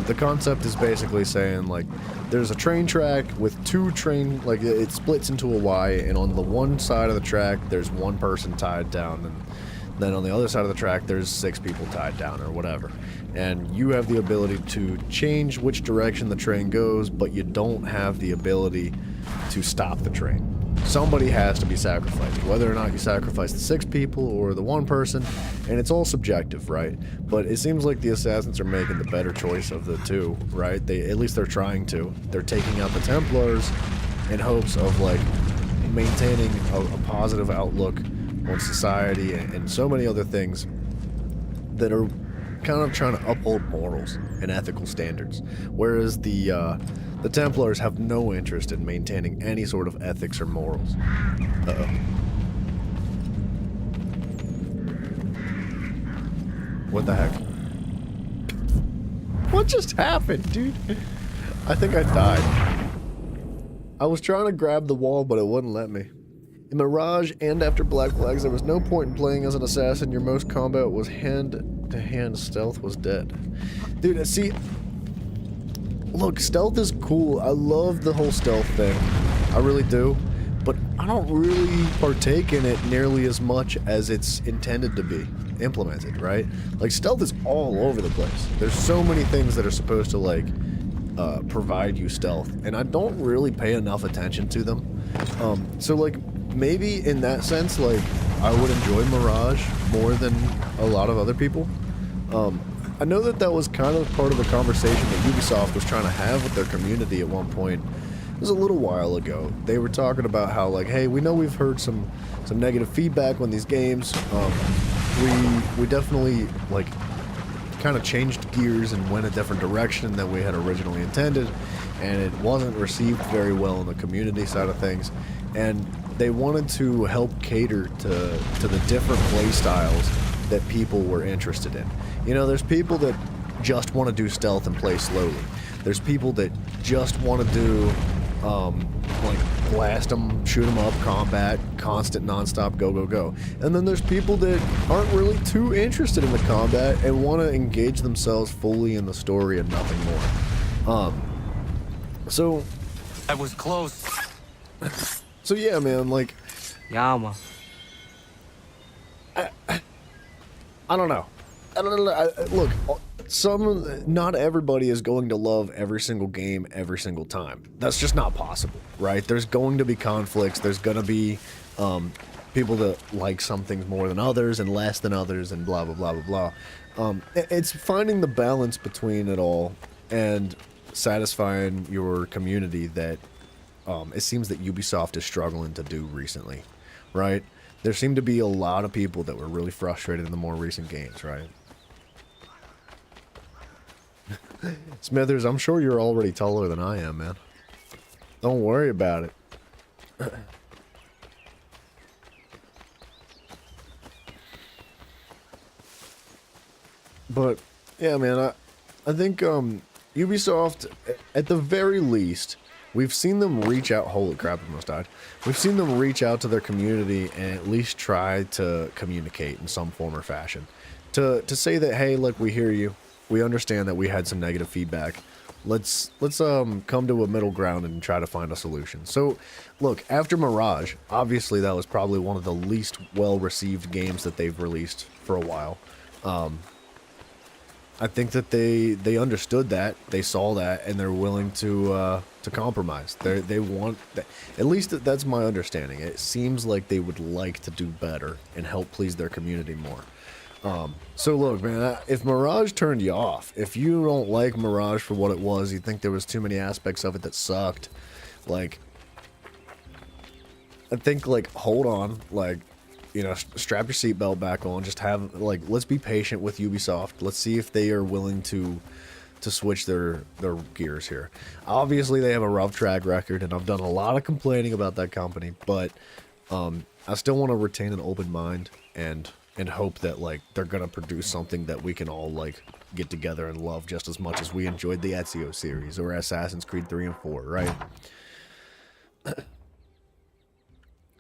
The concept is basically saying, like, there's a train track with two train, like, it splits into a Y, and on the one side of the track, there's one person tied down, and then on the other side of the track, there's 6 people tied down, or whatever. And you have the ability to change which direction the train goes, but you don't have the ability to stop the train. Somebody has to be sacrificed, whether or not you sacrifice the 6 people or the 1 person, and it's all subjective, right? But it seems like the assassins are making the better choice of the two, right? At least they're trying to. They're taking out the Templars in hopes of, like, maintaining a positive outlook on society and so many other things that are kind of trying to uphold morals and ethical standards, whereas the Templars have no interest in maintaining any sort of ethics or morals. Uh-oh. What the heck? What just happened, dude? I think I died. I was trying to grab the wall, but it wouldn't let me. In Mirage and after Black Flags, there was no point in playing as an assassin. Your most combat was hand-to-hand. Stealth was dead. Dude, see... Look, stealth is cool. I love the whole stealth thing. I really do. But I don't really partake in it nearly as much as it's intended to be implemented, right? Like, stealth is all over the place. There's so many things that are supposed to, like, provide you stealth, and I don't really pay enough attention to them. So, like, maybe in that sense, like, I would enjoy Mirage more than a lot of other people. I know that was kind of part of the conversation that Ubisoft was trying to have with their community at one point. It was a little while ago. They were talking about how, like, hey, we know we've heard some negative feedback on these games. We definitely, like, kind of changed gears and went a different direction than we had originally intended, and it wasn't received very well in the community side of things. And they wanted to help cater to the different play styles that people were interested in. You know, there's people that just want to do stealth and play slowly. There's people that just want to do, like, blast them, shoot them up, combat, constant, non-stop, go, go, go. And then there's people that aren't really too interested in the combat and want to engage themselves fully in the story and nothing more. So... That was close. So yeah, man, like... Yama. I don't know. Look, not everybody is going to love every single game every single time. That's just not possible, right? There's going to be conflicts. There's going to be people that like some things more than others and less than others and blah blah blah blah blah. It's finding the balance between it all and satisfying your community that it seems that Ubisoft is struggling to do recently, right? There seem to be a lot of people that were really frustrated in the more recent games, right? Smithers, I'm sure you're already taller than I am, man. Don't worry about it. But, yeah, man, I think Ubisoft, at the very least, we've seen them reach out. Holy crap, I almost died. We've seen them reach out to their community and at least try to communicate in some form or fashion. To say that, hey, look, we hear you. We understand that we had some negative feedback. Let's come to a middle ground and try to find a solution. So, look, after Mirage, obviously that was probably one of the least well-received games that they've released for a while. I think that they understood that, they saw that, and they're willing to compromise. They want that. At least that's my understanding. It seems like they would like to do better and help please their community more. So look, man, if Mirage turned you off, if you don't like Mirage for what it was, you think there was too many aspects of it that sucked, like, I think, like, hold on, like, you know, strap your seatbelt back on, just have, like, let's be patient with Ubisoft. Let's see if they are willing to switch their gears here. Obviously, they have a rough track record, and I've done a lot of complaining about that company, but I still want to retain an open mind and hope that, like, they're gonna produce something that we can all, like, get together and love just as much as we enjoyed the Ezio series or Assassin's Creed 3 and 4, right?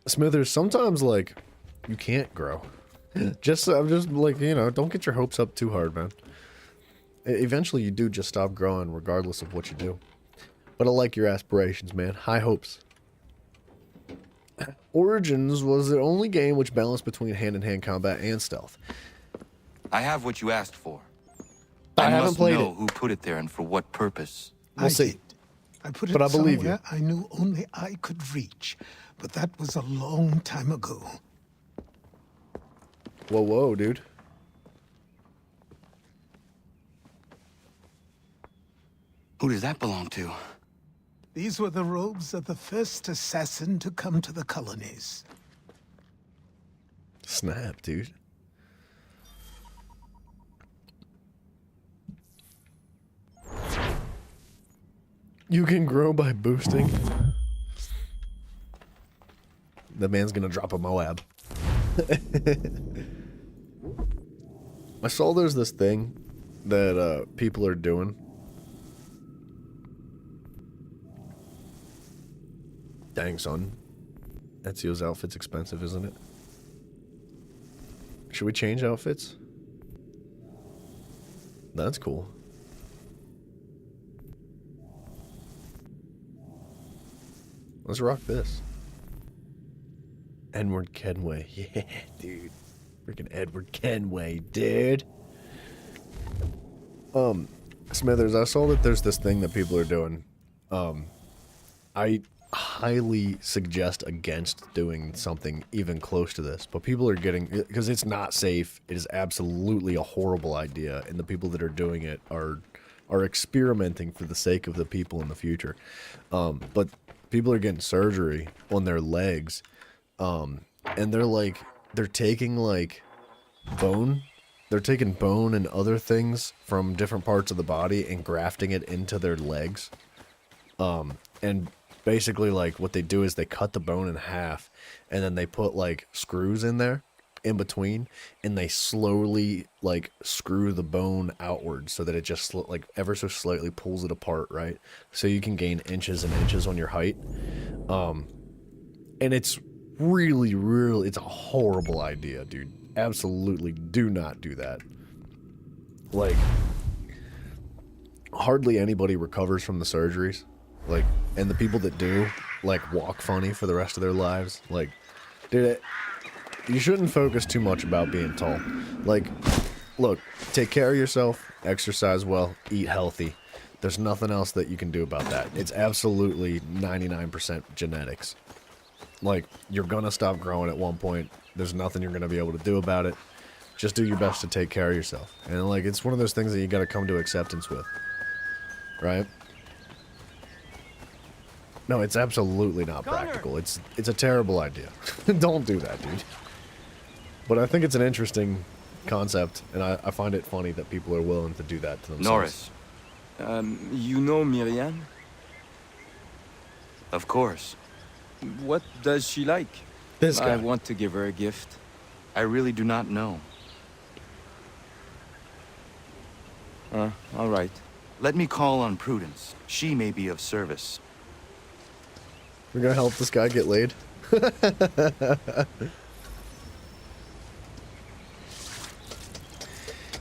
Smithers, sometimes, like, you can't grow. I'm just like, you know, don't get your hopes up too hard, man. Eventually you do just stop growing regardless of what you do. But I like your aspirations, man. High hopes. Origins was the only game which balanced between hand-to-hand combat and stealth. I have what you asked for. I haven't played know it. who put it there and for what purpose. We'll see. Did. I put it But I believe somewhere I knew only I could reach, but that was a long time ago. Whoa, whoa, dude. Who does that belong to? These were the robes of the first assassin to come to the colonies. Snap, dude. You can grow by boosting. The man's gonna drop a Moab. I saw there's this thing that people are doing. Dang, son. Ezio's outfit's expensive, isn't it? Should we change outfits? That's cool. Let's rock this. Edward Kenway. Yeah, dude. Freaking Edward Kenway, dude. Smithers, I saw that there's this thing that people are doing. I highly suggest against doing something even close to this, but people are getting, because it's not safe. It is absolutely a horrible idea, and the people that are doing it are experimenting for the sake of the people in the future. But people are getting surgery on their legs, and they're taking like bone. They're taking bone and other things from different parts of the body and grafting it into their legs. And basically, like, what they do is they cut the bone in half, and then they put like screws in there in between, and they slowly like screw the bone outward so that it just like ever so slightly pulls it apart, right? So you can gain inches and inches on your height. And it's really, it's a horrible idea, dude. Absolutely do not do that. Like, hardly anybody recovers from the surgeries. Like, and the people that do, like, walk funny for the rest of their lives. Like, dude, you shouldn't focus too much about being tall. Like, look, take care of yourself, exercise well, eat healthy. There's nothing else that you can do about that. It's absolutely 99% genetics. Like, you're gonna stop growing at one point. There's nothing you're gonna be able to do about it. Just do your best to take care of yourself. And, like, it's one of those things that you gotta come to acceptance with. Right? No, it's absolutely not practical. It's a terrible idea. Don't do that, dude. But I think it's an interesting concept, and I find it funny that people are willing to do that to themselves. Norris. You know Miriam? Of course. What does she like? This guy. I want to give her a gift. I really do not know. All right. Let me call on Prudence. She may be of service. We're gonna help this guy get laid.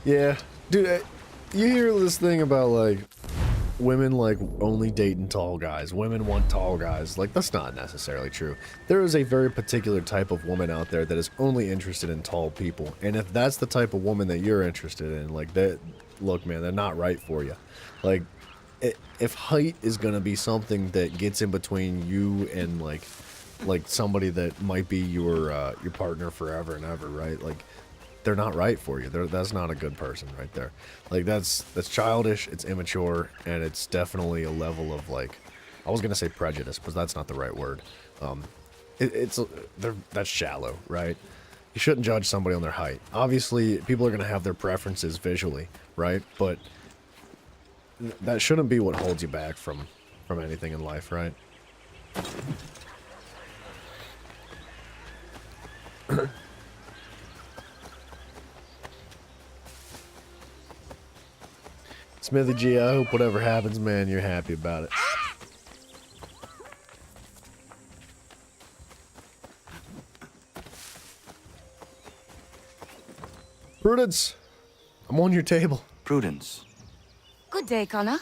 Yeah, dude, you hear this thing about, like, women, like, only dating tall guys. Women want tall guys. Like, that's not necessarily true. There is a very particular type of woman out there that is only interested in tall people. And if that's the type of woman that you're interested in, like, that, look, man, they're not right for you. Like, if height is gonna be something that gets in between you and, like somebody that might be your partner forever and ever, right? Like, they're not right for you. That's not a good person right there. Like, that's childish, it's immature, and it's definitely a level of, like, I was gonna say prejudice, but that's not the right word. That's shallow, right? You shouldn't judge somebody on their height. Obviously, people are gonna have their preferences visually, right? But that shouldn't be what holds you back from anything in life, right? Smithy G, I hope whatever happens, man, you're happy about it. Prudence, I'm on your table. Prudence. Good day, Connor.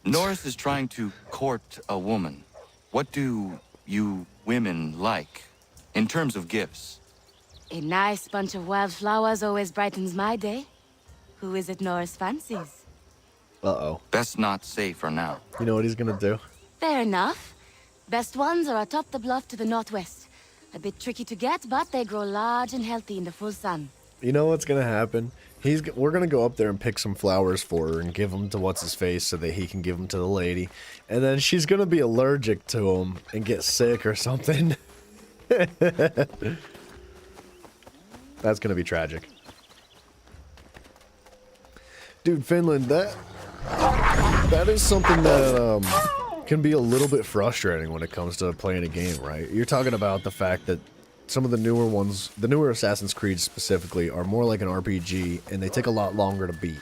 Norris is trying to court a woman. What do you women like, in terms of gifts? A nice bunch of wildflowers always brightens my day. Who is it Norris fancies? Uh-oh. Best not say for now. You know what he's gonna do? Fair enough. Best ones are atop the bluff to the northwest. A bit tricky to get, but they grow large and healthy in the full sun. You know what's gonna happen? We're gonna go up there and pick some flowers for her and give them to what's-his-face so that he can give them to the lady. And then she's gonna be allergic to them and get sick or something. That's gonna be tragic. Dude, Finland, that is something that can be a little bit frustrating when it comes to playing a game, right? You're talking about the fact that some of the newer ones, the newer Assassin's Creed specifically, are more like an RPG, and they take a lot longer to beat.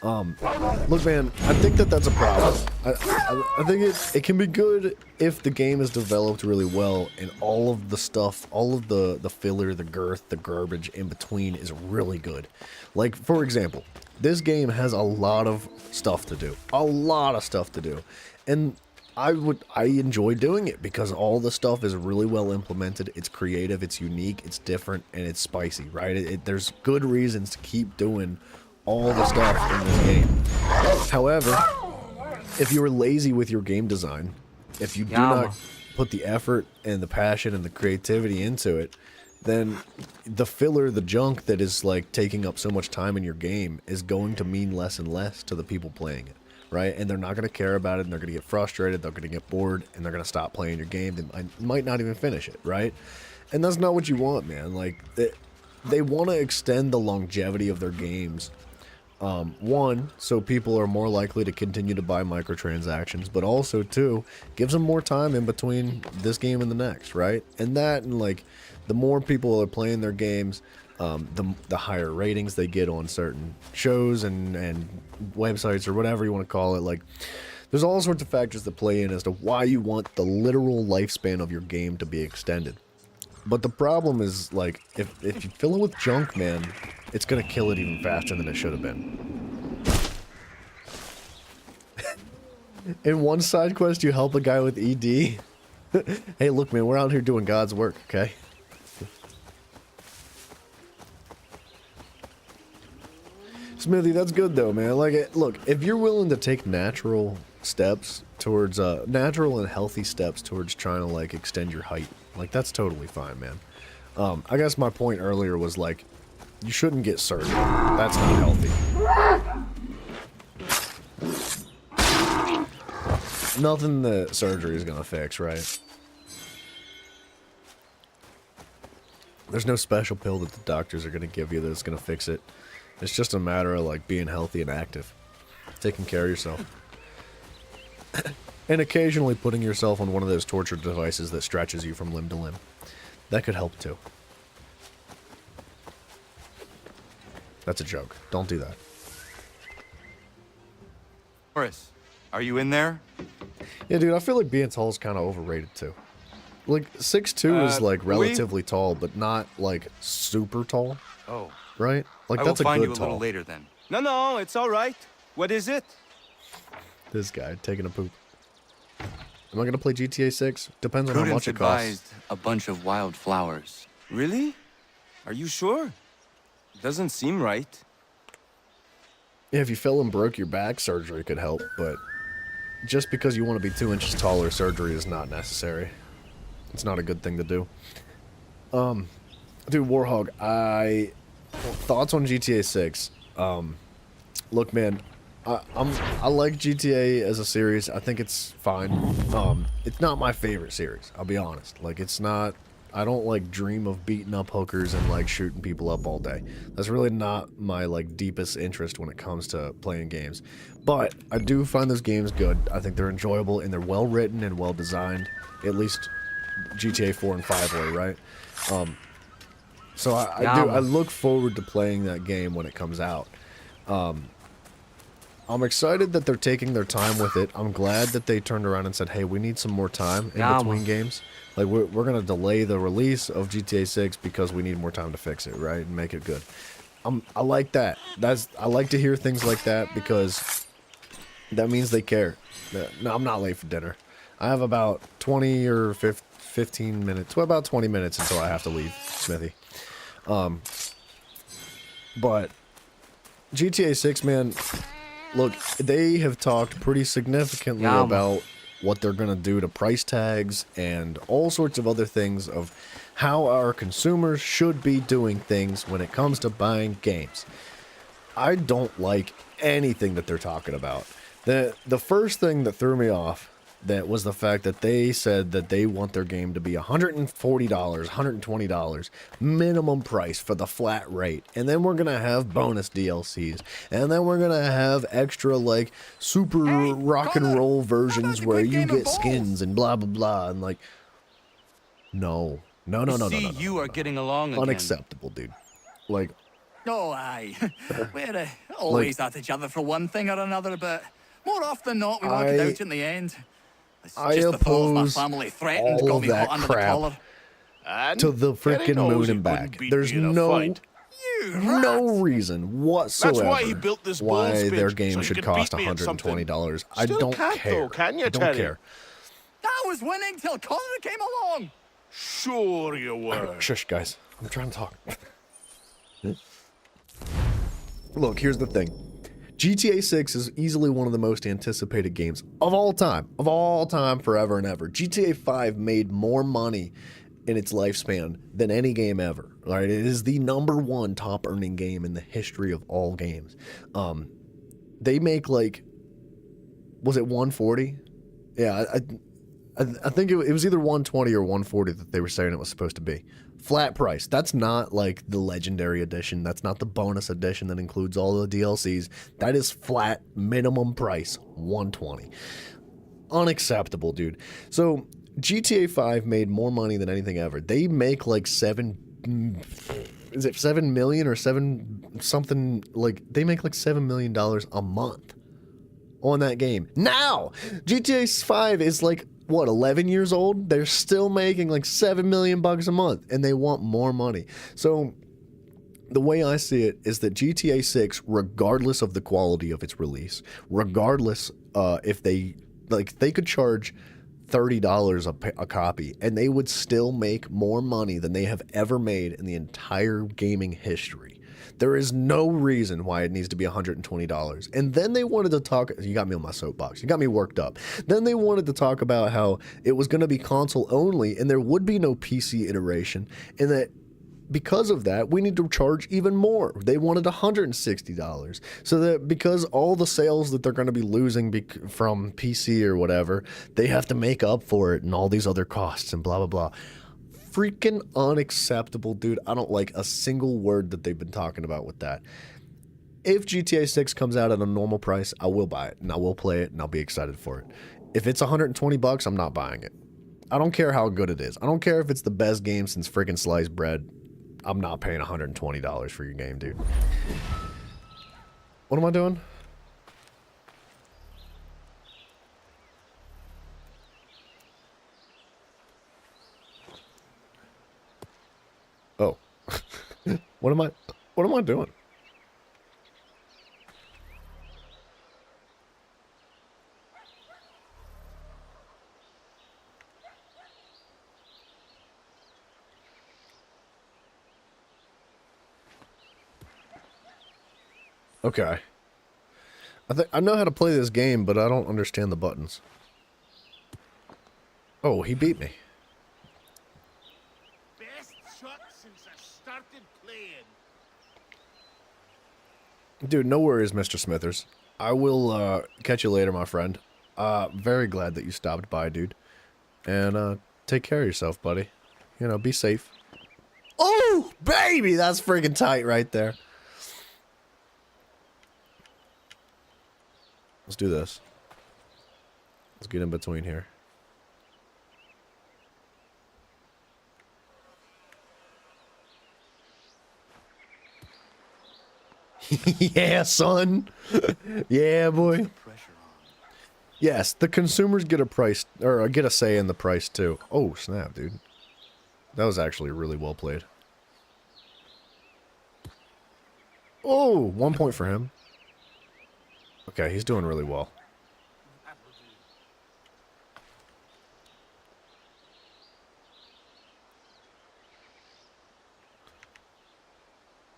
Look, man, I think that's a problem. I think it can be good if the game is developed really well, and all of the stuff, all of the filler, the girth, the garbage in between is really good. Like, for example, this game has a lot of stuff to do. A lot of stuff to do. And I enjoy doing it because all the stuff is really well implemented. It's creative, it's unique, it's different, and it's spicy, right? There's good reasons to keep doing all the stuff in this game. However, if you are lazy with your game design, if you do not put the effort and the passion and the creativity into it, then the filler, the junk that is like taking up so much time in your game is going to mean less and less to the people playing it. Right? And they're not going to care about it, and they're going to get frustrated, they're going to get bored, and they're going to stop playing your game. They might not even finish it, right? And that's not what you want, man. Like, they want to extend the longevity of their games. One, so people are more likely to continue to buy microtransactions, but also, two, gives them more time in between this game and the next, right? And that, and like, the more people are playing their games, the higher ratings they get on certain shows and websites or whatever you want to call it. Like, there's all sorts of factors that play in as to why you want the literal lifespan of your game to be extended. But the problem is, like, if you fill it with junk, man, it's gonna kill it even faster than it should have been. In one side quest, you help a guy with ED. Hey, look, man, we're out here doing God's work, okay? Smithy, that's good though, man. Like, look, if you're willing to take natural steps towards natural and healthy steps towards trying to like extend your height. Like that's totally fine, man. I guess my point earlier was like you shouldn't get surgery. That's not healthy. Nothing that surgery is gonna fix, right? There's no special pill that the doctors are gonna give you that's gonna fix it. It's just a matter of like being healthy and active, taking care of yourself, and occasionally putting yourself on one of those torture devices that stretches you from limb to limb. That could help too. That's a joke. Don't do that. Horace, are you in there? Yeah, dude, I feel like being tall is kind of overrated too. Like 6'2" is like relatively tall, but not like super tall. Oh. Right? Like I that's will find a you good a little tall. later then. No, it's all right. What is it? This guy taking a poop. Am I gonna play GTA 6? Depends on how Prudence much it costs. advised a bunch of wild flowers. Really? Are you sure? Doesn't seem right. Yeah, if you fell and broke your back, surgery could help, but just because you want to be 2 inches taller, surgery is not necessary. It's not a good thing to do. Dude, Warhog, thoughts on GTA 6. Look, man, I like GTA as a series. I think it's fine. It's not my favorite series, I'll be honest. Like, it's not... I don't, like, dream of beating up hookers and, like, shooting people up all day. That's really not my, like, deepest interest when it comes to playing games. But I do find those games good. I think they're enjoyable, and they're well-written and well-designed. At least GTA 4 and 5 were, right? So I look forward to playing that game when it comes out. I'm excited that they're taking their time with it. I'm glad that they turned around and said, hey, we need some more time in between games. Like, we're going to delay the release of GTA 6 because we need more time to fix it, right? And make it good. I like that. I like to hear things like that because that means they care. No, I'm not late for dinner. I have about 20 or 15 minutes. Well, about 20 minutes until I have to leave Smithy. But GTA 6, man, look, they have talked pretty significantly about what they're going to do to price tags and all sorts of other things of how our consumers should be doing things when it comes to buying games. I don't like anything that they're talking about. The first thing that threw me off that was the fact that they said that they want their game to be $140, $120 minimum price for the flat rate. And then we're going to have bonus DLCs. And then we're going to have extra, like, super rock and roll versions where you get skins and blah, blah, blah. And, like, no. See, you are getting along again. Unacceptable, dude. Like... Oh, aye. We're always at each other for one thing or another, but more often than not, we work it out in the end. I Just the thought of my oppose family threatened all got of me that hot under the crap collar. to the freaking moon and back. There's no reason whatsoever That's why he built this why bull's their bitch, game so he should could cost beat me at something. $120. I Still don't can't, care. though, can you, I don't Teddy? care. I was winning till Connor came along. Sure you were. Shush, guys. I'm trying to talk. Look, here's the thing. GTA 6 is easily one of the most anticipated games of all time. Of all time, forever and ever. GTA 5 made more money in its lifespan than any game ever. Right? It is the #1 top earning game in the history of all games. They make like, was it 140? Yeah, I think it was either 120 or 140 that they were saying it was supposed to be. Flat price. That's not like the legendary edition. That's not the bonus edition that includes all the DLCs. That is flat minimum price, 120. Unacceptable, dude. So GTA 5 made more money than anything ever. They make like 7 million or 7 something, like they make like $7 million a month on that game. Now, GTA 5 is like, what, 11 years old? They're still making like $7 million a month, and they want more money. So the way I see it is that GTA 6, regardless of the quality of its release, regardless if they could charge $30 a copy, and they would still make more money than they have ever made in the entire gaming history. There is no reason why it needs to be $120. And then they wanted to talk, you got me on my soapbox, you got me worked up. Then they wanted to talk about how it was going to be console only and there would be no PC iteration, and that because of that, we need to charge even more. They wanted $160. So that because all the sales that they're going to be losing from PC or whatever, they have to make up for it and all these other costs and blah, blah, blah. Freaking unacceptable, dude. I don't like a single word that they've been talking about with that. If GTA 6 comes out at a normal price, I will buy it and I will play it and I'll be excited for it. If it's $120, I'm not buying it. I don't care how good it is. I don't care if it's the best game since freaking sliced bread. I'm not paying $120 for your game, dude. What am I doing? Oh. What am I doing? Okay. I know how to play this game, but I don't understand the buttons. Oh, he beat me. Best shot since I started playing. Dude, no worries, Mr. Smithers. I will catch you later, my friend. Very glad that you stopped by, dude. And take care of yourself, buddy. You know, be safe. Oh, baby, that's freaking tight right there. Let's do this. Let's get in between here. Yeah, son. Yeah, boy. Yes, the consumers get a price, or get a say in the price too. Oh, snap, dude. That was actually really well played. Oh, 1 point for him. Okay, he's doing really well.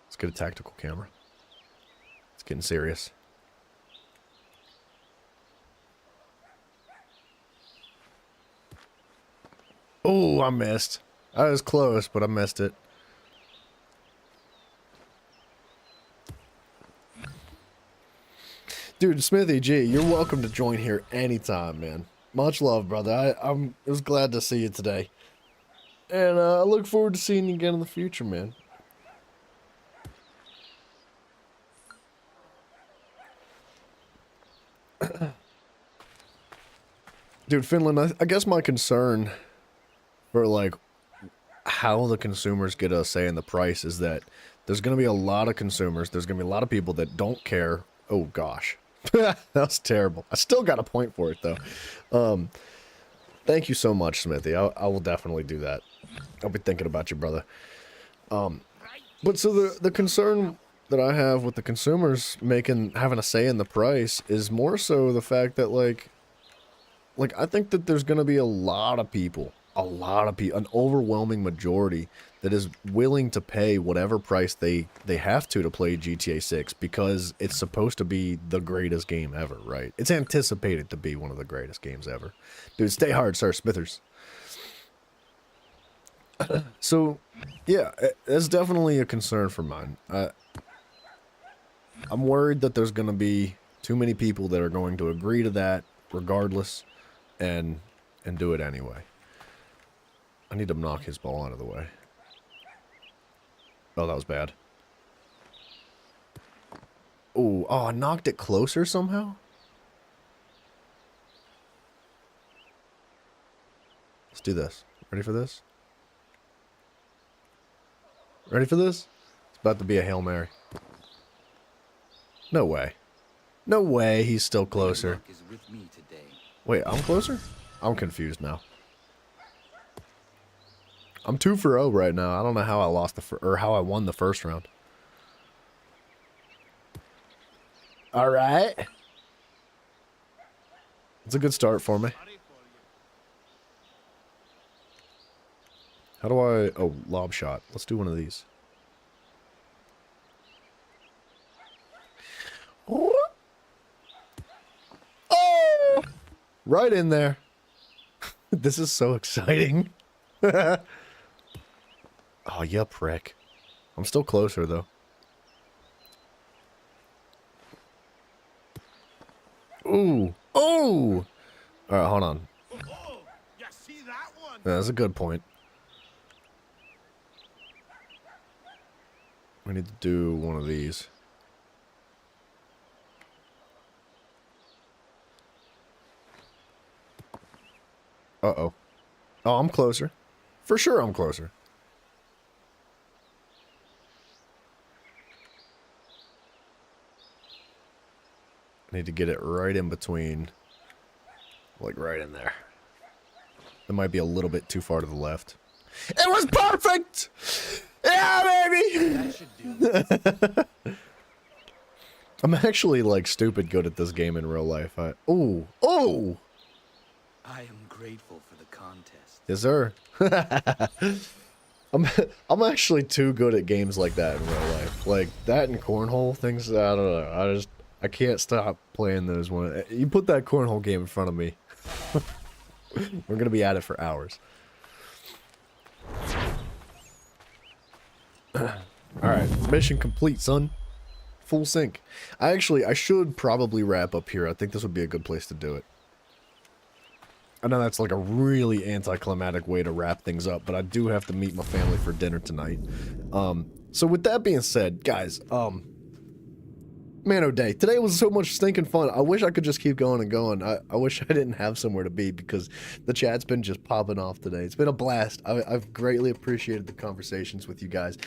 Let's get a tactical camera. It's getting serious. Oh, I missed. I was close, but I missed it. Dude, Smithy G, you're welcome to join here anytime, man. Much love, brother. I was glad to see you today. And I look forward to seeing you again in the future, man. Dude, Finland, I guess my concern for, like, how the consumers get a say in the price is that there's going to be a lot of consumers, there's going to be a lot of people that don't care. Oh, gosh. That was terrible. I still got a point for it, though. Thank you so much, Smithy. I will definitely do that. I'll be thinking about you, brother. But so the concern that I have with the consumers having a say in the price is more so the fact that, like I think that there's going to be a lot of people, an overwhelming majority that is willing to pay whatever price they have to play GTA 6 because it's supposed to be the greatest game ever, right? It's anticipated to be one of the greatest games ever. Dude, stay hard, Sir Smithers. So, yeah, it's definitely a concern for mine. I'm worried that there's going to be too many people that are going to agree to that regardless and do it anyway. I need to knock his ball out of the way. Oh, that was bad. Oh, I knocked it closer somehow? Let's do this. Ready for this? Ready for this? It's about to be a Hail Mary. No way. No way he's still closer. Wait, I'm closer? I'm confused now. I'm 2 for 0 right now. I don't know how I lost how I won the first round. All right. It's a good start for me. How do I... Oh, lob shot. Let's do one of these. Right in there. This is so exciting. Oh, you prick. I'm still closer, though. Ooh. Oh! Alright, hold on. Yeah, that's a good point. We need to do one of these. Uh-oh. Oh, I'm closer. For sure I'm closer. I need to get it right in between. Like right in there. It might be a little bit too far to the left. It was perfect! Yeah, baby! That should do. I'm actually, like, stupid good at this game in real life. Ooh! Oh! I am grateful for the contest. Yes, sir. I'm actually too good at games like that in real life. Like, that and cornhole things, I don't know. I can't stop playing those ones. You put that cornhole game in front of me. We're gonna be at it for hours. Alright, mission complete, son. Full sync. I should probably wrap up here. I think this would be a good place to do it. I know that's like a really anticlimactic way to wrap things up, but I do have to meet my family for dinner tonight. So with that being said, guys, man, oh day. Today was so much stinking fun. I wish I could just keep going and going. I wish I didn't have somewhere to be because the chat's been just popping off today. It's been a blast. I've greatly appreciated the conversations with you guys.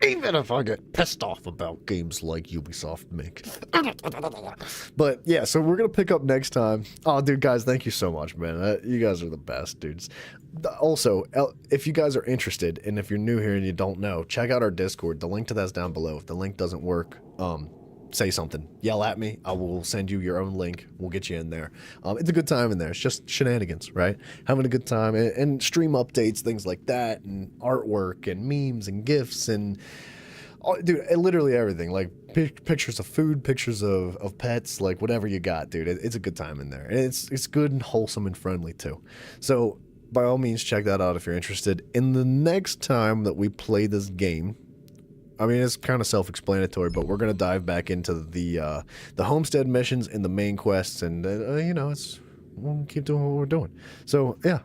Even if I get pissed off about games like Ubisoft make. But yeah, so we're going to pick up next time. Oh, dude, guys, thank you so much, man. You guys are the best, dudes. Also, if you guys are interested, and if you're new here and you don't know, check out our Discord. The link to that's down below. If the link doesn't work, say something. Yell at me. I will send you your own link. We'll get you in there. It's a good time in there. It's just shenanigans, right? Having a good time and stream updates, things like that, and artwork and memes and GIFs and dude, literally everything. Like pictures of food, pictures of pets, like whatever you got, dude. It's a good time in there. And it's good and wholesome and friendly too. So by all means, check that out if you're interested. In the next time that we play this game, I mean, it's kind of self-explanatory, but we're gonna dive back into the homestead missions and the main quests, and you know, we'll keep doing what we're doing. So yeah,